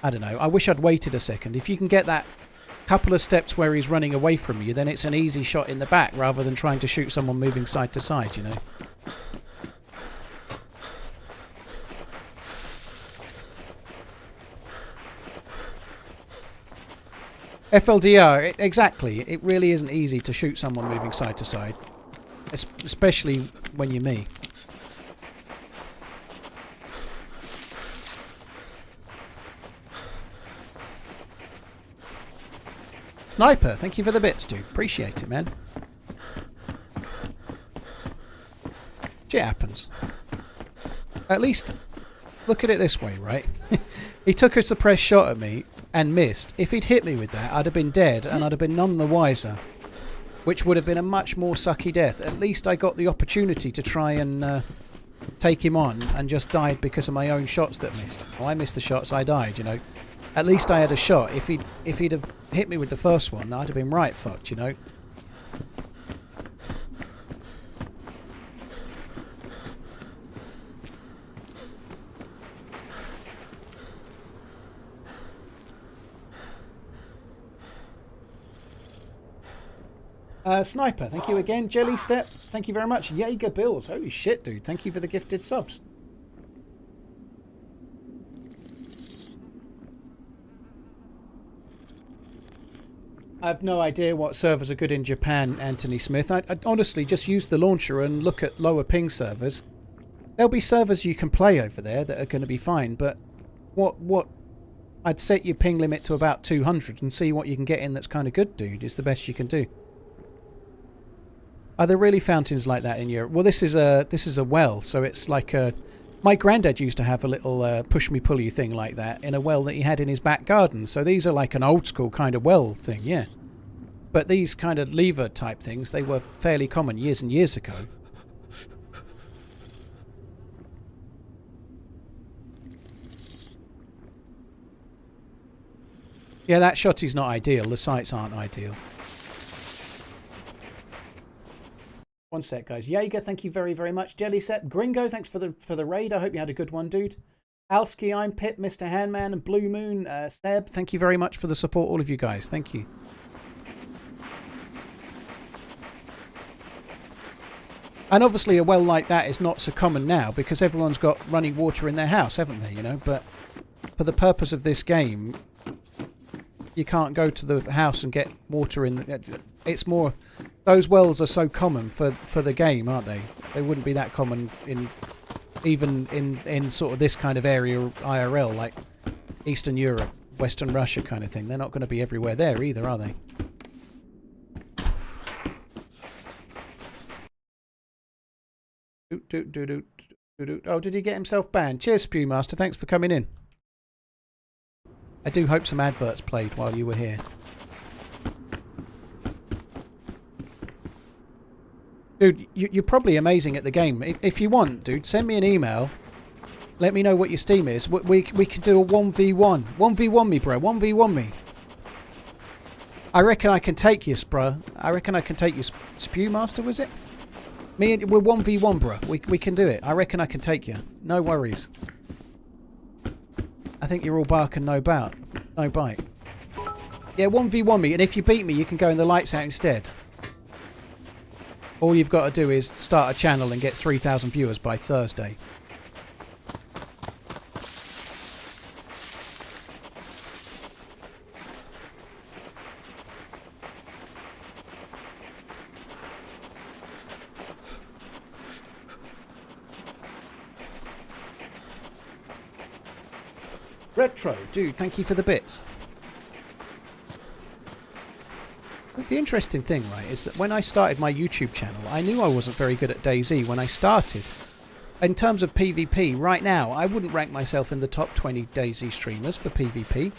I don't know. I wish I'd waited a second. If you can get that couple of steps where he's running away from you, then it's an easy shot in the back rather than trying to shoot someone moving side to side, you know. FLDR, exactly. It really isn't easy to shoot someone moving side to side. Especially when you're me. Sniper, thank you for the bits, dude. Appreciate it, man. Shit happens. At least, look at it this way, right? He took a suppressed shot at me and missed. If he'd hit me with that, I'd have been dead and I'd have been none the wiser. Which would have been a much more sucky death. At least I got the opportunity to try and take him on, and just died because of my own shots that missed. Well, I missed the shots, I died, you know. At least I had a shot. If he'd have hit me with the first one, I'd have been right fucked, you know. Sniper, thank you again. Jelly Step, thank you very much. Jaeger Bills, holy shit, dude. Thank you for the gifted subs. I have no idea what servers are good in Japan, Anthony Smith. I'd honestly just use the launcher and look at lower ping servers. There'll be servers you can play over there that are going to be fine, but what I'd set your ping limit to about 200 and see what you can get in that's kind of good, dude. Is the best you can do. Are there really fountains like that in Europe? Well, this is a well, so it's like a... My granddad used to have a little push-me-pull-you thing like that in a well that he had in his back garden. So these are like an old-school kind of well thing, yeah. But these kind of lever type things, they were fairly common years and years ago. Yeah, that shotty's not ideal. The sights aren't ideal. One sec, guys. Jaeger, thank you very, very much. Jellysep, Gringo, thanks for the raid. I hope you had a good one, dude. Alski, I'm Pip, Mr. Handman, and Blue Moon, Seb, thank you very much for the support, all of you guys. Thank you. And obviously a well like that is not so common now because everyone's got running water in their house, haven't they, you know? But for the purpose of this game, you can't go to the house and get water in. It's more... Those wells are so common for the game, aren't they? They wouldn't be that common even in sort of this kind of area IRL, like Eastern Europe, Western Russia kind of thing. They're not going to be everywhere there either, are they? Oh, did he get himself banned? Cheers, Spewmaster. Thanks for coming in. I do hope some adverts played while you were here. Dude, you're probably amazing at the game. If you want, dude, send me an email. Let me know what your Steam is. We could do a 1v1. 1v1 me, bro. 1v1 me. I reckon I can take you, bro. I reckon I can take you, Spewmaster, was it? We're 1v1, bro. We can do it. I reckon I can take you. No worries. I think you're all bark and no bite. Yeah, 1v1 me. And if you beat me, you can go in the lights out instead. All you've got to do is start a channel and get 3,000 viewers by Thursday. Retro, dude, thank you for the bits. The interesting thing, right, is that when I started my YouTube channel, I knew I wasn't very good at DayZ when I started. In terms of PvP, right now, I wouldn't rank myself in the top 20 DayZ streamers for PvP.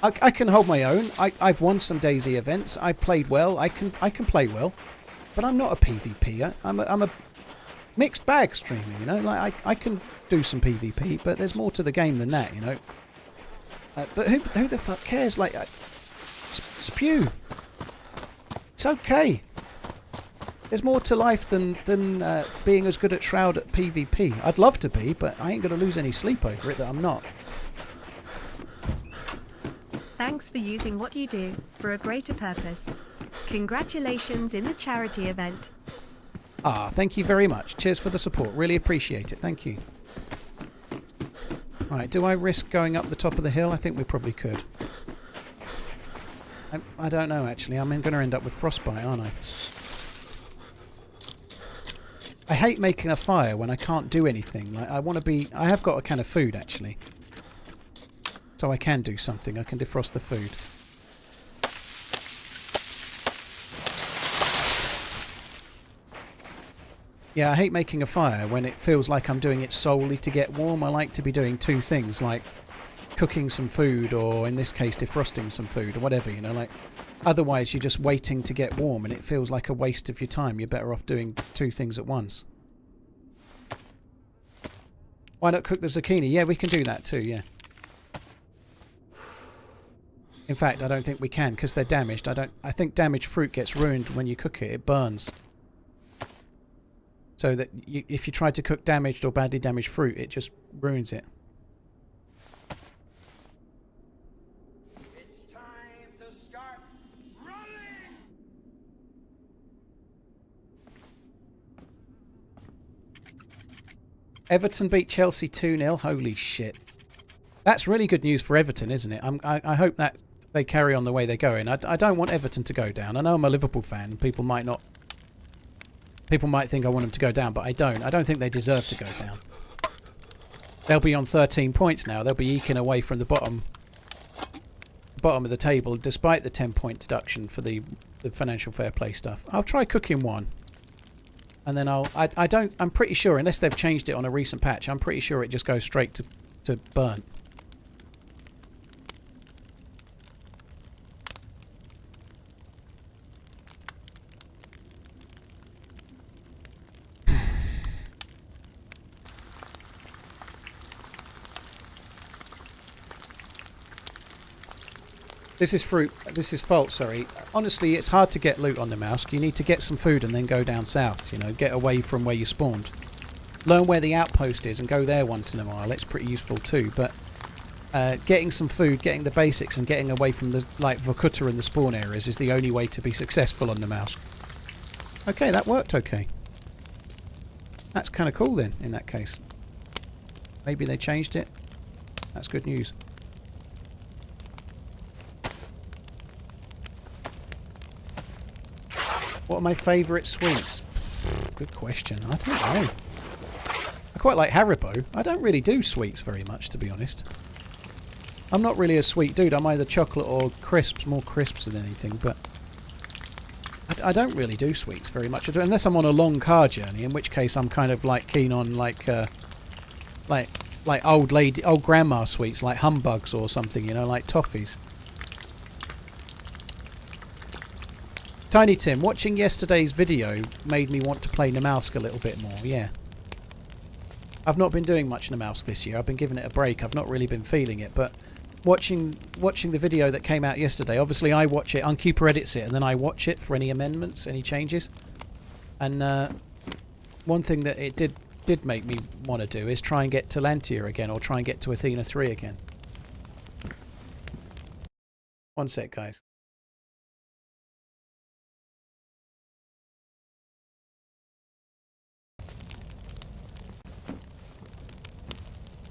I can hold my own. I've won some DayZ events. I've played well. I can play well, but I'm not a PvPer. I'm a mixed bag streamer, you know. Like I can do some PvP, but there's more to the game than that, you know. But who the fuck cares? Like, spew. It's okay. There's more to life than being as good at Shroud at PvP. I'd love to be, but I ain't going to lose any sleep over it that I'm not. Thanks for using what you do for a greater purpose. Congratulations in the charity event. Ah, thank you very much. Cheers for the support. Really appreciate it. Thank you. Right, do I risk going up the top of the hill? I think we probably could. I don't know, actually. I'm going to end up with frostbite, aren't I? I hate making a fire when I can't do anything. Like, I have got a can of food, actually. So I can do something. I can defrost the food. Yeah, I hate making a fire when it feels like I'm doing it solely to get warm. I like to be doing two things, like cooking some food, or in this case defrosting some food, or whatever, you know. Like, otherwise you're just waiting to get warm and it feels like a waste of your time. You're better off doing two things at once. Why not cook the zucchini? Yeah, we can do that too, yeah. In fact, I don't think we can because they're damaged. I think damaged fruit gets ruined when you cook it. It burns. So that if you try to cook damaged or badly damaged fruit, it just ruins it. It's time to start running! Everton beat Chelsea 2-0. Holy shit. That's really good news for Everton, isn't it? I hope that they carry on the way they're going. I don't want Everton to go down. I know I'm a Liverpool fan. People might think I want them to go down, but I don't. I don't think they deserve to go down. They'll be on 13 points now. They'll be eking away from the bottom of the table, despite the 10-point deduction for the financial fair play stuff. I'll try cooking one. And then I'm pretty sure, unless they've changed it on a recent patch, I'm pretty sure it just goes straight to burnt. This is fruit. This is fault, sorry. Honestly, it's hard to get loot on the mouse. You need to get some food and then go down south, you know, get away from where you spawned. Learn where the outpost is and go there once in a while. It's pretty useful too, but getting some food, getting the basics and getting away from the like Vorkuta and the spawn areas is the only way to be successful on the mouse. Okay, that worked okay. That's kind of cool then, in that case. Maybe they changed it. That's good news. What are my favourite sweets? Good question. I don't know. I quite like Haribo. I don't really do sweets very much, to be honest. I'm not really a sweet dude. I'm either chocolate or crisps, more crisps than anything, but I don't really do sweets very much. Unless I'm on a long car journey, in which case I'm kind of like keen on like old grandma sweets, like humbugs or something, you know, like toffees. Tiny Tim, watching yesterday's video made me want to play Namalsk a little bit more, yeah. I've not been doing much Namalsk this year. I've been giving it a break. I've not really been feeling it, but watching the video that came out yesterday, obviously I watch it, Unkeeper edits it, and then I watch it for any amendments, any changes. And one thing that it did make me want to do is try and get to Lantia again, or try and get to Athena 3 again. One sec, guys.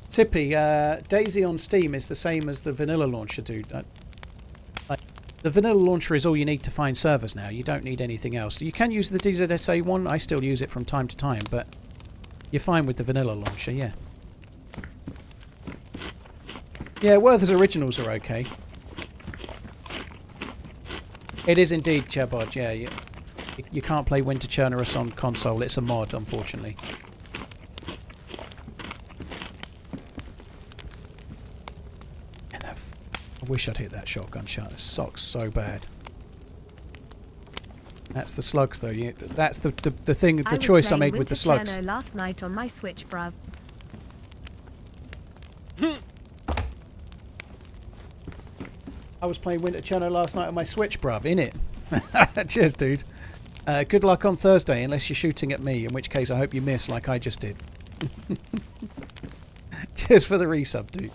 Tippy, DayZ on Steam is the same as the vanilla launcher, dude. Like, the vanilla launcher is all you need to find servers now. You don't need anything else. You can use the DZSA one. I still use it from time to time, but you're fine with the vanilla launcher, yeah. Yeah, Werther's originals are okay. It is indeed, Chabod, yeah. You can't play Winter Chernarus on console. It's a mod, unfortunately. I wish I'd hit that shotgun shot. It sucks so bad. That's the slugs, though. That's the thing. The choice I made with the slugs. Last night on my Switch, bruv. I was playing Winter Cherno last night on my Switch, bruv. In it. Cheers, dude. Good luck on Thursday, unless you're shooting at me, in which case I hope you miss like I just did. Cheers for the resub, dude.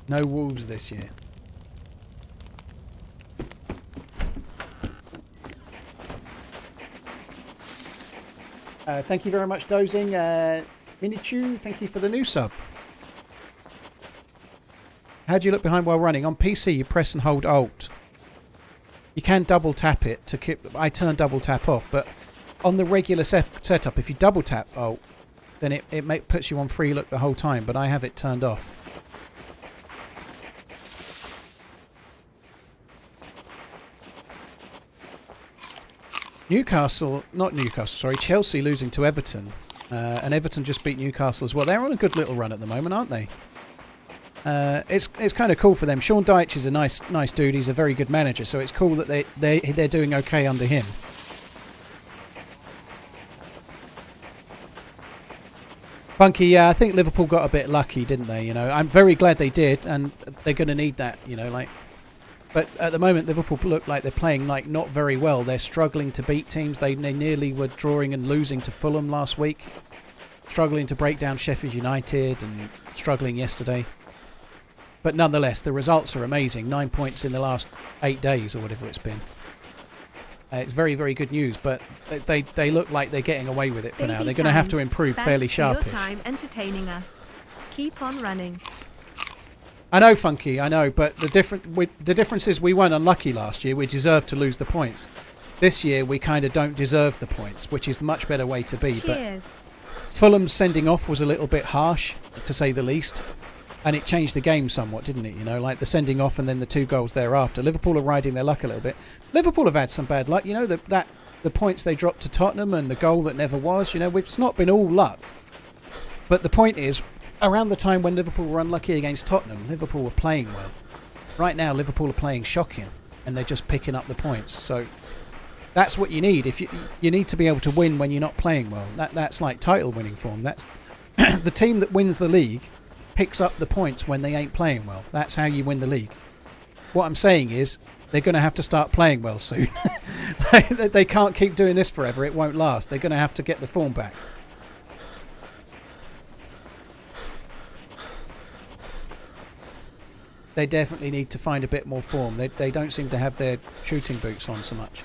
No wolves this year. Thank you very much, Dozing. Minichu, thank you for the new sub. How do you look behind while running? On PC, you press and hold Alt. You can double tap it to keep... I turn double tap off, but on the regular setup, if you double tap Alt, then it puts you on free look the whole time, but I have it turned off. Chelsea losing to Everton. And Everton just beat Newcastle as well. They're on a good little run at the moment, aren't they? It's kind of cool for them. Sean Dyche is a nice dude. He's a very good manager, so it's cool that they're doing okay under him. Funky, yeah, I think Liverpool got a bit lucky, didn't they? You know, I'm very glad they did, and they're going to need that. You know, like. But at the moment, Liverpool look like they're playing like not very well. They're struggling to beat teams. They nearly were drawing and losing to Fulham last week. Struggling to break down Sheffield United and struggling yesterday. But nonetheless, the results are amazing. 9 points in the last 8 days or whatever it's been. It's very, very good news. But they look like they're getting away with it for now. They're going to have to improve fairly sharpish. Your time entertaining us. Keep on running. I know, Funky, I know, but the difference is we weren't unlucky last year. We deserved to lose the points. This year, we kind of don't deserve the points, which is the much better way to be. Cheers. But Fulham's sending off was a little bit harsh, to say the least, and it changed the game somewhat, didn't it? You know, like the sending off and then the 2 goals thereafter. Liverpool are riding their luck a little bit. Liverpool have had some bad luck. You know, the points they dropped to Tottenham and the goal that never was. You know, it's not been all luck. But the point is, around the time when Liverpool were unlucky against Tottenham, Liverpool were playing well. Right now, Liverpool are playing shocking, and they're just picking up the points. So that's what you need. If you need to be able to win when you're not playing well. That's like title winning form. the team that wins the league picks up the points when they ain't playing well. That's how you win the league. What I'm saying is they're going to have to start playing well soon. They can't keep doing this forever. It won't last. They're going to have to get the form back. They definitely need to find a bit more form. They don't seem to have their shooting boots on so much.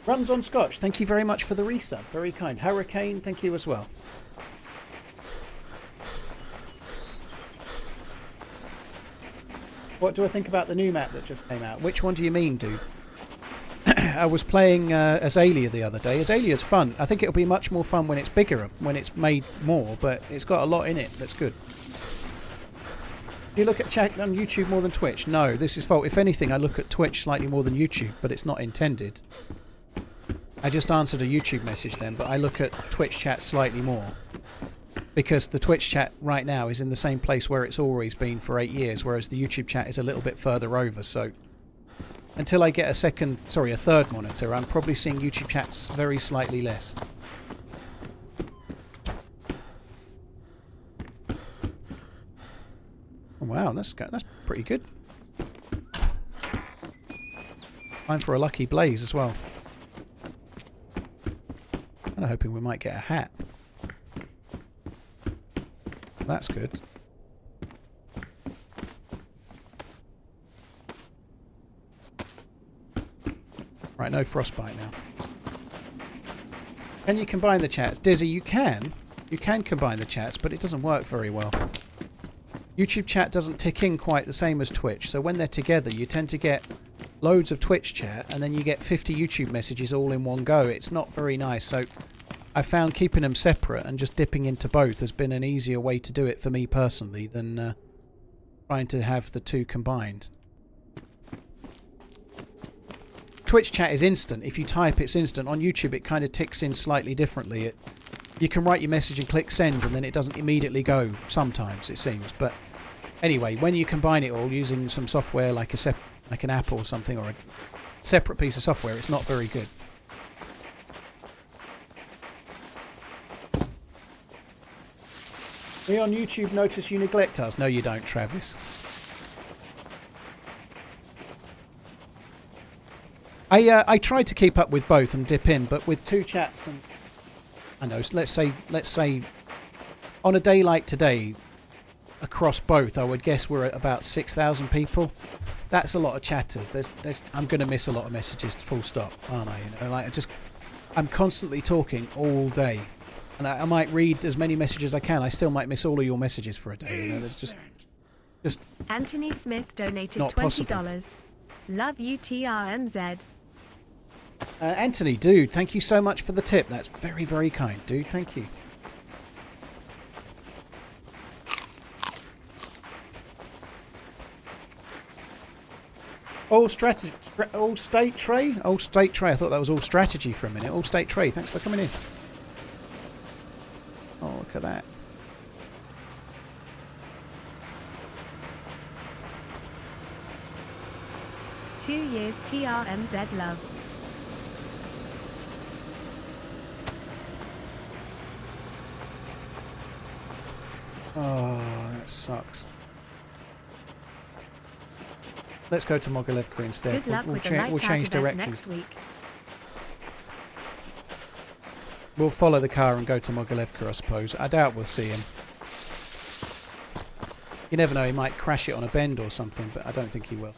Runs on Scotch, thank you very much for the resub. Very kind. Hurricane, thank you as well. What do I think about the new map that just came out? Which one do you mean, dude? I was playing Azalea the other day. Azalea's fun. I think it'll be much more fun when it's bigger, when it's made more, but it's got a lot in it that's good. Do you look at chat on YouTube more than Twitch? No, this is fault. If anything, I look at Twitch slightly more than YouTube, but it's not intended. I just answered a YouTube message then, but I look at Twitch chat slightly more. Because the Twitch chat right now is in the same place where it's always been for 8 years, whereas the YouTube chat is a little bit further over, so... Until I get a third monitor, I'm probably seeing YouTube chats very slightly less. Oh, wow, that's pretty good. Time for a lucky blaze as well. I'm hoping we might get a hat. That's good. Right, no frostbite now. Can you combine the chats? Dizzy, you can. You can combine the chats, but it doesn't work very well. YouTube chat doesn't tick in quite the same as Twitch, so when they're together you tend to get loads of Twitch chat and then you get 50 YouTube messages all in one go. It's not very nice, so I found keeping them separate and just dipping into both has been an easier way to do it for me personally than trying to have the two combined. Twitch chat is instant. If you type, it's instant. On YouTube, it kind of ticks in slightly differently. You can write your message and click send, and then it doesn't immediately go sometimes, it seems. But anyway, when you combine it all using some software like an app or something, or a separate piece of software, it's not very good. We on YouTube notice you neglect us. No, you don't, Travis. I tried to keep up with both and dip in, but with two chats and I know. Let's say on a day like today, across both, I would guess we're at about 6,000 people. That's a lot of chatters. I'm going to miss a lot of messages. Full stop, aren't I? You know, like I'm constantly talking all day. And I might read as many messages as I can. I still might miss all of your messages for a day. You know, there's just Anthony Smith donated not $20. possible. Love you, TRMZ. Anthony, dude, thank you so much for the tip. That's very, very kind, dude. Thank you. All state tray. I thought that was all strategy for a minute. All state tray. Thanks for coming in. Oh, look at that. Two years TRMZ love. Oh, that sucks. Let's go to Mogilevka instead. Good luck We'll with the night change out event directions. next week. We'll follow the car and go to Mogilevka, I suppose. I doubt we'll see him. You never know, he might crash it on a bend or something, but I don't think he will.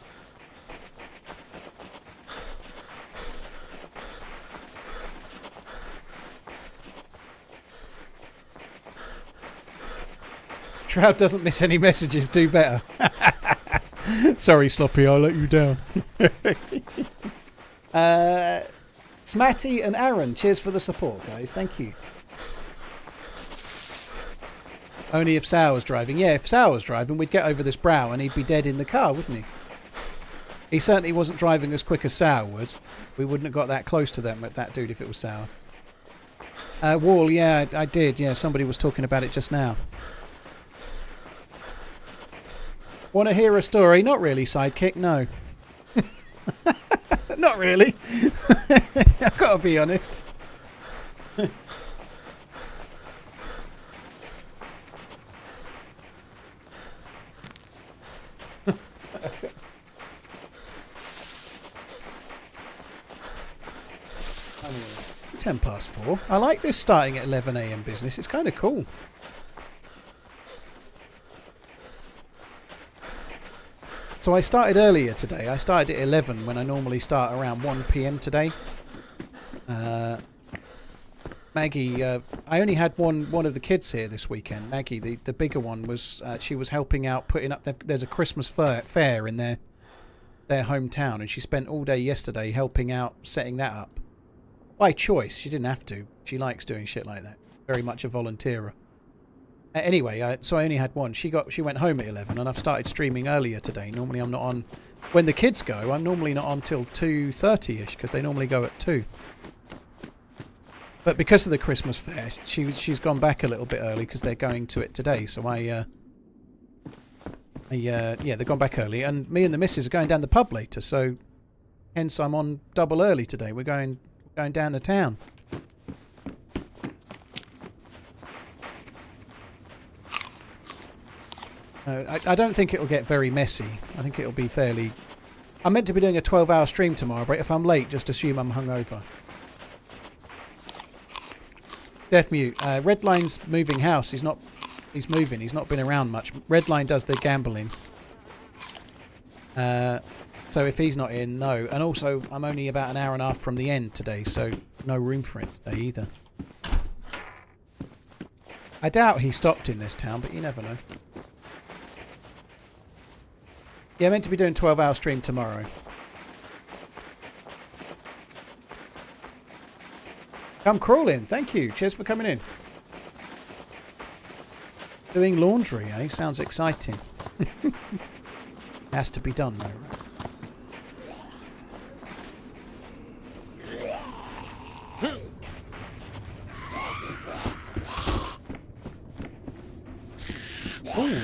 Shroud doesn't miss any messages, do better. Sorry, Sloppy, I'll let you down. Smatty and Aaron, cheers for the support, guys. Thank you. Only if Sal was driving. Yeah, if Sal was driving, we'd get over this brow and he'd be dead in the car, wouldn't he? He certainly wasn't driving as quick as Sal was. We wouldn't have got that close to that dude if it was Sal. Wall, yeah, I did. Yeah, somebody was talking about it just now. Want to hear a story? Not really, sidekick, no. Not really. I've got to be honest. 4:10. I like this starting at 11 a.m. business. It's kind of cool. So I started earlier today. I started at 11 when I normally start around 1 p.m. today. Maggie, I only had one of the kids here this weekend. Maggie, the bigger one, was she was helping out putting up. There's a Christmas fair in their hometown, and she spent all day yesterday helping out setting that up. By choice, she didn't have to. She likes doing shit like that. Very much a volunteerer. Anyway, so I only had one. She went home at 11, and I've started streaming earlier today. Normally I'm not on when the kids go. I'm normally not on till 2:30ish because they normally go at 2. But because of the Christmas fair, she's gone back a little bit early because they're going to it today. So yeah, they've gone back early, and me and the missus are going down the pub later. So hence I'm on double early today. We're going down to town. I don't think it'll get very messy. I think it'll be fairly... I'm meant to be doing a 12-hour stream tomorrow, but if I'm late, just assume I'm hungover. Deaf mute. Redline's moving house. He's moving. He's not been around much. Redline does the gambling. So if he's not in, no. And also, I'm only about an hour and a half from the end today, so no room for it today either. I doubt he stopped in this town, but you never know. Yeah, meant to be doing 12-hour stream tomorrow. Come crawling. Thank you. Cheers for coming in. Doing laundry, eh? Sounds exciting. Has to be done, though. Ooh.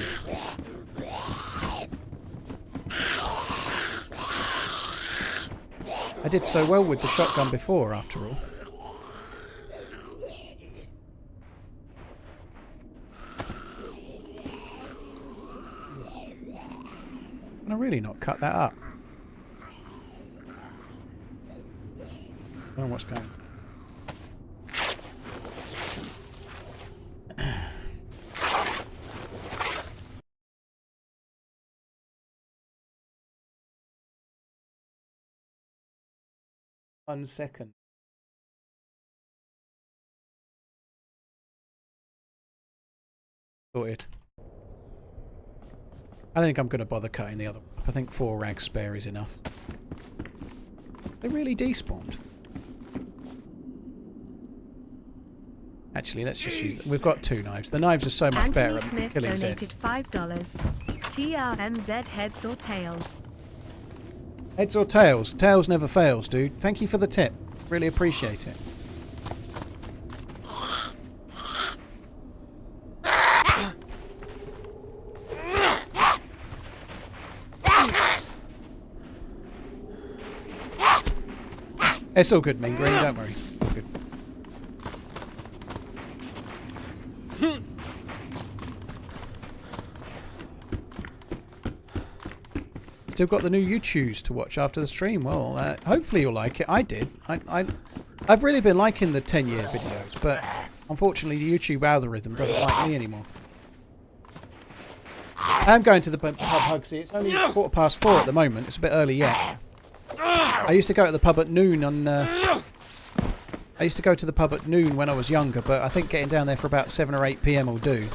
I did so well with the shotgun before, after all. Can I really not cut that up? I don't know what's going on. 1 second. Sorted. I don't think I'm going to bother cutting the other one. I think 4 rags spare is enough. They really despawned. Actually, let's just use them. We've got 2 knives. The knives are so much better at killing Zeds. Donated $5. TRMZ heads or tails? Heads or tails? Tails never fails, dude. Thank you for the tip. Really appreciate it. It's all good, Mean Green. Don't worry. All good. Still got the new YouTubes to watch after the stream. Well, hopefully you'll like it. I did. I've really been liking the 10-year videos, but unfortunately the YouTube algorithm doesn't like me anymore. I'm going to the pub, Hugsy. It's only 4:15 at the moment. It's a bit early yet. I used to go to the pub at noon on... I used to go to the pub at noon when I was younger, but I think getting down there for about 7 or 8 PM will do.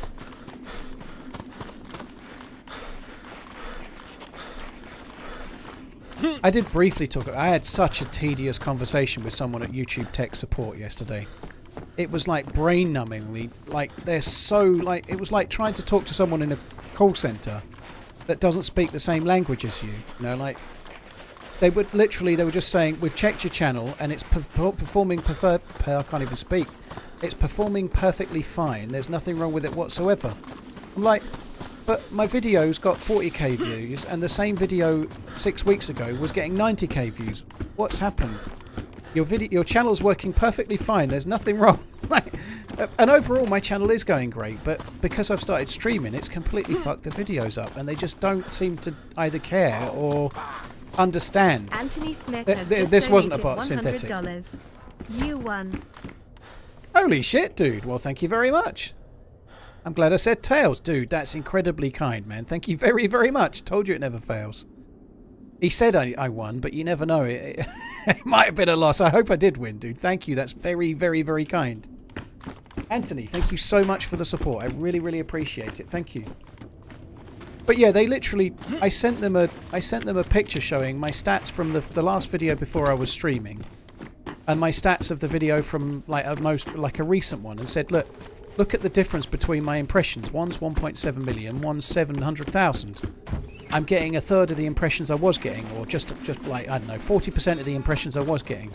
I did briefly talk... I had such a tedious conversation with someone at YouTube Tech Support yesterday. It was like brain-numbingly... Like, they're so... Like, it was like trying to talk to someone in a call centre that doesn't speak the same language as you. You know, like... They were just saying, we've checked your channel and it's performing... I can't even speak. It's performing perfectly fine. There's nothing wrong with it whatsoever. I'm like... But my video's got 40k views, and the same video 6 weeks ago was getting 90k views. What's happened? Your channel's working perfectly fine. There's nothing wrong. And overall, my channel is going great. But because I've started streaming, it's completely fucked the videos up, and they just don't seem to either care or understand. Anthony Smith This wasn't a bot, synthetic. You won. Holy shit, dude. Well, thank you very much. I'm glad I said tails. Dude, that's incredibly kind, man. Thank you very, very much. Told you it never fails. He said I won, but you never know. It might have been a loss. I hope I did win, dude. Thank you. That's very, very, very kind. Anthony, thank you so much for the support. I really, really appreciate it. Thank you. But yeah, they literally... I sent them a picture showing my stats from the last video before I was streaming. And my stats of the video from like a recent one, and said, look at the difference between my impressions. One's 1.7 million, one's 700,000. I'm getting a third of the impressions I was getting, or just like, I don't know, 40% of the impressions I was getting.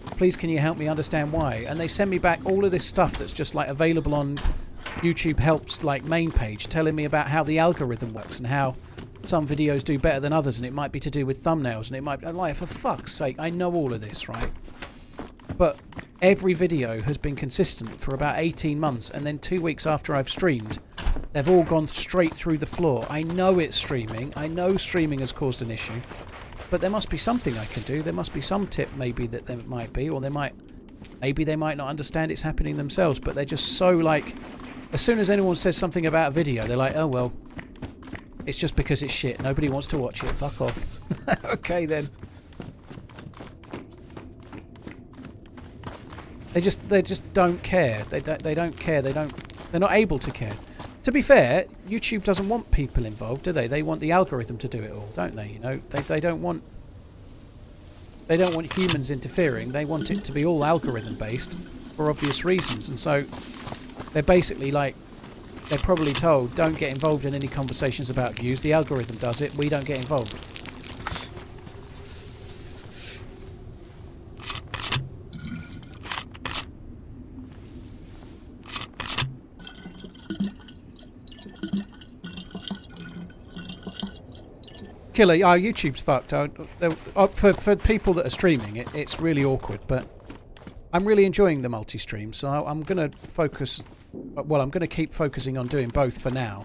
Please can you help me understand why? And they send me back all of this stuff that's just like available on YouTube Help's like main page, telling me about how the algorithm works and how some videos do better than others, and it might be to do with thumbnails, and it might... I'm like, for fuck's sake, I know all of this, right? But every video has been consistent for about 18 months, and then 2 weeks after I've streamed, they've all gone straight through the floor. I know it's streaming. I know streaming has caused an issue. But there must be something I can do. There must be some tip maybe that there might be, or maybe they might not understand it's happening themselves, but they're just so like... As soon as anyone says something about a video, they're like, oh well, it's just because it's shit. Nobody wants to watch it. Fuck off. Okay then. They just don't care. They don't care. They're not able to care. To be fair, YouTube doesn't want people involved, do they? They want the algorithm to do it all, don't they? You know, they don't want humans interfering. They want it to be all algorithm based for obvious reasons. And so they're basically like, they're probably told, don't get involved in any conversations about views. The algorithm does it. We don't get involved. Killer, YouTube's fucked. For people that are streaming, it's really awkward, but I'm really enjoying the multi-stream, so I'm going to focus... Well, I'm going to keep focusing on doing both for now.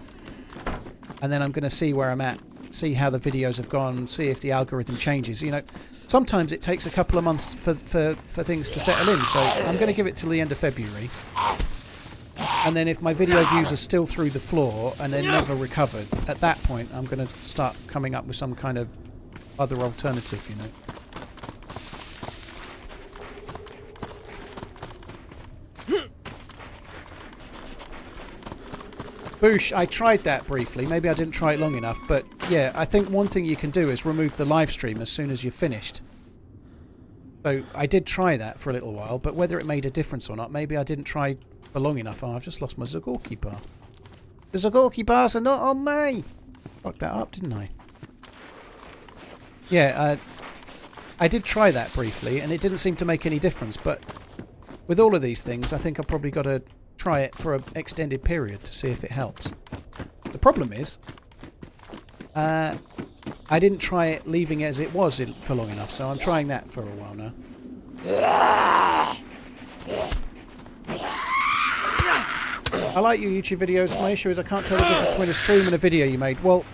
And then I'm going to see where I'm at, see how the videos have gone, see if the algorithm changes. You know, sometimes it takes a couple of months for things to settle in, so I'm going to give it till the end of February. And then if my video views are still through the floor and they're never recovered, at that point I'm going to start coming up with some kind of other alternative, you know. Boosh, I tried that briefly. Maybe I didn't try it long enough, but yeah, I think one thing you can do is remove the live stream as soon as you're finished. So I did try that for a little while, but whether it made a difference or not, maybe I didn't try for long enough. Oh, I've just lost my Zagorki bar. The Zagorki bars are not on me! Fucked that up, didn't I? Yeah, I did try that briefly, and it didn't seem to make any difference, but with all of these things, I think I've probably got to try it for an extended period to see if it helps. The problem is, I didn't try it leaving it as it was for long enough, so I'm trying that for a while now. I like your YouTube videos. My issue is I can't tell the difference between a stream and a video you made. Well,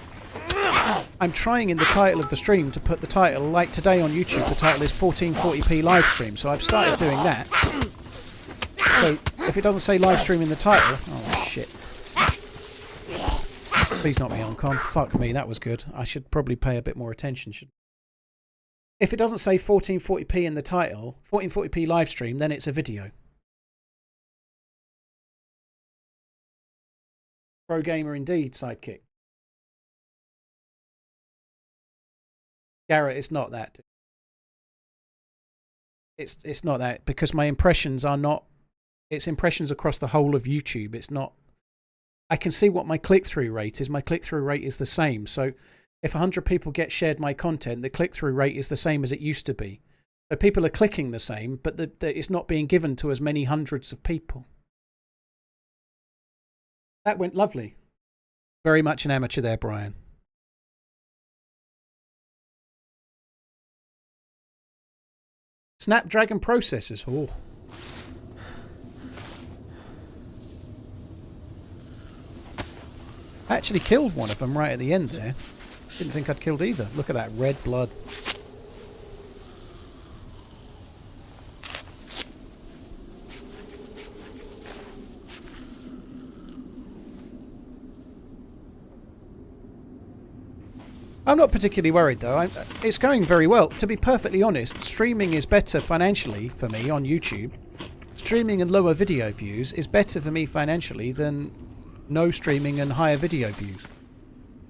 I'm trying in the title of the stream to put the title, like today on YouTube, the title is 1440p live stream, so I've started doing that. So, if it doesn't say live stream in the title... Oh, shit. Please not me on con. Fuck me, that was good. I should probably pay a bit more attention. If it doesn't say 1440p in the title, 1440p live stream, then it's a video. Pro gamer indeed, sidekick. Garrett, it's not that. It's not that, because my impressions are not... It's impressions across the whole of YouTube. It's not... I can see what my click-through rate is. My click-through rate is the same. So if 100 people get shared my content, the click-through rate is the same as it used to be. So people are clicking the same, but it's not being given to as many hundreds of people. That went lovely. Very much an amateur there, Brian. Snapdragon processors. Oh. I actually killed one of them right at the end there. Didn't think I'd killed either. Look at that red blood. I'm not particularly worried though. It's going very well. To be perfectly honest, streaming is better financially for me on YouTube. Streaming and lower video views is better for me financially than no streaming and higher video views.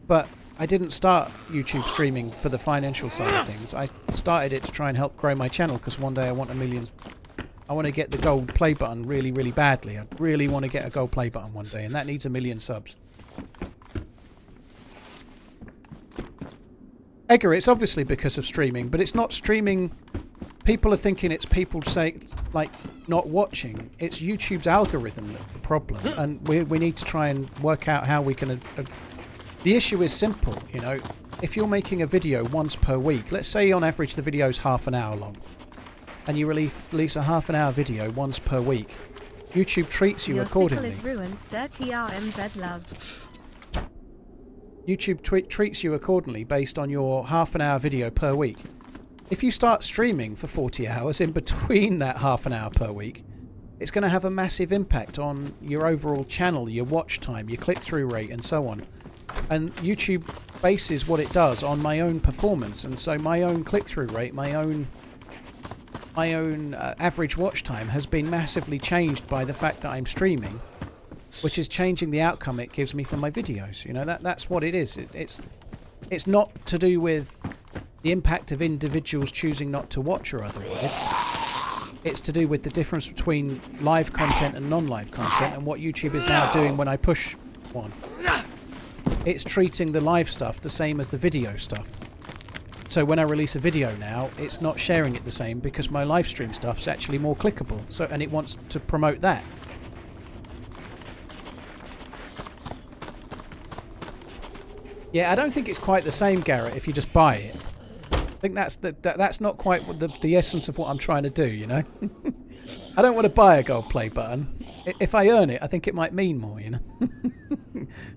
But I didn't start YouTube streaming for the financial side of things. I started it to try and help grow my channel because one day I want I want to get the gold play button really, really badly. I really want to get a gold play button one day, and that needs 1 million subs. Edgar, it's obviously because of streaming, but it's not streaming. People are thinking it's people say like not watching. It's YouTube's algorithm that's the problem, and we need to try and work out how we can. The issue is simple, you know. If you're making a video once per week, let's say on average the video's half an hour long, and you release a half an hour video once per week, YouTube treats you accordingly. Your sickle is ruined, sir. TRMZ love. YouTube treats you accordingly based on your half an hour video per week. If you start streaming for 40 hours in between that half an hour per week, it's going to have a massive impact on your overall channel, your watch time, your click-through rate, and so on. And YouTube bases what it does on my own performance, and so my own click-through rate, my own average watch time has been massively changed by the fact that I'm streaming, which is changing the outcome it gives me for my videos. You know, that's what it is. It's not to do with the impact of individuals choosing not to watch or otherwise. It's to do with the difference between live content and non-live content, and what YouTube is now doing when I push one. It's treating the live stuff the same as the video stuff. So when I release a video now, it's not sharing it the same because my live stream stuff's actually more clickable. So, and it wants to promote that. Yeah, I don't think it's quite the same, Garrett, if you just buy it. I think that's not quite the essence of what I'm trying to do, you know? I don't want to buy a gold play button. If I earn it, I think it might mean more, you know?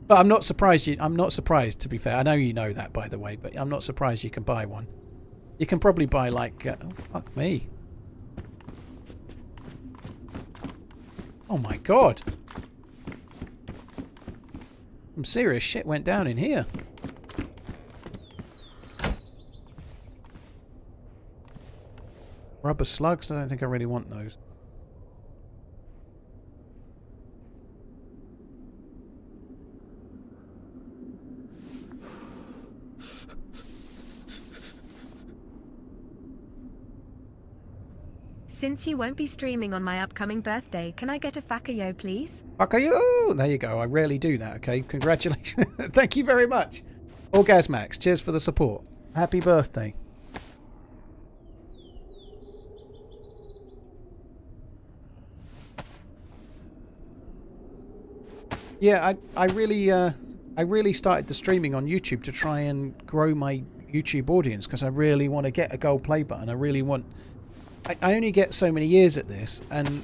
But I'm not surprised. I'm not surprised, to be fair. I know you know that, by the way, but I'm not surprised you can buy one. You can probably buy, like... oh, fuck me. Oh, my God. Some serious shit went down in here. Rubber slugs? I don't think I really want those. Since you won't be streaming on my upcoming birthday, can I get a Fakayo, please? Fakayo! There you go. I rarely do that, okay? Congratulations. Thank you very much. Orgasmax, cheers for the support. Happy birthday. Yeah, I really started the streaming on YouTube to try and grow my YouTube audience because I really want to get a gold play button. I really want... I only get so many years at this, and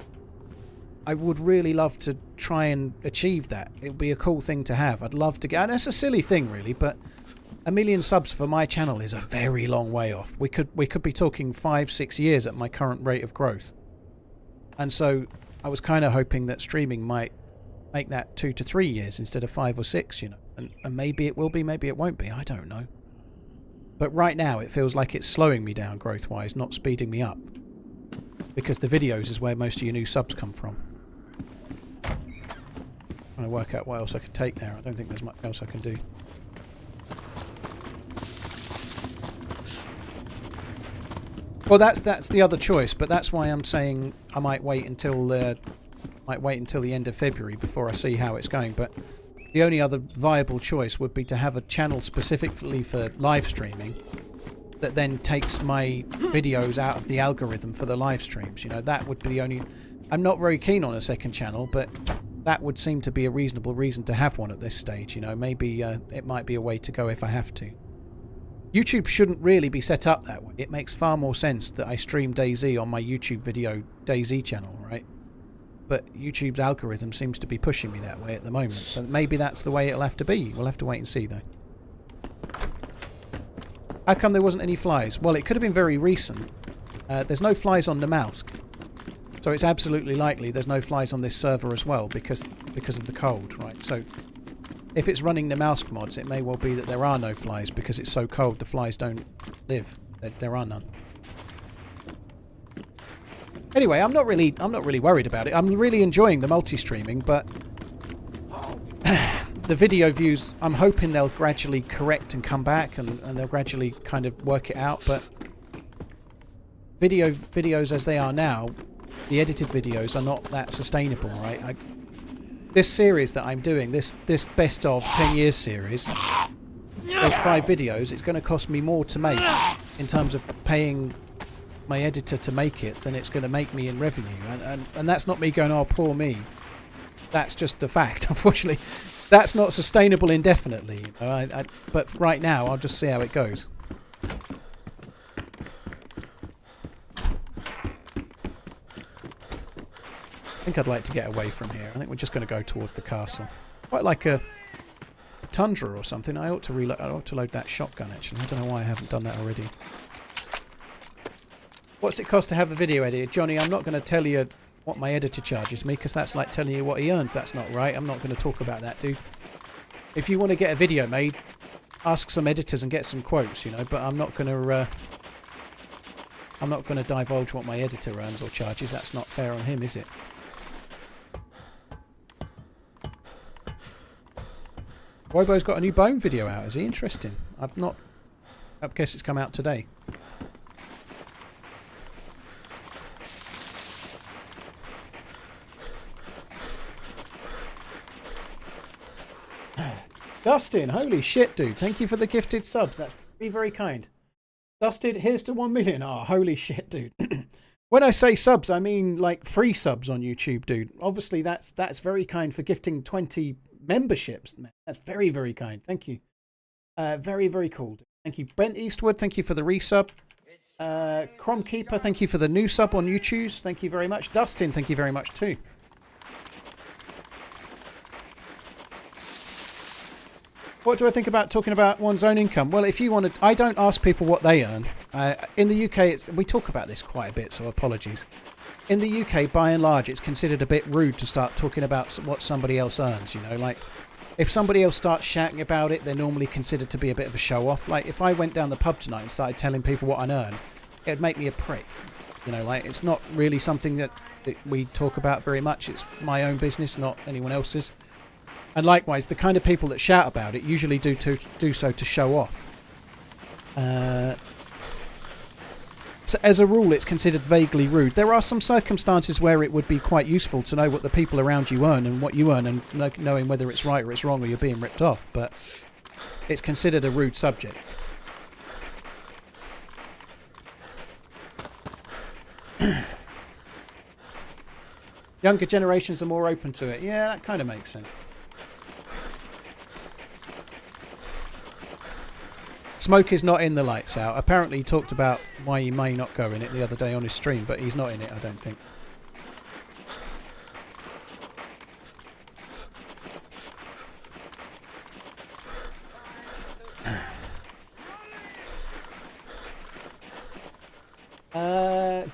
I would really love to try and achieve that. It would be a cool thing to have. I'd love to get... And it's a silly thing, really, but 1 million subs for my channel is a very long way off. We could be talking 5-6 years at my current rate of growth. And so I was kind of hoping that streaming might make that 2 to 3 years instead of 5 or 6, you know. And maybe it will be, maybe it won't be. I don't know. But right now it feels like it's slowing me down growth-wise, not speeding me up. Because the videos is where most of your new subs come from. Trying to work out what else I could take there. I don't think there's much else I can do. Well, that's the other choice, but that's why I'm saying I might wait until the end of February before I see how it's going. But the only other viable choice would be to have a channel specifically for live streaming that then takes my videos out of the algorithm for the live streams. You know, that would be the only... I'm not very keen on a second channel, but that would seem to be a reasonable reason to have one at this stage. You know, maybe it might be a way to go if I have to. YouTube shouldn't really be set up that way. It makes far more sense that I stream DayZ on my YouTube video DayZ channel, right? But YouTube's algorithm seems to be pushing me that way at the moment. So maybe that's the way it'll have to be. We'll have to wait and see, though. How come there wasn't any flies? Well, it could have been very recent. There's no flies on Namalsk. So it's absolutely likely there's no flies on this server as well because of the cold, right? So if it's running the mouse mods, it may well be that there are no flies because it's so cold. The flies don't live. There are none. Anyway, I'm not really worried about it. I'm really enjoying the multi-streaming, but the video views, I'm hoping they'll gradually correct and come back, and they'll gradually kind of work it out. But videos as they are now, the edited videos are not that sustainable, right? This series that I'm doing, this best of 10 years series, there's 5 videos. It's going to cost me more to make in terms of paying my editor to make it than it's going to make me in revenue, and that's not me going, oh, poor me. That's just a fact. Unfortunately, that's not sustainable indefinitely. You know? But right now, I'll just see how it goes. I think I'd like to get away from here. I think we're just going to go towards the castle. Quite like a Tundra or something. I ought to load that shotgun, actually. I don't know why I haven't done that already. What's it cost to have a video editor? Johnny, I'm not going to tell you what my editor charges me, because that's like telling you what he earns. That's not right. I'm not going to talk about that, dude. If you want to get a video made, ask some editors and get some quotes, you know, but I'm not going to divulge what my editor earns or charges. That's not fair on him, is it? Wobo's got a new bone video out. Is he? Interesting. I guess it's come out today. Dustin, holy shit, dude. Thank you for the gifted subs. That's very, very kind. Dustin, here's to 1 million. Oh, holy shit, dude. When I say subs, I mean like free subs on YouTube, dude. Obviously, that's very kind for gifting 20 memberships. Man, that's very, very kind. Thank you. Very, very cool. Thank you. Brent Eastwood, thank you for the resub. Cromkeeper, thank you for the new sub on YouTube. Thank you very much. Dustin, thank you very much too. What do I think about talking about one's own income? Well, if you want to, I don't ask people what they earn. In the UK, we talk about this quite a bit, so apologies. In the UK, by and large, it's considered a bit rude to start talking about what somebody else earns, you know. Like, if somebody else starts shouting about it, they're normally considered to be a bit of a show-off. Like, if I went down the pub tonight and started telling people what I earn, it'd make me a prick. You know, like, it's not really something that we talk about very much. It's my own business, not anyone else's. And likewise, the kind of people that shout about it usually do so to show off. So as a rule, it's considered vaguely rude. There are some circumstances where it would be quite useful to know what the people around you earn and what you earn, and knowing whether it's right or it's wrong or you're being ripped off. But it's considered a rude subject. Younger generations are more open to it. Yeah, that kind of makes sense. Smoke is not in the Lights Out. Apparently he talked about why he may not go in it the other day on his stream, but he's not in it, I don't think.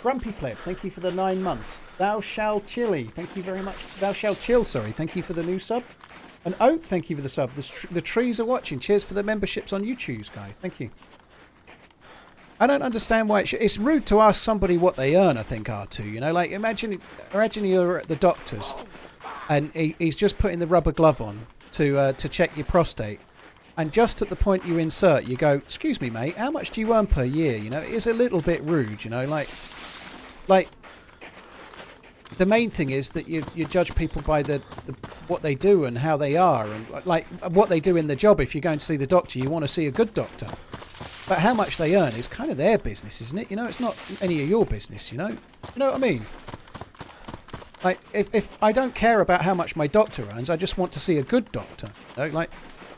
Grumpy Pleb, thank you for the 9 months. Thou Shall Chilly, thank you very much. Thou Shall Chill, sorry, thank you for the new sub. And Oak, thank you for the sub. The trees are watching. Cheers for the memberships on YouTube, guy. Thank you. I don't understand why it's rude to ask somebody what they earn, I think, R2. You know, like, imagine you're at the doctor's and he's just putting the rubber glove on to check your prostate. And just at the point you insert, you go, excuse me, mate, how much do you earn per year? You know, it is a little bit rude, you know, like the main thing is that you judge people by the what they do and how they are, and like what they do in the job. If you're going to see the doctor, you want to see a good doctor. But how much they earn is kind of their business, isn't it? You know, it's not any of your business, you know? You know what I mean? Like, if I don't care about how much my doctor earns, I just want to see a good doctor. You know? Like,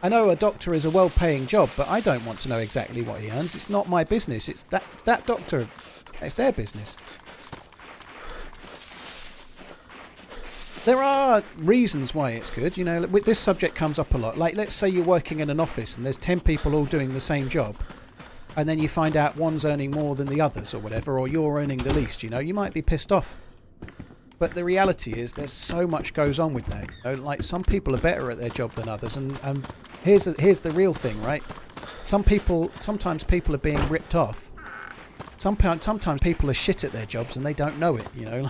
I know a doctor is a well-paying job, but I don't want to know exactly what he earns. It's not my business. It's that doctor. It's their business. There are reasons why it's good, you know. This subject comes up a lot. Like, let's say you're working in an office and there's 10 people all doing the same job, and then you find out one's earning more than the others or whatever, or you're earning the least, you know. You might be pissed off. But the reality is there's so much goes on with that. You know, like some people are better at their job than others, and here's the real thing, right? Sometimes people are being ripped off. Sometimes people are shit at their jobs and they don't know it, you know.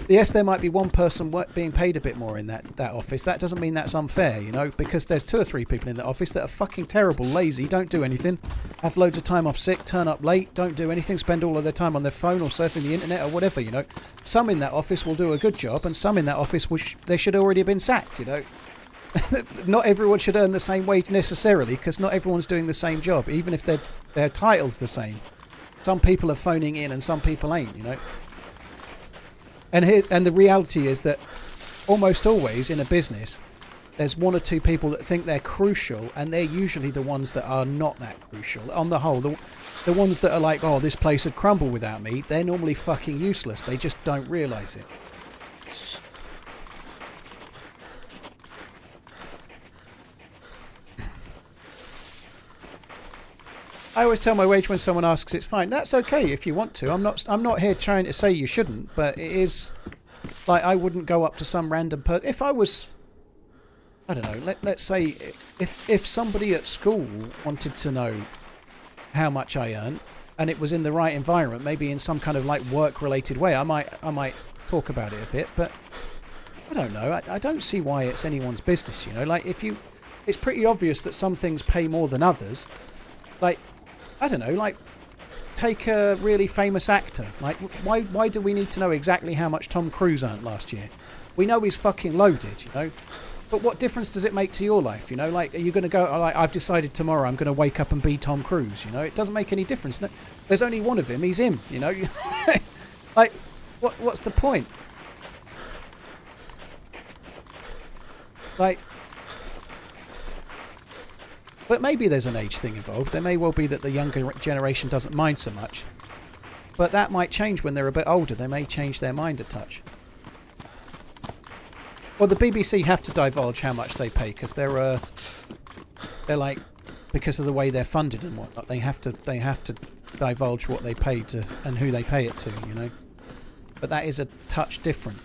Yes, there might be one person being paid a bit more in that office. That doesn't mean that's unfair, you know, because there's 2 or 3 people in the office that are fucking terrible, lazy, don't do anything, have loads of time off sick, turn up late, don't do anything, spend all of their time on their phone or surfing the internet or whatever, you know. Some in that office will do a good job, and some in that office they should already have been sacked, you know. Not everyone should earn the same wage necessarily, because not everyone's doing the same job, even if their title's the same. Some people are phoning in and some people ain't, you know. And the reality is that almost always in a business, there's 1 or 2 people that think they're crucial, and they're usually the ones that are not that crucial. On the whole, the ones that are like, oh, this place would crumble without me, they're normally fucking useless. They just don't realise it. I always tell my wage when someone asks, it's fine. That's okay if you want to. I'm not here trying to say you shouldn't, but it is like I wouldn't go up to some random person. If I was, I don't know, let's say if somebody at school wanted to know how much I earn and it was in the right environment, maybe in some kind of like work related way, I might talk about it a bit, but I don't know. I don't see why it's anyone's business, you know. Like it's pretty obvious that some things pay more than others. Like, I don't know, like, take a really famous actor. Like, why do we need to know exactly how much Tom Cruise earned last year? We know he's fucking loaded, you know? But what difference does it make to your life, you know? Like, are you going to go, like, I've decided tomorrow I'm going to wake up and be Tom Cruise, you know? It doesn't make any difference. No, there's only one of him, he's him, you know? Like, what's the point? Like... But maybe there's an age thing involved. There may well be that the younger generation doesn't mind so much. But that might change when they're a bit older. They may change their mind a touch. Well, the BBC have to divulge how much they pay because they're like, because of the way they're funded and whatnot. They have to divulge what they pay to and who they pay it to, you know. But that is a touch different.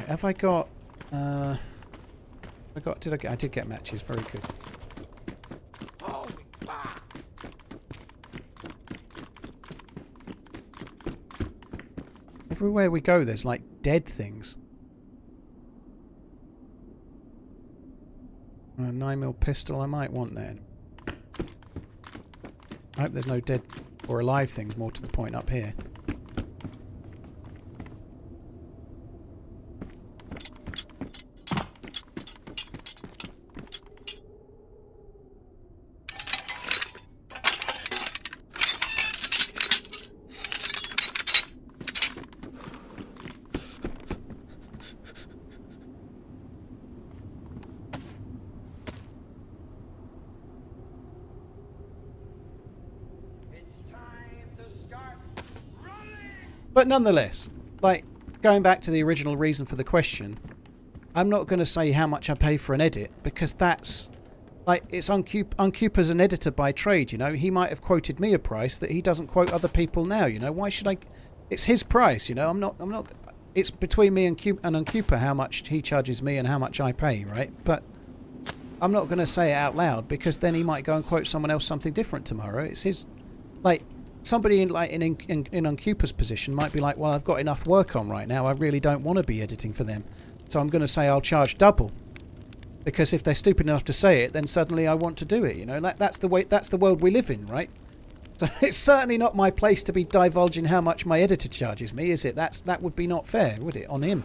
Have I got... I did get matches. Very good. Everywhere we go, there's like dead things. A 9mm pistol, I might want that. I hope there's no dead or alive things, more to the point, up here. But nonetheless, like, going back to the original reason for the question, I'm not going to say how much I pay for an edit, because that's, like, it's Uncupa's an editor by trade, you know. He might have quoted me a price that he doesn't quote other people now, you know. Why should I... It's his price, you know. I'm not... It's between me and Uncupa how much he charges me and how much I pay, right? But I'm not going to say it out loud, because then he might go and quote someone else something different tomorrow. It's his... Like... Somebody in Uncupa's position might be like, well, I've got enough work on right now. I really don't want to be editing for them. So I'm going to say I'll charge double. Because if they're stupid enough to say it, then suddenly I want to do it, you know. That's the world we live in, right? So it's certainly not my place to be divulging how much my editor charges me, is it? That would be not fair, would it, on him?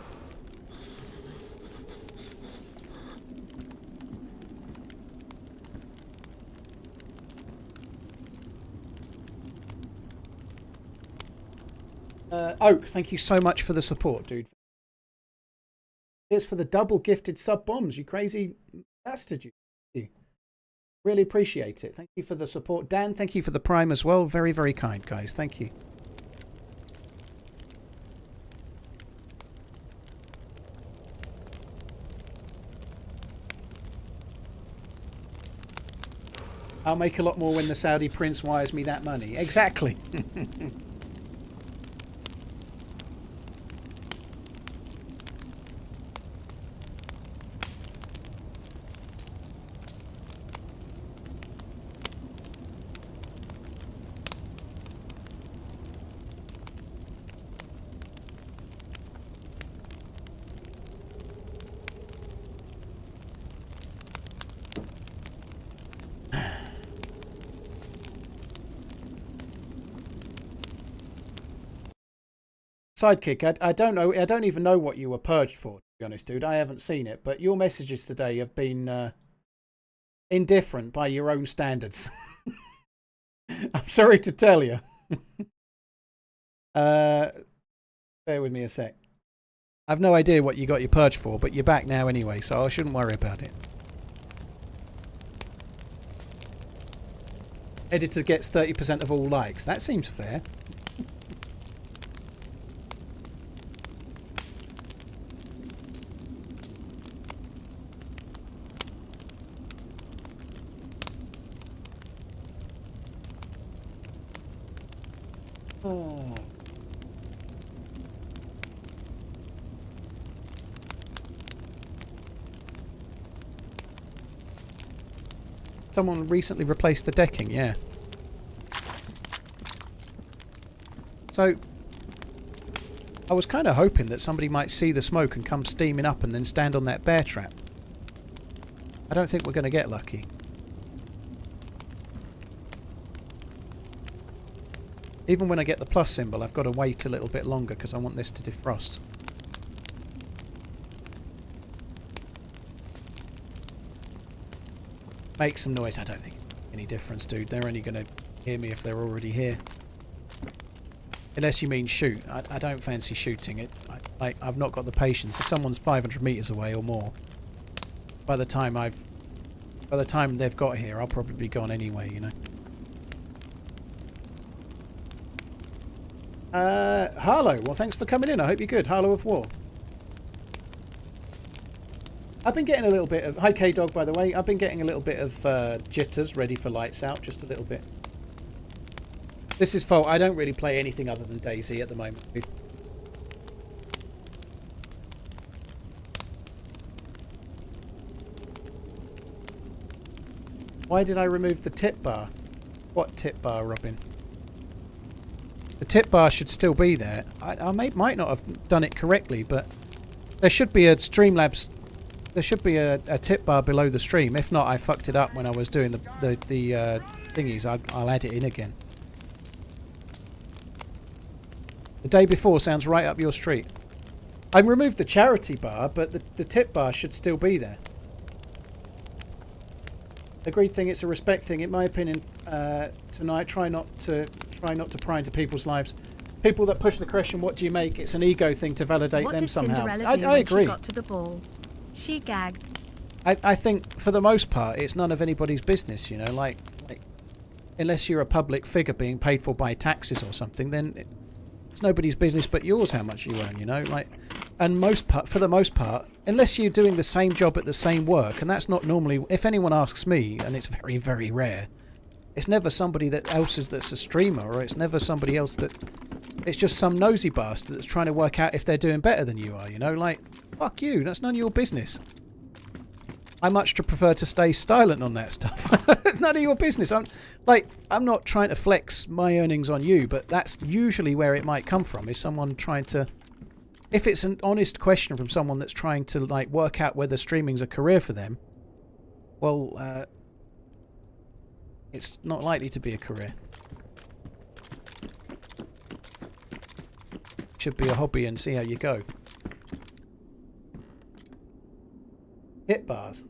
Oak, thank you so much for the support, dude. Here's for the double gifted sub bombs, you crazy bastard. You really appreciate it. Thank you for the support. Dan, thank you for the prime as well. Very, very kind, guys. Thank you. I'll make a lot more when the Saudi prince wires me that money. Exactly. Sidekick, I don't know. I don't even know what you were purged for, to be honest, dude. I haven't seen it, but your messages today have been indifferent by your own standards. I'm sorry to tell you. Bear with me a sec. I've no idea what you got your purge for, but you're back now anyway, so I shouldn't worry about it. Editor gets 30% of all likes. That seems fair. Oh. Someone recently replaced the decking, yeah. So, I was kind of hoping that somebody might see the smoke and come steaming up and then stand on that bear trap. I don't think we're going to get lucky. Even when I get the plus symbol, I've got to wait a little bit longer because I want this to defrost. Make some noise. I don't think any difference, dude. They're only going to hear me if they're already here. Unless you mean shoot. I don't fancy shooting it. I've not got the patience. If someone's 500 meters away or more, by the time they've got here, I'll probably be gone anyway, you know. Harlow, well, thanks for coming in. I hope you're good. Harlow of War. I've been getting a little bit of... Hi, K-Dog, by the way. I've been getting a little bit of jitters ready for lights out. Just a little bit. This is fault. I don't really play anything other than DayZ at the moment. Why did I remove the tip bar? What tip bar, Robin? The tip bar should still be there. I might not have done it correctly, but there should be a Streamlabs. There should be a tip bar below the stream. If not, I fucked it up when I was doing the thingies. I'll add it in again. The day before sounds right up your street. I removed the charity bar, but the tip bar should still be there. Agreed thing. It's a respect thing, in my opinion. Tonight, try not to pry into people's lives. People that push the question, "What do you make?" It's an ego thing to validate them somehow. I agree. She got to the ball. She gagged. I think for the most part, it's none of anybody's business. You know, like unless you're a public figure being paid for by taxes or something, then it's nobody's business but yours how much you earn. You know, like, and for the most part, unless you're doing the same job at the same work, and that's not normally. If anyone asks me, and it's very, very rare. It's never somebody that's a streamer, or it's never somebody else that... It's just some nosy bastard that's trying to work out if they're doing better than you are, you know? Like, fuck you, that's none of your business. I much prefer to stay silent on that stuff. It's none of your business. I'm not trying to flex my earnings on you, but that's usually where it might come from, is someone trying to... If it's an honest question from someone that's trying to, like, work out whether streaming's a career for them, well, it's not likely to be a career. Should be a hobby and see how you go. Hit bars.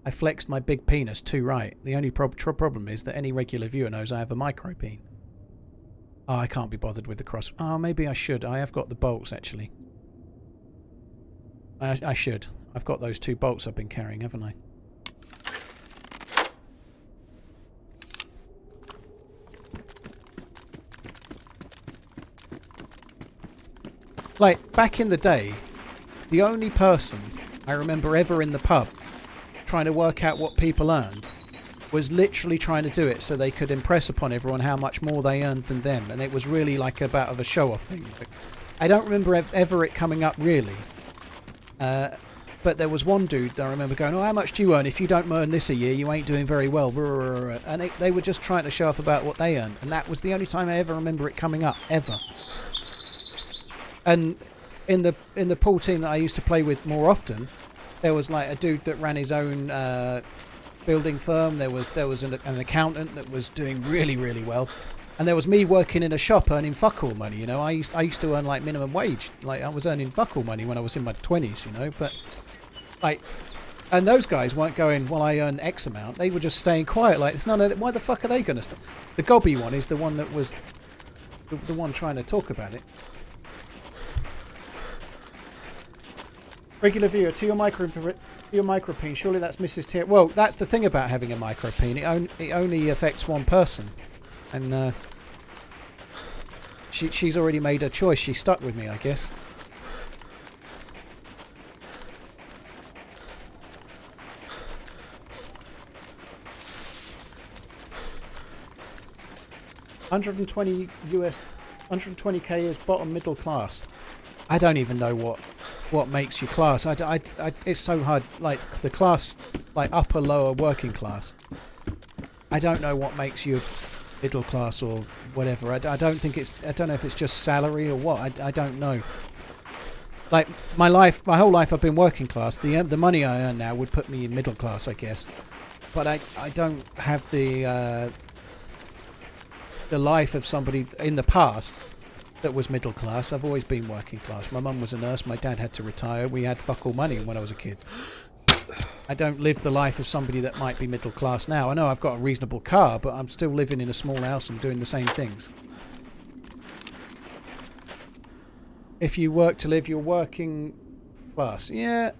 I flexed my big penis too right. The only problem is that any regular viewer knows I have a micro peen. Oh, I can't be bothered with the cross. Oh, maybe I should. I have got the bolts, actually. I should. I've got those 2 bolts I've been carrying, haven't I? Like, back in the day, the only person I remember ever in the pub trying to work out what people earned was literally trying to do it so they could impress upon everyone how much more they earned than them, and it was really like about of a show-off thing. I don't remember ever it coming up really, but there was one dude I remember going, "Oh, how much do you earn? If you don't earn this a year, you ain't doing very well." And they were just trying to show off about what they earned, and that was the only time I ever remember it coming up ever. And in the pool team that I used to play with more often, there was like a dude that ran his own building firm. There was an accountant that was doing really, really well, and there was me working in a shop earning fuck all money. You know, I used to earn like minimum wage. Like I was earning fuck all money when I was in my 20s. You know, but like, and those guys weren't going, "Well, I earn X amount." They were just staying quiet. Like, it's none of. Why the fuck are they going to stop? The gobby one is the one that was the one trying to talk about it. Regular viewer, to your micropene, surely that's Mrs. T. Well, that's the thing about having a micropene. It only affects one person. And she's already made her choice. She's stuck with me, I guess. $120 US, 120k is bottom middle class. I don't even know what makes you class. It's so hard. Like the class, like upper, lower, working class. I don't know what makes you middle class or whatever. I don't think it's. I don't know if it's just salary or what. I don't know. Like my whole life, I've been working class. The money I earn now would put me in middle class, I guess. But I don't have the life of somebody in the past that was middle class. I've always been working class. My mum was a nurse. My dad had to retire. We had fuck all money when I was a kid. I don't live the life of somebody that might be middle class now. I know I've got a reasonable car, but I'm still living in a small house and doing the same things. If you work to live, you're working class. Yeah.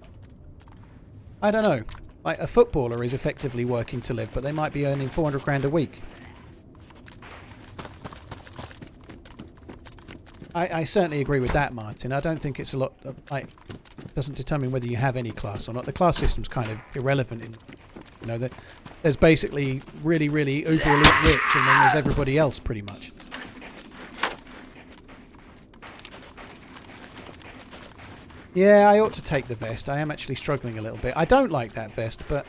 I don't know. Like a footballer is effectively working to live, but they might be earning 400 grand a week. I certainly agree with that, Martin. I don't think it's a lot of, like, doesn't determine whether you have any class or not. The class system's kind of irrelevant in, you know, that there's basically really, really uber elite rich, and then there's everybody else pretty much. Yeah, I ought to take the vest. I am actually struggling a little bit. I don't like that vest, but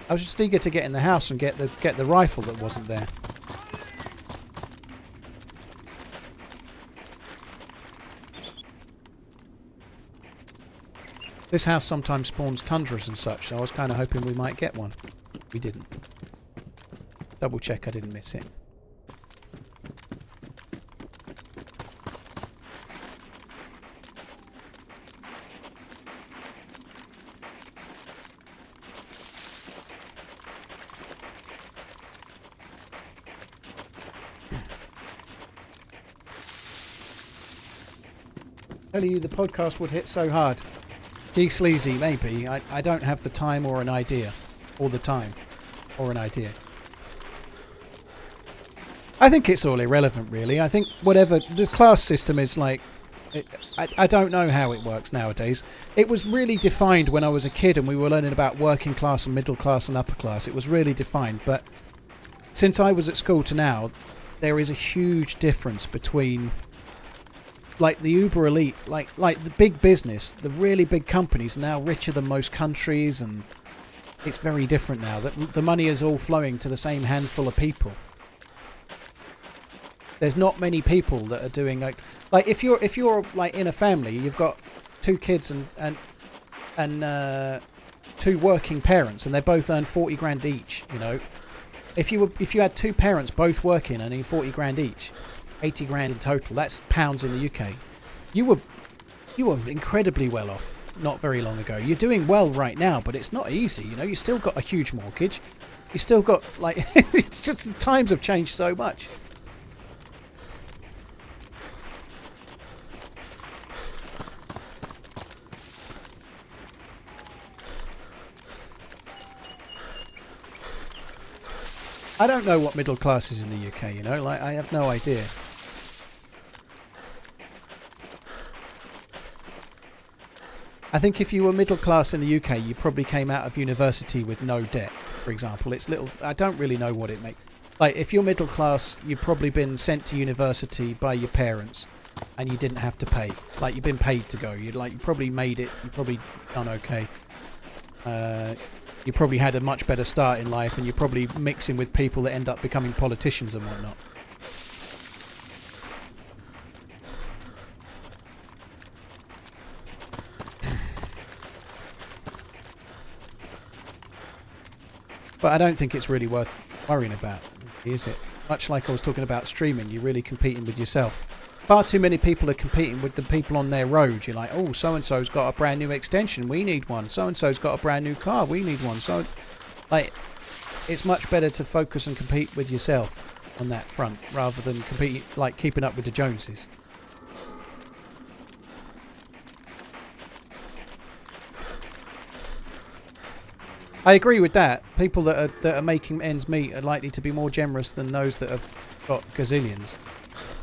I was just eager to get in the house and get the rifle that wasn't there. This house sometimes spawns tundras and such, so I was kind of hoping we might get one. We didn't. Double check I didn't miss it. Tell you the podcast would hit so hard. Gee, sleazy, maybe. I don't have the time or an idea. All the time. Or an idea. I think it's all irrelevant, really. I think whatever... The class system is like... I don't know how it works nowadays. It was really defined when I was a kid and we were learning about working class and middle class and upper class. It was really defined. But since I was at school to now, there is a huge difference between... like the uber elite, like the big business, the really big companies are now richer than most countries, and it's very different now. That the money is all flowing to the same handful of people. There's not many people that are doing like if you're like in a family, you've got 2 kids and 2 working parents, and they both earn 40 grand each. You know, if you had 2 parents both working earning 40 grand each. 80 grand in total. That's pounds in the UK. You were incredibly well off not very long ago. You're doing well right now, but it's not easy. You know, you still got a huge mortgage. You still got like it's just the times have changed so much. I don't know what middle class is in the UK, you know, like I have no idea. I think if you were middle class in the UK, you probably came out of university with no debt. for example. It's little. I don't really know what it makes. Like, if you're middle class, you've probably been sent to university by your parents, and you didn't have to pay. Like, you've been paid to go. You probably made it. You probably done okay. You probably had a much better start in life, and you're probably mixing with people that end up becoming politicians and whatnot. But I don't think it's really worth worrying about, is it? Much like I was talking about streaming, you're really competing with yourself. Far too many people are competing with the people on their road. You're like, oh, so-and-so's got a brand new extension, we need one. So-and-so's got a brand new car, we need one. So, like, it's much better to focus and compete with yourself on that front, rather than competing, like, keeping up with the Joneses. I agree with that. People that are making ends meet are likely to be more generous than those that have got gazillions.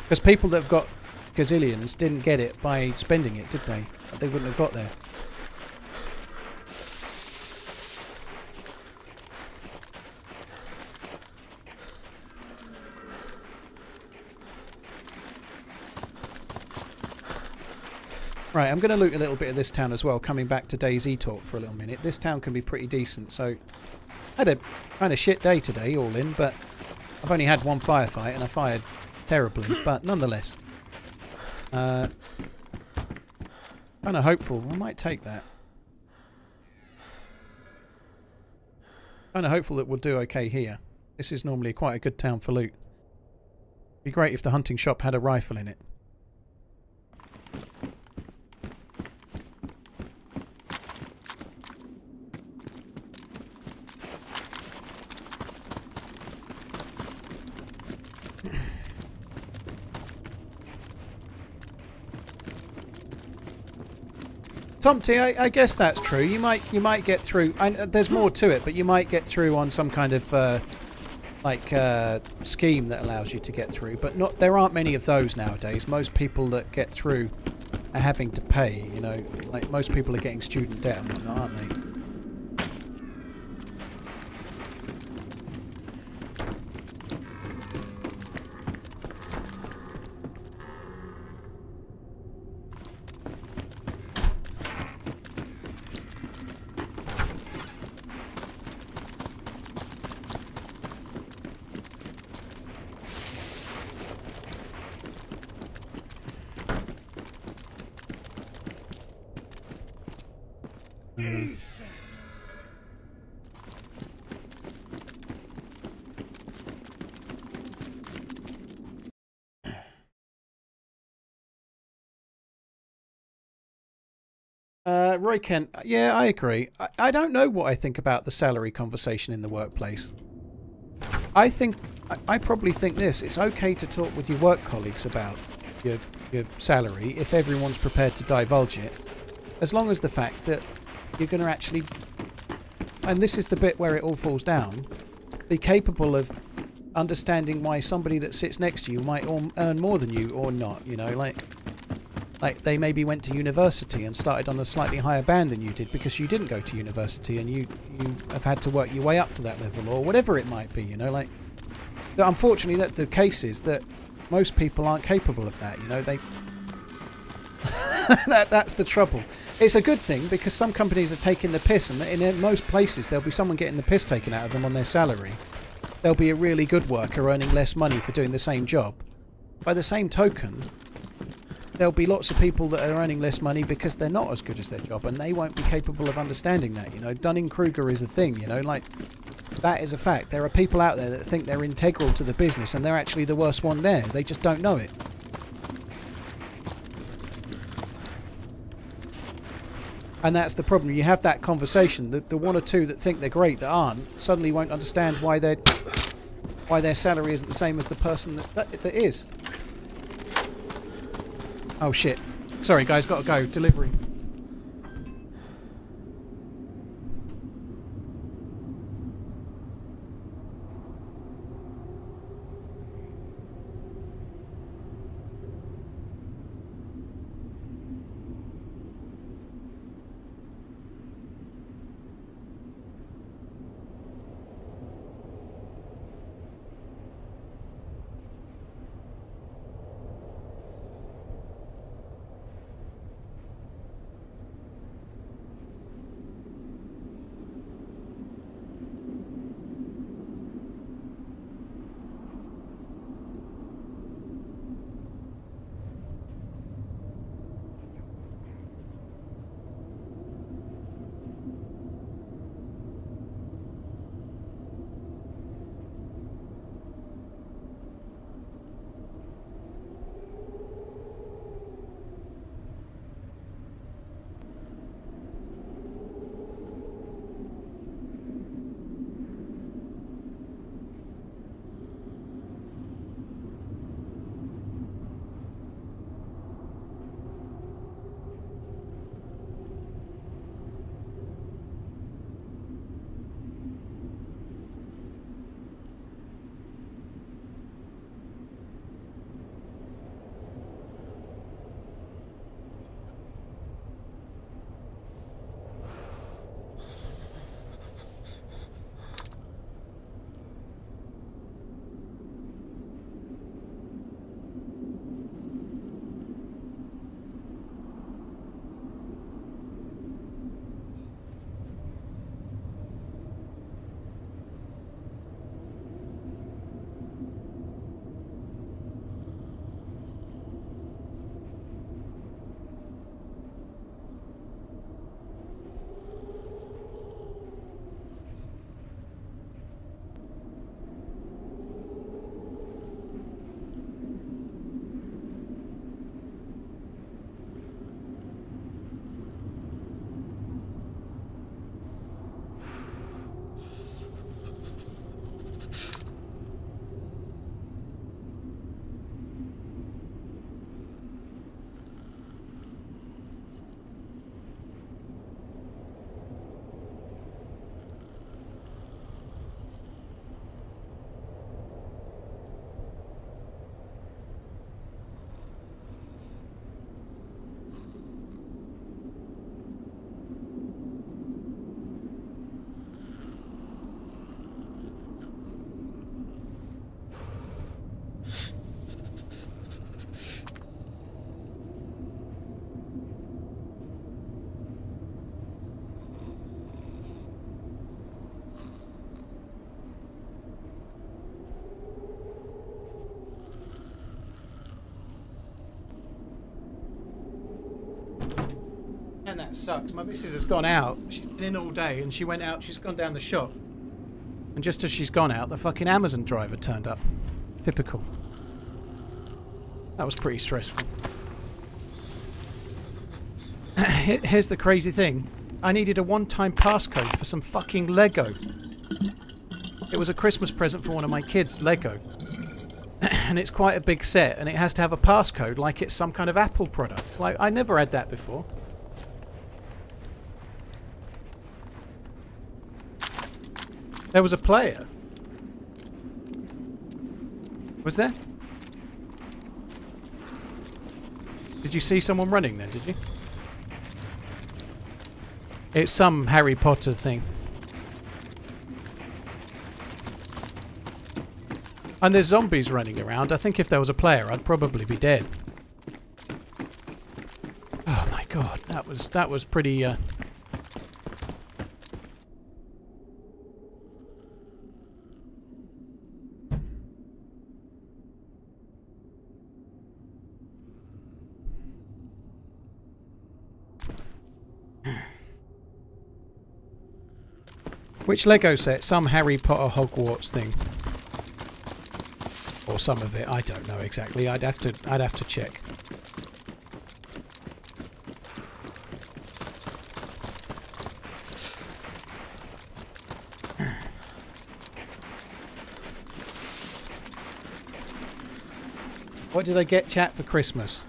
Because people that have got gazillions didn't get it by spending it, did they? They wouldn't have got there. Right, I'm going to loot a little bit of this town as well, coming back to DayZ talk for a little minute. This town can be pretty decent, so... I had a kind of shit day today, all in, but I've only had one firefight, and I fired terribly, but nonetheless. Kind of hopeful. I might take that. Kind of hopeful that we'll do okay here. This is normally quite a good town for loot. Be great if the hunting shop had a rifle in it. Tom T, I guess that's true. You might get through. There's more to it, but you might get through on some kind of scheme that allows you to get through. But not. There aren't many of those nowadays. Most people that get through are having to pay. You know, like most people are getting student debt and whatnot, aren't they? Roy Kent, yeah, I agree. I don't know what I think about the salary conversation in the workplace. I probably think this. It's okay to talk with your work colleagues about your salary if everyone's prepared to divulge it. As long as the fact that you're going to actually, and this is the bit where it all falls down, be capable of understanding why somebody that sits next to you might earn more than you or not, you know, like they maybe went to university and started on a slightly higher band than you did because you didn't go to university and you have had to work your way up to that level or whatever it might be, you know, like. But unfortunately, that the case is that most people aren't capable of that, you know, they... that's the trouble. It's a good thing because some companies are taking the piss, and in most places there'll be someone getting the piss taken out of them on their salary. There'll be a really good worker earning less money for doing the same job. By the same token, there'll be lots of people that are earning less money because they're not as good as their job, and they won't be capable of understanding that, you know. Dunning-Kruger is a thing, you know, like, that is a fact. There are people out there that think they're integral to the business, and they're actually the worst one there. They just don't know it. And that's the problem. You have that conversation. The one or two that think they're great that aren't suddenly won't understand why their salary isn't the same as the person that is. Oh shit. Sorry guys, gotta go. Delivery. And that sucks. My missus has gone out. She's been in all day and she went out. She's gone down the shop. And just as she's gone out, the fucking Amazon driver turned up. Typical. That was pretty stressful. Here's the crazy thing. I needed a one-time passcode for some fucking Lego. It was a Christmas present for one of my kids, Lego. And it's quite a big set, and it has to have a passcode like it's some kind of Apple product. Like, I never had that before. There was a player. Was there? Did you see someone running then, did you? It's some Harry Potter thing. And there's zombies running around. I think if there was a player, I'd probably be dead. Oh my god, that was pretty Which Lego set? Some Harry Potter Hogwarts thing. Or some of it, I don't know exactly. I'd have to check. What did I get, chat, for Christmas?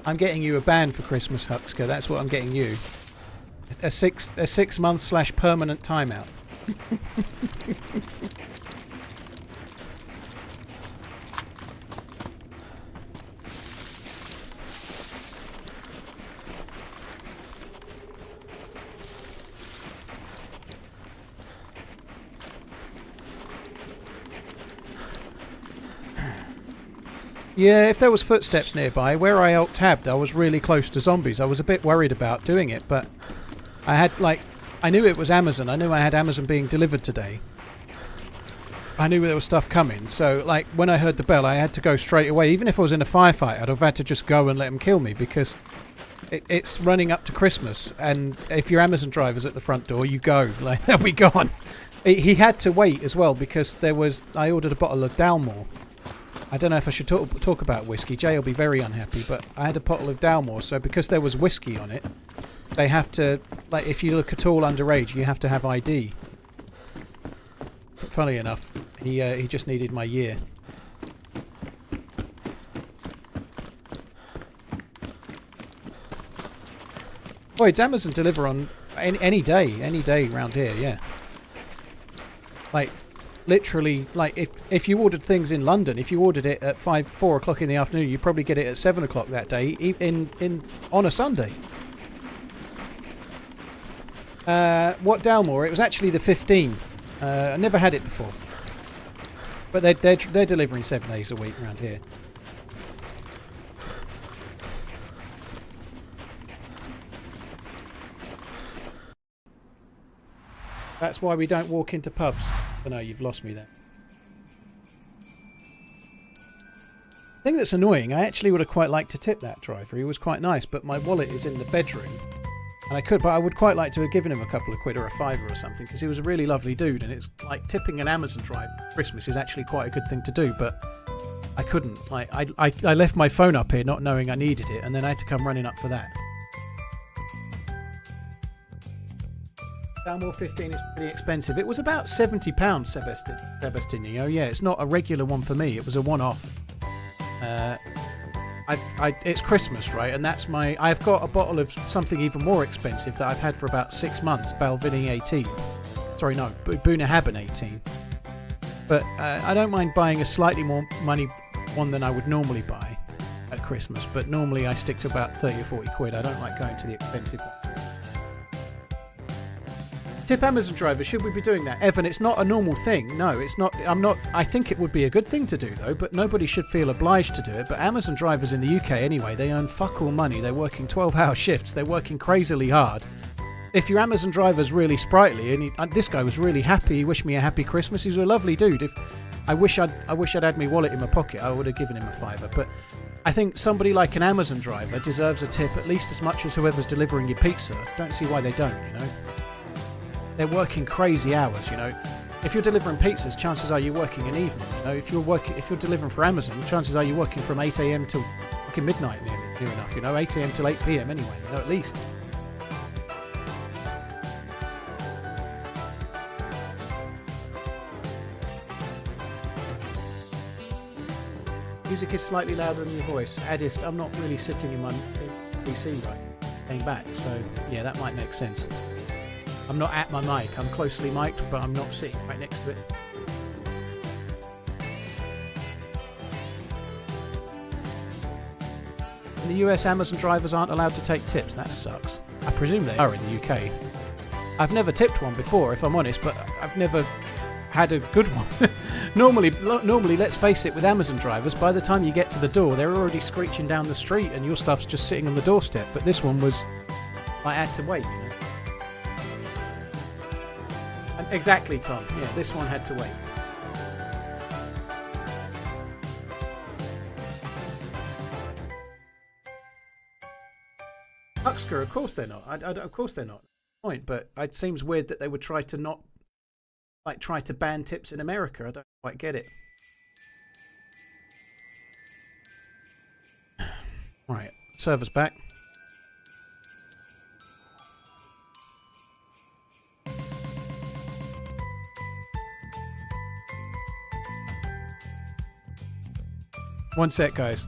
I'm getting you a band for Christmas, Huxka. That's what I'm getting you. A 6 month / permanent timeout. Yeah, if there was footsteps nearby, where I alt-tabbed, I was really close to zombies. I was a bit worried about doing it, but I had, like, I knew it was Amazon. I knew I had Amazon being delivered today. I knew there was stuff coming, so, like, when I heard the bell, I had to go straight away. Even if I was in a firefight, I'd have had to just go and let them kill me, because it's running up to Christmas, and if your Amazon driver's at the front door, you go. Like, they'll be gone. He had to wait as well, because I ordered a bottle of Dalmore. I don't know if I should talk about whiskey. Jay will be very unhappy, but I had a bottle of Dalmore, so because there was whiskey on it, they have to, like, if you look at all underage, you have to have ID. But funnily enough, he just needed my year. Boy, it's Amazon deliver on any day around here, yeah. Like, literally, like, if you ordered things in London, if you ordered it at 4 o'clock in the afternoon, you'd probably get it at 7 o'clock that day, on a Sunday. What Dalmore? It was actually the 15. I never had it before, but they're delivering 7 days a week around here. That's why we don't walk into pubs. Oh no, you've lost me there. The thing that's annoying, I actually would have quite liked to tip that driver. He was quite nice, but my wallet is in the bedroom. And but I would quite like to have given him a couple of quid or a fiver or something, because he was a really lovely dude, and it's like tipping an Amazon driver for Christmas is actually quite a good thing to do, but I couldn't. Like, I left my phone up here not knowing I needed it, and then I had to come running up for that. Dalmore 15 is pretty expensive. It was about £70, Sebastino. Yeah, it's not a regular one for me. It was a one-off. It's Christmas, right? And that's I've got a bottle of something even more expensive that I've had for about 6 months, Balvenie 18. Sorry, no, Bunnahabhain 18. But I don't mind buying a slightly more money one than I would normally buy at Christmas. But normally I stick to about 30 or 40 quid. I don't like going to the expensive one. Tip Amazon drivers, should we be doing that? Evan, it's not a normal thing. No, it's not. I think it would be a good thing to do, though, but nobody should feel obliged to do it. But Amazon drivers in the UK, anyway, they earn fuck all money. They're working 12-hour shifts. They're working crazily hard. If your Amazon driver's really sprightly, and this guy was really happy, he wished me a happy Christmas. He's a lovely dude. I wish I'd had my wallet in my pocket. I would have given him a fiver. But I think somebody like an Amazon driver deserves a tip at least as much as whoever's delivering your pizza. Don't see why they don't, you know. They're working crazy hours, you know. If you're delivering pizzas, chances are you're working an evening. You know, if you're delivering for Amazon, chances are you're working from 8 a.m. till fucking midnight near enough. You know, 8 a.m. till 8 p.m. anyway. You know, at least. Music is slightly louder than your voice. Addist, I'm not really sitting in my PC right. Came back, so yeah, that might make sense. I'm not at my mic. I'm closely mic'd, but I'm not sitting right next to it. In the US, Amazon drivers aren't allowed to take tips. That sucks. I presume they are in the UK. I've never tipped one before, if I'm honest, but I've never had a good one. Normally, let's face it, with Amazon drivers, by the time you get to the door, they're already screeching down the street and your stuff's just sitting on the doorstep. But this one was... I had to wait, you know. Exactly, Tom. Yeah, this one had to wait. Hucksker, of course they're not. Of course they're not. Point, but it seems weird that they would try to not, like, try to ban tips in America. I don't quite get it. All right, server's back. One sec, guys.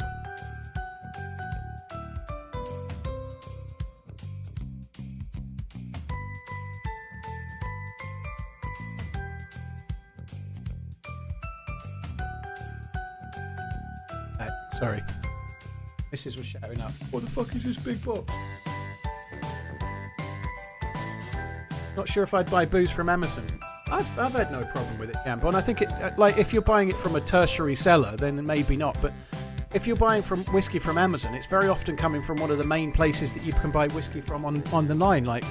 Sorry. Mrs. was shouting up. What the fuck is this big box? Not sure if I'd buy booze from Amazon. I've had no problem with it, Gambon. I think it, like, if you're buying it from a tertiary seller, then maybe not. But if you're buying whiskey from Amazon, it's very often coming from one of the main places that you can buy whiskey from on the line, like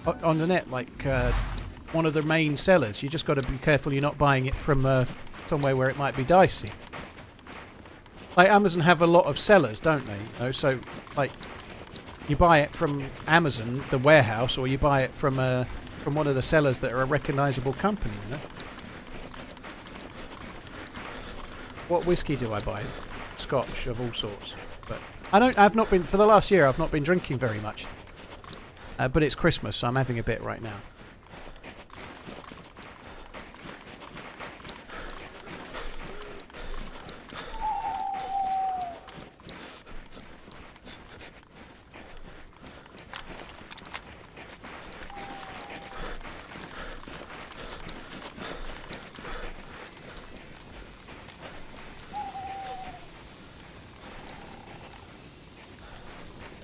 on the net, like one of the main sellers. You just got to be careful you're not buying it from somewhere where it might be dicey. Like Amazon have a lot of sellers, don't they? You know, so like you buy it from Amazon, the warehouse, or you buy it from one of the sellers that are a recognisable company, you know? What whiskey do I buy? Scotch of all sorts. But I've not been, for the last year, I've not been drinking very much. But it's Christmas, so I'm having a bit right now.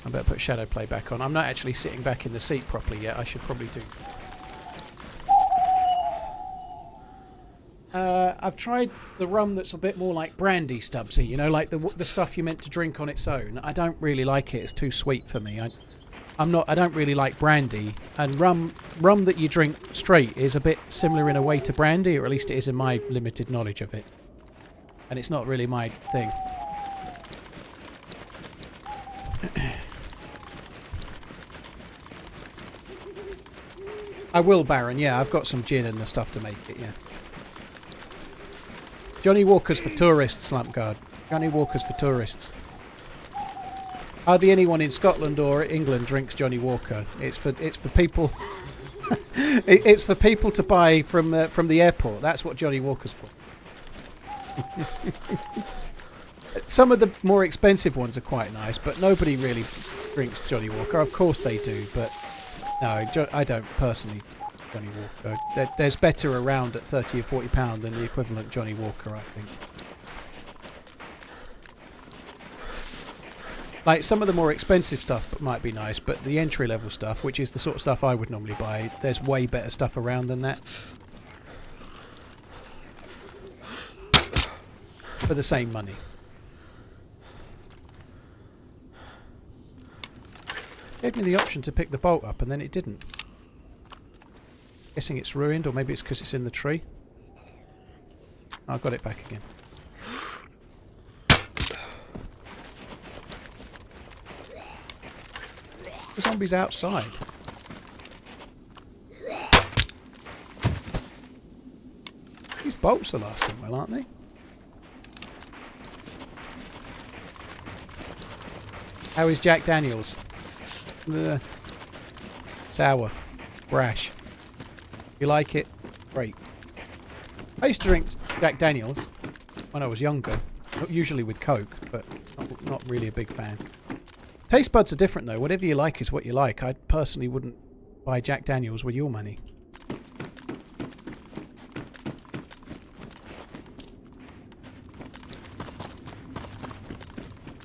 I better put shadow play back on. I'm not actually sitting back in the seat properly yet. I should probably do. I've tried the rum that's a bit more like brandy, Stubbsy. You know, like the stuff you're meant to drink on its own. I don't really like it. It's too sweet for me. I don't really like brandy. And rum that you drink straight is a bit similar in a way to brandy, or at least it is in my limited knowledge of it. And it's not really my thing. I will, Baron. Yeah, I've got some gin and the stuff to make it, yeah. Johnny Walker's for tourists, Slumpguard. Johnny Walker's for tourists. Hardly anyone in Scotland or England drinks Johnny Walker. It's for people... it's for people to buy from the airport. That's what Johnny Walker's for. Some of the more expensive ones are quite nice, but nobody really drinks Johnny Walker. Of course they do, but... No, I don't personally, Johnny Walker. There's better around at £30 or £40 than the equivalent Johnny Walker, I think. Like, some of the more expensive stuff might be nice, but the entry-level stuff, which is the sort of stuff I would normally buy, there's way better stuff around than that. For the same money. Gave me the option to pick the bolt up and then it didn't. Guessing it's ruined, or maybe it's because it's in the tree. Oh, I got it back again. The zombies outside. These bolts are lasting well, aren't they? How is Jack Daniels? Sour. Brash. You like it? Great. I used to drink Jack Daniels when I was younger. Not usually with Coke, but not really a big fan. Taste buds are different though. Whatever you like is what you like. I personally wouldn't buy Jack Daniels with your money.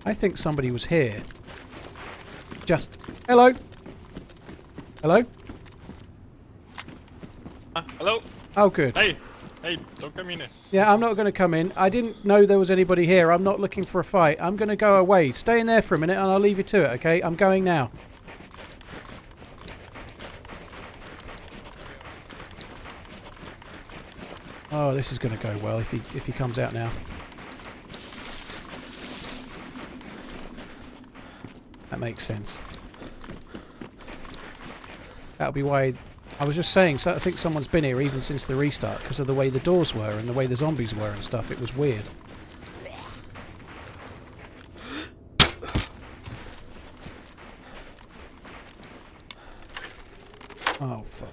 I think somebody was here. Just... Hello? Hello? Hello? Oh, good. Hey! Hey, don't come in here. Yeah, I'm not going to come in. I didn't know there was anybody here. I'm not looking for a fight. I'm going to go away. Stay in there for a minute and I'll leave you to it, okay? I'm going now. Oh, this is going to go well if he comes out now. That makes sense. That'll be why... I was just saying, so I think someone's been here even since the restart because of the way the doors were and the way the zombies were and stuff. It was weird. Oh, fuck.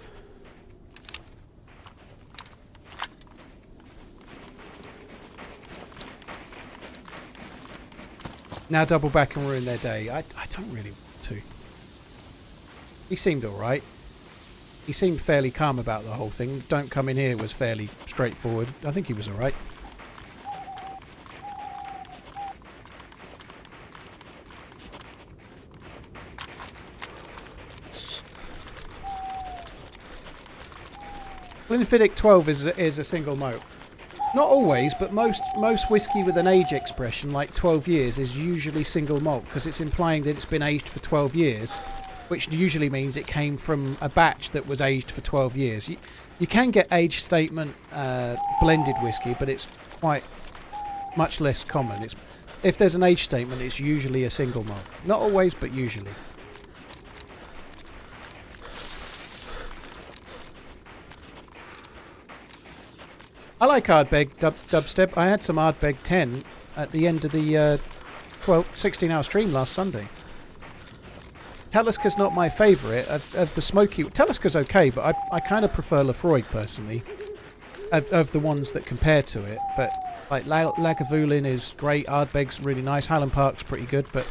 Now double back and ruin their day. I don't really want to. He seemed alright. He seemed fairly calm about the whole thing. Don't come in here was fairly straightforward. I think he was alright. Glenfiddich 12 is a single malt. Not always, but most whiskey with an age expression like 12 years is usually single malt because it's implying that it's been aged for 12 years. Which usually means it came from a batch that was aged for 12 years. You can get age statement blended whiskey, but it's quite much less common. If there's an age statement, it's usually a single malt. Not always, but usually. I like Ardbeg dubstep. I had some Ardbeg 10 at the end of the 16-hour stream last Sunday. Taliska's not my favourite of the smoky... Taliska's okay, but I kind of prefer Lafroig personally of the ones that compare to it. But like Lagavulin is great, Ardbeg's really nice, Highland Park's pretty good, but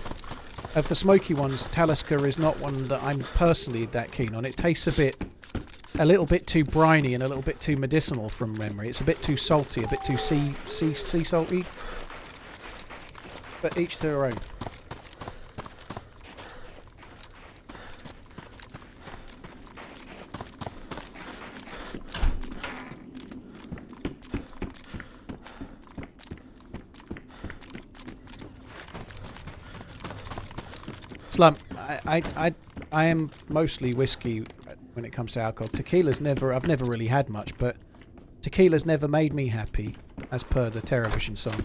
of the smoky ones, Taliska is not one that I'm personally that keen on. It tastes a little bit too briny and a little bit too medicinal from memory. It's a bit too salty, a bit too sea salty. But each to their own. Slump, I am mostly whiskey when it comes to alcohol. Tequila's I've never really had much, but tequila's never made me happy, as per the TerraVision song.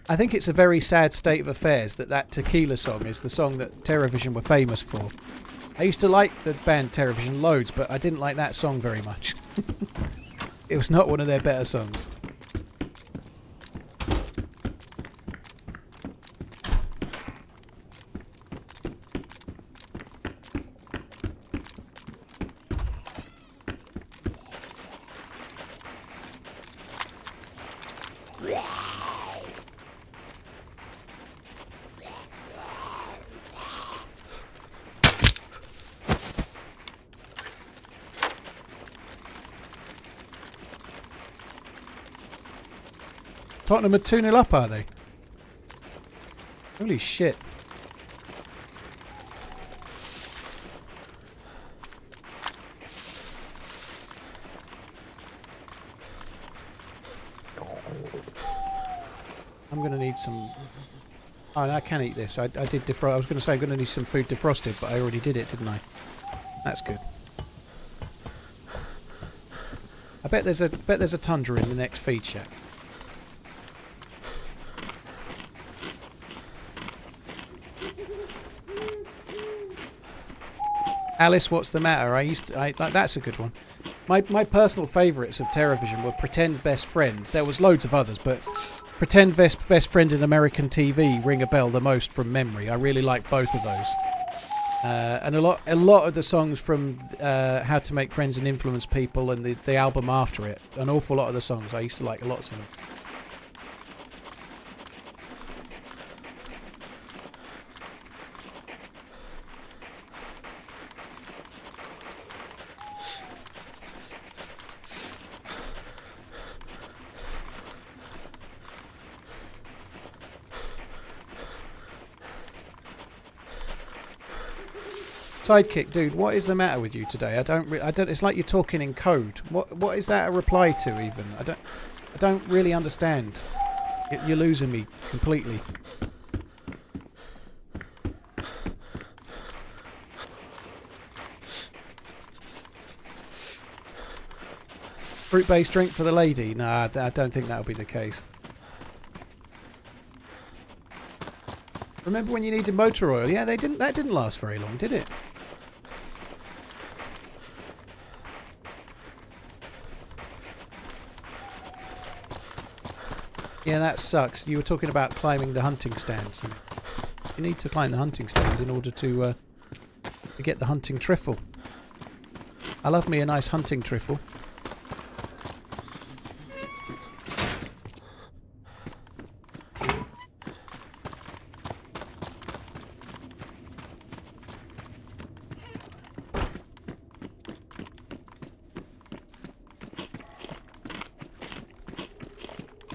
I think it's a very sad state of affairs that tequila song is the song that TerraVision were famous for. I used to like the band TerraVision loads, but I didn't like that song very much. It was not one of their better songs. Tottenham are 2-0 up, are they? Holy shit. I'm going to need some... Oh, I can eat this. I did defrost. I was going to say I'm going to need some food defrosted, but I already did it, didn't I? That's good. I bet there's a tundra in the next feed shack. Alice, what's the matter? That's a good one. My personal favourites of TerraVision were Pretend Best Friend. There was loads of others, but Pretend Best Friend in American TV ring a bell the most from memory. I really like both of those. And a lot of the songs from How to Make Friends and Influence People and the album after it. An awful lot of the songs. I used to like lots of them. Sidekick, dude, what is the matter with you today? I don't. It's like you're talking in code. What is that a reply to? Even I don't really understand. You're losing me completely. Fruit-based drink for the lady? Nah, I don't think that'll be the case. Remember when you needed motor oil? Yeah, that didn't last very long, did it? Yeah, that sucks. You were talking about climbing the hunting stand. You need to climb the hunting stand in order to get the hunting trifle. I love me a nice hunting trifle.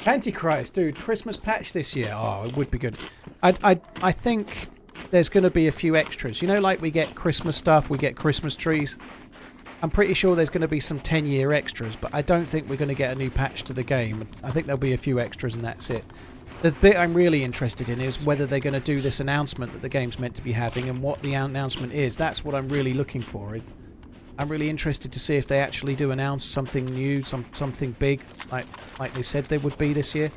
Antichrist, dude, Christmas patch this year. Oh, it would be good. I think there's going to be a few extras. You know, like we get Christmas stuff, we get Christmas trees. I'm pretty sure there's going to be some 10-year extras, but I don't think we're going to get a new patch to the game. I think there'll be a few extras and that's it. The bit I'm really interested in is whether they're going to do this announcement that the game's meant to be having and what the announcement is. That's what I'm really looking for. I'm really interested to see if they actually do announce something new, something big, like they said they would be this year.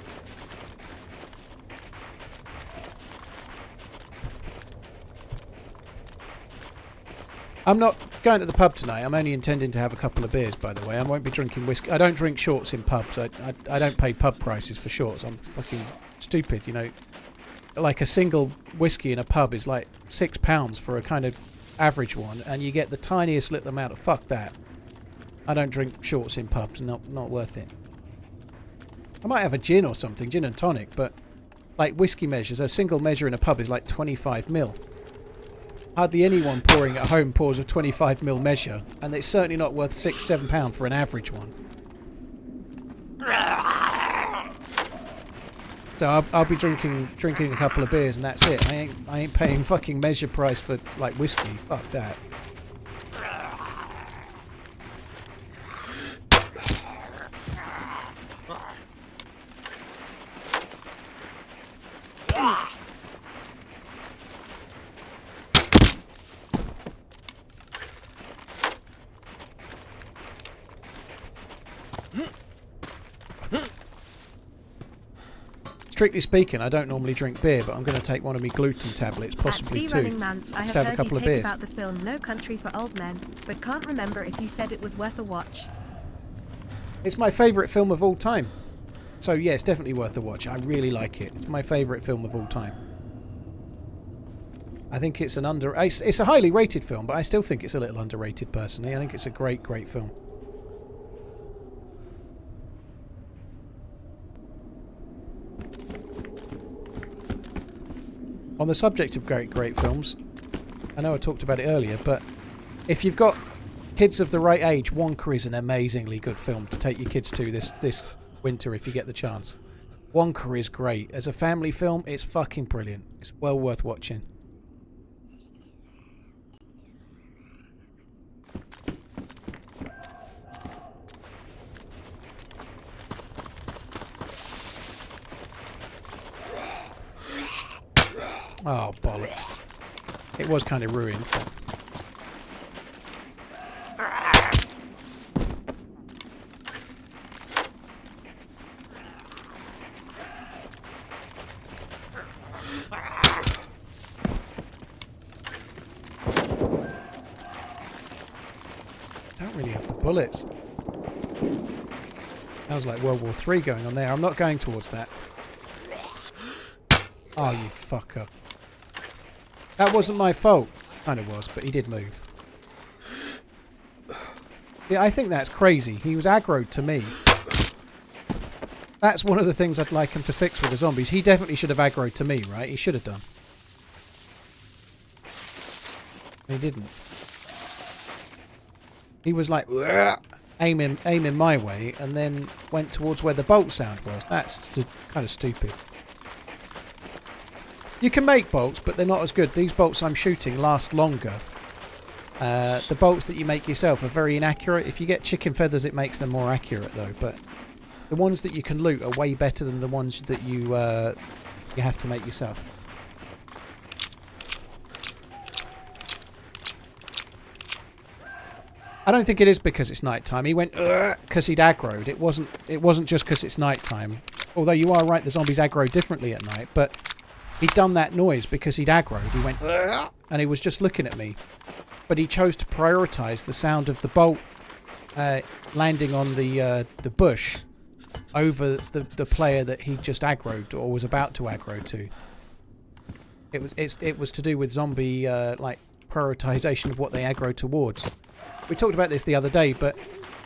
I'm not going to the pub tonight. I'm only intending to have a couple of beers, by the way. I won't be drinking whiskey. I don't drink shorts in pubs. I don't pay pub prices for shorts. I'm fucking stupid, you know. Like a single whiskey in a pub is like £6 for a kind of average one, and you get the tiniest little amount of fuck that. I don't drink shorts in pubs. Not worth it. I might have a gin or something, gin and tonic, but like whiskey measures, a single measure in a pub is like 25ml. Hardly anyone pouring at home pours a 25ml measure, and it's certainly not worth £6-7 for an average one. So I'll be drinking a couple of beers and that's it. I ain't paying fucking measure price for like whiskey. Fuck that. Strictly speaking, I don't normally drink beer, but I'm going to take one of my gluten tablets, possibly two. TheRunningManZ, I Just have have a heard couple you of take beers. about the film No Country for Old Men, but can't remember if you said it was worth a watch. It's my favourite film of all time. So yeah, it's definitely worth a watch. I really like it. It's my favourite film of all time. I think it's it's a highly rated film, but I still think it's a little underrated personally. I think it's a great film. On the subject of great films, I know I talked about it earlier, but if you've got kids of the right age, Wonka is an amazingly good film to take your kids to this winter if you get the chance. Wonka is great. As a family film, it's fucking brilliant. It's well worth watching. Oh, bollocks. It was kind of ruined. But... bullets. Sounds like World War III going on there. I'm not going towards that. Oh, you fucker. That wasn't my fault. Kind of was, but he did move. Yeah, I think that's crazy. He was aggroed to me. That's one of the things I'd like him to fix with the zombies. He definitely should have aggroed to me, right? He should have done. He didn't. He was like aiming my way, and then went towards where the bolt sound was. That's kind of stupid. You can make bolts, but they're not as good. These bolts I'm shooting last longer. The bolts that you make yourself are very inaccurate. If you get chicken feathers, it makes them more accurate, though. But the ones that you can loot are way better than the ones that you have to make yourself. I don't think it is because it's night time. He went because he'd aggroed. It wasn't just because it's night time. Although you are right, the zombies aggro differently at night. But he'd done that noise because he'd aggroed. He went and he was just looking at me. But he chose to prioritise the sound of the bolt landing on the bush over the player that he just aggroed or was about to aggro to. It was to do with zombie like prioritisation of what they aggro towards. We talked about this the other day, but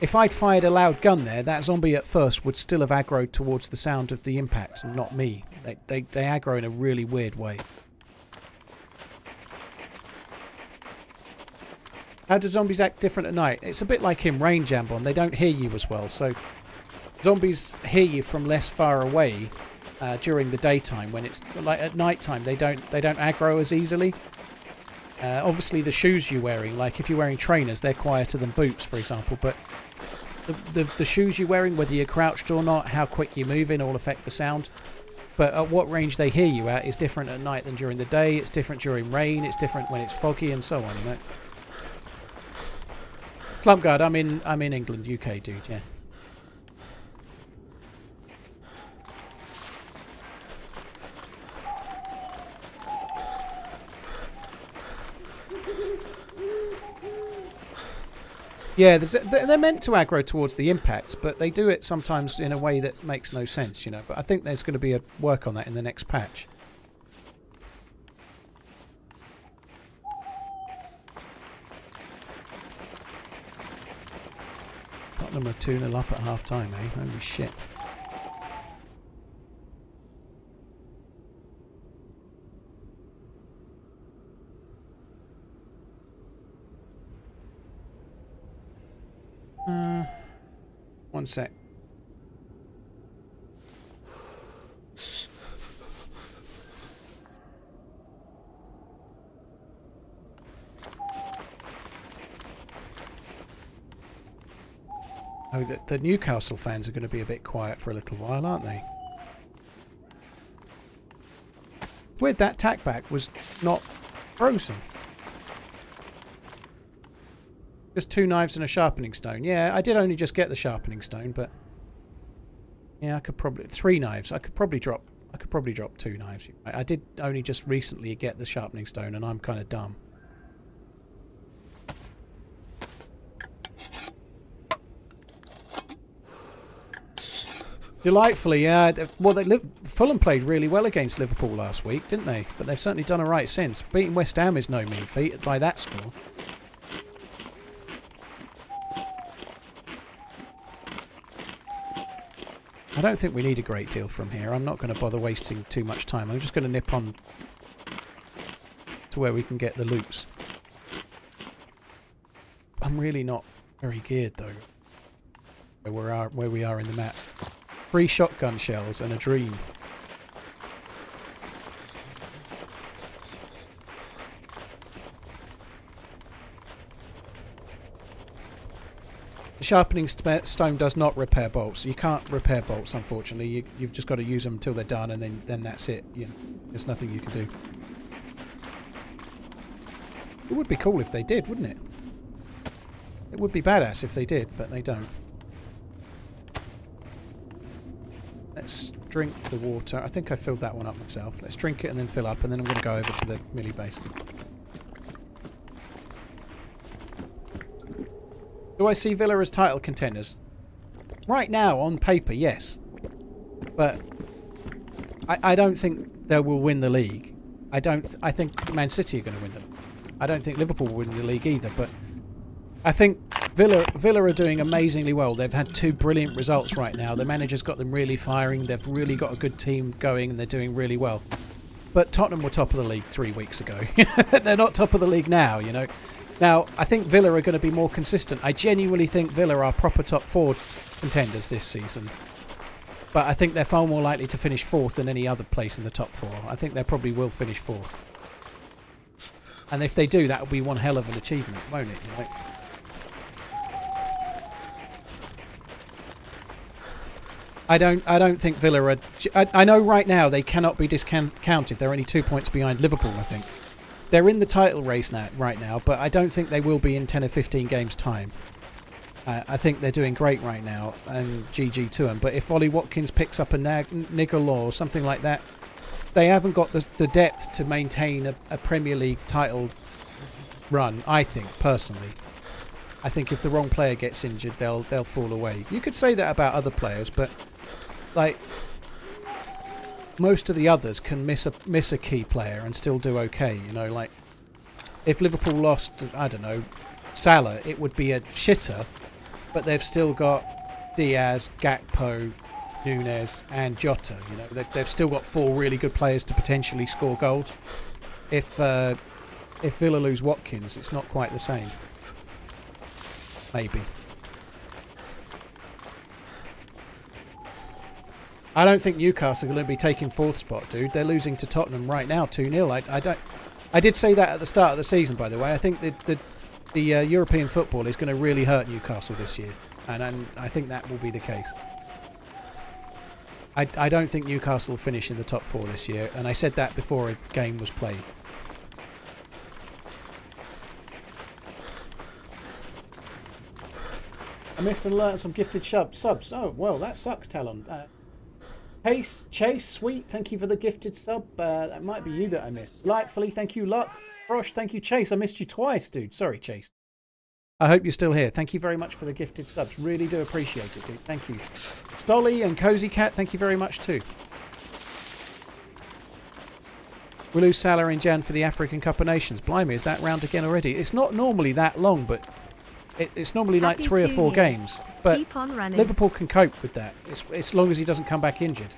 if I'd fired a loud gun there, that zombie at first would still have aggroed towards the sound of the impact, and not me. They aggro in a really weird way. How do zombies act different at night? It's a bit like in Rain Jambon. They don't hear you as well, so zombies hear you from less far away during the daytime. When it's like at night time, they don't aggro as easily. Obviously, the shoes you're wearing, like if you're wearing trainers, they're quieter than boots, for example. But the shoes you're wearing, whether you're crouched or not, how quick you're moving, all affect the sound. But at what range they hear you at is different at night than during the day. It's different during rain. It's different when it's foggy, and so on. You know. Slumpguard, I'm in England, UK, dude. Yeah. Yeah, they're meant to aggro towards the impact, but they do it sometimes in a way that makes no sense, you know. But I think there's going to be a work on that in the next patch. Tottenham are 2-0 up at half time, eh? Holy shit. One sec. Oh, the Newcastle fans are going to be a bit quiet for a little while, aren't they? Weird that tackback was not frozen. Just 2 knives and a sharpening stone. Yeah, I did only just get the sharpening stone, but yeah, I could probably 3 knives. I could probably drop 2 knives. I did only just recently get the sharpening stone, and I'm kind of dumb. Delightfully, yeah. Well, Fulham played really well against Liverpool last week, didn't they? But they've certainly done alright since. Beating West Ham is no mean feat by that score. I don't think we need a great deal from here. I'm not going to bother wasting too much time. I'm just going to nip on to where we can get the loops. I'm really not very geared, though, where we are in the map. 3 shotgun shells and a dream. The sharpening stone does not repair bolts. You can't repair bolts, unfortunately. You've just got to use them until they're done, and then that's it. You know, there's nothing you can do. It would be cool if they did, wouldn't it? It would be badass if they did, but they don't. Let's drink the water. I think I filled that one up myself. Let's drink it and then fill up, and then I'm going to go over to the melee base. Do I see Villa as title contenders? Right now, on paper, yes. But I don't think they will win the league. I think Man City are going to win them. I don't think Liverpool will win the league either. But I think Villa are doing amazingly well. They've had 2 brilliant results right now. The manager's got them really firing. They've really got a good team going, and they're doing really well. But Tottenham were top of the league 3 weeks ago. They're not top of the league now, you know. Now, I think Villa are going to be more consistent. I genuinely think Villa are proper top 4 contenders this season. But I think they're far more likely to finish 4th than any other place in the top 4. I think they probably will finish 4th. And if they do, that will be one hell of an achievement, won't it? You know? I don't think Villa are... I know right now they cannot be discounted. They're only 2 points behind Liverpool, I think. They're in the title race right now, but I don't think they will be in 10 or 15 games' time. I think they're doing great right now, and GG to them. But if Ollie Watkins picks up a niggle or something like that, they haven't got the depth to maintain a Premier League title run, I think, personally. I think if the wrong player gets injured, they'll fall away. You could say that about other players, but like most of the others can miss a key player and still do okay. You know, like if Liverpool lost, I don't know, Salah, it would be a shitter, but they've still got Diaz, Gakpo, Nunes, and Jota. You know, they've still got 4 really good players to potentially score goals. If Villa lose Watkins, it's not quite the same. Maybe. I don't think Newcastle are going to be taking 4th spot, dude. They're losing to Tottenham right now, 2-0. I did say that at the start of the season, by the way. I think the European football is going to really hurt Newcastle this year, and I think that will be the case. I don't think Newcastle will finish in the top 4 this year, and I said that before a game was played. I missed an alert on some gifted subs. Oh, well, that sucks, Talon. Chase, sweet, thank you for the gifted sub. That might be you that I missed. Lightfully, thank you, Luck. Frosh, thank you, Chase. I missed you twice, dude. Sorry, Chase. I hope you're still here. Thank you very much for the gifted subs. Really do appreciate it, dude. Thank you. Stolly and Cozy Cat, thank you very much too. We lose Salah in Jan for the African Cup of Nations. Blimey, is that round again already? It's not normally that long, but it's normally like 3 or 4 games. But Keep on running. Liverpool can cope with that, as long as he doesn't come back injured.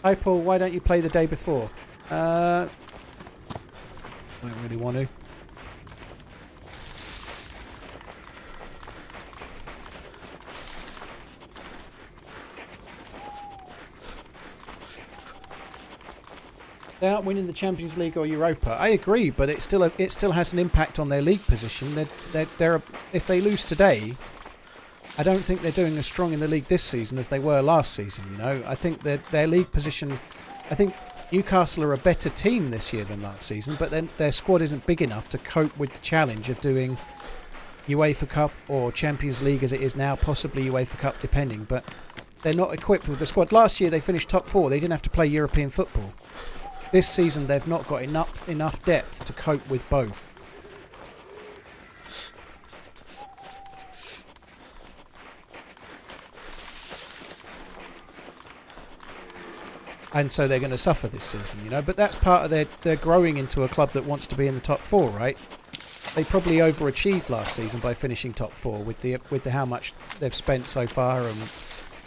Hi Paul, why don't you play the day before? I don't really want to. They aren't winning the Champions League or Europa. I agree, but it still has an impact on their league position. If they lose today, I don't think they're doing as strong in the league this season as they were last season. You know, I think their league position. I think Newcastle are a better team this year than last season, but then their squad isn't big enough to cope with the challenge of doing UEFA Cup or Champions League as it is now, possibly UEFA Cup depending. But they're not equipped with the squad. Last year they finished top 4. They didn't have to play European football. This season they've not got enough depth to cope with both. And so they're going to suffer this season, you know. But that's part of they're growing into a club that wants to be in the top 4, right? They probably overachieved last season by finishing top 4 with the how much they've spent so far, and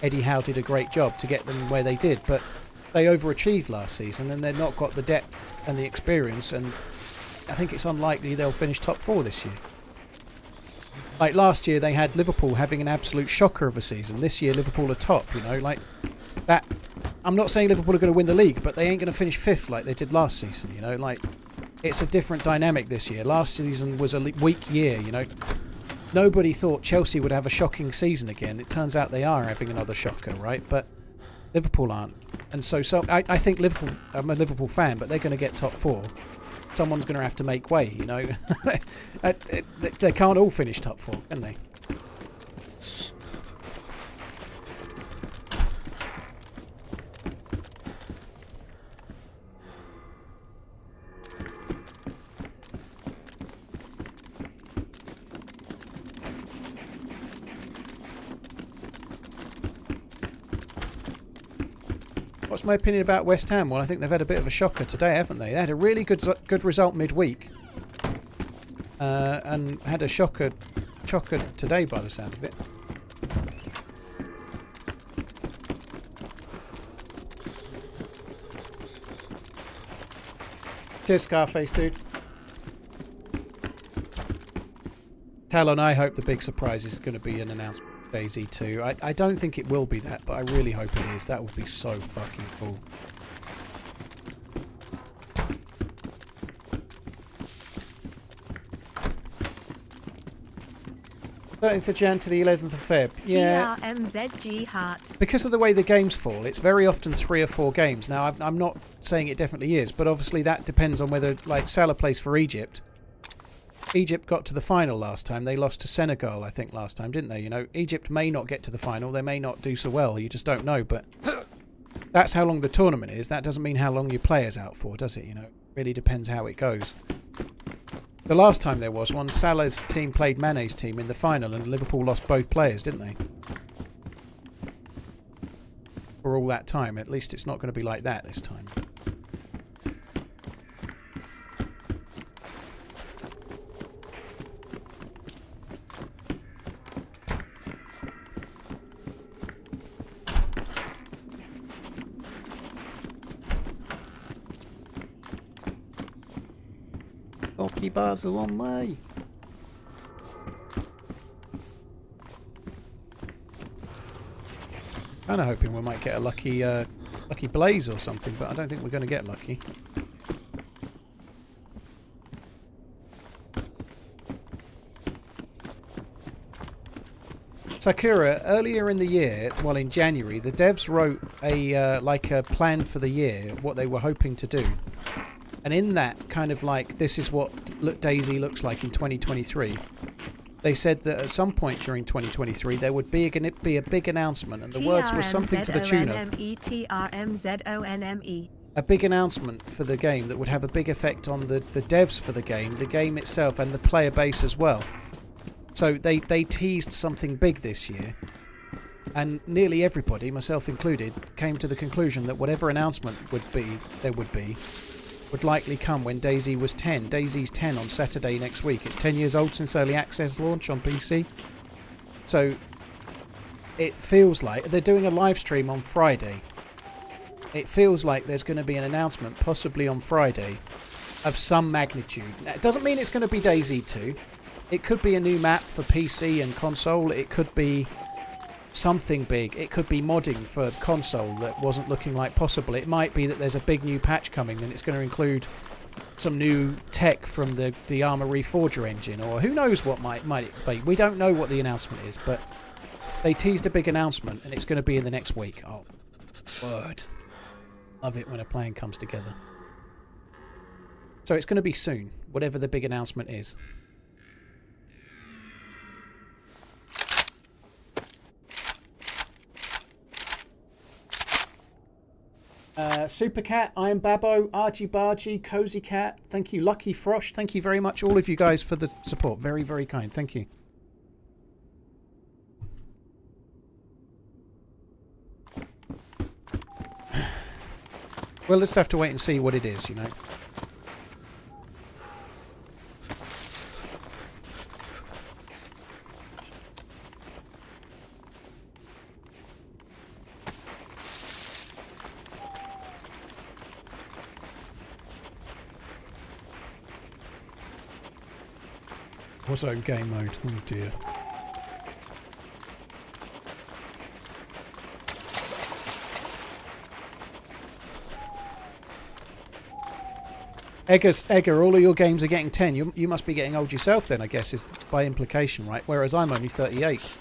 Eddie Howe did a great job to get them where they did. But they overachieved last season, and they've not got the depth and the experience, and I think it's unlikely they'll finish top 4 this year. Like last year, they had Liverpool having an absolute shocker of a season. This year, Liverpool are top, you know, like that. I'm not saying Liverpool are going to win the league, but they ain't going to finish 5th like they did last season, you know, like it's a different dynamic this year. Last season was a weak year, you know. Nobody thought Chelsea would have a shocking season again. It turns out they are having another shocker, right? But Liverpool aren't. And so I think Liverpool, I'm a Liverpool fan, but they're going to get top 4. Someone's going to have to make way, you know. They can't all finish top 4, can they? What's my opinion about West Ham? Well, I think they've had a bit of a shocker today, haven't they? They had a really good result midweek. And had a shocker today by the sound of it. Cheers, Scarface, dude. Talon, I hope the big surprise is going to be an announcement of DayZ 2. I don't think it will be that, but I really hope it is. That would be so fucking cool. 13th of Jan to the 11th of Feb. Yeah. TRMZ heart. Because of the way the games fall, it's very often 3 or 4 games. Now, I'm not saying it definitely is, but obviously that depends on whether, like, Salah plays for Egypt. Egypt got to the final last time. They lost to Senegal, I think, last time, didn't they? You know, Egypt may not get to the final. They may not do so well. You just don't know, but that's how long the tournament is. That doesn't mean how long your player's out for, does it? You know, it really depends how it goes. The last time there was one, Salah's team played Mane's team in the final and Liverpool lost both players, didn't they? For all that time. At least it's not going to be like that this time. Lucky bars are on way. Kind of hoping we might get a lucky blaze or something, but I don't think we're going to get lucky. Sakura, earlier in the year, well in January, the devs wrote a like a plan for the year, what they were hoping to do. And in that, kind of like, this is what DayZ looks like in 2023. They said that at some point during 2023 there would be a big announcement, and the words were something to the tune of TRMZONME. a big announcement for the game that would have a big effect on the devs for the game itself, and the player base as well. So they teased something big this year, and nearly everybody, myself included, came to the conclusion that whatever announcement would likely come when DayZ was 10. DayZ's 10 on Saturday next week. It's 10 years old since early access launch on PC. So it feels like they're doing a live stream on Friday. It feels like there's going to be an announcement possibly on Friday of some magnitude. Now, it doesn't mean it's going to be DayZ 2. It could be a new map for PC and console. It could be something big. It could be modding for console that wasn't looking like possible. It might be that there's a big new patch coming and it's going to include some new tech from the Arma Reforger engine, or who knows what might it be. We don't know what the announcement is, but they teased a big announcement and it's going to be in the next week. Oh, word. Love it when a plan comes together. So it's going to be soon, whatever the big announcement is. Super Cat, Iron Babbo, Argy Bargy, Cozy Cat, thank you. Lucky Frosh, thank you very much, all of you guys, for the support. Very, very kind. Thank you. We'll just have to wait and see what it is, you know. Also game mode, oh dear. Egger, all of your games are getting 10. You must be getting old yourself then, I guess, is by implication, right? Whereas I'm only 38.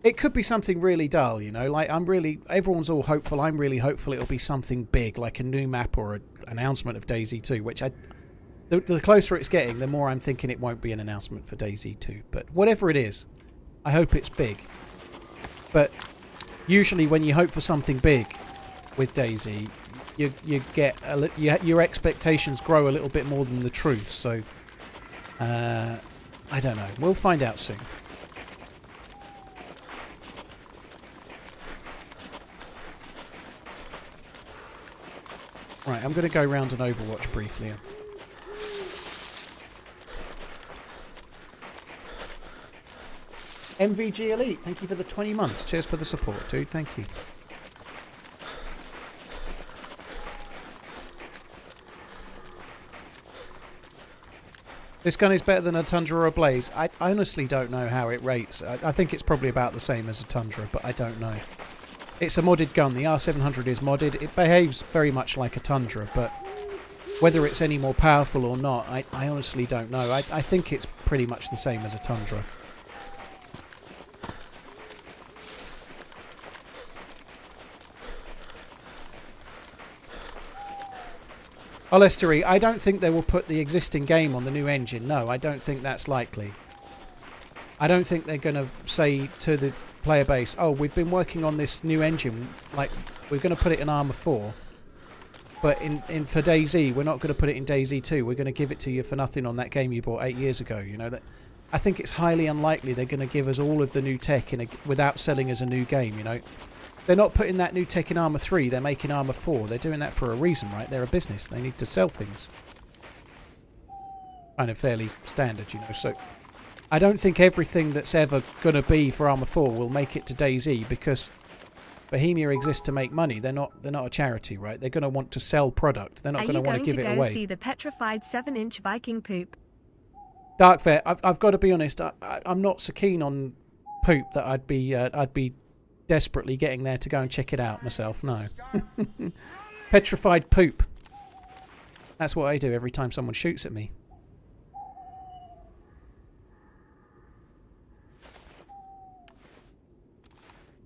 It could be something really dull, you know, like everyone's all hopeful. I'm really hopeful it'll be something big, like a new map or an announcement of DayZ 2, which the closer it's getting, the more I'm thinking it won't be an announcement for DayZ 2. But whatever it is, I hope it's big. But usually when you hope for something big with DayZ, you get your expectations grow a little bit more than the truth. So I don't know. We'll find out soon. Right, I'm going to go round an Overwatch briefly. MVG Elite, thank you for the 20 months. Cheers for the support, dude. Thank you. This gun is better than a Tundra or a Blaze. I honestly don't know how it rates. I think it's probably about the same as a Tundra, but I don't know. It's a modded gun. The R700 is modded. It behaves very much like a Tundra, but whether it's any more powerful or not, I honestly don't know. I think it's pretty much the same as a Tundra. Olestery, I don't think they will put the existing game on the new engine. No, I don't think that's likely. I don't think they're going to say to the player base, oh, we've been working on this new engine, like, we're going to put it in Arma 4, but for DayZ, we're not going to put it in DayZ 2. We're going to give it to you for nothing on that game you bought 8 years ago. You know, that I think it's highly unlikely they're going to give us all of the new tech without selling us a new game, you know. They're not putting that new tech in Arma 3, they're making Arma 4. They're doing that for a reason, right? They're a business. They need to sell things. Kind of fairly standard, you know. So I don't think everything that's ever going to be for Arma 4 will make it to DayZ, because Bohemia exists to make money. They're not a charity, right? They're going to want to sell product. They're not going to want to give it away. Are you going to go see the petrified 7-inch Viking poop? Darkvet, I've got to be honest. I'm not so keen on poop that I'd be desperately getting there to go and check it out myself. No. Petrified poop. That's what I do every time someone shoots at me.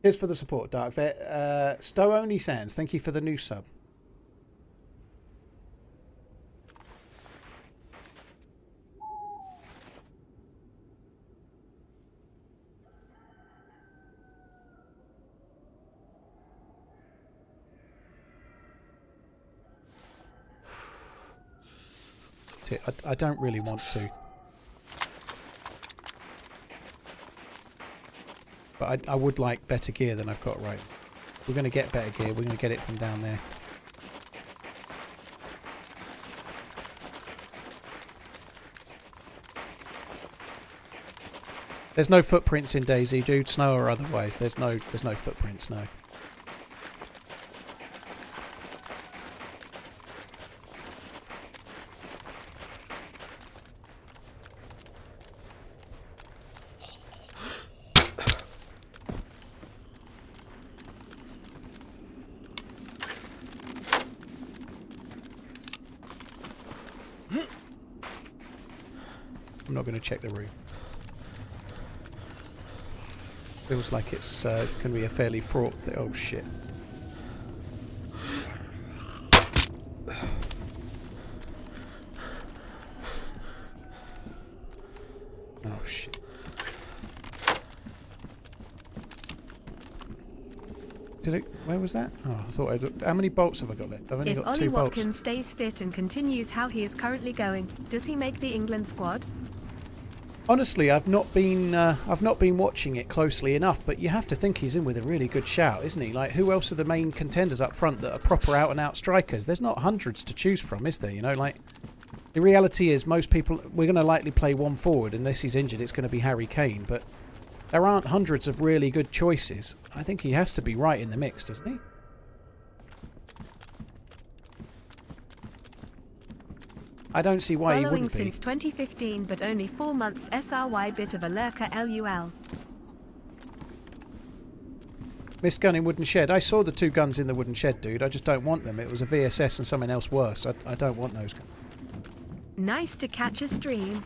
Here's for the support, Darkvet. Stow Only Sands, thank you for the new sub. I don't really want to. But I would like better gear than I've got right. We're going to get better gear. We're going to get it from down there. There's no footprints in DayZ, dude. Snow or otherwise. There's no footprints, no. I'm not going to check the room. Feels like it's going to be a fairly fraught thing. Oh shit. Oh shit. Where was that? Oh, I thought I looked. How many bolts have I got left? I've only got 2 bolts. If Ollie Watkins stays fit and continues how he is currently going, does he make the England squad? Honestly, I've not been watching it closely enough, but you have to think he's in with a really good shout, isn't he? Like, who else are the main contenders up front that are proper out-and-out strikers? There's not hundreds to choose from, is there? You know, like, the reality is most people, we're going to likely play one forward. Unless he's injured, it's going to be Harry Kane, but there aren't hundreds of really good choices. I think he has to be right in the mix, doesn't he? I don't see why he wouldn't be. Following since 2015, but only 4 months. SRY, bit of a lurker. LUL. Miss gun in wooden shed. I saw the 2 guns in the wooden shed, dude. I just don't want them. It was a VSS and something else worse. I don't want those guns. Nice to catch a stream.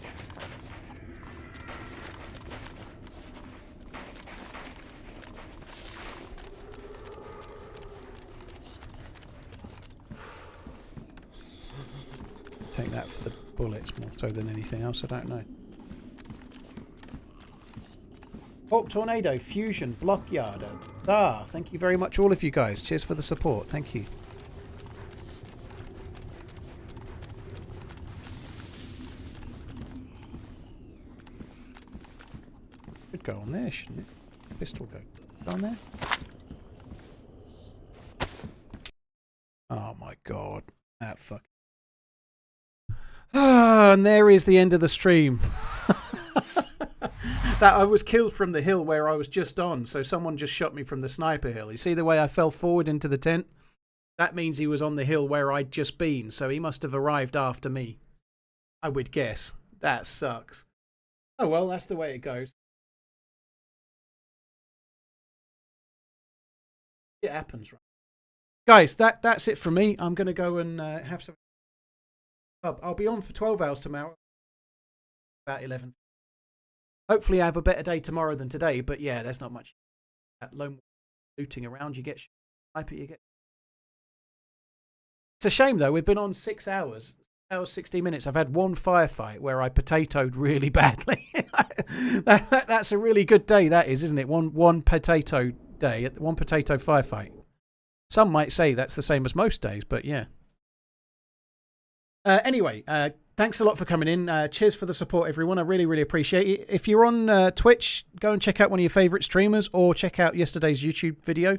Take that for the bullets more so than anything else. I don't know. Hawk Tornado, Fusion, Blockyarder. Thank you very much, all of you guys. Cheers for the support. Thank you. Should go on there, shouldn't it? Pistol go on there. Oh my god. Ah, fuck. Ah, and there is the end of the stream. That I was killed from the hill where I was just on, so someone just shot me from the sniper hill. You see the way I fell forward into the tent? That means he was on the hill where I'd just been, so he must have arrived after me. I would guess. That sucks. Oh well, that's the way it goes. It happens, right? Guys, that's it from me. I'm going to go and have some... I'll be on for 12 hours tomorrow. About 11. Hopefully I have a better day tomorrow than today, but yeah, there's not much. That lone looting around, you get sniper, you get... It's a shame though, we've been on 6 hours. 6 hours, 60 minutes. I've had one firefight where I potatoed really badly. That's a really good day, that is, isn't it? One potato day, one potato firefight. Some might say that's the same as most days, but yeah. Anyway, thanks a lot for coming in. Cheers for the support, everyone. I really, really appreciate it. If you're on Twitch, go and check out one of your favourite streamers or check out yesterday's YouTube video.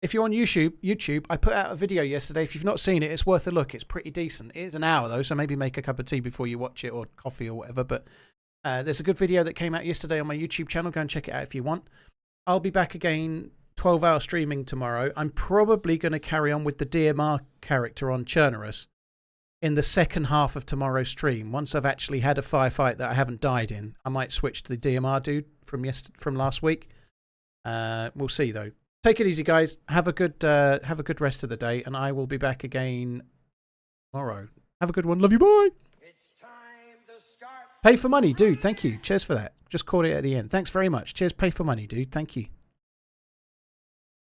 If you're on YouTube, I put out a video yesterday. If you've not seen it, it's worth a look. It's pretty decent. It is an hour, though, so maybe make a cup of tea before you watch it or coffee or whatever. But there's a good video that came out yesterday on my YouTube channel. Go and check it out if you want. I'll be back again 12-hour streaming tomorrow. I'm probably going to carry on with the DMR character on Chernarus in the second half of tomorrow's stream. Once I've actually had a firefight that I haven't died in, I might switch to the DMR dude from last week. We'll see though. Take it easy, guys. Have a good rest of the day, and I will be back again tomorrow. Have a good one. Love you. Bye. It's time to start. Pay for money, dude. Thank you. Cheers for that. Just caught it at the end. Thanks very much. Cheers. Pay for money, dude. Thank you.